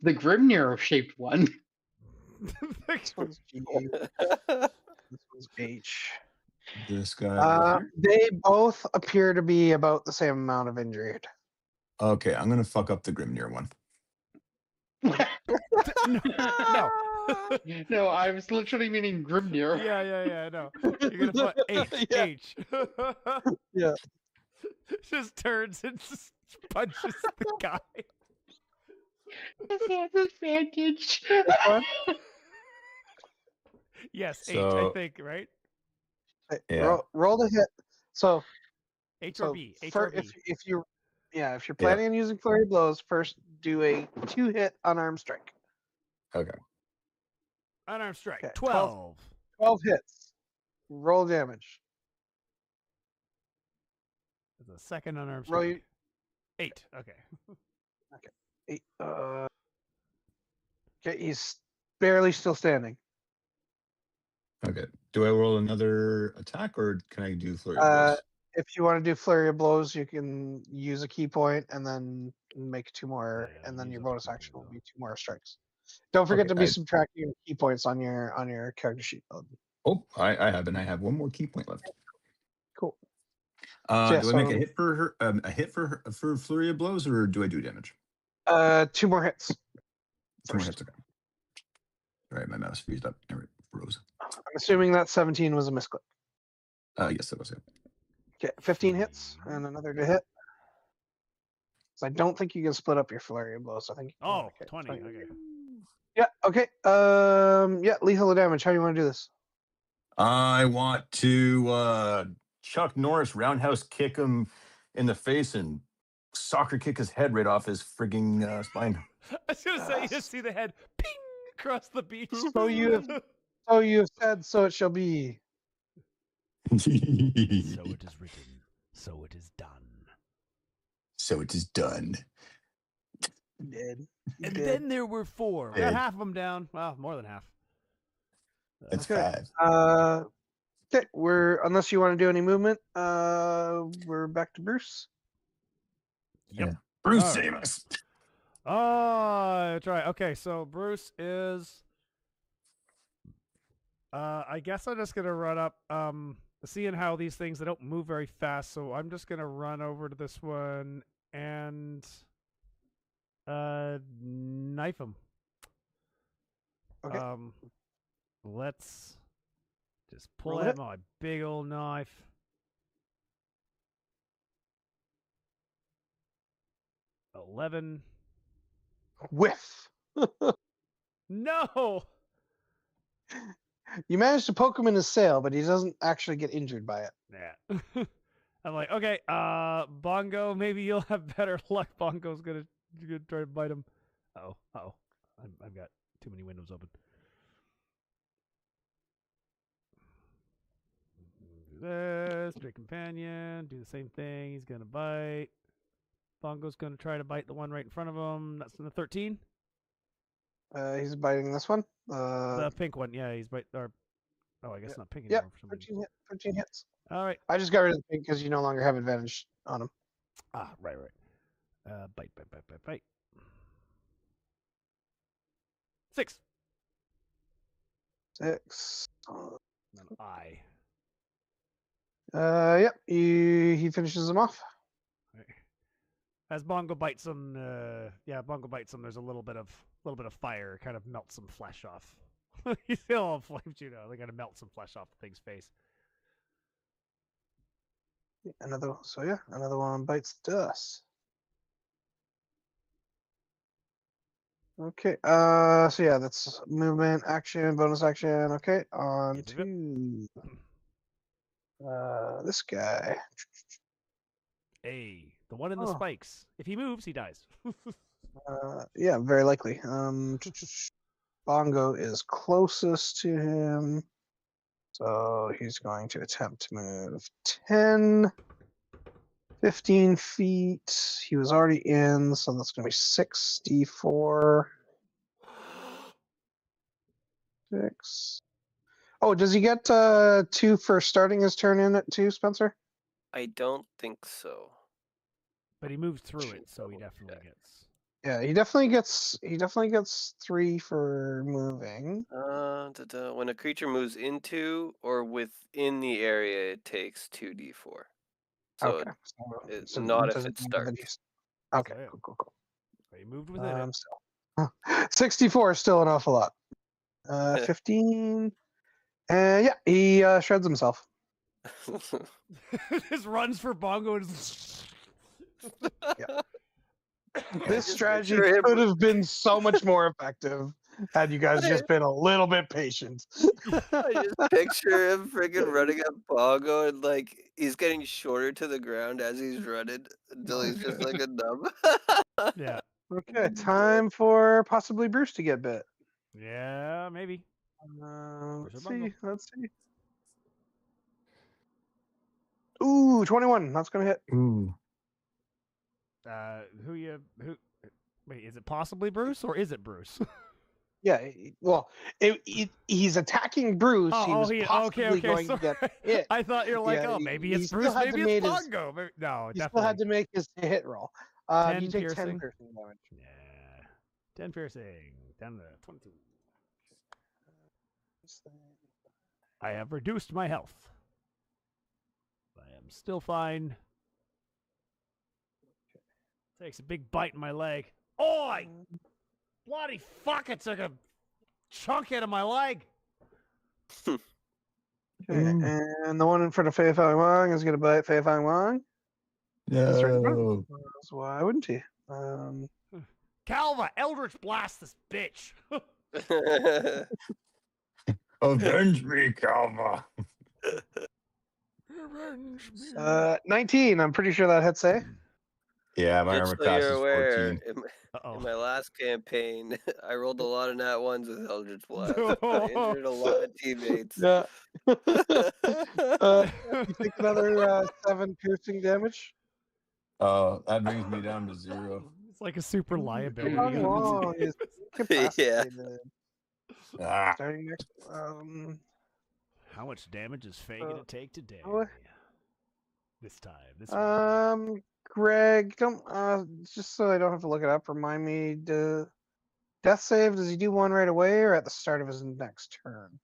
Grimnir shaped one. this one's G. This one's H. This guy. right here? They both appear to be about the same amount of injured. Okay, I'm gonna fuck up the Grimnir one. No. No, I was literally meaning Grimnir. Yeah. No. You're gonna put H. Yeah. H. Yeah. Just turns and just punches the guy. This has advantage. Yes, H. I So- think right. Yeah. Roll the hit. So H or B. H for, or B. if you're planning on using flurry blows, first do a 2-hit unarmed strike. Okay. Unarmed strike. Okay, 12. 12 hits. Roll damage. That's a second unarmed Roll strike. 8. Okay. 8. Okay, he's barely still standing. Okay. Do I roll another attack or can I do flurry of blows? If you want to do flurry of blows, you can use a key point and then make 2 more, Yeah, and then use your up the bonus key action will point, be 2 more strikes. Don't forget Okay, to be I- subtracting key points on your character sheet. Oh, I have, and I have 1 more key point left. Cool. Do I make so- a hit for her? A hit for flurry of blows, or do I do damage? 2 more hits. 2 more hits. Okay. All right, my mouse freezed up. All right, froze. I'm assuming that 17 was a misclick. Yes, that was it. Okay, 15 hits and another to hit. So I don't think you can split up your flurry of blows. I think. Oh, 20. Okay. Yeah. Okay. Yeah. Lethal damage. How do you want to do this? I want to Chuck Norris roundhouse kick him in the face and soccer kick his head right off his frigging spine. I was gonna say you just see the head ping across the beach. So you have said, so it shall be. So it is written. So it is done. So it is done. Dead. And then there were 4. We got Dead. half of them down. Well, more than half. That's Okay. 5. Okay. Unless you want to do any movement, we're back to Bruce. Yep. Bruce All right. Amos. Oh, that's right. Okay, so Bruce is. I guess I'm just gonna run up. Seeing how these things they don't move very fast, so I'm just gonna run over to this one and knife him. Okay. Let's just pull Roll out it. my big old knife. $11. Whiff. No. You managed to poke him in his sail, but he doesn't actually get injured by it. Yeah. I'm like, okay, Bongo, maybe you'll have better luck. Bongo's gonna try to bite him. Uh-oh. I've got too many windows open. Do this, Straight Companion, do the same thing. He's gonna bite. Bongo's going to try to bite the one right in front of him. That's in the 13. He's biting this one. The pink one. Yeah, he's bite. Or oh, I guess not pink Yep, anymore for some reason. 13 hits. All right. I just got rid of the pink because you no longer have advantage on him. Ah, right. Bite. 6. 6. An eye. Yep. He finishes him off. Right. As Bongo bites him, Bongo bites him. There's a little bit of fire, kind of melts some flesh off. You feel all flames, you know. They kind of melt some flesh off the thing's face. Another one bites dust. Okay. So yeah, that's movement, action, bonus action. Okay. On Yep. to this guy. Hey, the one in the spikes. If he moves, he dies. Yeah, very likely. Bongo is closest to him. So he's going to attempt to move 10, 15 feet. He was already in, so that's going to be 6d4. 6. Oh, does he get 2 for starting his turn in at 2, Spencer? I don't think so. But he moved through it, so he definitely gets. Yeah, he definitely gets 3 for moving. When a creature moves into or within the area, it takes 2d4. So Okay. it's So not if doesn't it matter that starts. Okay, So, yeah. cool. He moved within it. So, 64 is still an awful lot. 15. And yeah, he shreds himself. Just runs for Bongo and This strategy could have been so much more effective had you guys just been a little bit patient. I just picture him freaking running at Bongo and like he's getting shorter to the ground as he's running until he's just like a nub. Yeah. Okay, time for possibly Bruce to get bit. Yeah, maybe. Let's see. Ooh, 21. That's gonna hit. Ooh. Who? Wait, is it possibly Bruce or is it Bruce? Yeah. Well, he's attacking Bruce. He was possibly going to get hit. I thought you're like, Yeah, maybe he it's still Bruce, had to maybe it's make his- Bongo. No, He definitely. still had to make his hit roll. 10 you take piercing. 10 piercing damage. Yeah. 10 piercing. Down to 22. I have reduced my health. I am still fine. Takes a big bite in my leg. Oi! Bloody fuck, it took a chunk out of my leg. Okay, and the one in front of Fei Fang Wang is going to bite Fei Fang Wang. That's right in front of him. So why wouldn't he? Calva, Eldritch Blast this bitch. Avenge me, Calva. Revenge me. 19. I'm pretty sure that hits, eh? Yeah, my Just armor so class you're is aware, 14. in my last campaign, I rolled a lot of nat ones with Eldritch Blast. I injured a lot of teammates. Yeah. You take another 7 piercing damage. That brings me down to 0. It's like a super liability. Wong is incapacitated. Ah. Starting next. How much damage is Faye gonna take today? This time. Greg, don't just so I don't have to look it up. Remind me, death save. Does he do one right away or at the start of his next turn?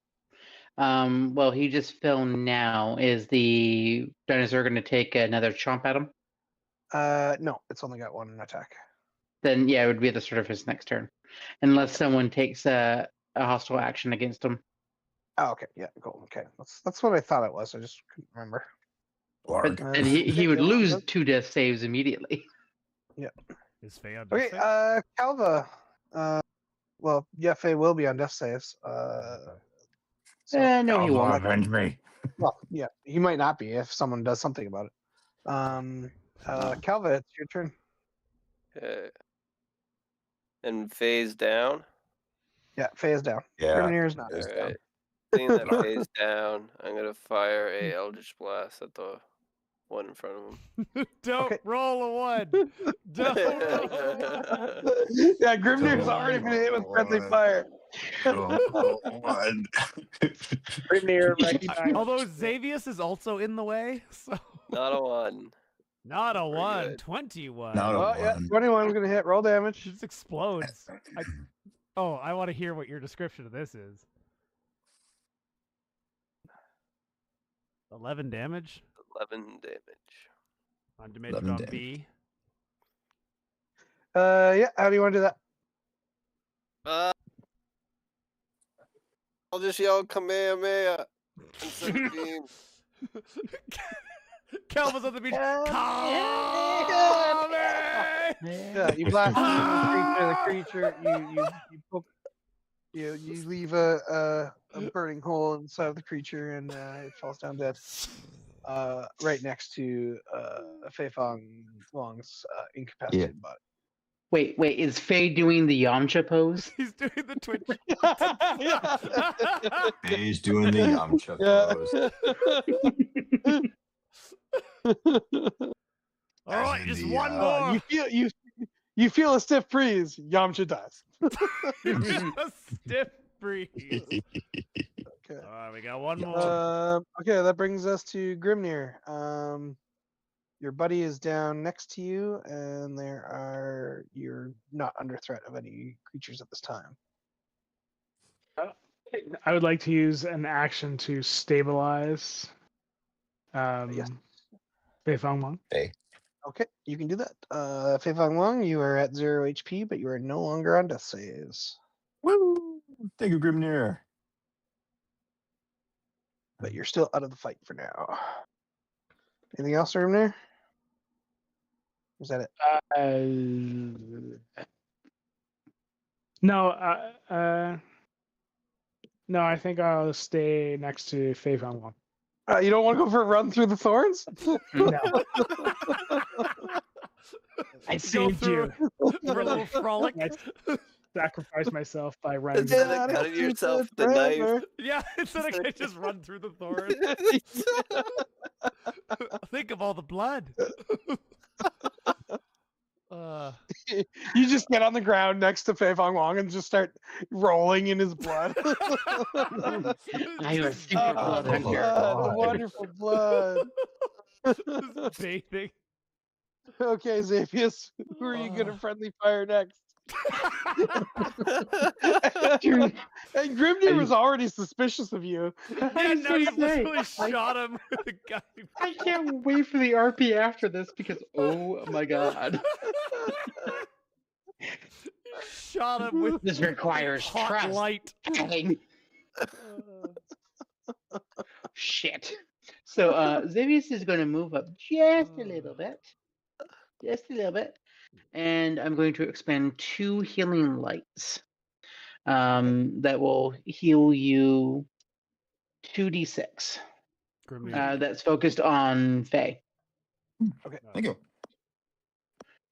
Well, he just fell now. Is the dinosaur going to take another chomp at him? No, it's only got 1 attack. Then yeah, it would be at the start of his next turn, unless someone takes a hostile action against him. Oh, okay, yeah, cool. Okay, that's what I thought it was. I just couldn't remember. But then he would lose 2 death saves immediately. Yeah. Is Faye on Okay, death save? Calva. Well, yeah, Faye will be on death saves. No, he won't. Avenge me. Well, yeah, he might not be if someone does something about it. Calva, it's your turn. Okay. And phase down. Yeah, Faye is down. Yeah. Grimnir is not. Faye's Alright. Seeing that phase down, I'm gonna fire a Eldritch Blast at the one in front of him. Don't Okay. roll a 1. Don't roll a 1. Yeah, Grimnir's already been hit with friendly fire. Grimnir recognized. Although Xavius is also in the way, so Not a 1. not a 1. good. 21. Not a Oh, yeah, one. 21's gonna hit. Roll damage. It just explodes. I want to hear what your description of this is. 11 damage 11 damage. on damage 11 on damage. B. Yeah, how do you want to do that? I'll just yell Kamehameha. 17. Calva's on the beach. Yeah, you blast the creature. You poke. You leave a burning hole inside of the creature, and it falls down dead. Right next to Wong's incapacitated body. Wait, is Faye doing the Yamcha pose? He's doing the Twitch. He's doing the Yamcha pose. All right, in just the, one more. You feel a stiff breeze. Yamcha dies. A stiff breeze. Okay. All right, we got one more. Okay, that brings us to Grimnir. Your buddy is down next to you, and you're not under threat of any creatures at this time. I would like to use an action to stabilize. Yes. Fei Fong Wong. Okay, you can do that. Fei Fong Wong, you are at 0 HP, but you are no longer on death saves. Woo! Thank you, Grimnir. But you're still out of the fight for now. Anything else, Grimnir? Is that it? No, no, I think I'll stay next to Fei Fong Wong. You don't want to go for a run through the thorns? No. I Go saved through you. for a little frolic. I sacrificed myself by running. Instead of cutting yourself with the knife. Yeah, instead I can just run through the thorns. Think of all the blood. You just get on the ground next to Fei Fong Wong and just start rolling in his blood. I was super blood the blood, the wonderful blood. Just bathing. Okay, Xavius, who are you going to friendly fire next? And Grimnir was already suspicious of you. Yeah, now you literally shot him with a gun. I can't wait for the RP after this because oh my god. Shot him with This requires hot trust. light. Shit. So Xavius is going to move up just a little bit. Just a little bit. And I'm going to expend 2 healing lights. That will heal you 2d6. That's focused on Faye. Okay, Thank you.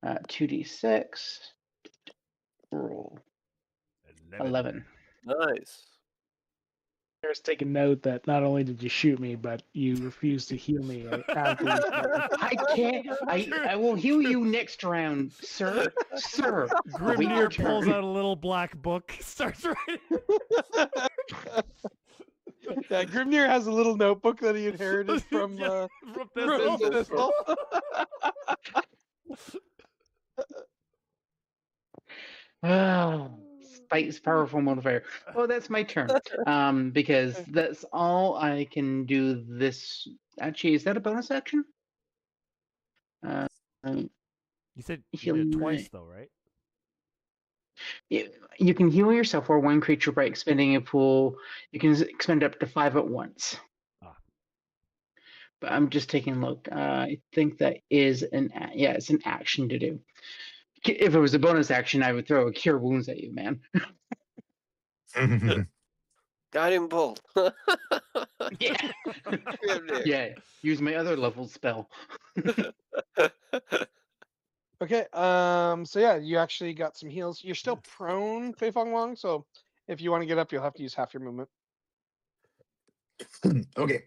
2d6. Roll 11. Nice. There's taking note that not only did you shoot me, but you refused to heal me. After I can't. I will heal you next round, sir. Sir. Wait your Grimnir pulls turn. out a little black book, starts writing. Yeah, Grimnir has a little notebook that he inherited from from from Thistle. Thistle. Spite is powerful modifier. Oh, that's my turn. Because that's all I can do this. Actually, is that a bonus action? You said you Heal did it twice, me. though, right? You can heal yourself or one creature by expending a pool. You can expend up to 5 at once. But I'm just taking a look. I think that is it's an action to do. If it was a bonus action, I would throw a cure wounds at you, man. Guiding bolt. Yeah. Yeah. Use my other level spell. Okay, so yeah, you actually got some heals. You're still prone, Fei Fong Wong, so if you want to get up, you'll have to use half your movement. Okay.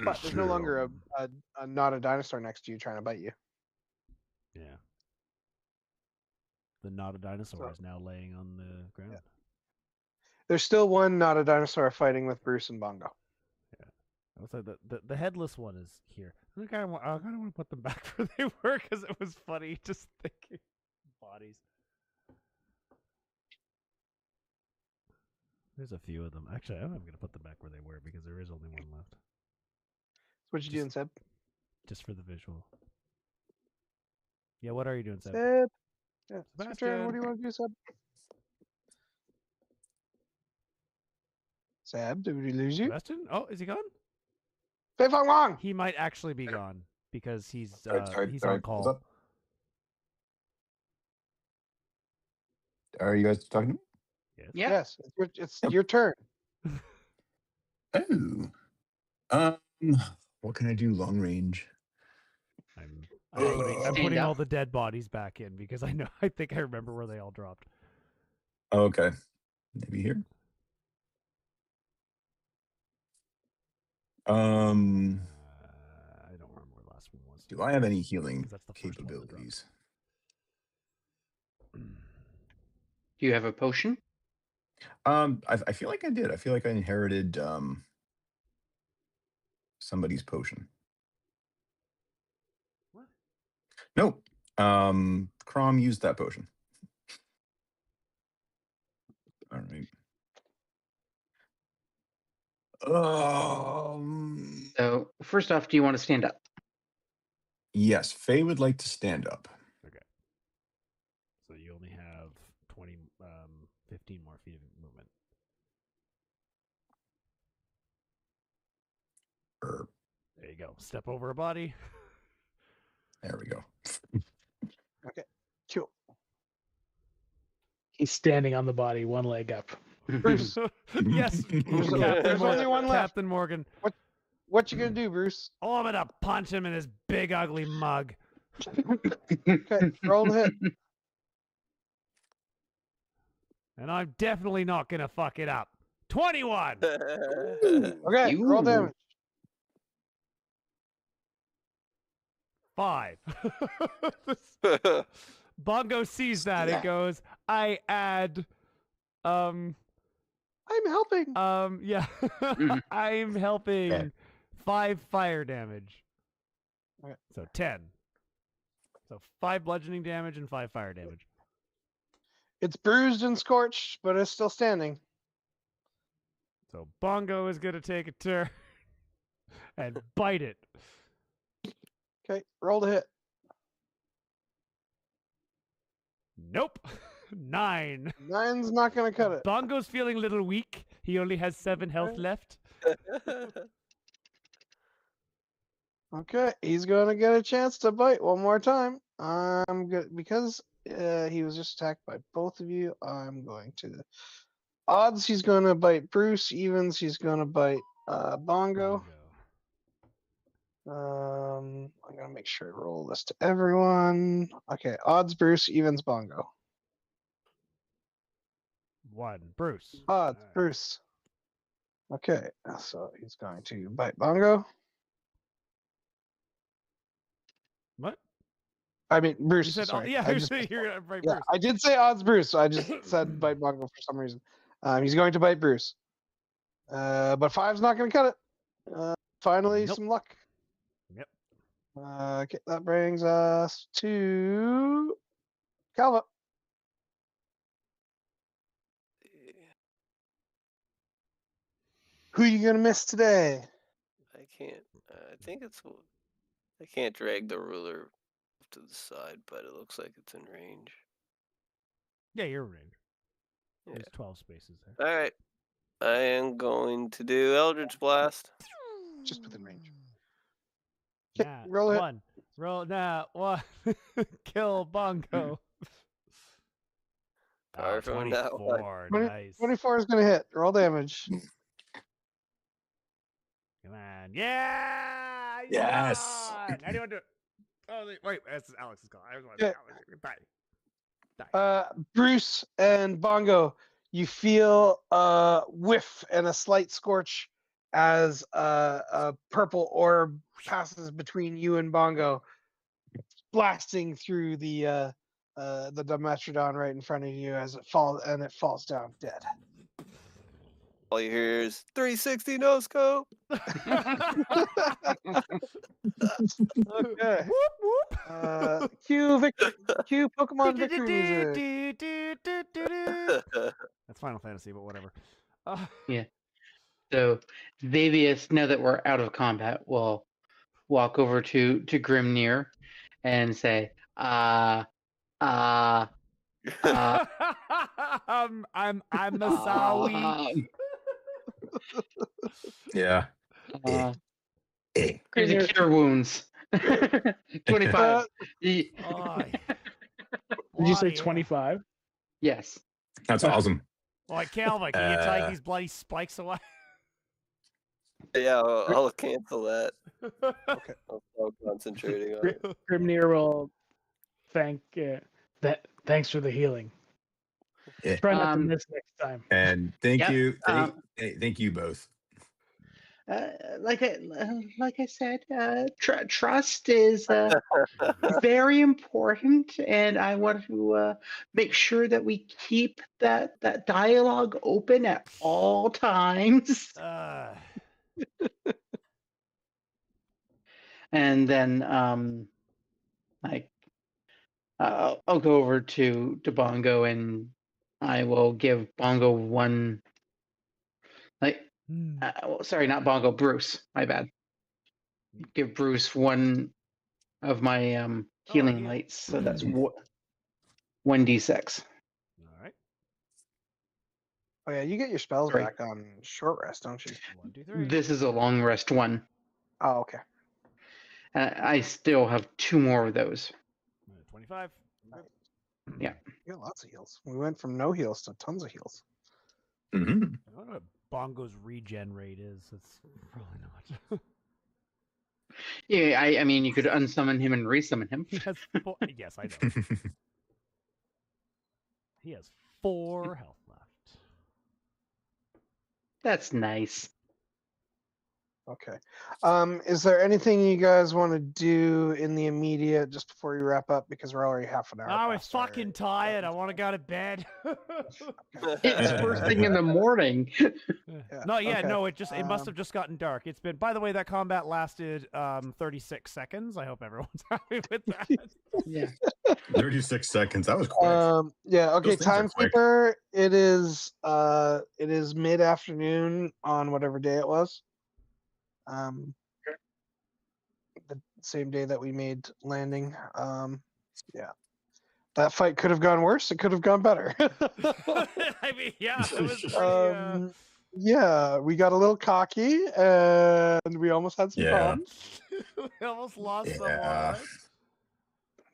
But there's no longer a not a dinosaur next to you trying to bite you. Yeah. The not a dinosaur So- is now laying on the ground. Yeah. There's still one not a dinosaur fighting with Bruce and Bongo. I was like, the headless one is here. I kind of want to put them back where they were because it was funny just thinking bodies. There's a few of them. Actually, I'm going to put them back where they were because there is only one left. What you doing, Seb? Just for the visual. Yeah, what are you doing, Seb? Seb. Yeah, it's your turn. Sebastian. What do you want to do, Seb? Seb, did we lose you? Sebastian? Oh, is he gone? Fei Fong Wong! He might actually be gone because he's Sorry, he's sorry, on what's call. up? Are you guys talking to me? Yes. Yeah. Yes, it's your turn. Oh. What can I do long range? I'm Stand putting all up. the dead bodies back in because I think I remember where they all dropped. Oh, okay. Maybe here. I don't remember where the last one was. Do I have any healing 'Cause that's the first one that dropped. capabilities? Do you have a potion? I feel like I did. I feel like I inherited somebody's potion. What? Nope. Crom used that potion. All right. So first off, do you want to stand up? Yes, Faye would like to stand up. Okay. So you only have 15 more feet of movement. There you go. Step over a body. There we go. Cool. He's standing on the body, one leg up. Bruce, Yes. There's Captain only one left. Captain Morgan. what you gonna do, Bruce? Oh, I'm gonna punch him in his big ugly mug. Okay, roll the hit. And I'm definitely not gonna fuck it up. 21. Okay, roll You- damage. 5. Bongo sees that and goes, I add I'm helping. yeah. I'm helping 5 fire damage. Okay. So 10. So 5 bludgeoning damage and 5 fire damage. It's bruised and scorched, but it's still standing. So Bongo is gonna take a turn and bite it. Okay, roll the hit. Nope. 9. 9's not gonna cut it. Bongo's feeling a little weak. He only has 7 health left. Okay, he's gonna get a chance to bite one more time. I'm good because he was just attacked by both of you. I'm going to odds. He's gonna bite Bruce. Evens. He's gonna bite Bongo. I'm gonna make sure I roll this to everyone. Okay, odds Bruce, evens Bongo. 1. Bruce. Odds Alright. Bruce. Okay, so he's going to bite Bongo. What? I mean Bruce. You said, sorry. yeah, I you're just- saying you're gonna bite yeah, Bruce. I did say odds Bruce. I just said bite Bongo for some reason. He's going to bite Bruce. But 5's not going to cut it. Finally, Nope. some luck. Yep. Okay, that brings us to Calva. Who you gonna miss today? I can't. I think it's. I can't drag the ruler to the side, but it looks like it's in range. Yeah, you're in range. Yeah. There's 12 spaces there. All right. I am going to do Eldritch Blast. Just within range. Okay, Nah, roll it. 1. Roll now. 1. Kill Bongo. Far from that one. 24. 20 Nice. 24 is gonna hit. Roll damage. Come on. Yeah! he's Yes! gone! How do you want to do it? Oh, wait. That's Alex's call. I was want Yeah. Die. Bruce and Bongo, you feel a whiff and a slight scorch as a purple orb passes between you and Bongo, blasting through the Dimetrodon right in front of you as it falls down dead. All you hear is 360 no scope. Okay. Whoop, whoop. Cue Pokemon victory music. That's Final Fantasy, but whatever. Yeah. So Xavius, now that we're out of combat, will walk over to Grimnir and say, I'm Masawi. Yeah. Crazy cure wounds. 25. Did you say 25? Yes. That's awesome. Like Calva, can you take these bloody spikes away? Yeah, I'll cancel that. Okay. I'll stop concentrating on it. Grimnir will thanks for the healing. Yeah. Try not to miss next time. And thank Yep, you. Thank you both. Like I said, trust is very important, and I want to make sure that we keep that dialogue open at all times. And then, I'll go over to Bongo, and I will give Bongo one. Sorry, not Bongo, Bruce. My bad. Give Bruce one of my healing lights, so that's 1d6. All right. Oh yeah, you get your spells Sorry. back on short rest, don't you? 1, 2, 3. This is a long rest one. Oh, okay. I still have 2 more of those. 25. Yeah. You got lots of heals. We went from no heals to tons of heals. Mm-hmm. I don't know what Bongo's regen rate is. It's probably not. Yeah, I mean, you could unsummon him and resummon him. Yes, I know. He has 4 health left. That's nice. Okay. Is there anything you guys want to do in the immediate just before we wrap up? Because we're already half an hour. I'm past our- fucking tired. I want to go to bed. It's first thing in the morning. Yeah, No, yeah, okay. no, it must have just gotten dark. It's been, by the way, that combat lasted 36 seconds. I hope everyone's happy with that. Yeah. 36 seconds. That was quick. Yeah, okay, Those things are quick. timekeeper. It is mid-afternoon on whatever day it was. The same day that we made landing. Yeah. That fight could have gone worse. It could have gone better. I mean, yeah, it was pretty, yeah, we got a little cocky and we almost had some Yeah. problems. we almost lost Yeah. someone.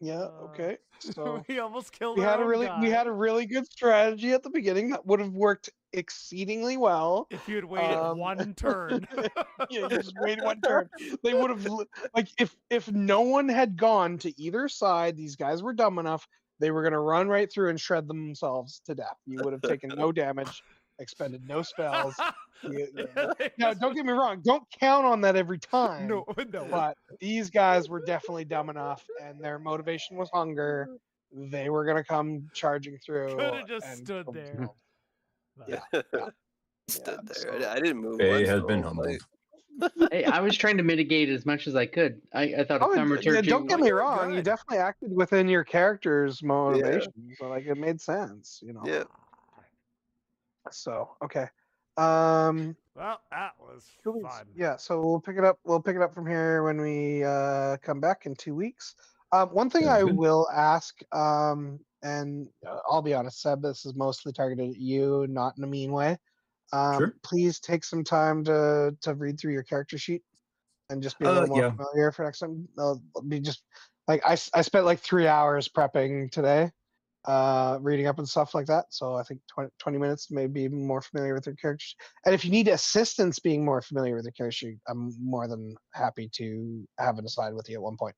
Yeah, okay. So we almost killed we our had a own really guy. really good strategy at the beginning that would have worked exceedingly well. If you had waited one turn. Yeah, you just waited one turn. They would have like if no one had gone to either side, these guys were dumb enough, they were gonna run right through and shred themselves to death. You would have taken no damage, expended no spells. Now, don't get me wrong, don't count on that every time. No. But these guys were definitely dumb enough, and their motivation was hunger. They were gonna come charging through. Could have just and stood kill there. themselves. Yeah. Stood there. so- I didn't move. Faye once has the been whole humbled. fight. Hey, I was trying to mitigate as much as I could. I thought Oh, a yeah, thaumaturgy. don't get me you're wrong. You good. definitely acted within your character's motivation, so like it made sense, you know. Yeah. So okay. Well, that was Cool. fun. Yeah, so we'll pick it up. We'll pick it up from here when we come back in 2 weeks. One thing Sounds I good. will ask, and I'll be honest, Seb, this is mostly targeted at you, not in a mean way. Sure. Please take some time to read through your character sheet and just be a little more Yeah. familiar for next time. I'll be just like I spent like 3 hours prepping today, reading up and stuff like that. So I think 20 minutes to maybe be more familiar with your character sheet. And if you need assistance being more familiar with your character sheet, I'm more than happy to have an aside with you at one point.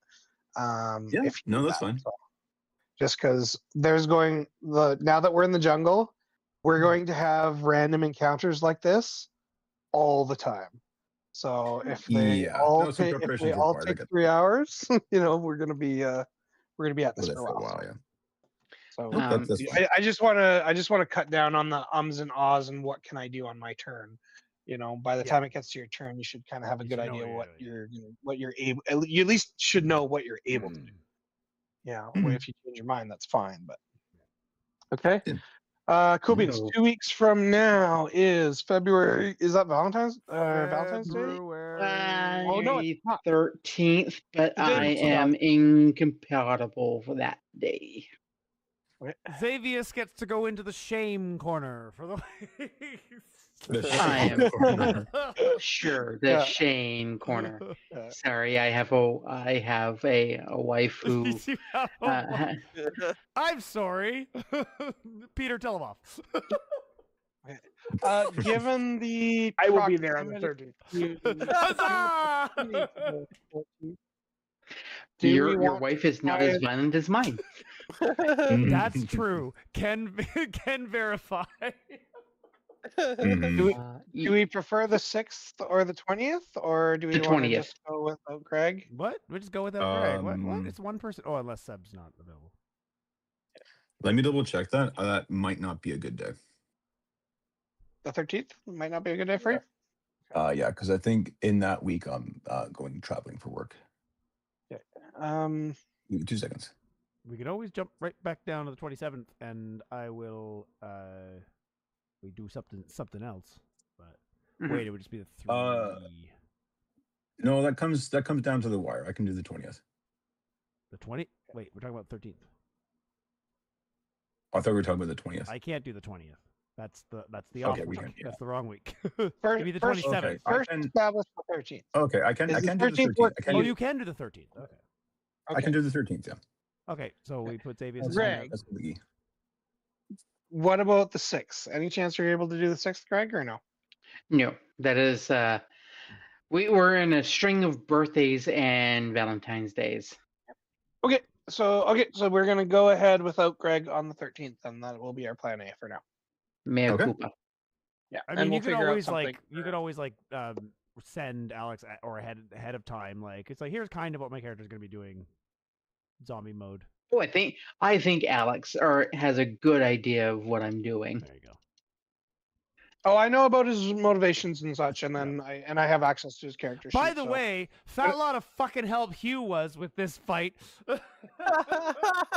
Yeah. If you No, need that's that. fine. So, just because now that we're in the jungle, we're going to have random encounters like this all the time. So if they all no, some take, if preparation they is all required. I take get 3 hours, we're gonna be at this with it for a for a while. while. Yeah. So That's fine. I just want to cut down on the ums and ahs and what can I do on my turn. By the time it gets to your turn, you should kind of have a good idea what you're able. You at least should know what you're able to do. Yeah, well, if you change your mind, that's fine. But okay, cool beans. So- 2 weeks from now is February. Is that Valentine's Day? February. Oh no, it's not. 13th, but The day I before am incompatible for that day. Xavius gets to go into the shame corner for the I am sure the Yeah. Shane corner. Yeah. Sorry, I have a wife who. I'm sorry. Peter, tell him off. Given the I will be there on the proximity 13th. Huzzah! Do your we your want wife to is not try as it? violent as mine. That's true. Can verify. Do we prefer the 6th or the 20th, or do we The want to 20th. just go without Greg? What? We just go without Greg. What? It's one person. Oh, unless Seb's not available. Let me double check that. That might not be a good day. The 13th might not be a good day for you. Yeah, because I think in that week I'm going traveling for work. Yeah. Give me 2 seconds. We could always jump right back down to the 27th, and I will. We do something else. But wait, it would just be the 3. No, that comes down to the wire. I can do the 20th. The 20. Wait, we're talking about 13th. I thought we were talking about the 20th. I can't do the 20th. That's the Okay, off we week. can, yeah. That's the wrong week. First- Give me the first- 27th. Okay, First I can, established the 13th. okay, I can Is the do the 13th 13th. work I for can Oh, do, you can do the 13th. Okay. I can do the 13th. Yeah. Okay, so we put Xavius. in Greg. there. That's the biggie. What about the 6th? Any chance you're able to do the 6th, Greg, or no? No, that is. We were in a string of birthdays and Valentine's days. Okay, so we're gonna go ahead without Greg on the 13th, and that will be our plan A for now. Mea Okay. culpa. Yeah, I and mean, we'll you could figure out always something. send Alex or ahead of time. Like it's like here's kind of what my character's gonna be doing. Zombie mode. Oh, I think Alex has a good idea of what I'm doing. There you go. Oh, I know about his motivations and such, and then I have access to his character sheet. By the way, fat lot of fucking help Hugh was with this fight.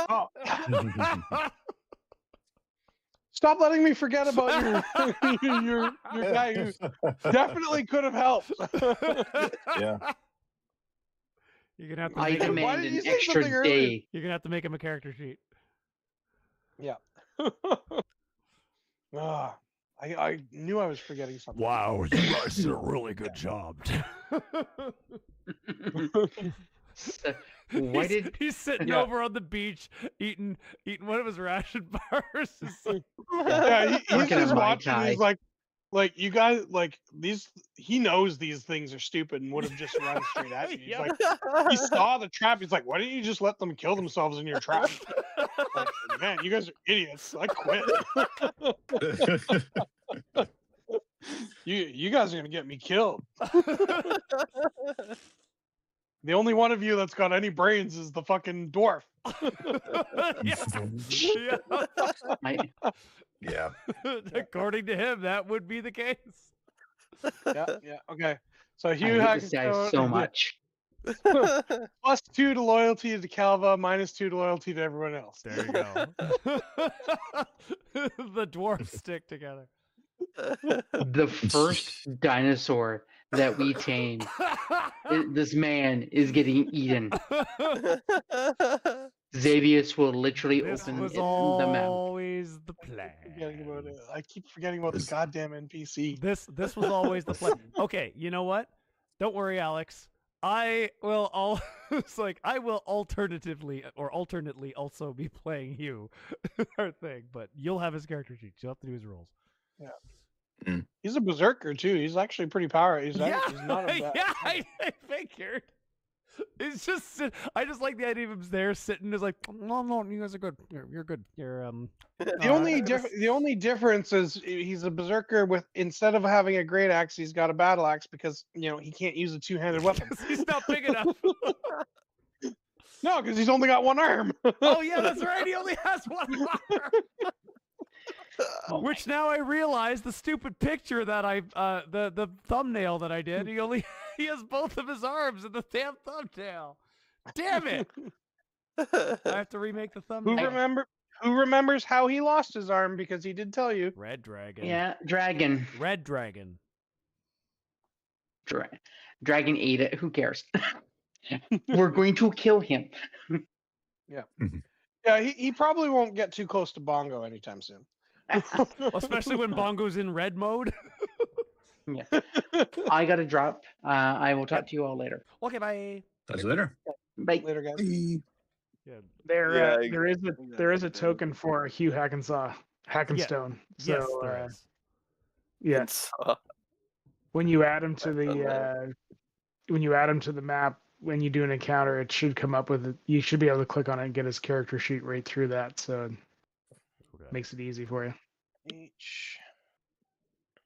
Oh. Stop letting me forget about your guy who definitely could have helped. Yeah. You're gonna have to I make him, Why demand did you an say extra something earlier? day. you're gonna have to make him a character sheet. Yeah. I knew I was forgetting something. Wow, you guys did a really good job. So, why did he's sitting Yeah. over on the beach eating one of his ration bars? It's like, Yeah, he's Drinking a just Mai watching. Tai. He's like you guys, like these. He knows these things are stupid and would have just run straight at you. He's Yeah. like, he saw the trap. He's like, why didn't you just let them kill themselves in your trap? Like, man, you guys are idiots. I quit. You guys are gonna get me killed. The only one of you that's got any brains is the fucking dwarf. yeah. Yeah. According to him, that would be the case. Yeah, okay. So I Hugh hate this guy Hackstone, so much? +2 to loyalty to Calva, -2 to loyalty to everyone else. There you go. The dwarfs stick together. The first dinosaur that we tamed, this man is getting eaten. Xavius will literally This open was the mouth. always the I keep forgetting about the goddamn NPC. This was always the plan. Okay, you know what? Don't worry, Alex. I will I will alternately also be playing you our thing, but you'll have his character sheet. You'll have to do his roles. Yeah. He's a berserker too. He's actually pretty powerful. He's not a bad. Yeah, I figured. It's just I just like the idea of him there sitting is like, no, you guys are good. You're good. You're The only difference is he's a berserker with, instead of having a great axe, he's got a battle axe because he can't use a two-handed weapon. he's not big enough. No, because he's only got one arm. Oh yeah, that's right. He only has one arm. Which now I realize the stupid picture that the thumbnail that I did. He has both of his arms in the damn thumbnail. Damn it! I have to remake the thumbnail. Who remembers how he lost his arm? Because he did tell you. Red dragon. Yeah, dragon. Red dragon. Dragon ate it. Who cares? We're going to kill him. Yeah. Yeah, he probably won't get too close to Bongo anytime soon. Especially when Bongo's in red mode. Yeah. I got to drop. I will talk to you all later. Okay, bye. Talk to you later. Bye. Later, guys. Yeah. There is a token for Hugh Hackenstone. Yes, there is. Yeah. When you add him to the map, when you do an encounter, it should come up with it. You should be able to click on it and get his character sheet right through that. So it makes it easy for you.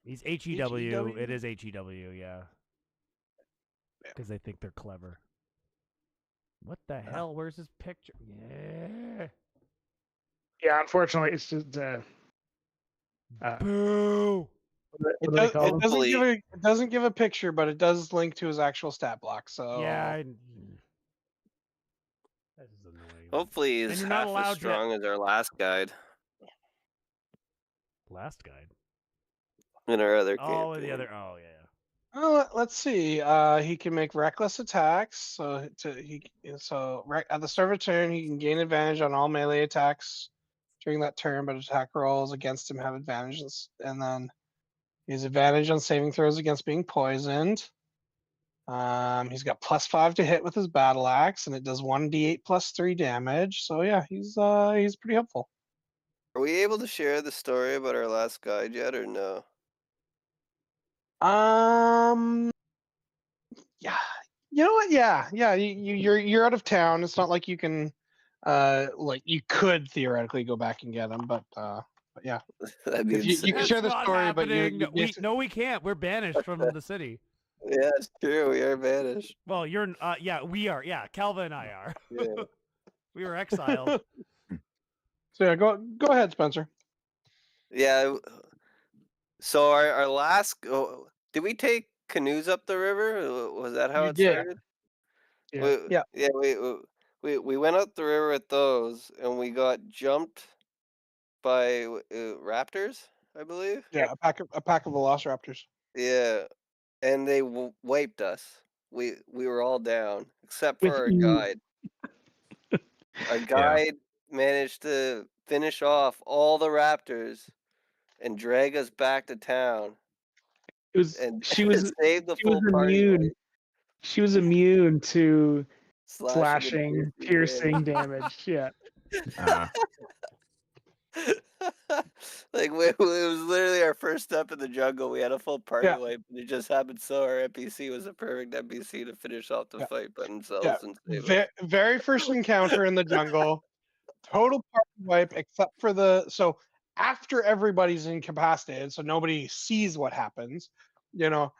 He's HEW. It is HEW, yeah. Because they think they're clever. What the hell? Where's his picture? Yeah. Yeah, unfortunately, it's just boo. It doesn't give a picture, but it does link to his actual stat block. So yeah, that is annoying. Hopefully, he's half as strong as our last guide. Last guide. In our other Oh, campaign. the other. Oh, yeah. Let's see. He can make reckless attacks. So at the start of a turn, he can gain advantage on all melee attacks during that turn, but attack rolls against him have advantages, and then he has advantage on saving throws against being poisoned. He's got +5 to hit with his battle axe, and it does 1d8 +3 damage. So yeah, he's pretty helpful. Are we able to share the story about our last guide yet, or no? Yeah. You know what? Yeah. You're out of town. It's not like you can, like you could theoretically go back and get them, but yeah. You can share the story, but we can't. We're banished from the city. Yeah, it's true. We are banished. Well, you're. Yeah, we are. Yeah, Calva and I are. Yeah. We were exiled. So yeah, go ahead, Spencer. Yeah. So our last, did we take canoes up the river? Was that how it started? Yeah. We went up the river with those, and we got jumped by raptors, I believe. Yeah, a pack of velociraptors. Yeah, and they wiped us. We were all down except for our guide. Our guide managed to finish off all the raptors and drag us back to town. She was immune. She was immune to slashing, piercing damage. Yeah. Like it was literally our first step in the jungle. We had a full party wipe, and it just happened so our NPC was a perfect NPC to finish off the fight by themselves and save us. Very first encounter in the jungle, total party wipe except for after everybody's incapacitated, so nobody sees what happens. Oh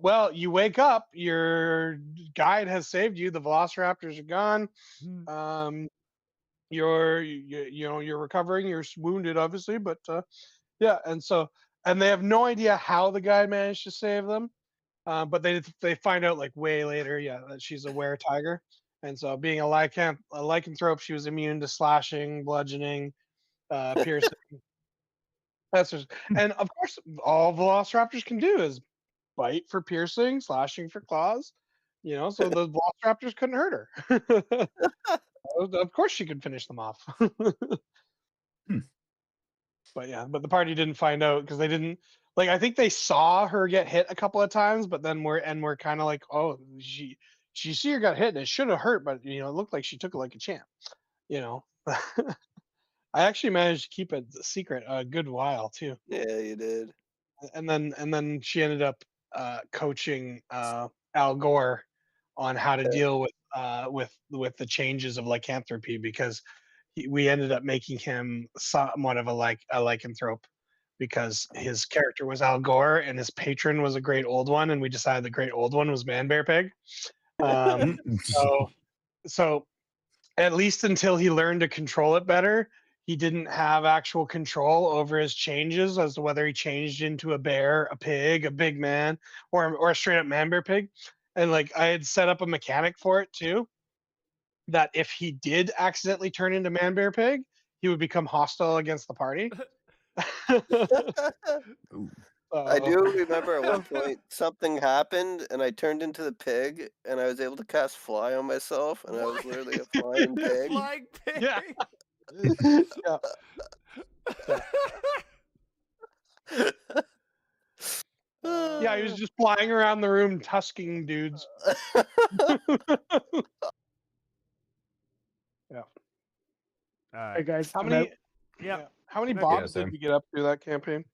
well, you wake up, your guide has saved you. The velociraptors are gone. You're recovering. You're wounded, obviously, but yeah. And they have no idea how the guide managed to save them. But they find out like way later, that she's a were-tiger, and so being a lycanthrope, she was immune to slashing, bludgeoning, piercing. And of course, all velociraptors can do is bite for piercing, slashing for claws. So the velociraptors couldn't hurt her. Of course, she could finish them off. But the party didn't find out because they didn't I think they saw her get hit a couple of times, but then we're kind of like, oh, she see her got hit and it should have hurt, but it looked like she took it like a champ. I actually managed to keep it a secret a good while too. Yeah, you did. And then she ended up coaching Al Gore on how to deal with the changes of lycanthropy, because we ended up making him somewhat of a lycanthrope, because his character was Al Gore and his patron was a great old one, and we decided the great old one was Man Bear Pig. So at least until he learned to control it better, he didn't have actual control over his changes as to whether he changed into a bear, a pig, a big man, or a straight up man bear pig. And like I had set up a mechanic for it too, that if he did accidentally turn into man bear pig, he would become hostile against the party. I do remember at one point something happened and I turned into the pig and I was able to cast fly on myself and I was literally a flying pig. Flying pig. Yeah. Yeah, he was just flying around the room tusking dudes. Yeah. All right. Hey guys, How many? Yeah. How many Okay. bobs Yeah, did same. we get up to that campaign?